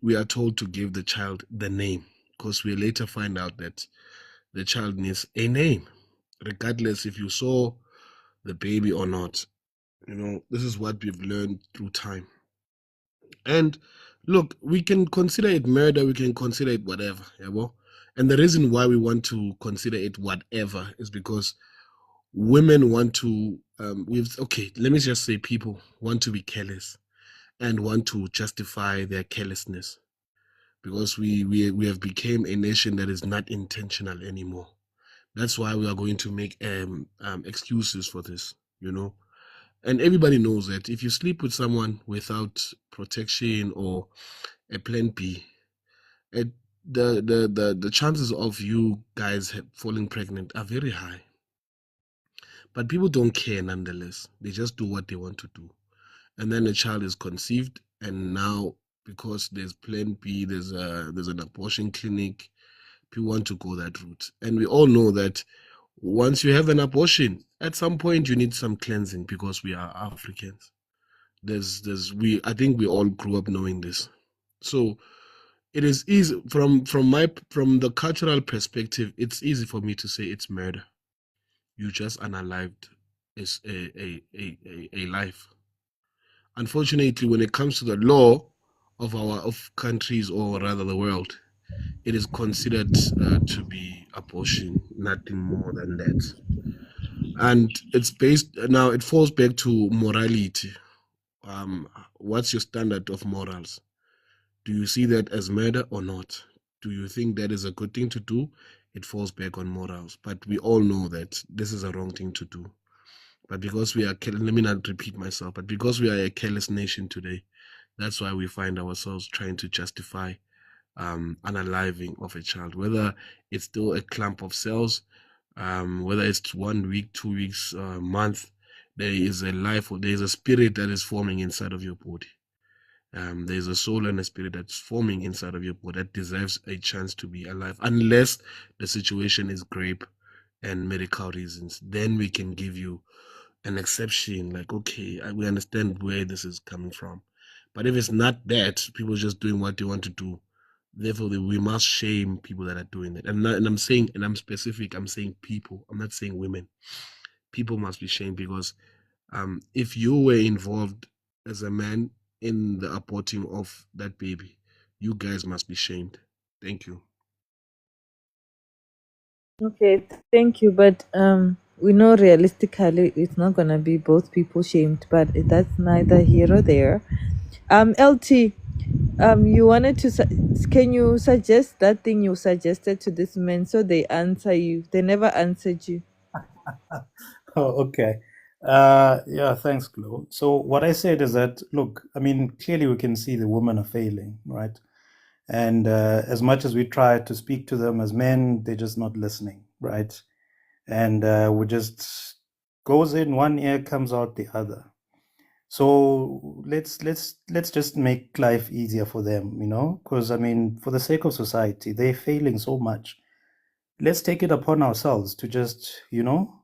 we are told to give the child the name because we later find out that the child needs a name, regardless if you saw the baby or not. This is what we've learned through time. And look, we can consider it murder, we can consider it whatever, yeah, well. And the reason why we want to consider it whatever is because women want to we've okay, let me just say people want to be careless and want to justify their carelessness because we have become a nation that is not intentional anymore. That's why we are going to make excuses for this, and everybody knows that if you sleep with someone without protection or a plan B, it, the chances of you guys falling pregnant are very high. But people don't care nonetheless. They just do what they want to do. And then a child is conceived, and now because there's Plan B, there's an abortion clinic. People want to go that route, and we all know that once you have an abortion, at some point you need some cleansing because we are Africans. I think we all grew up knowing this. So it is easy from the cultural perspective, it's easy for me to say it's murder. You just unalived is a life. Unfortunately, when it comes to the law of countries, or rather the world, it is considered to be abortion, nothing more than that. And it's based now. It falls back to morality. What's your standard of morals? Do you see that as murder or not? Do you think that is a good thing to do? It falls back on morals. But we all know that this is a wrong thing to do. But because we are, let me not repeat myself, but because we are a careless nation today, that's why we find ourselves trying to justify unaliving of a child, whether it's still a clump of cells, whether it's 1 week, 2 weeks, month, there is a life, or there is a spirit that is forming inside of your body. There's a soul and a spirit that's forming inside of your body that deserves a chance to be alive, unless the situation is grave and medical reasons. Then we can give you an exception, like, okay, we understand where this is coming from. But if it's not that, people just doing what they want to do, therefore we must shame people that are doing it. And I'm saying, and I'm specific, I'm saying people, I'm not saying women. People must be shamed, because if you were involved as a man in the aborting of that baby, you guys must be shamed. Thank you. Okay, thank you. But we know realistically it's not gonna be both people shamed, but that's neither here or there. LT, you wanted to can you suggest that thing you suggested to this man so they answer you? They never answered you. Oh, okay. Yeah, thanks, Glo. So what I said is that, look, I mean, clearly we can see the women are failing, right? And as much as we try to speak to them as men, they're just not listening, right? And we just goes in one ear, comes out the other. So let's just make life easier for them, you know, because I mean, for the sake of society, they're failing so much. Let's take it upon ourselves to just, you know,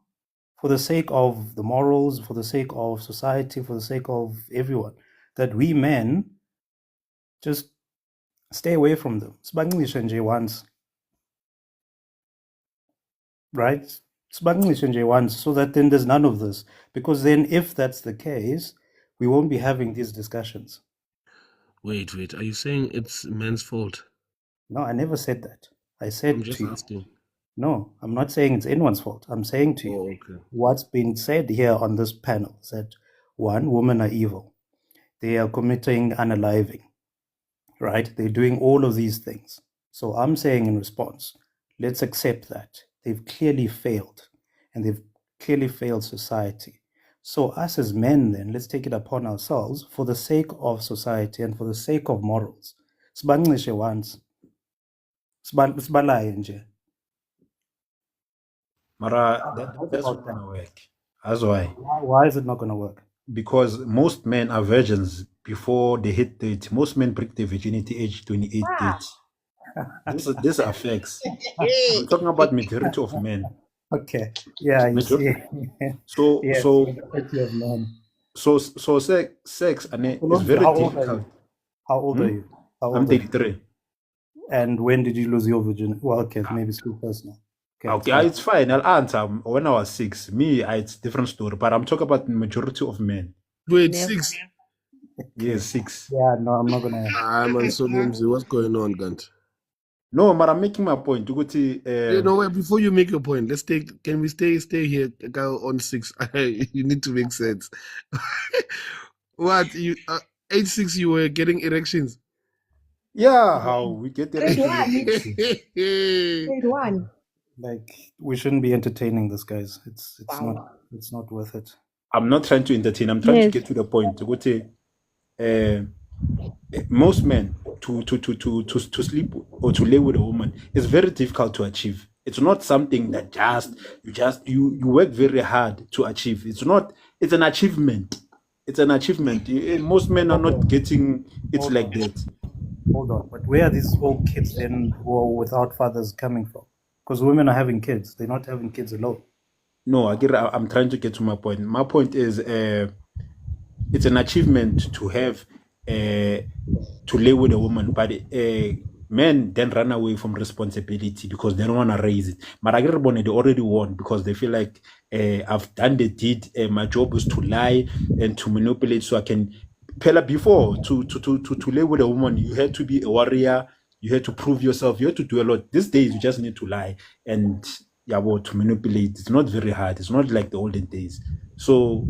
for the sake of the morals, for the sake of society, for the sake of everyone, that we men just stay away from them. Sibanxilishe nje once, right? Sibanxilishe nje once, so that then there's none of this. Because then if that's the case, we won't be having these discussions. Wait, are you saying it's men's fault? No, I never said that. I said I'm just to you. asking. No, I'm not saying it's anyone's fault. I'm saying to you, Okay. what's been said here on this panel is that, one, women are evil. They are committing unaliving, right? They're doing all of these things. So I'm saying in response, let's accept that. They've clearly failed, and they've clearly failed society. So us as men, then, let's take it upon ourselves for the sake of society and for the sake of morals. Sibanxilishe once. Sibalaye nje. Mara, What that's about not that? gonna work. That's why. Why is it not going to work? Because most men are virgins before they hit 30. Most men break their virginity age 28, 30. This affects. I'm talking about majority of men. Okay. Yeah, you Major- see. so Yes, so majority of men. so sex and is Kulonzi, very how old are difficult. you? How old are Hmm? you? How I'm old are you? 33. And when did you lose your virginity? Well, okay, maybe it's too personal. Okay, it's Okay, fine. it's fine. I'll answer. When I was 6, me, it's different story. But I'm talking about the majority of men. Wait, Never. 6. Yes, 6. Yeah, no, I'm not gonna. I'm on Solomzi. What's going on, Gant? No, but I'm making my point. You go to You know what? Before you make your point, let's take. Can we stay here? Go on 6. You need to make sense. What you? Age 6, you were getting erections. yeah, how we get Grade erection at 6. 1. Grade 1. Like, we shouldn't be entertaining this, guys. It's Wow. not worth it. I'm not trying to entertain. I'm trying to Yes. get to the point. You go to most men to sleep or to lay with a woman is very difficult to achieve. It's not something that you work very hard to achieve. It's an achievement. It's an achievement. Most men are not getting it Hold like on. that. Hold on. But where are these old kids then who are without fathers coming from? Because women are having kids. They're not having kids alone. No, I'm trying to get to my point. My point is, it's an achievement to have to lay with a woman, but men then run away from responsibility because they don't want to raise it. But I get they already won because they feel like I've done the deed. My job is to lie and to manipulate, so I can. Pella, before to lay with a woman, you had to be a warrior. You had to prove yourself. You had to do a lot. These days, you just need to lie and yeah, well, to manipulate. It's not very hard. It's not like the olden days. So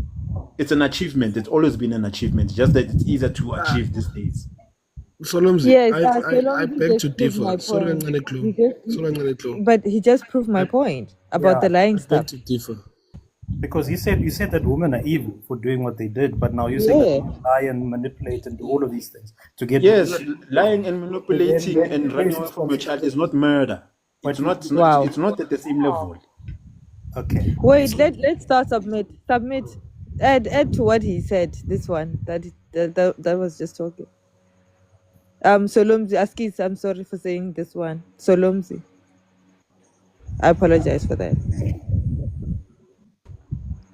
it's an achievement. It's always been an achievement. Just that it's easier to achieve these days. Solomzi, Yes, I Solomon beg to just proved my differ. Sorry, point. Nganeklo. He just, Sorry, Nganeklo. but he just proved my I point about Yeah. the lying I beg stuff. to differ. Because you said that women are evil for doing what they did, but now you're saying that Yeah. men lie and manipulate and do all of these things to get Yes, women. lying and Then, manipulating then and where running is away from your child is not responsibility? murder. But Wow. It's not at the same level. okay. Wait, So let's start submit. Add to what he said. This one that was just talking. Solomzi, Askis, I'm sorry for saying this one. Solomzi. I apologize for that.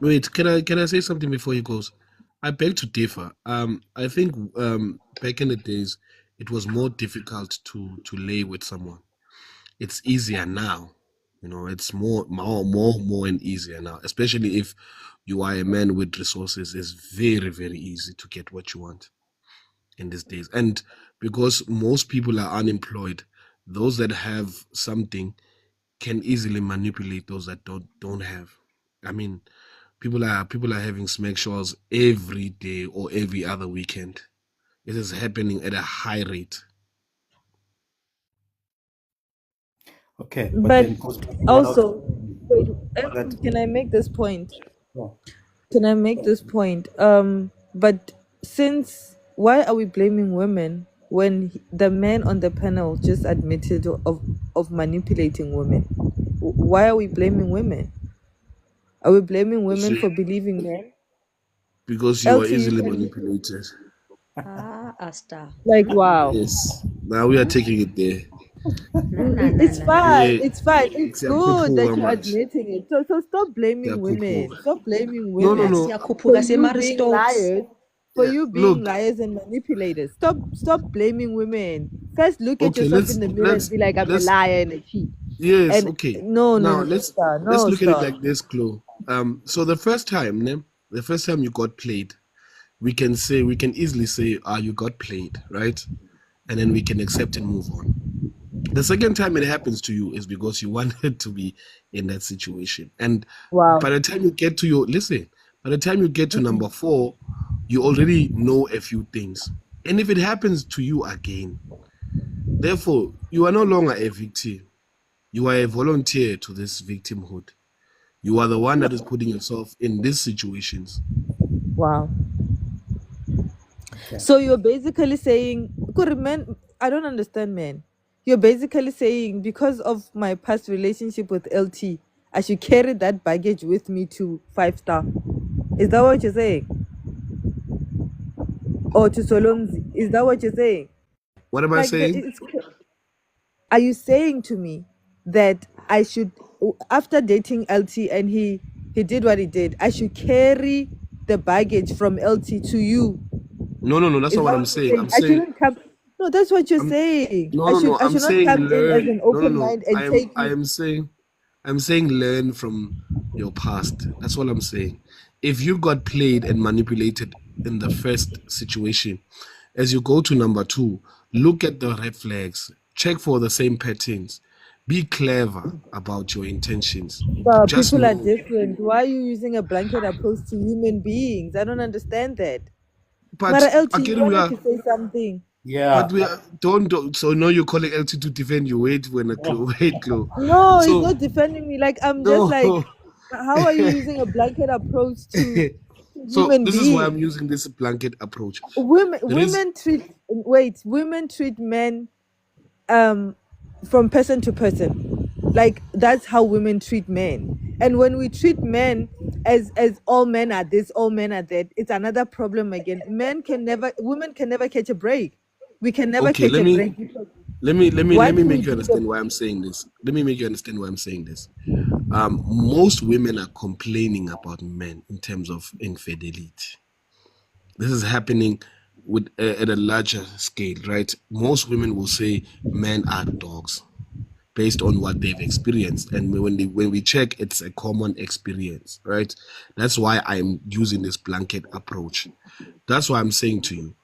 wait, can I say something before he goes? I beg to differ. I think back in the days it was more difficult to lay with someone. It's easier now. You know, it's more and easier now. Especially if you are a man with resources, it's very, very easy to get what you want in these days. And because most people are unemployed, those that have something can easily manipulate those that don't have. I mean, people are having smack shows every day or every other weekend. It is happening at a high rate. Okay, but But then goes back to what I was also, saying, wait, that can I make this point? oh, Can I make this point? But since why are we blaming women when the man on the panel just admitted of manipulating women? Why are we blaming women? Are we blaming women See, for believing men? because you are LT, you easily can manipulated. Ah, Asta. like wow. Yes. Now we are taking it there. Na na na It's na na. fine. Yeah. It's fine. It's good that Siyakhuphuka you're manje. admitting it. So stop blaming women. Siyakhuphuka. Stop blaming No, no, Na women no. for siyakhuphuka you being semaristots. liars. For Yeah. you being Look. liars and manipulators. Stop blaming women. First look at Okay. yourself in the mirror and be like, I'm a Let's. liar and a cheat. Yes. And Okay. no, Now star. let's No, look at it stop. like this, Chloe. So the first time you got played, we can easily say, you got played, right? And then we can accept and move on. The second time it happens to you is because you wanted to be in that situation. And Wow. by the time you get to by the time you get to number 4, you already know a few things. And if it happens to you again, therefore, you are no longer a victim. You are a volunteer to this victimhood. You are the one that is putting yourself in these situations. Wow. okay. So you're basically saying, good man, I don't understand, man. You're basically saying because of my past relationship with LT, I should carry that baggage with me to 5-star. Is that what you're saying? Or to Solomzi? Is that what you're saying? What am I Like, saying? are you saying to me that I should, after dating LT and he did what he did, I should carry the baggage from LT to you? No, that's Is not what that I'm what you're saying. saying? I'm I saying shouldn't come. No, that's what you're I'm saying. no, no. I I'm should not saying come in as learn. an No, no, open no. mind and take I you. am saying learn from your past. That's all I'm saying. If you got played and manipulated in the first situation, as you go to number 2, look at the red flags, check for the same patterns, be clever about your intentions. Just People are know. different. Why are you using a blanket approach to human beings? I don't understand that. But Mara LT, you again, wanted to say something. Yeah, we are, don't. So now you're calling LT to defend you. Wait, wait, Chloe. No, he's So not defending me. Like, I'm just like, no. how are you using a blanket approach to So human this is why beings? I'm using this blanket approach. Women There is women treat women treat men from person to person. Like, that's how women treat men. And when we treat men as all men are this, all men are that, it's another problem again. Women can never catch a break. We can never Okay, catch let a me break because let me let me let once me we make you do the understand why I'm saying this. Let me make you understand why I'm saying this. Most women are complaining about men in terms of infidelity. This is happening with at a larger scale, right? Most women will say men are dogs based on what they've experienced, and when we check, it's a common experience, right? That's why I'm using this blanket approach. That's why I'm saying to you,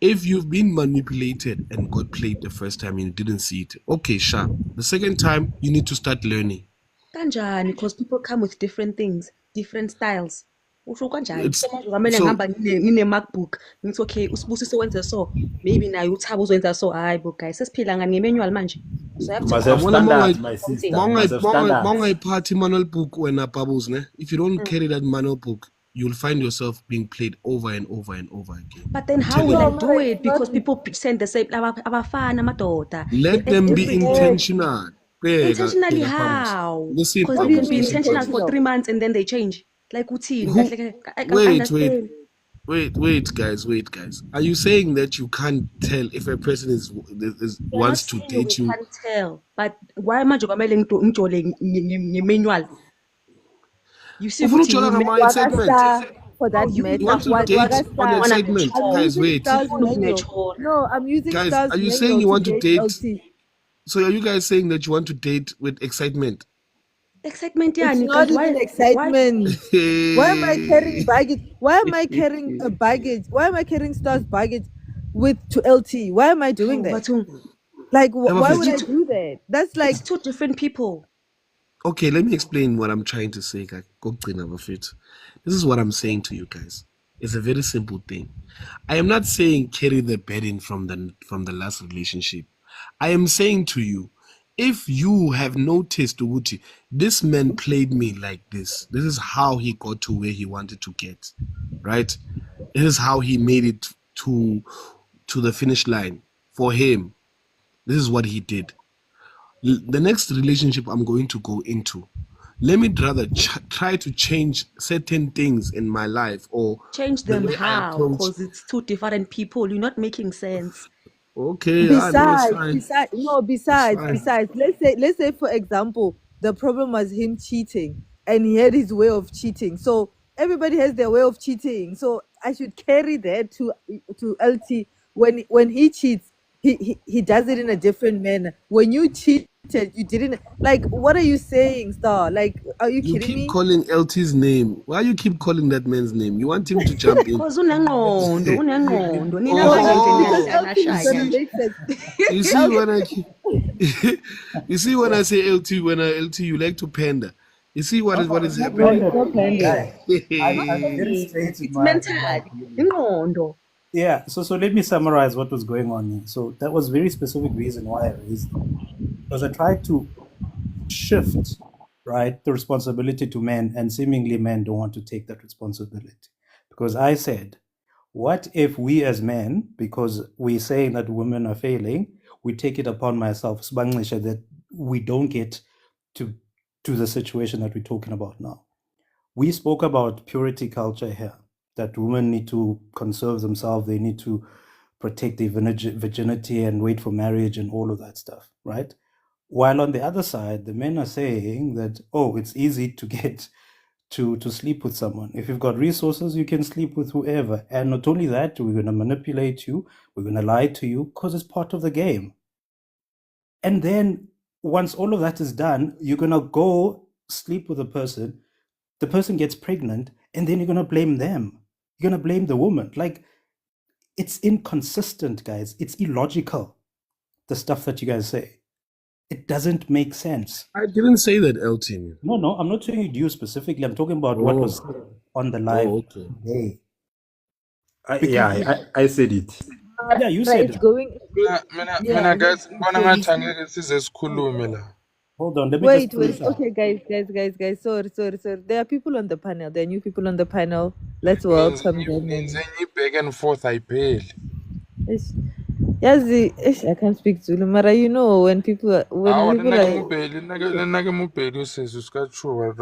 if you've been manipulated and got played the first time and you didn't see it, okay, sure. The second time, you need to start learning. Kanjani? Because people come with different things, different styles. Usho kanjani? It's Kusho manje kwamele so ngihamba ngine-MacBook. Ngithi okay, uSibusiso wenza so. Maybe naye uThabo uzwenza so. Hayi bo guys, sesiphila ngani nge-manual manje. So I have You to must come have yabona standards, my sister. You must have standards. mawungayiphathi manual book wena bubbles, ne? If you don't carry that manual book, you'll find yourself being played over and over and over again. But then I'm how telling will I no, you. do Mara, it's it? not Because people send the same abafana amadoda. Let them be Every intentional. intentionally Bega bubbles. how? Listen, Because what they do you can bubbles, be mean listen intentional bubbles. for intentional? 3 months and then they change. Like uthini? Who I can wait, understand. wait, guys. Are you saying that you can't tell if a person is We're not wants to saying we date you? can't tell, but why manje kwamele ngijole nge-manual? You see Ufuna ukuthi ukujola yimi ngama-excitement. Wagastar, for no that You matter. want you to not date on Wagastar. ufuna excitement. I'm ngechore. Guys, using wait. Star's Ufuna manual. ukungechora. No, I'm using Guys, Star's are you saying manual you to want to date date? LT. So are you guys saying that you want to date with excitement? Excitement It's yani not kanti even why excitement. Why am I carrying Hey. baggage? Why am I carrying a baggage? Why am I carrying Star's baggage with to LT? Why am I doing no that? but Like, why because Abafet, would I do that? That's it's like two different people. okay, let me explain what I'm trying to say. Abafet. This is what I'm saying to you guys. It's a very simple thing. I am not saying carry the burden from the last relationship. I am saying to you, if you have noticed, Uguti, this man played me like this. This is how he got to where he wanted to get, right? This is how he made it to the finish line. For him, this is what he did. The next relationship I'm going to go into, let me rather try to change certain things in my life or Change the them way I how? approach. Because it's two different people. You're not making sense. Okay, I know it's besides, fine. besides, no, It's besides, fine. besides. Let's say, for example, the problem was him cheating, and he had his way of cheating. So everybody has their way of cheating. So I should carry that to LT when he cheats. He does it in a different manner. When you cheated, you didn't like. What are you saying, Star? Like, are you You kidding keep me? calling LT's name. Why you keep calling that man's name? You want him to jump in. Because unengqondo. Nina No, manje nje because Oh, LT is niyanhlanya gonna nje. make sense. you see LT, when I you see when I say LT, when I LT, you like to pander. You see No, what no, is it's not no, happening. it's not pandering, pandering. guy. Not I'm very pandering. straight It's in my mental. opinion. Ingqondo. Yeah, so let me summarize what was going on here. So that was very specific reason why I raised it. Because I tried to shift, right, the responsibility to men, and seemingly men don't want to take that responsibility. Because I said, what if we as men, because we're saying that women are failing, we take it upon myself, Sibangcishe, that we don't get to the situation that we're talking about now. We spoke about purity culture here, that women need to conserve themselves, they need to protect their virginity and wait for marriage and all of that stuff, right? While on the other side, the men are saying that, oh, it's easy to get to sleep with someone. If you've got resources, you can sleep with whoever. And not only that, we're going to manipulate you, we're going to lie to you because it's part of the game. And then once all of that is done, you're going to go sleep with a person, the person gets pregnant, and then you're going to blame them. You're going to blame the woman. Like, it's inconsistent, guys. It's illogical, the stuff that you guys say. It doesn't make sense. I didn't say that, LT. Man. No, I'm not saying you specifically. I'm talking about what was Oh, said on the live okay. today. Yeah, Because, I said it. yeah, you Mara, said it's it. going. Yeah, Mina let's guys let's ngibona go. ngathi angeke size sikhulume la. Hold on, let me just Wait, finish wait. up. Okay, guys. Sorry. There are people on the panel. There are new people on the panel. Let's Ngenze welcome them. ngenze enye back and forth ayipheli. Ish. I can't speak Zulu, Mara. You know, when Awa, people are le nna ke Mopedi o sesi, o ska tshoha,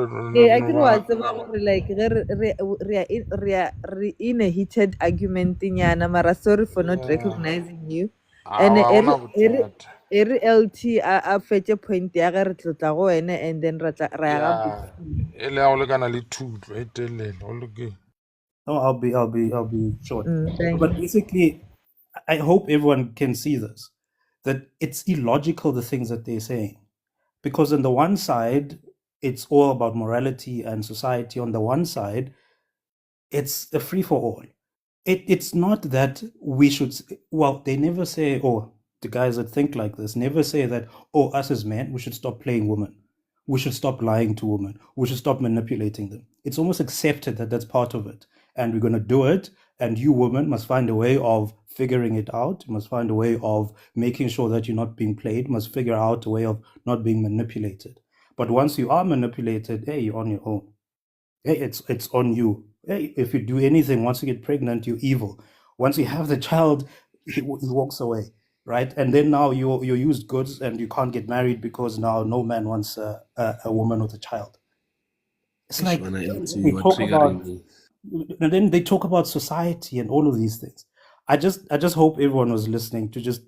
I can watch like re in a heated argument nyana, Mara. Sorry for not yeah. recognizing you. And Awa, gona bothata. every LT a fetch point ya ga re tlotla go wena and then ra ya ga Yeah, boxing. e le ha o lekana le thuto e telele, o loke. No, I'll be short. Thank But you. basically, I hope everyone can see this, that it's illogical the things that they're saying. Because on the one side, it's all about morality and society. On the one side, it's a free for all. It's not that we should, well, they never say, or the guys that think like this never say that, oh, us as men, we should stop playing women. We should stop lying to women. We should stop manipulating them. It's almost accepted that that's part of it. And we're going to do it. And you women must find a way of figuring it out. You must find a way of making sure that you're not being played. You must figure out a way of not being manipulated. But once you are manipulated, hey, you're on your own. Hey, it's on you. Hey, if you do anything, once you get pregnant, you're evil. Once you have the child, he walks away, right? And then now you're used goods and you can't get married because now no man wants a woman with a child. It's Ish, like man, LT, they you are talk triggering about, me. and then they talk about society and all of these things. I just hope everyone was listening to just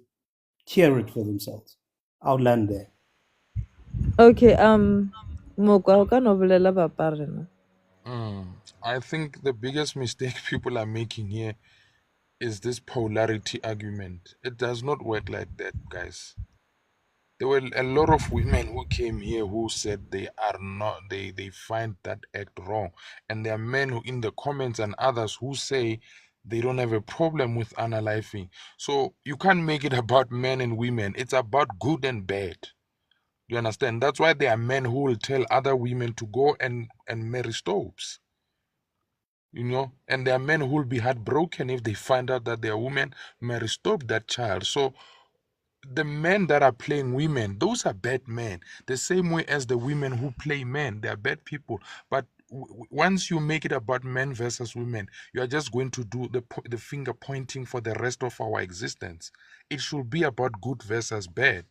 hear it for themselves. I'll land there. Okay, Mokwa, o ka no bolela papa rena? I think the biggest mistake people are making here is this polarity argument. It does not work like that, guys. There were a lot of women who came here who said they are not, they find that act wrong. And there are men who, in the comments and others who say they don't have a problem with unaliving. So you can't make it about men and women. It's about good and bad. You understand? That's why there are men who will tell other women to go and marry Stopes. And there are men who will be heartbroken if they find out that their woman marry stop that child. So the men that are playing women, those are bad men. The same way as the women who play men, they are bad people. But once you make it about men versus women, you are just going to do the finger pointing for the rest of our existence. It should be about good versus bad.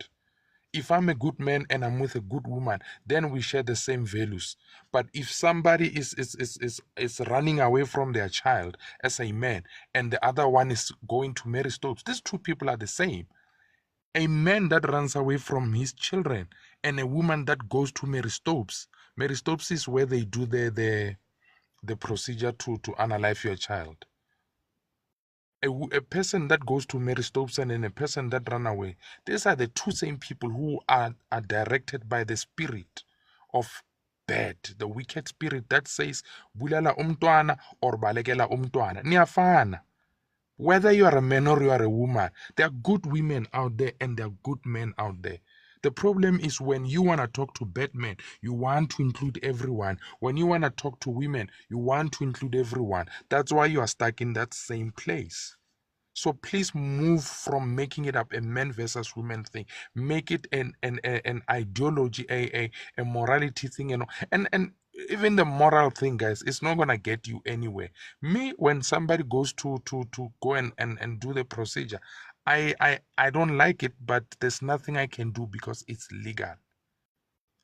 If I'm a good man and I'm with a good woman, then we share the same values. But if somebody is running away from their child as a man and the other one is going to marry Stokes, these two people are the same. A man that runs away from his children and a woman that goes to Mary Stopes. Mary Stopes is where they do the procedure to unalive your child. A person that goes to Mary Stopes and a person that run away, these are the two same people who are directed by the spirit of bad, the wicked spirit that says bulala umntwana or balekela umntwana. Niyafana. Whether you are a man or you are a woman, there are good women out there and there are good men out there. The problem is when you want to talk to bad men, you want to include everyone. When you want to talk to women, you want to include everyone. That's why you are stuck in that same place. So please move from making it up a men versus women thing. Make it an ideology, a morality thing, and even the moral thing, guys, it's not gonna get you anywhere. Me, when somebody goes to go and do the procedure, I don't like it, but there's nothing I can do because it's legal.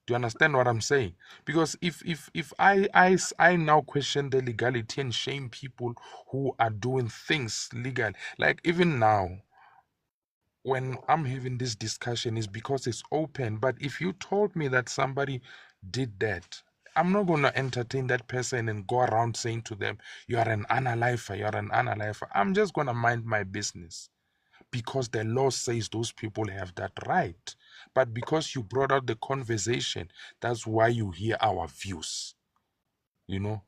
Do you understand what I'm saying? Because if I now question the legality and shame people who are doing things legal, like even now, when I'm having this discussion, is because it's open. But if you told me that somebody did that, I'm not gonna entertain that person and go around saying to them, "You are an unalifer, you are an unalifer." I'm just gonna mind my business because the law says those people have that right. But because you brought out the conversation, that's why you hear our views.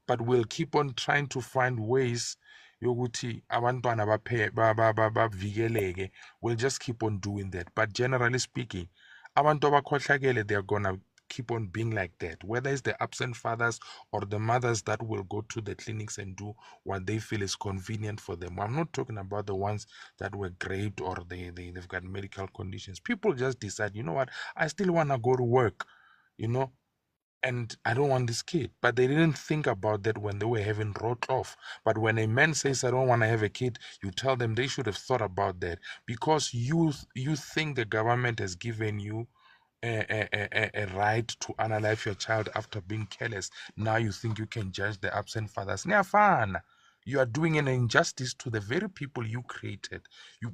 But we'll keep on trying to find ways yokuthi abantwana bavikeleke. We'll just keep on doing that. But generally speaking, abantu abakhohlakele, they're gonna keep on being like that. Whether it's the absent fathers or the mothers that will go to the clinics and do what they feel is convenient for them. I'm not talking about the ones that were raped or they've got medical conditions. People just decide, you know what, I still wanna go to work, you know and I don't want this kid. But they didn't think about that when they were having wrote off. But when a man says, I don't want to have a kid, you tell them they should have thought about that, because you think the government has given you a right to unalive your child after being careless. Now you think you can judge the absent fathers. Nyafana. You are doing an injustice to the very people you created.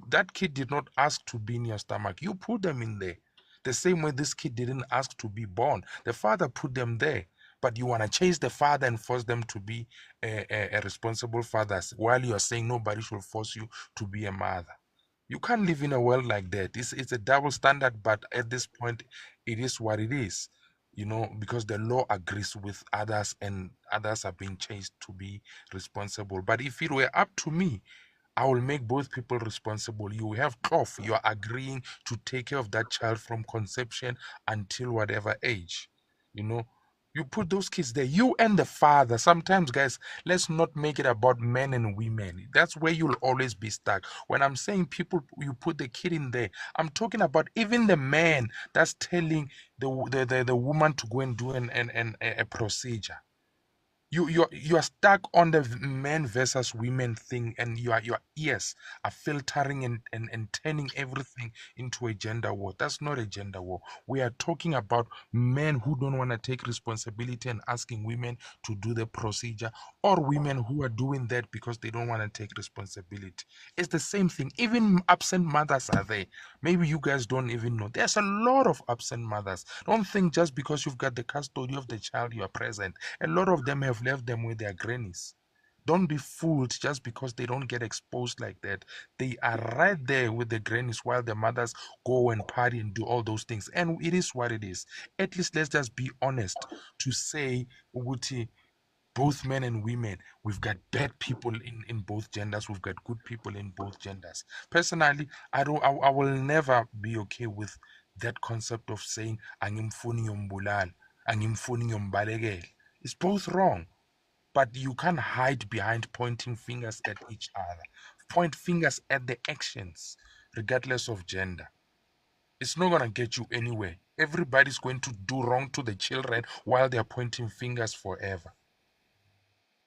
That kid did not ask to be in your stomach. You put them in there. The same way this kid didn't ask to be born. The father put them there. But you want to chase the father and force them to be a responsible fathers, while you are saying nobody should force you to be a mother. You can't live in a world like that. It's a double standard, but at this point, it is what it is. Because the law agrees with others and others are being chased to be responsible. But if it were up to me, I will make both people responsible. You have cloth. You are agreeing to take care of that child from conception until whatever age. You know, you put those kids there, you and the father. Sometimes, guys, let's not make it about men and women. That's where you'll always be stuck. When I'm saying people, you put the kid in there, I'm talking about even the man that's telling the woman to go and do a procedure. You are stuck on the men versus women thing, and your ears are filtering and turning everything into a gender war. That's not a gender war. We are talking about men who don't want to take responsibility and asking women to do the procedure, or women who are doing that because they don't want to take responsibility. It's the same thing. Even absent mothers are there. Maybe you guys don't even know. There's a lot of absent mothers. Don't think just because you've got the custody of the child you are present. A lot of them have left them with their grannies. Don't be fooled just because they don't get exposed like that. They are right there with the grannies while the mothers go and party and do all those things. And it is what it is. At least let's just be honest to say, Uguti, both men and women, we've got bad people in both genders, we've got good people in both genders. Personally, I will never be okay with that concept of saying angimfuni yombulal, angimfuni yombalekele. It's both wrong, but you can't hide behind pointing fingers at each other. Point fingers at the actions, regardless of gender. It's not gonna get you anywhere. Everybody's going to do wrong to the children while they're pointing fingers forever.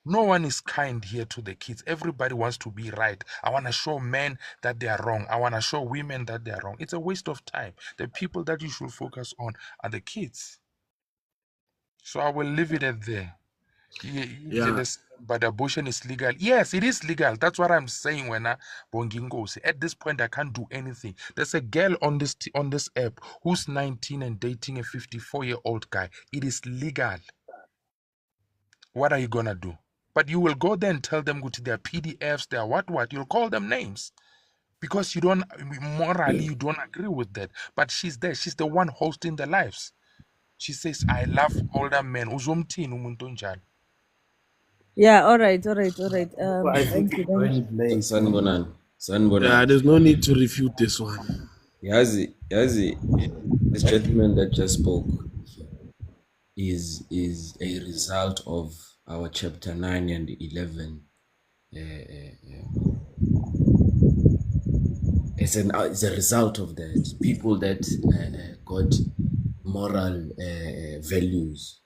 No one is kind here to the kids. Everybody wants to be right. I want to show men that they are wrong. I want to show women that they are wrong. It's a waste of time. The people that you should focus on are the kids. So I will leave it at there. Yeah. But abortion is legal. Yes, it is legal. That's what I'm saying when I Bongingo. At this point, I can't do anything. There's a girl on this app who's 19 and dating a 54-year-old guy. It is legal. What are you gonna do? But you will go there and tell them, go to their PDFs, their what. You'll call them names because you don't morally you don't agree with that. But she's there. She's the one hosting the lives. She says, "I love older men." Uzumthini umuntu onjalo? Yeah, all right. Well, I think you joined late. Yeah, there's no need to refute this one. Yazi, this gentleman that just spoke is a result of our chapter 9 and 11. It's a result of that. People that got moral values.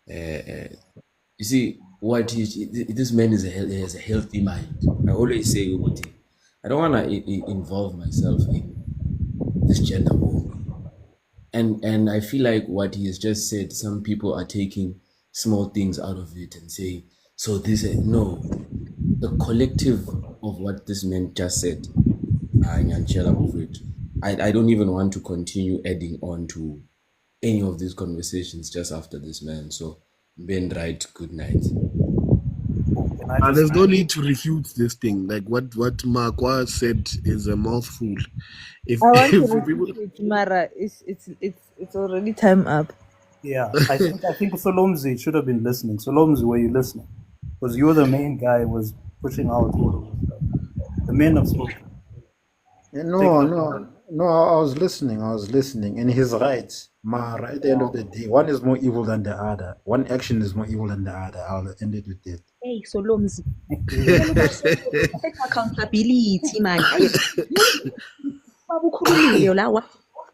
You see, this man has a healthy mind. I always say, I don't want to involve myself in this gender war. And I feel like what he has just said, some people are taking small things out of it and saying, so this is no. The collective of what this man just said, I don't even want to continue adding on to any of these conversations just after this man. So Ben right, good night. There's no need to refute this thing. Like what Markwa said is a mouthful. I want to refute it, Mara. It's already time up. Yeah, I think Solomzi should have been listening. Solomzi, were you listening? Because you're the main guy who was pushing out all of this stuff. The men have spoken. No, I was listening, and he's right. Mara, at the end of the day, one is more evil than the other. One action is more evil than the other. I'll end it with that. Hey, Solomzi. Take accountability, man. Both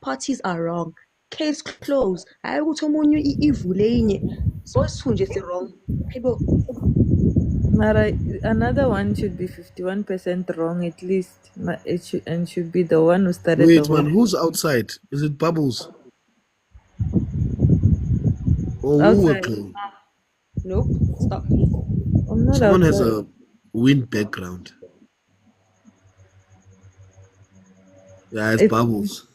parties are wrong. case closed. Hayi ukuthi omunye ivule inye. So isithunje si-wrong. Hayibo. Mara, another one should be 51% wrong at least. And should be the one who started the Wait, whole man, who's outside? Is it Bubbles? Or who are outside. playing? Nope, it's not me. I'm not Someone has outside. a wind background. Yeah, it's It's Bubbles.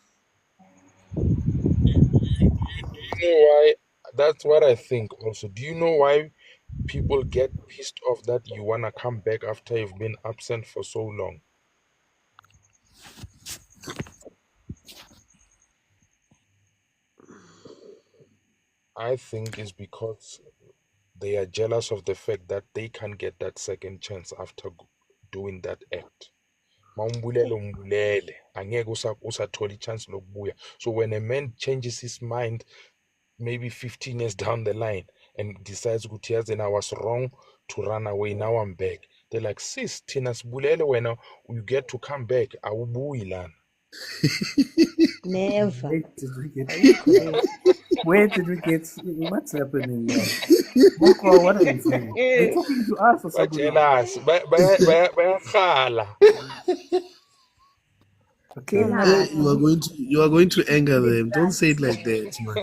You know why? That's what I think also. Do you know why people get pissed off that you wanna come back after you've been absent for so long? I think it's because they are jealous of the fact that they can't get that second chance after doing that act. Mawumbulele umbulele, angeke usathola ichance lokubuya. So when a man changes his mind maybe 15 years down the line and decides ukuthi yazi I was wrong to run away, now I'm back, they're like, sis thina sibulele wena, you get to come back, awubuyi lana. Never. Where did we get? Ayikho leyo. Where did we get? What's happening now? Moko, what are you saying? Are you talking to us or someone else? Bajealous, bayakhala. Okay. Relax. You are going to anger them. Don't say it like that, man.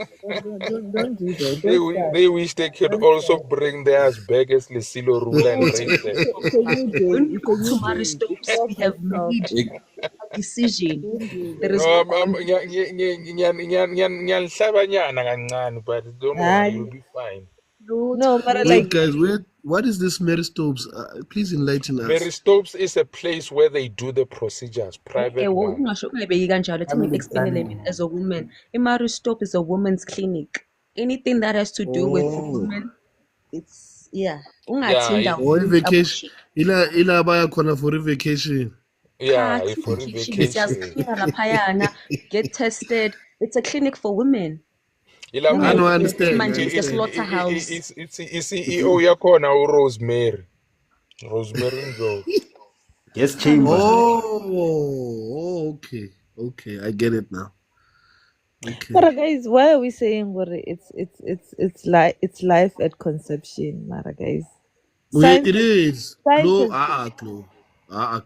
don't do that. They, Don't start. they wish they could Don't also start. bring theirs back as Lesilo ruler and raise them. It's a new When day. we It's a go to new day. Maristopes, Stop we and have stop. made a decision. Don't do There that. is no Ngiyanhlabanyana kancane, but don't worry, you'll be fine. No, Mara, Wait, like guys, what is this Mary Stopes? Please enlighten Mary us. Stopes is a place where they do the procedures, private one. ungasho ungayibeki kanjalo. Let me Family explain a bit planning. as a woman. Imaristop is a woman's clinic. Anything that has to do with Oh. women, it's Yeah, ungathinda Or a umuntu vacation. abushit. Ila baya khona for a vacation. yeah, Cha, for a vacation vacation. siyaziklina laphayana, get tested. It's a clinic for women. I know, I Ungayithi understand. I manje it's a understand. slaughterhouse. It's i-CEO yakhona uRosemary. Rosemary Ndlovu. Guest Come chamber. on. Okay. Okay, I get it now. Okay. Mara, guys, why are we saying what it's life at conception, Mara, guys? Wait, Science it has, is. science Chloe, has, Chloe.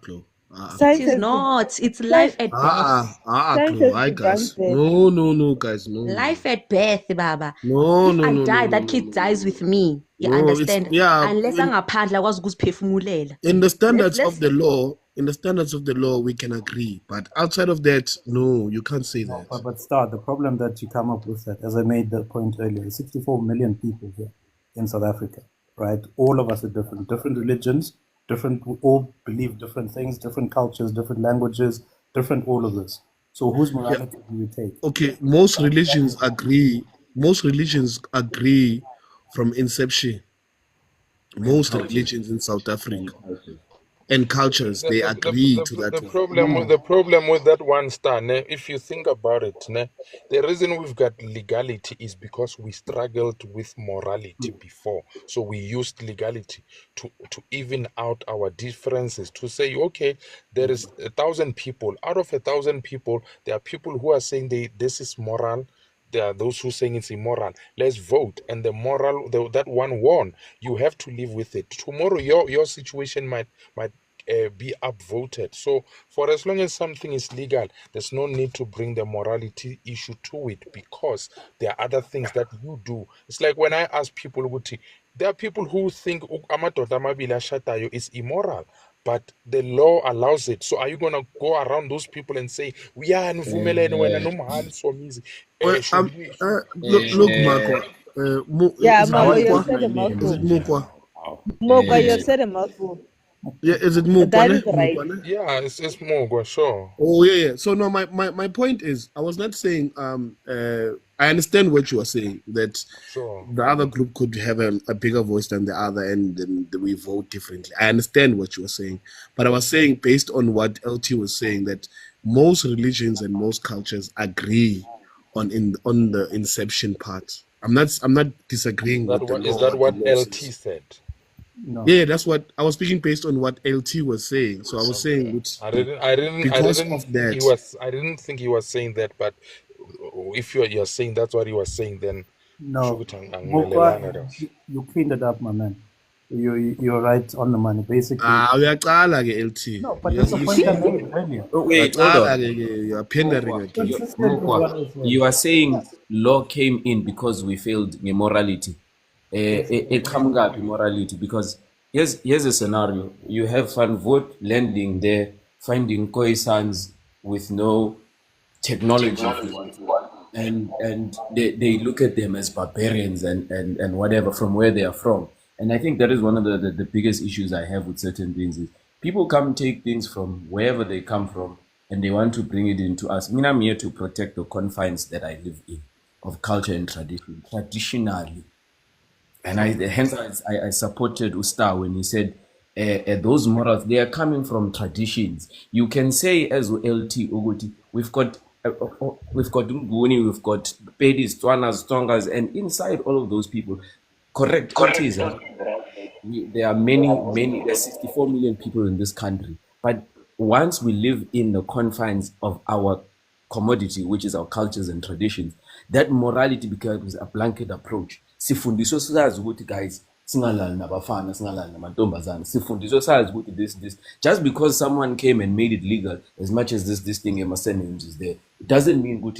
Chloe. It science is has, not. It's life science, at birth. science Chloe. has Hi, debunked guys. that. No, guys. No. Life at birth, Baba. No, If no, I no, no, die, no, that no, kid no, dies no. with me. You No, it's understand? yeah. Unless angaphandle akwazi ukuziphefumulela. In the standards Let's of the law, we can agree. But outside of that, no, you can't say No, that. but start the problem that you come up with that, as I made the point earlier, 64 million people here in South Africa, right? All of us are different religions, different, we all believe different things, different cultures, different languages, different all of this. So whose Yeah. morality do you take? Okay. Most religions agree. From inception. Most religions in South Africa and cultures, they agree to that one. The problem with that one, Star, ne, if you think about it, ne, the reason we've got legality is because we struggled with morality before. So we used legality to even out our differences, to say, okay, there is 1,000 people. Out of 1,000 people, there are people who are saying this is moral. There are those who saying it's immoral. Let's vote, and that one won. You have to live with it. Tomorrow, your situation might be upvoted. So for as long as something is legal, there's no need to bring the morality issue to it, because there are other things that you do. It's like when I ask people, ukuthi, there are people who think amadoda amabili ashadayo is immoral, but the law allows it. So are you gonna go around those people and say, yeah, nivumelene wena nomhali somizi? Well, Should we? look, Makwa. Yeah, Is it I Moko, want to you've Mokwa? put said my a name Is mouthful. it in here. Mokwa? Moko, you've said a mouthful. Yeah, is it Mokwa? That is right. Mokwa, ne? Yeah, it's more sure. Oh yeah. So no, my point is, I was not saying I understand what you are saying, that Sure. the other group could have a bigger voice than the other, and then we vote differently. I understand what you were saying, but I was saying, based on what LT was saying, that most religions and most cultures agree on the inception part. I'm not disagreeing with the Is law, that what the what law LT says. said? No. Yeah, that's what I was speaking based on what LT was saying. So I was saying, I didn't because think of that. I didn't think he was saying that, but if you're saying that's what he was saying, then No, shukuthi Mokwa, angimelelana kahle. you cleaned it up, my man. You're right on the money. Basically, Uyaqala ke LT. no, but that's the You point I see, made earlier. oh, wait, hold Uyaqala on. ke, you are pandering again. Consistent with Mokwa, what I said. you are saying law came in because we failed in morality. It comes up immorality because here's a scenario. You have Van Voort landing there, finding koi sons with no technology, if you want to, and they look at them as barbarians and whatever from where they are from. And I think that is one of the biggest issues I have with certain things is people come take things from wherever they come from and they want to bring it into us. I mean, I'm here to protect the confines that I live in of culture and tradition. Traditionally, and I supported Usta when he said those morals, they are coming from traditions. You can say as LT Uguti, we've got Nguni, we've got Pedis, Twanas, Tongas, and inside all of those people, correct, LT is right. There are there's 64 million people in this country. But once we live in the confines of our commodity, which is our cultures and traditions, that morality becomes a blanket approach. Sifundiswa sazi ukuthi guys, singalali nabafana, singalali namantombazana. Sifundiswa sazi ukuthi this. Just because someone came and made it legal, as much as this thing Emerson is there, it doesn't mean good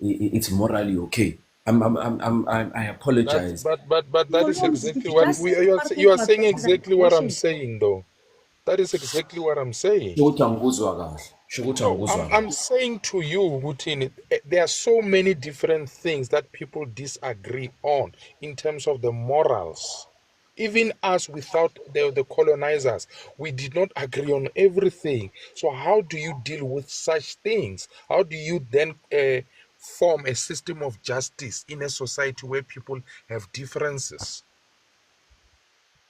it's morally okay. I That's apologize. but that is exactly what Just we you are saying exactly what I'm saying though. That is exactly what I'm saying. Shukuthi angikuzwa kahle. Shukuthi No, I'm angikuzwa kahle. I'm saying to you, Gutini, there are so many different things that people disagree on in terms of the morals. Even us without the colonizers, we did not agree on everything. So how do you deal with such things? How do you then form a system of justice in a society where people have differences?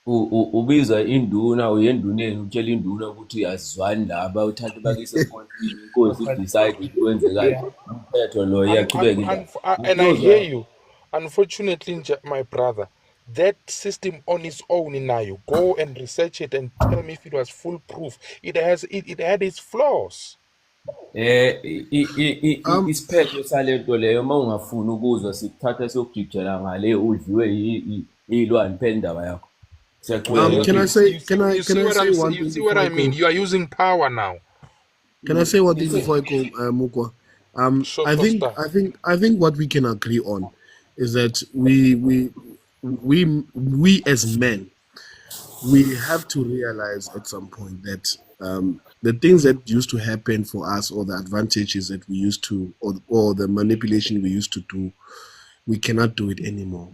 Ubiza induna uye enduneni utshela induna ukuthi asizwani laba uthathe bakise enkosini inkosi decide ukuthi kwenzekani umthetho lo iyachubeka indaba And I hear ukuzwa you. Unfortunately, my brother, that system on its own now, you go and research it and tell me if it was foolproof. It had its flaws. isiphetho salento leyo uma ungafuni ukuzwa sikuthatha siyokujijela ngale udliwe iy'lwane phela indaba yakho siyachubeka Can I You, say you see, can I you can see I what say I'm one you thing see what before I I mean. go? You are using power now. Can I say one thing listen. before I go, Mukwa? I Short think stuff. I think what we can agree on is that we as men, we have to realize at some point that the things that used to happen for us, or the advantages that we used to, or the manipulation we used to do, we cannot do it anymore.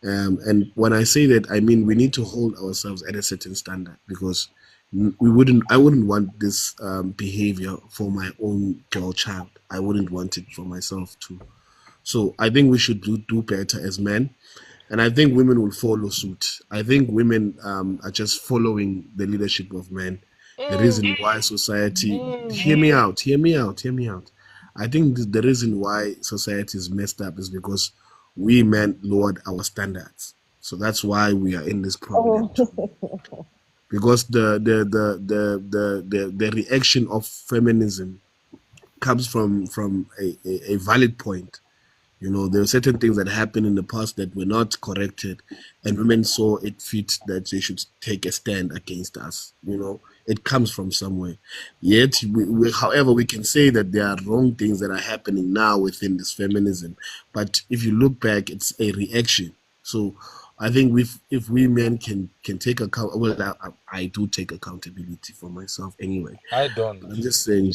And when I say that, I mean we need to hold ourselves at a certain standard, because I wouldn't want this behavior for my own girl child. I wouldn't want it for myself too. So I think we should do better as men, and I think women will follow suit. I think women are just following the leadership of men. The reason why society, hear me out. I think the reason why society is messed up is because we men lowered our standards. So that's why we are in this problem too. Because the reaction of feminism comes from a valid point. You know, there are certain things that happened in the past that were not corrected, and women saw it fit that they should take a stand against us. You know, it comes from somewhere. Yet, however, we can say that there are wrong things that are happening now within this feminism. But if you look back, it's a reaction. So I think if we men can take account, well, I do take accountability for myself anyway. I don't. But I'm just saying,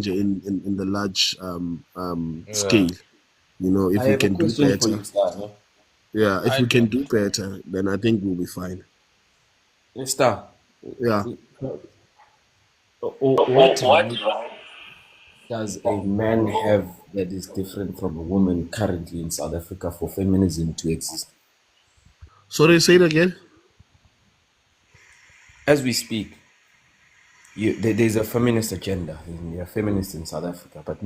in the large Yeah. scale. You know, if I we have a can do question for better, you, Star. yeah, if I we can don't. do better, then I think we'll be fine. Star, Yeah. what right does a man have that is different from a woman currently in South Africa for feminism to exist? Sorry, say it again. As we speak, there's a feminist agenda. You're feminist in South Africa, but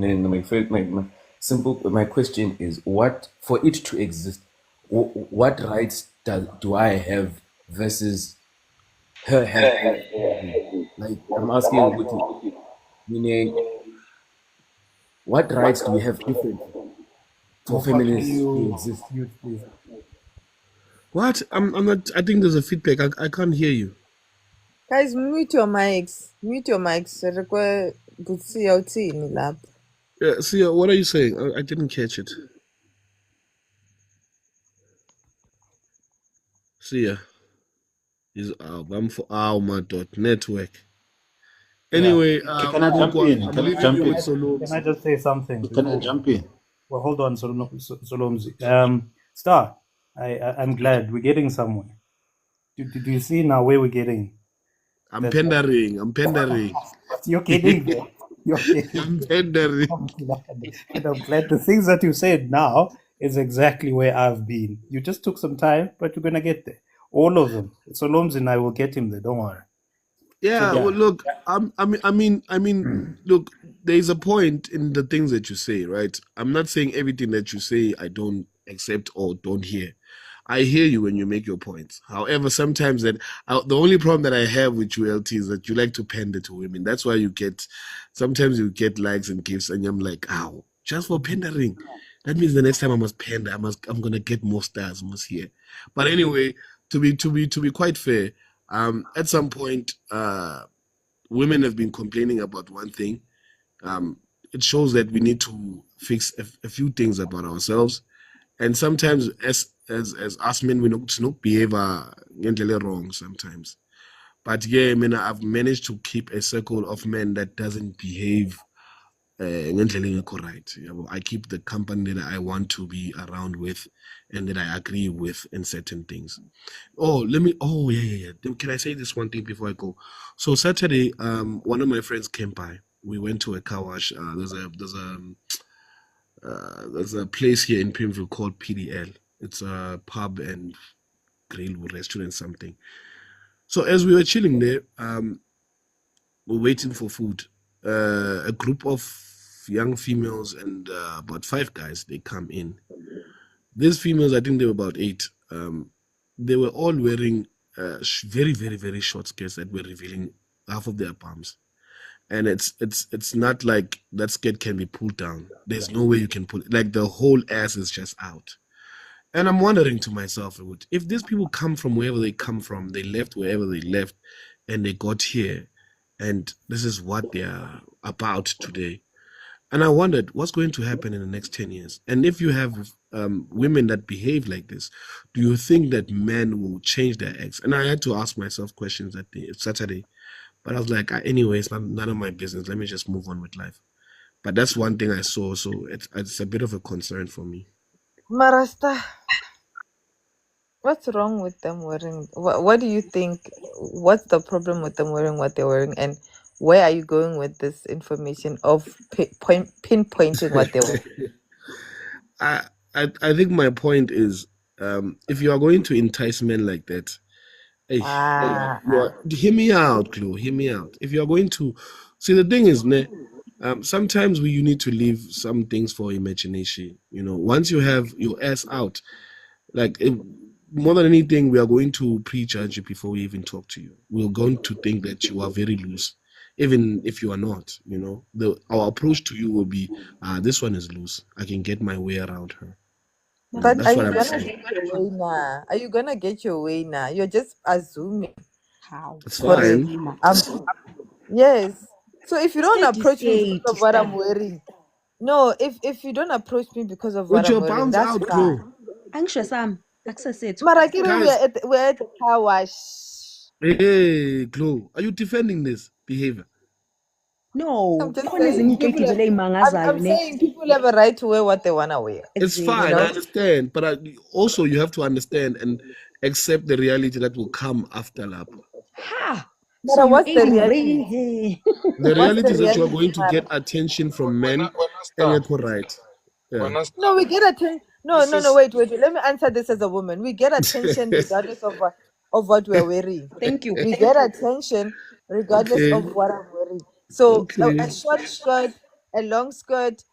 my question is, what for it to exist, what rights do I have versus her having? Like I'm asking, meaning What rights do we have differently for Mokgwa, can feminists to you exist? mute, please? What? I'm not. I think there's a feedback. I can't hear you. Guys, mute your mics. Mute your mics. Rekwe butsi ya utsini lapho. Yeah, Sia, what are you saying? I didn't catch it. Sia is I'm for my dot network. Yeah. Anyway, Can I jump in? I'm Can I leaving jump you in? with Can I Solomzi. just say something Can I before? jump in? Well, hold on, Solomzi. Star, I'm glad we're getting somewhere. Do you see now where we're getting? I'm That pendering. I'm pendering. you're getting there. You're getting I'm there. pendering. I'm glad. And I'm glad the things that you said now is exactly where I've been. You just took some time, but you're gonna get there. All of them. Solomzi and I will get him there. Don't worry. So Yeah, well, yeah. look, look, there's a point in the things that you say, right? I'm not saying everything that you say I don't accept or don't hear. I hear you when you make your points. However, sometimes the only problem that I have with you, LT, is that you like to pander to women. That's why sometimes you get likes and gifts, and I'm like, ow, just for pandering. That means the next time I must pander. I'm gonna get more stars, must hear. But anyway, to be quite fair, at some point, women have been complaining about one thing. Um, it shows that we need to fix a few things about ourselves. And sometimes, as us men, we not behave ngendlela wrong sometimes. But yeah, I mean, I've managed to keep a circle of men that doesn't behave ngendlela engekho right. Yabo. I keep the company that I want to be around with and that I agree with in certain things. Yeah. Can I say this one thing before I go? So Saturday, one of my friends came by. We went to a car wash. There's a place here in Pimville called PDL. It's a pub and grill restaurant something. So as we were chilling there, we're waiting for food. A group of young females and about 5 guys, they come in. These females, I think they were about 8. They were all wearing very, very, very short skirts that were revealing half of their palms. And it's not like that skirt can be pulled down. There's no way you can pull it. Like the whole ass is just out. And I'm wondering to myself, if these people come from wherever they come from, they left wherever they left, and they got here, and this is what they are about today. And I wondered what's going to happen in the next 10 years. And if you have women that behave like this, do you think that men will change their acts? And I had to ask myself questions that day, Saturday. But I was like, anyways, none of my business. Let me just move on with life. But that's one thing I saw. So it's a bit of a concern for me. Marasta, what's wrong with them wearing? What do you think? What's the problem with them wearing what they're wearing? And where are you going with this information of pinpointing what they're wearing? I think my point is, if you are going to entice men like that, hey, hear me out, Chloe. Hear me out. If you are going to see, the thing is, sometimes you need to leave some things for imagination. Once you have your ass out, like more than anything, we are going to prejudge you before we even talk to you. We're going to think that you are very loose, even if you are not. Our approach to you will be, this one is loose. I can get my way around her. But That's are what you I'm gonna saying. get your way now? Are you gonna get your way now? You're just assuming How? It's for it. fine. Yes. So if you don't Steady approach me say because to of what I'm start. wearing, no, if you don't approach me because of what With I'm your wearing, palms that's out, fine. Chloe. Anxious, access it. Marakiri, Guys, we're at the car wash. hey, Chloe, are you defending this behavior? I'm No, just khona saying ezinye into people. egibele I'm imangazayo ne. saying people have a right to wear what they wanna wear. It's You fine, I know. understand, but also you have to understand and accept the reality that will come after lap. Ha! So Mara, you what's the aiding reality? rain here. The What's reality the is that you are reality, going to get Mara? attention from When men I and start, get right. Yeah. when I No, start, we get attention. No, this no, no. is Wait. Let me answer this as a woman. We get attention regardless of what we're wearing. Thank you. We get attention regardless Okay. of what I'm wearing. So a Okay. short skirt, a long skirt,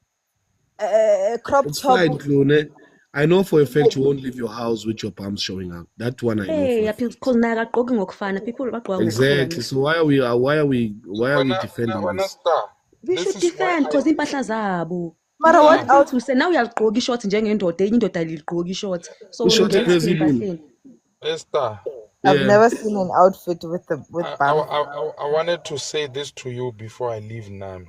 a crop It's top. fine, Clone. I know for a fact you won't leave your house with your palms showing out. That one I know for Hey, a because fact. naye akagqoki ngokufana. People bagqoka Exactly. ngokuhlukana. So why are we when defending I this? start. We This should is why defend I because impahla zabo. Mara, You have what no. nothing out? to say. Now uyagqoka ishort njengendoda, enye indoda ligqoka ishort. So wena Short ungena phi president. empahleni? Esther, I've Yeah. never seen an outfit with the I, with I, bumps. I, I wanted to say this to you before I leave now.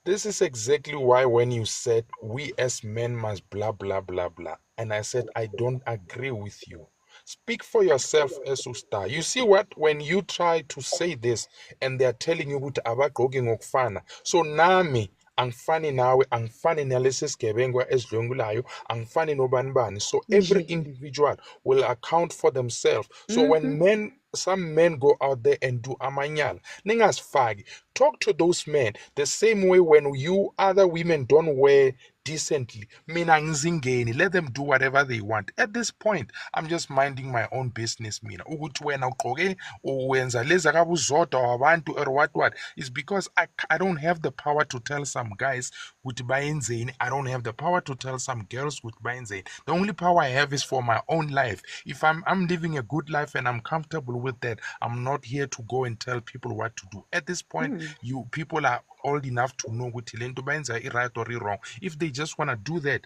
This is exactly why when you said we as men must blah blah blah blah, and I said I don't agree with you. Speak for yourself, Esustar. You see what? When you try to say this and they are telling you ukuthi abagqoki ngokufana. So nami angifani nawe, angifani nalesi sigebengu esidlwengulayo, angifani nobani bani. So every Nje. individual will account for themselves. So when some men go out there and do amanyala, ningasifaki. Talk to those men the same way when you other women don't wear decently. Mina ngizingeni, let them do whatever they want. At this point, I'm just minding my own business. Mina ukuthi wena ugqoke wenza lezi akabuzodwa wabantu or what is because I don't have the power to tell some guys ukuthi bayenzeni. I don't have the power to tell some girls ukuthi bayenzeni. The only power I have is for my own life. If I'm living a good life and I'm comfortable with that, I'm not here to go and tell people what to do. At this point, you people are old enough to know ukuthi lento bayenza right or wrong. If they just want to do that,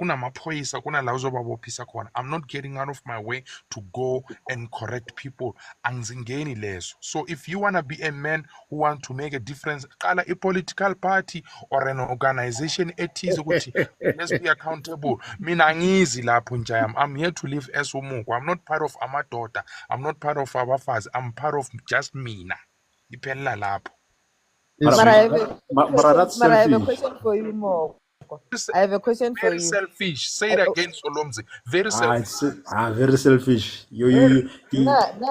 kunamaphoyisa kunala uzobabophisa khona. I'm not getting out of my way to go and correct people. Angizingeni lezo. So if you want to be a man who want to make a difference, qala a political party or an organization ethize ukuthi let's be accountable. Mina angizi lapho njayam. I'm here to live as umuntu. I'm not part of amadoda. I'm not part of abafazi. I'm part of just mina. Iphelela lapho. It's Mara, I true. have a Mara, question. that's Mara, I have a selfish. question for you, Mo. I have a question for Very you. selfish. Say it again, Solomzi. Very It's selfish. very selfish.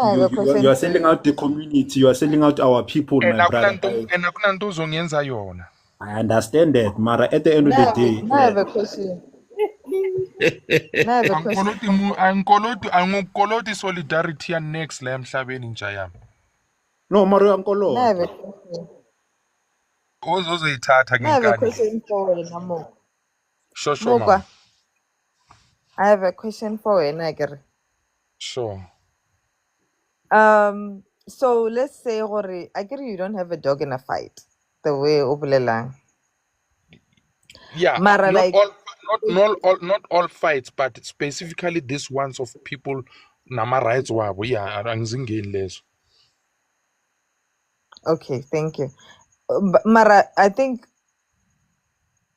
I have a You question are for selling you. out the community. You are selling out our people, my brother. And akunanto uzongenza yona. I understand that, Mara. At the end of the day, Now I have a question. Now I have a question. Angikoloti solidarity ya next la emhlabeni njayami. no, Mara Now I have a Unkolota. question. Ozoyithatha Now I have a ngenkani. question for you, Mo. Shosho mama. Mogwa, I have a question for you, Nagar. Sure. So let's say, Hori, I get you don't have a dog in a fight, the way Obulelang. Yeah, Mara, like, not all fights, but specifically these ones of people nama rights wabo. Yeah, angizingeni lezo. okay, thank you. Mara, I think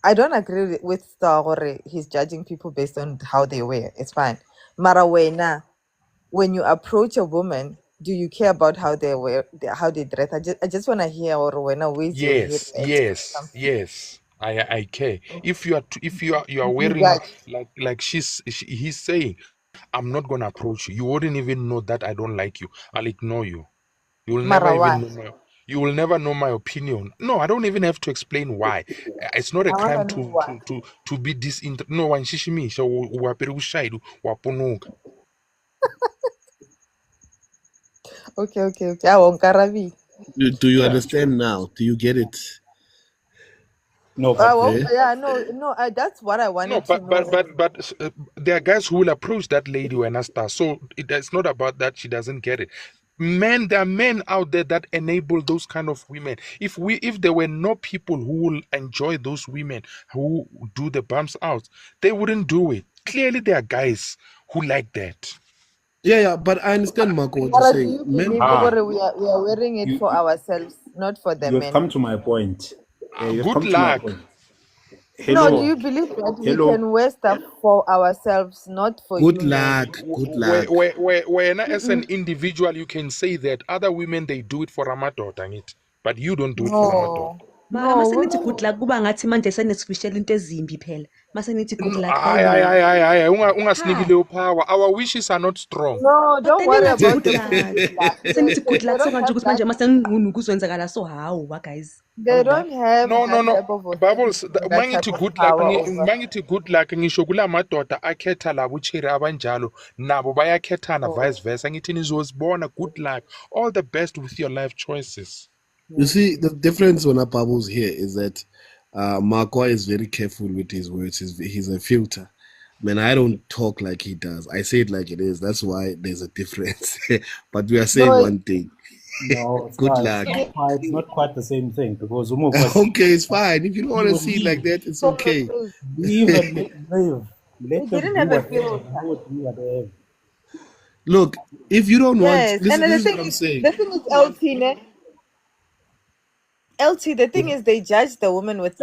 I don't agree with Star Hori. He's judging people based on how they wear. It's fine. Mara, when you approach a woman, do you care about how they wear, how they dress? I just want to hear, or when where's your head Yes, at? yes, yes. I care. If you are You wearing judge. like he's saying, I'm not gonna approach you. You wouldn't even know that I don't like you. I'll ignore you. You will never Mara, even why? know you will never know my opinion. No, I don't even have to explain why. It's not a I want crime to know why. to be no one shishimisha wapere ushaidu waponuka. Okay. I won't Karabi. Do you Yeah. understand now? Do you get it? No, but Eh? Yeah, no. That's what I No, wanted to but know. there are guys who will approach that lady when I start. So it's not about that she doesn't get it. Men, there are men out there that enable those kind of women. If there were no people who will enjoy those women who do the bumps out, they wouldn't do it. Clearly, there are guys who like that. Yeah, but I understand, Marco, what you're Mara, do saying. you Men, believe we are wearing it you, for you ourselves, not for the you have men? come to my point. You have Good come to my luck. point. No, do Hello, you believe that we hello. can wear stuff for ourselves, not for good you men? luck, good luck. Where as an Mm-mm. individual, you can say that other women they do it for Ramadan, but you don't do it for Ramadan. No, Mara no, masenithi good women. luck kuba ngathi manje senesifishela into ezimbi phela. Masenithi good luck hayibo. Hayi, Ha, ungasiniki power. Our wishes are not strong. No, don't kodwa worry ningathi about good them saying luck. good luck. Senithi good They luck don't sokwanje have ukuthi that. manje masengqunu kuzwenzakala so hawu guys. They Awuba. don't have that No. type of Bubbles, authority or that type mangithi of good luck, power over. mangithi good luck ngisho kula madoda akhetha labo cherry abanjalo nabo bayakhethana Oh. vice versa. Ngithi nizozibona good luck. All the best with your life choices. You see, the difference when a bubbles here is that Marco is very careful with his words. He's a filter. Man, I don't talk like he does. I say it like it is. That's why there's a difference. But we are saying No, one thing. No, it's Good not. luck. It's not quite the same thing because Okay, it's fine. If you don't want to you see it like leave, that, it's okay. leave and let live. We Let them didn't do have a whatever. filter. Do whatever. Look, if you don't want, Yes, and listen, then this is what I'm saying. the thing is, LT, ne? LT, the thing is, they judge the woman with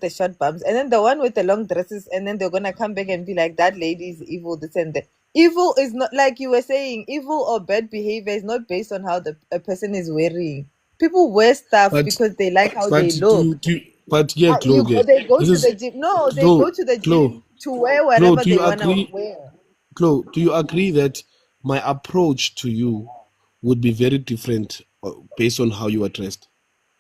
the short bumps, and then the one with the long dresses, and then they're gonna come back and be like, "That lady is evil." This and that. Evil is not like you were saying. Evil or bad behavior is not based on how a person is wearing. People wear stuff But because they like how but they look. but yeah, Chloe, okay. They go This to is the gym. No, they Chloe, go to the Chloe, gym to wear Chloe, whatever do they you wanna agree? wear. Chloe, do you agree that my approach to you would be very different based on how you are dressed?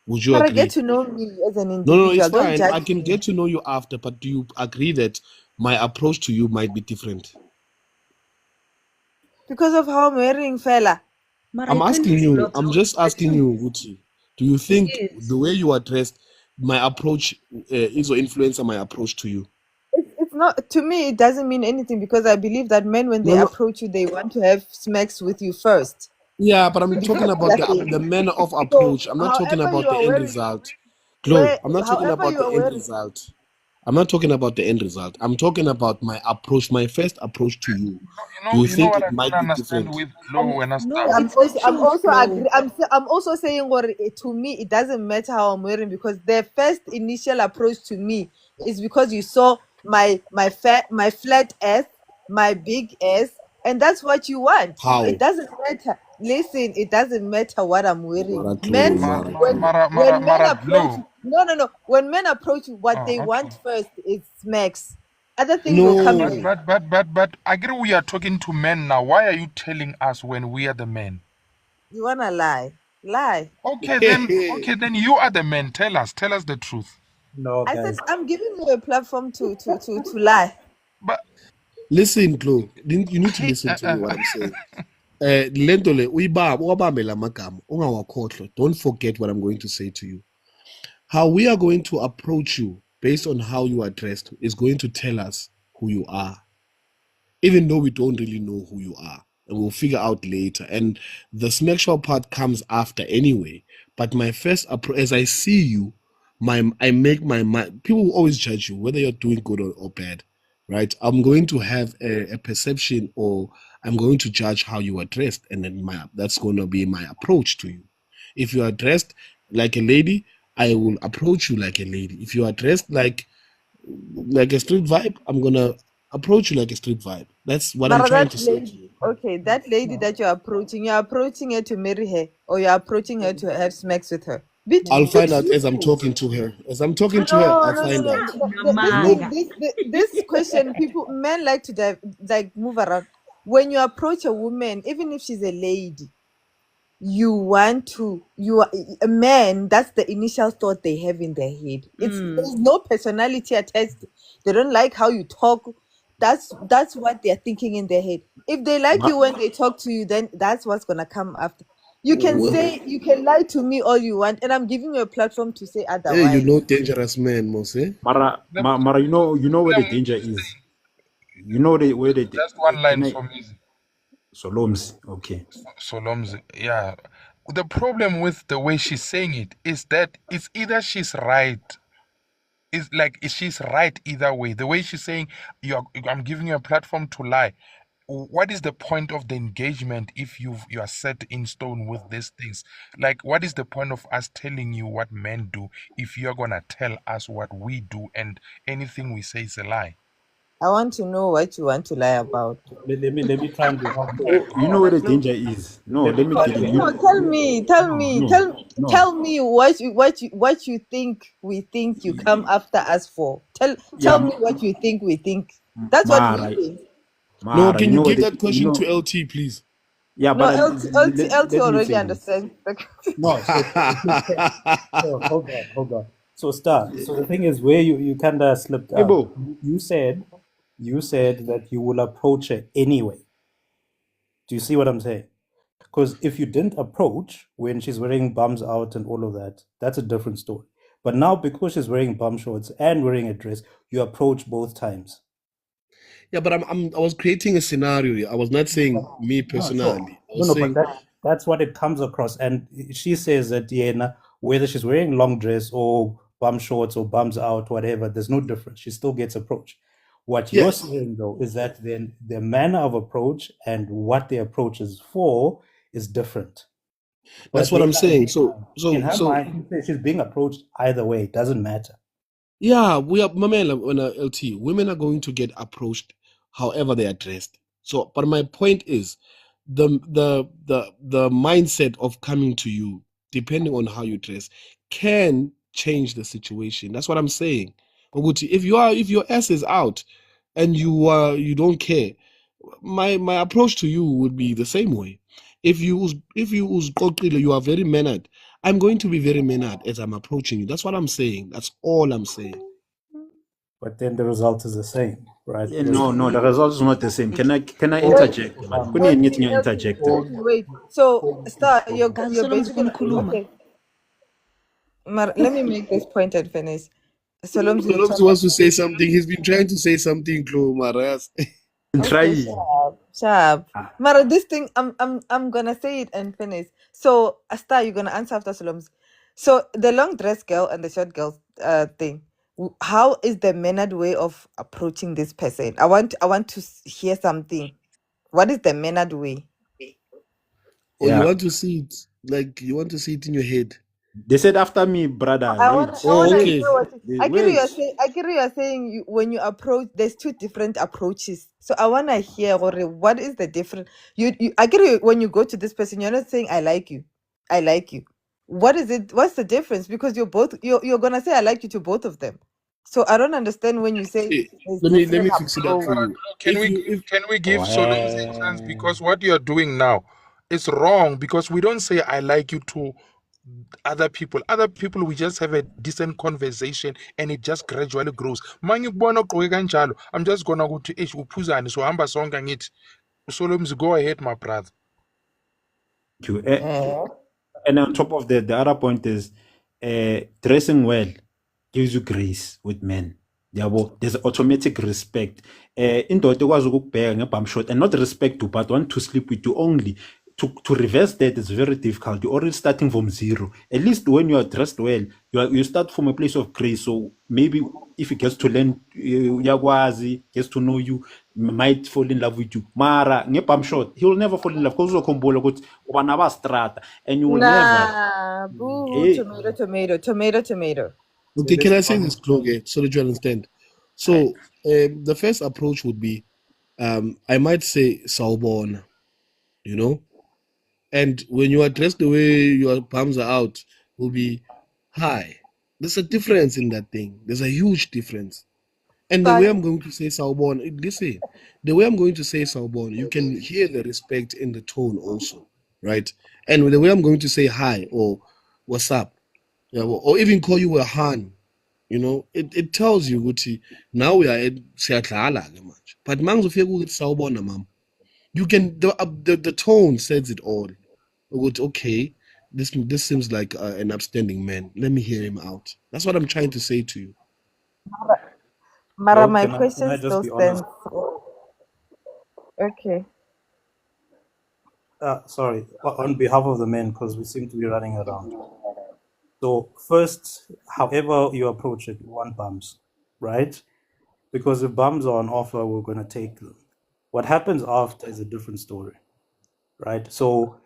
Would you But get agree? to know me as an No, it's individual. Don't fine. I judge can me get to know you after, but do you agree that my approach to you might be different? because of how I'm wearing, fella. Mara, I'm you can't asking just you. block I'm out. just The asking truth. you, Gucci. Do you It think is. the way you are dressed, my approach is or influence my approach to you? It's not to me. It doesn't mean anything because I believe that men, when they No, no. approach you, they want to have smacks with you first Yeah, but I'm before talking about other the things. manner of So, approach. I'm not talking however you about the are end wearing, result. Glow. I'm not talking however about you the are end wearing, result. I'm not talking about the end result. I'm talking about my approach, my first approach to you. Do you You know think what it I might don't be understand different? with Flo when I No, start. I'm it's the also truth, Flo. agree. I'm also saying what to me it doesn't matter how I'm wearing because their first initial approach to me is because you saw my flat ass, my big ass, and that's what you want. It How? doesn't matter. Listen, it doesn't matter what I'm wearing. Mara Men Glow, Mara Glow. when men Mara approach Glow. no, when men approach you, what Oh, they okay. want first is smacks. Other things will come But No. later. but but but but I agree we are talking to men now. Why are you telling us when we are the men? You wanna lie? Lie. Okay then you are the men. Tell us the truth. No, I said guys. I'm giving you a platform to lie. But Listen, Glow. You need to hey, listen to me what I'm saying. Lentole, uwabambela amagama, ungawakhohlwa. Don't forget what I'm going to say to you. How we are going to approach you based on how you are dressed is going to tell us who you are, even though we don't really know who you are. And we'll figure out later. And the sexual part comes after anyway. But my first approach, as I see you, I make my mind. People will always judge you, whether you're doing good or bad, right? I'm going to have a perception, or I'm going to judge how you are dressed. And then that's going to be my approach to you. If you are dressed like a lady, I will approach you like a lady. If you are dressed like a street vibe, I'm gonna approach you like a street vibe. That's what I'm Mara, trying that to say to lady, you. okay, that lady that you're approaching her to marry her, or you're approaching her to have sex with her. I'll Be find out as I'm truthful. talking to her. As I'm talking to her, No, I'll no, no, find no. out. This No, thing, this question, people, men like to like move around. When you approach a woman, even if she's a lady, you want to you are a man, that's the initial thought they have in their head. There's no personality attached. They don't like how you talk. That's what they're thinking in their head. If they like Ma- you when they talk to you, then that's what's gonna come after. You can well, say, you can lie to me all you want, and I'm giving you a platform to say hey, you otherwise. know, dangerous man, Mose. the Mara, you know where the problem with danger this is. thing, You know where just one can line I from Easy. Soloms? Okay. Solomz, yeah. The problem with the way she's saying it is that it's either she's right. It's like she's right either way. The way she's saying I'm giving you a platform to lie. What is the point of the engagement if you are set in stone with these things? Like, what is the point of us telling you what men do if you're gonna tell us what we do and anything we say is a lie? I want to know what you want to lie about. Let me try and be helpful. You know where the danger is. No, Let me let me try tell and be you. No, helpful. tell me, tell No, me, no, no. tell me what you think we think you come after us for. Tell Yeah, me what you think we think. That's what we Mara, think. No, Mara. can You you know give what? that question to LT, please? Yeah, No, but LT let me already say this. understands. No, so hold on. So start. So the thing is where you kind of slipped out. Ibo. You said that you will approach her anyway. Do you see what I'm saying? Because if you didn't approach when she's wearing bums out and all of that, that's a different story. But now because she's wearing bum shorts and wearing a dress, you approach both times. Yeah, but I was creating a scenario here. I was not saying me No, sure. personally. I No, was no, but saying, That's what it comes across. And she says that yeah, whether she's wearing long dress or bum shorts or bums out, whatever, there's no difference. She still gets approached. What you're Yes, saying though is that then the manner of approach and what the approach is for is different. that's But what then I'm saying. So, in so, her so, mind, she says she's being approached either way. It doesn't matter. yeah, we are, Mamela, on a LT, women are going to get approached however they are dressed. So, but my point is, the mindset of coming to you, depending on how you dress, can change the situation. That's what I'm saying. Ukuthi, if your ass is out and you don't care, my approach to you would be the same way. If you uzqoqile, you are very mannered, I'm going to be very mannered as I'm approaching you. That's what I'm saying. That's all I'm saying. But then the result is the same, right? Yeah, no, the result is not the same. Can I Wait, interject, man? Couldn't you LT, need to LT, interject? wait. So, Star, you're Solom's basically Kuluma. okay. Let me make this point and finish. Solom's your Solomon turn. wants to say something. He's been trying to say something, Klo Maras. Okay, Trying. sharp, sharp. Mara, this thing, I'm gonna say it and finish. So, Asta, you're gonna answer after Solom's. So, the long dress girl and the short girl, thing. How is the mannered way of approaching this person? I want to hear something. What is the mannered way? Or you Yeah. want to see it, like you want to see it in your head. They said after me, brother. I Wait. want. I Oh, want to Wait. hear okay. what. Akiri, Wait. you're saying when you approach, there's two different approaches. So I want to hear what is the difference. Akiri, when you go to this person, you're not saying I like you. I like you. What is it? What's the difference? Because you're gonna say I like you to both of them. So I don't understand when you say Okay. there's Let me different fix it up for approach. you. Can If we you give if can we give Solomon a chance, Well, because what you're doing now is wrong, because we don't say I like you to other people. Other people, we just have a decent conversation and it just gradually grows. Manje ukubona ugqoke kanjalo, I'm just gonna go to uphuzane so hamba sonke ngithi Solomon, go ahead my brother. You. Eh. And on top of that, the other point is dressing well gives you grace with men. Yabo, there's automatic respect. Indoda ekwazi ukukubheka ngebum short and not respect you, but want to sleep with you only. To reverse that is very difficult. You're already starting from zero. At least when you are dressed well, you start from a place of grace. So maybe if he gets to learn, uyakwazi, gets to know you, might fall in love with you. Mara, ngebum short, he will never fall in love because uzokhumbula ukuthi ubana bastrata and you will never. Nah, boo, Hey, tomato, tomato, tomato, tomato. okay, this can I say one, this, Kloge, so that you understand? So the first approach would be I might say Sawubona, you know? And when you are dressed the way your palms are out, will be hi. There's a difference in that thing. There's a huge difference. And the way Sorry. I'm going to say Sawubona, listen, the way I'm going to say Sawubona, you can hear the respect in the tone also, right? And the way I'm going to say hi or what's up, yeah, or even call you a Han, you know, it tells you ukuthi now we are at siyadlala ke manje. But mangizofika ukuthi sawubona mama. You can the tone says it all. Ukuthi, okay, this seems like an upstanding man. Let me hear him out. That's what I'm trying to say to you. Mara, Flo, my can question I just still be honest? stands. Okay. Sorry, on behalf of the men, because we seem to be running around. So first, however you approach it, you want bums, right? Because if bums are on offer, we're going to take them. What happens after is a different story, right? So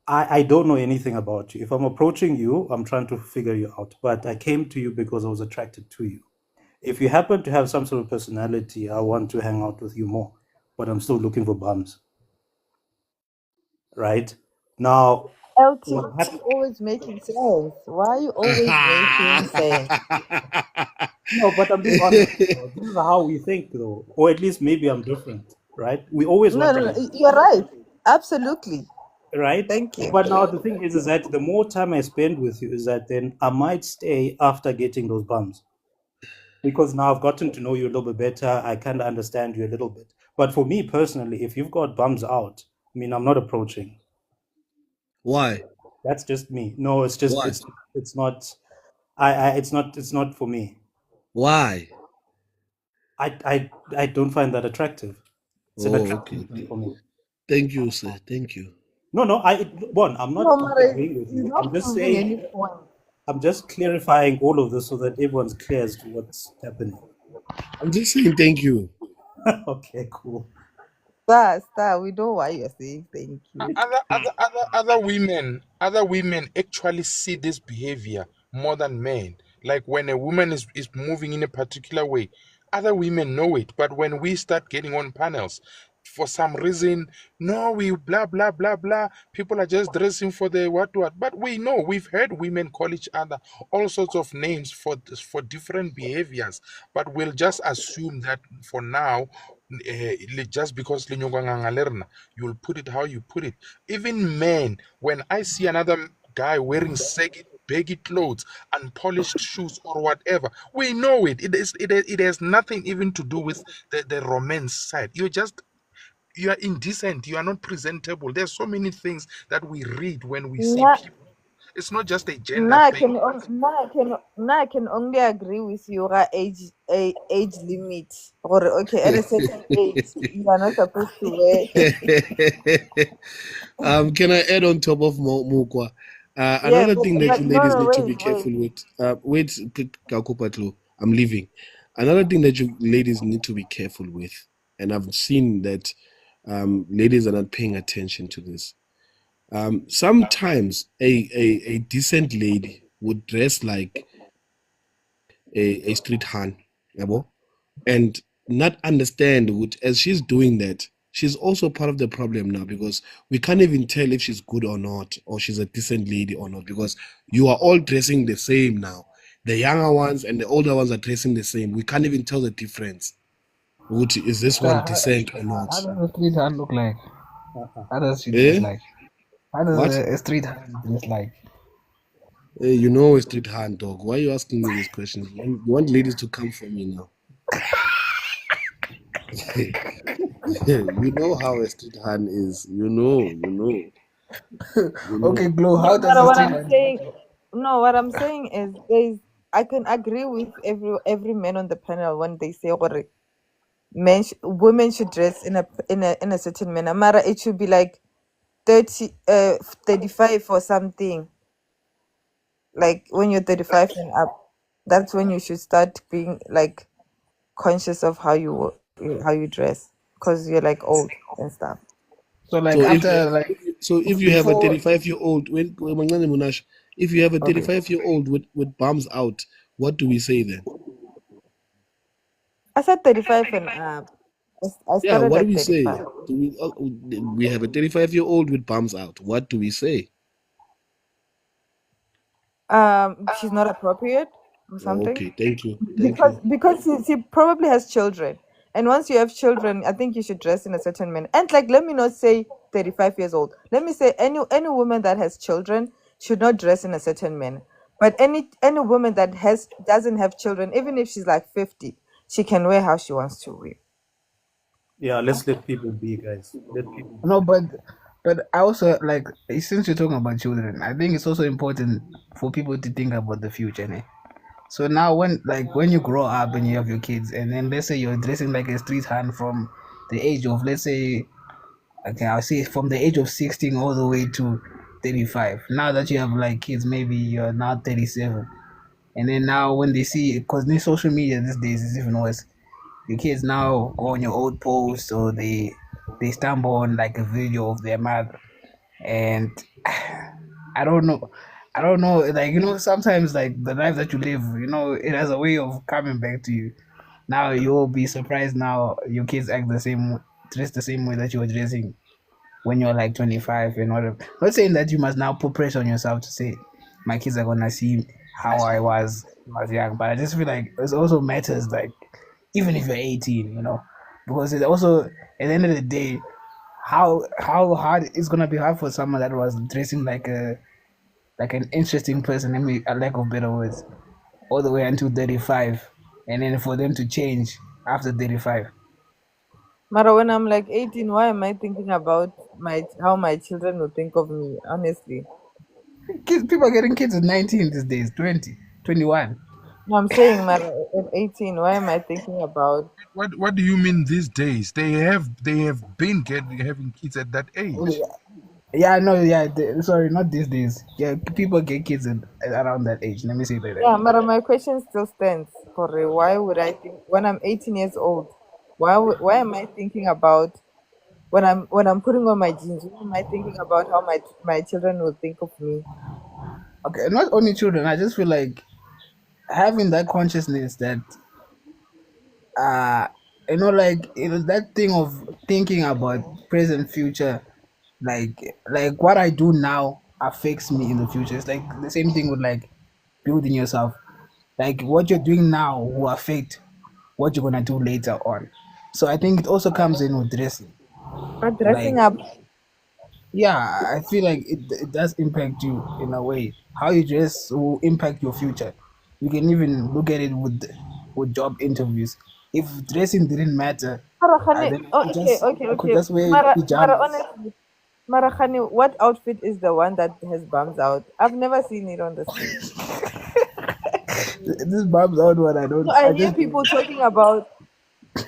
I don't know anything about you. If I'm approaching you, I'm trying to figure you out. But I came to you because I was attracted to you. If you happen to have some sort of personality, I want to hang out with you more. But I'm still looking for bums, right? Now, LT, what why are hap- you always making sense? Why are you always making sense? no, but I'm being honest. This is how we think, though, or at least maybe I'm different, right? We always No, want no, to no, have, you're right. Absolutely. right? Thank you. But now the thing is that the more time I spend with you, is that then I might stay after getting those bums, because now I've gotten to know you a little bit better. I kind of understand you a little bit. But for me personally, if you've got bums out, I mean, I'm not approaching. Why? That's just me. No, it's just Why? it's not. It's not for me. Why? I don't find that attractive. It's an Oh, attractive okay. thing for me. Thank you, sir. Thank you. No, I'm No, not Mara, disagreeing with he's you. I'm not just proving saying, any point. I'm just clarifying all of this so that everyone's clear as to what's happening. I'm just saying thank you. Okay, cool. Star, we know why you're saying thank you. Other women actually see this behavior more than men. Like when a woman is moving in a particular way, other women know it. But when we start getting on panels, for some reason, no, we blah blah blah blah. People are just dressing for the what. But we know we've heard women call each other all sorts of names for different behaviors. But we'll just assume that for now, just because you'll put it how you put it. Even men, when I see another guy wearing baggy clothes, unpolished shoes, or whatever, we know it. It has nothing even to do with the romance side. You are indecent. You are not presentable. There's so many things that we read when we see Nah, people. It's not just a gender nah, I thing. can, nah, I can only agree with your age limit. Or okay, at a certain age, you are not supposed to wear. Can I add on top of Mukwa? Yeah, Another thing that but you no, ladies no, need to wait, be wait. careful with. Wait, Kakupatlu, I'm leaving. Another thing that you ladies need to be careful with, and I've seen that ladies are not paying attention to this. Sometimes a decent lady would dress like a street hand, yabo, and not understand what as she's doing that, she's also part of the problem now because we can't even tell if she's good or not, or she's a decent lady or not, because you are all dressing the same now. The younger ones and the older ones are dressing the same. We can't even tell the difference. Which is this Star, one decent or not? how does a street hand look like? How does she dress Eh? like? How does What? a street hand dress like? Hey, you know a street hand dog. Why are you asking me these questions? You want ladies to come for me now. You know how a street hand is. You Okay, know. Glow, No, how does but a what street I'm hand saying, no, what I'm saying is, I can agree with every man on the panel when they say, "Gore, women should dress in a certain manner. Mara, it should be like 35 or something. Like when you're 35 and up, that's when you should start being like conscious of how you dress, because you're like old and stuff. So like So after like if you have a before 35-year-old, Mancane Munash, if you have a okay. 35-year-old with bums out, what do we say then? I said 35 and up. I Yeah, started what do at we 35. say? We have a 35-year-old with bums out. What do we say? She's not appropriate or something. Okay, thank you. Thank because you. because she probably has children, and once you have children, I think you should dress in a certain manner. And like, let me not say 35 years old, let me say any woman that has children should not dress in a certain manner. But any woman that doesn't have children, even if she's like 50, she can wear how she wants to wear. Yeah, let's let people be, guys. Let people be. No, but I also like since you're talking about children, I think it's also important for people to think about the future. Ne? So now when you grow up and you have your kids, and then let's say you're dressing like a street hand from the age of, let's say, okay, I'll say from the age of 16 all the way to 35. Now that you have like kids, maybe you're now 37. And then now when they see, because the social media these days is even worse, your kids now go on your old post, or they stumble on like a video of their mother. And I don't know. I don't know. Like, sometimes like the life that you live, it has a way of coming back to you. Now you'll be surprised now your kids act the same, dress the same way that you were dressing when you're like 25 and whatever. Not saying that you must now put pressure on yourself to say my kids are gonna see how I was when I was young, but I just feel like it also matters, like even if you're 18, because it also at the end of the day, how hard it's gonna be hard for someone that was dressing like an interesting person, I mean, a lack of better words, all the way until 35, and then for them to change after 35. Mara, when I'm like 18, why am I thinking about how my children will think of me? Honestly, People are getting kids at 19 these days, 20, 21. no, I'm saying, Mara, at 18, why am I thinking about? What do you mean these days? They have been having kids at that age. Yeah, no, yeah. Sorry, not these days. Yeah, people get kids around that age. Let me say it like that. Yeah, but my question still stands, Corey. Why would I think when I'm 18 years old? Why am I thinking about when I'm putting on my jeans? Why am I thinking about how my children will think of me? Okay, not only children. I just feel like having that consciousness that uh like that thing of thinking about present future, like what I do now affects me in the future. It's like the same thing with like building yourself. Like what you're doing now will affect what you're gonna do later on. So I think it also comes in with dressing. But Like dressing up, yeah, I feel like it does impact you in a way. How you dress will impact your future. You can even look at it with job interviews. If dressing didn't matter, Marakhani. then Oh, okay, okay, I could okay. just wear Mara, pajamas. honestly, Marakhani, what outfit is the one that has bums out? I've never seen it on the street. This bobs out one. No, I I hear just people talking about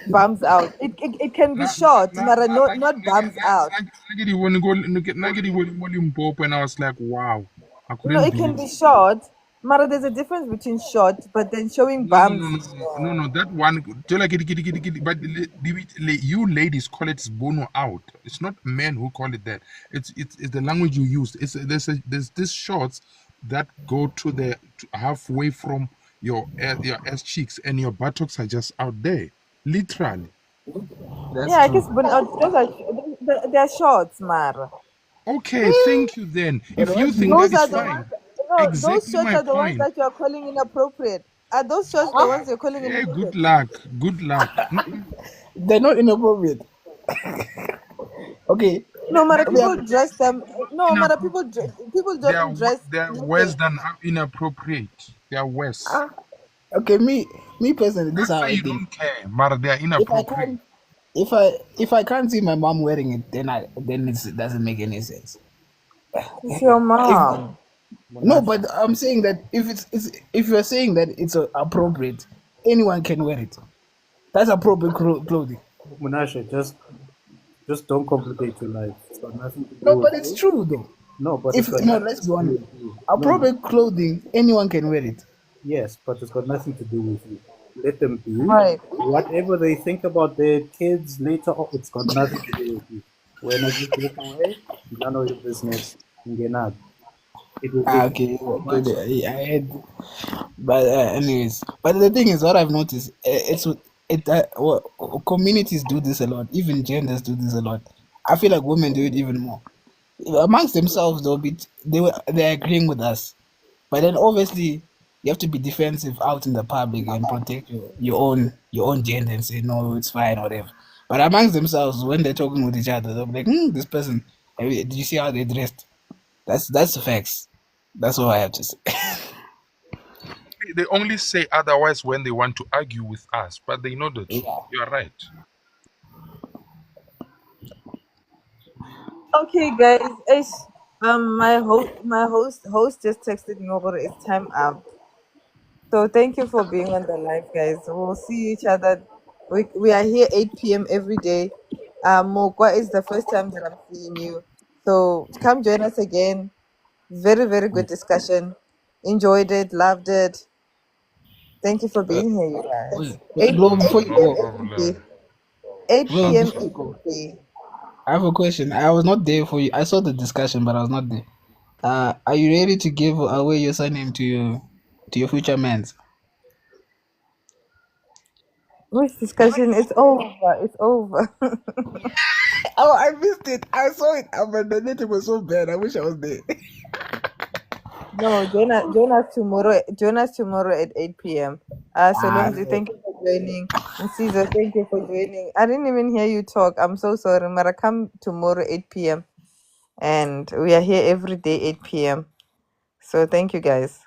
bums out. It can be short, Mara, not bums out. Nagidi when go Nagidi when Limpopo, and I was like, wow, I No, couldn't it can believe. be short. Mara, there's a difference between short, but then showing No, no, no, bums. no, no, no, no. That one, tell like it, but you ladies call it bono out. It's not men who call it that. It's the language you use. There's this shorts that go to halfway from your ass cheeks, and your buttocks are just out there, literally. Yeah, that's I true. guess, but those are they're shorts, Mara. Okay, thank you. Then, But if you what think makes Those that are is the fine, ones. No, those exactly shorts my are the ones point. that you are calling inappropriate. Are those shorts the ones you're calling Hey, good inappropriate? luck, good luck. Mm-mm. they're not inappropriate. Okay, No, Mara, we people have dress them. No, Mara, Inappropriate. people They are don't dress they are worse naked. than inappropriate. They are worse. okay. Me personally, this is Can't how say I you think. don't care, but they are If I inappropriate. can't, if I can't see my mom wearing it, then it doesn't make any sense. It's your If mom. no, Munashe, but I'm saying that if you're saying that it's appropriate, anyone can wear it. That's appropriate clothing. Munashe, just don't complicate your life. It's got nothing to do No, with but it's you. true though. No, but If it's got let's nothing be to do honest, with you. No, no. appropriate clothing, anyone can wear it. Yes, but it's got nothing to do with you. Let them be. Right. Whatever they think about their kids later on, it's got nothing to do with you. When I just walk away, none of your business. Ngenad. It will Ah, make you okay, okay. much. I had, but anyways, but the thing is, what I've noticed, communities do this a lot. Even genders do this a lot. I feel like women do it even more amongst themselves. They're agreeing with us, but then obviously you have to be defensive out in the public and protect your own gender and say no, it's fine, whatever. But amongst themselves, when they're talking with each other, they'll be like, this person. Did you see how they dressed? That's the facts. That's all I have to say. They only say otherwise when they want to argue with us, but they know the truth. Yeah. You are right. Okay, guys. My host just texted me over. It's time out. So thank you for being on the live, guys. We'll see each other. We are here 8 p.m. every day. Mokwa is the first time that I'm seeing you. So come join us again. Very, very good discussion. Enjoyed it, loved it. Thank you for being here, you guys. Wait, 8 Glow, before you 8 p.m. go, every day. 8 Glow, p.m. before you every go, day. I have a question. I was not there for you. I saw the discussion, but I was not there. Are you ready to give away your surname to your future mans? Which discussion? It's over. It's over. Oh, I missed it. I saw it. But the native was so bad. I wish I was there. No, join us tomorrow. Join us tomorrow at 8 p.m. Ah, Solomzi, thank you for joining. And Caesar, thank you for joining. I didn't even hear you talk. I'm so sorry. Mara, come tomorrow 8 p.m. And we are here every day 8 p.m. So thank you guys.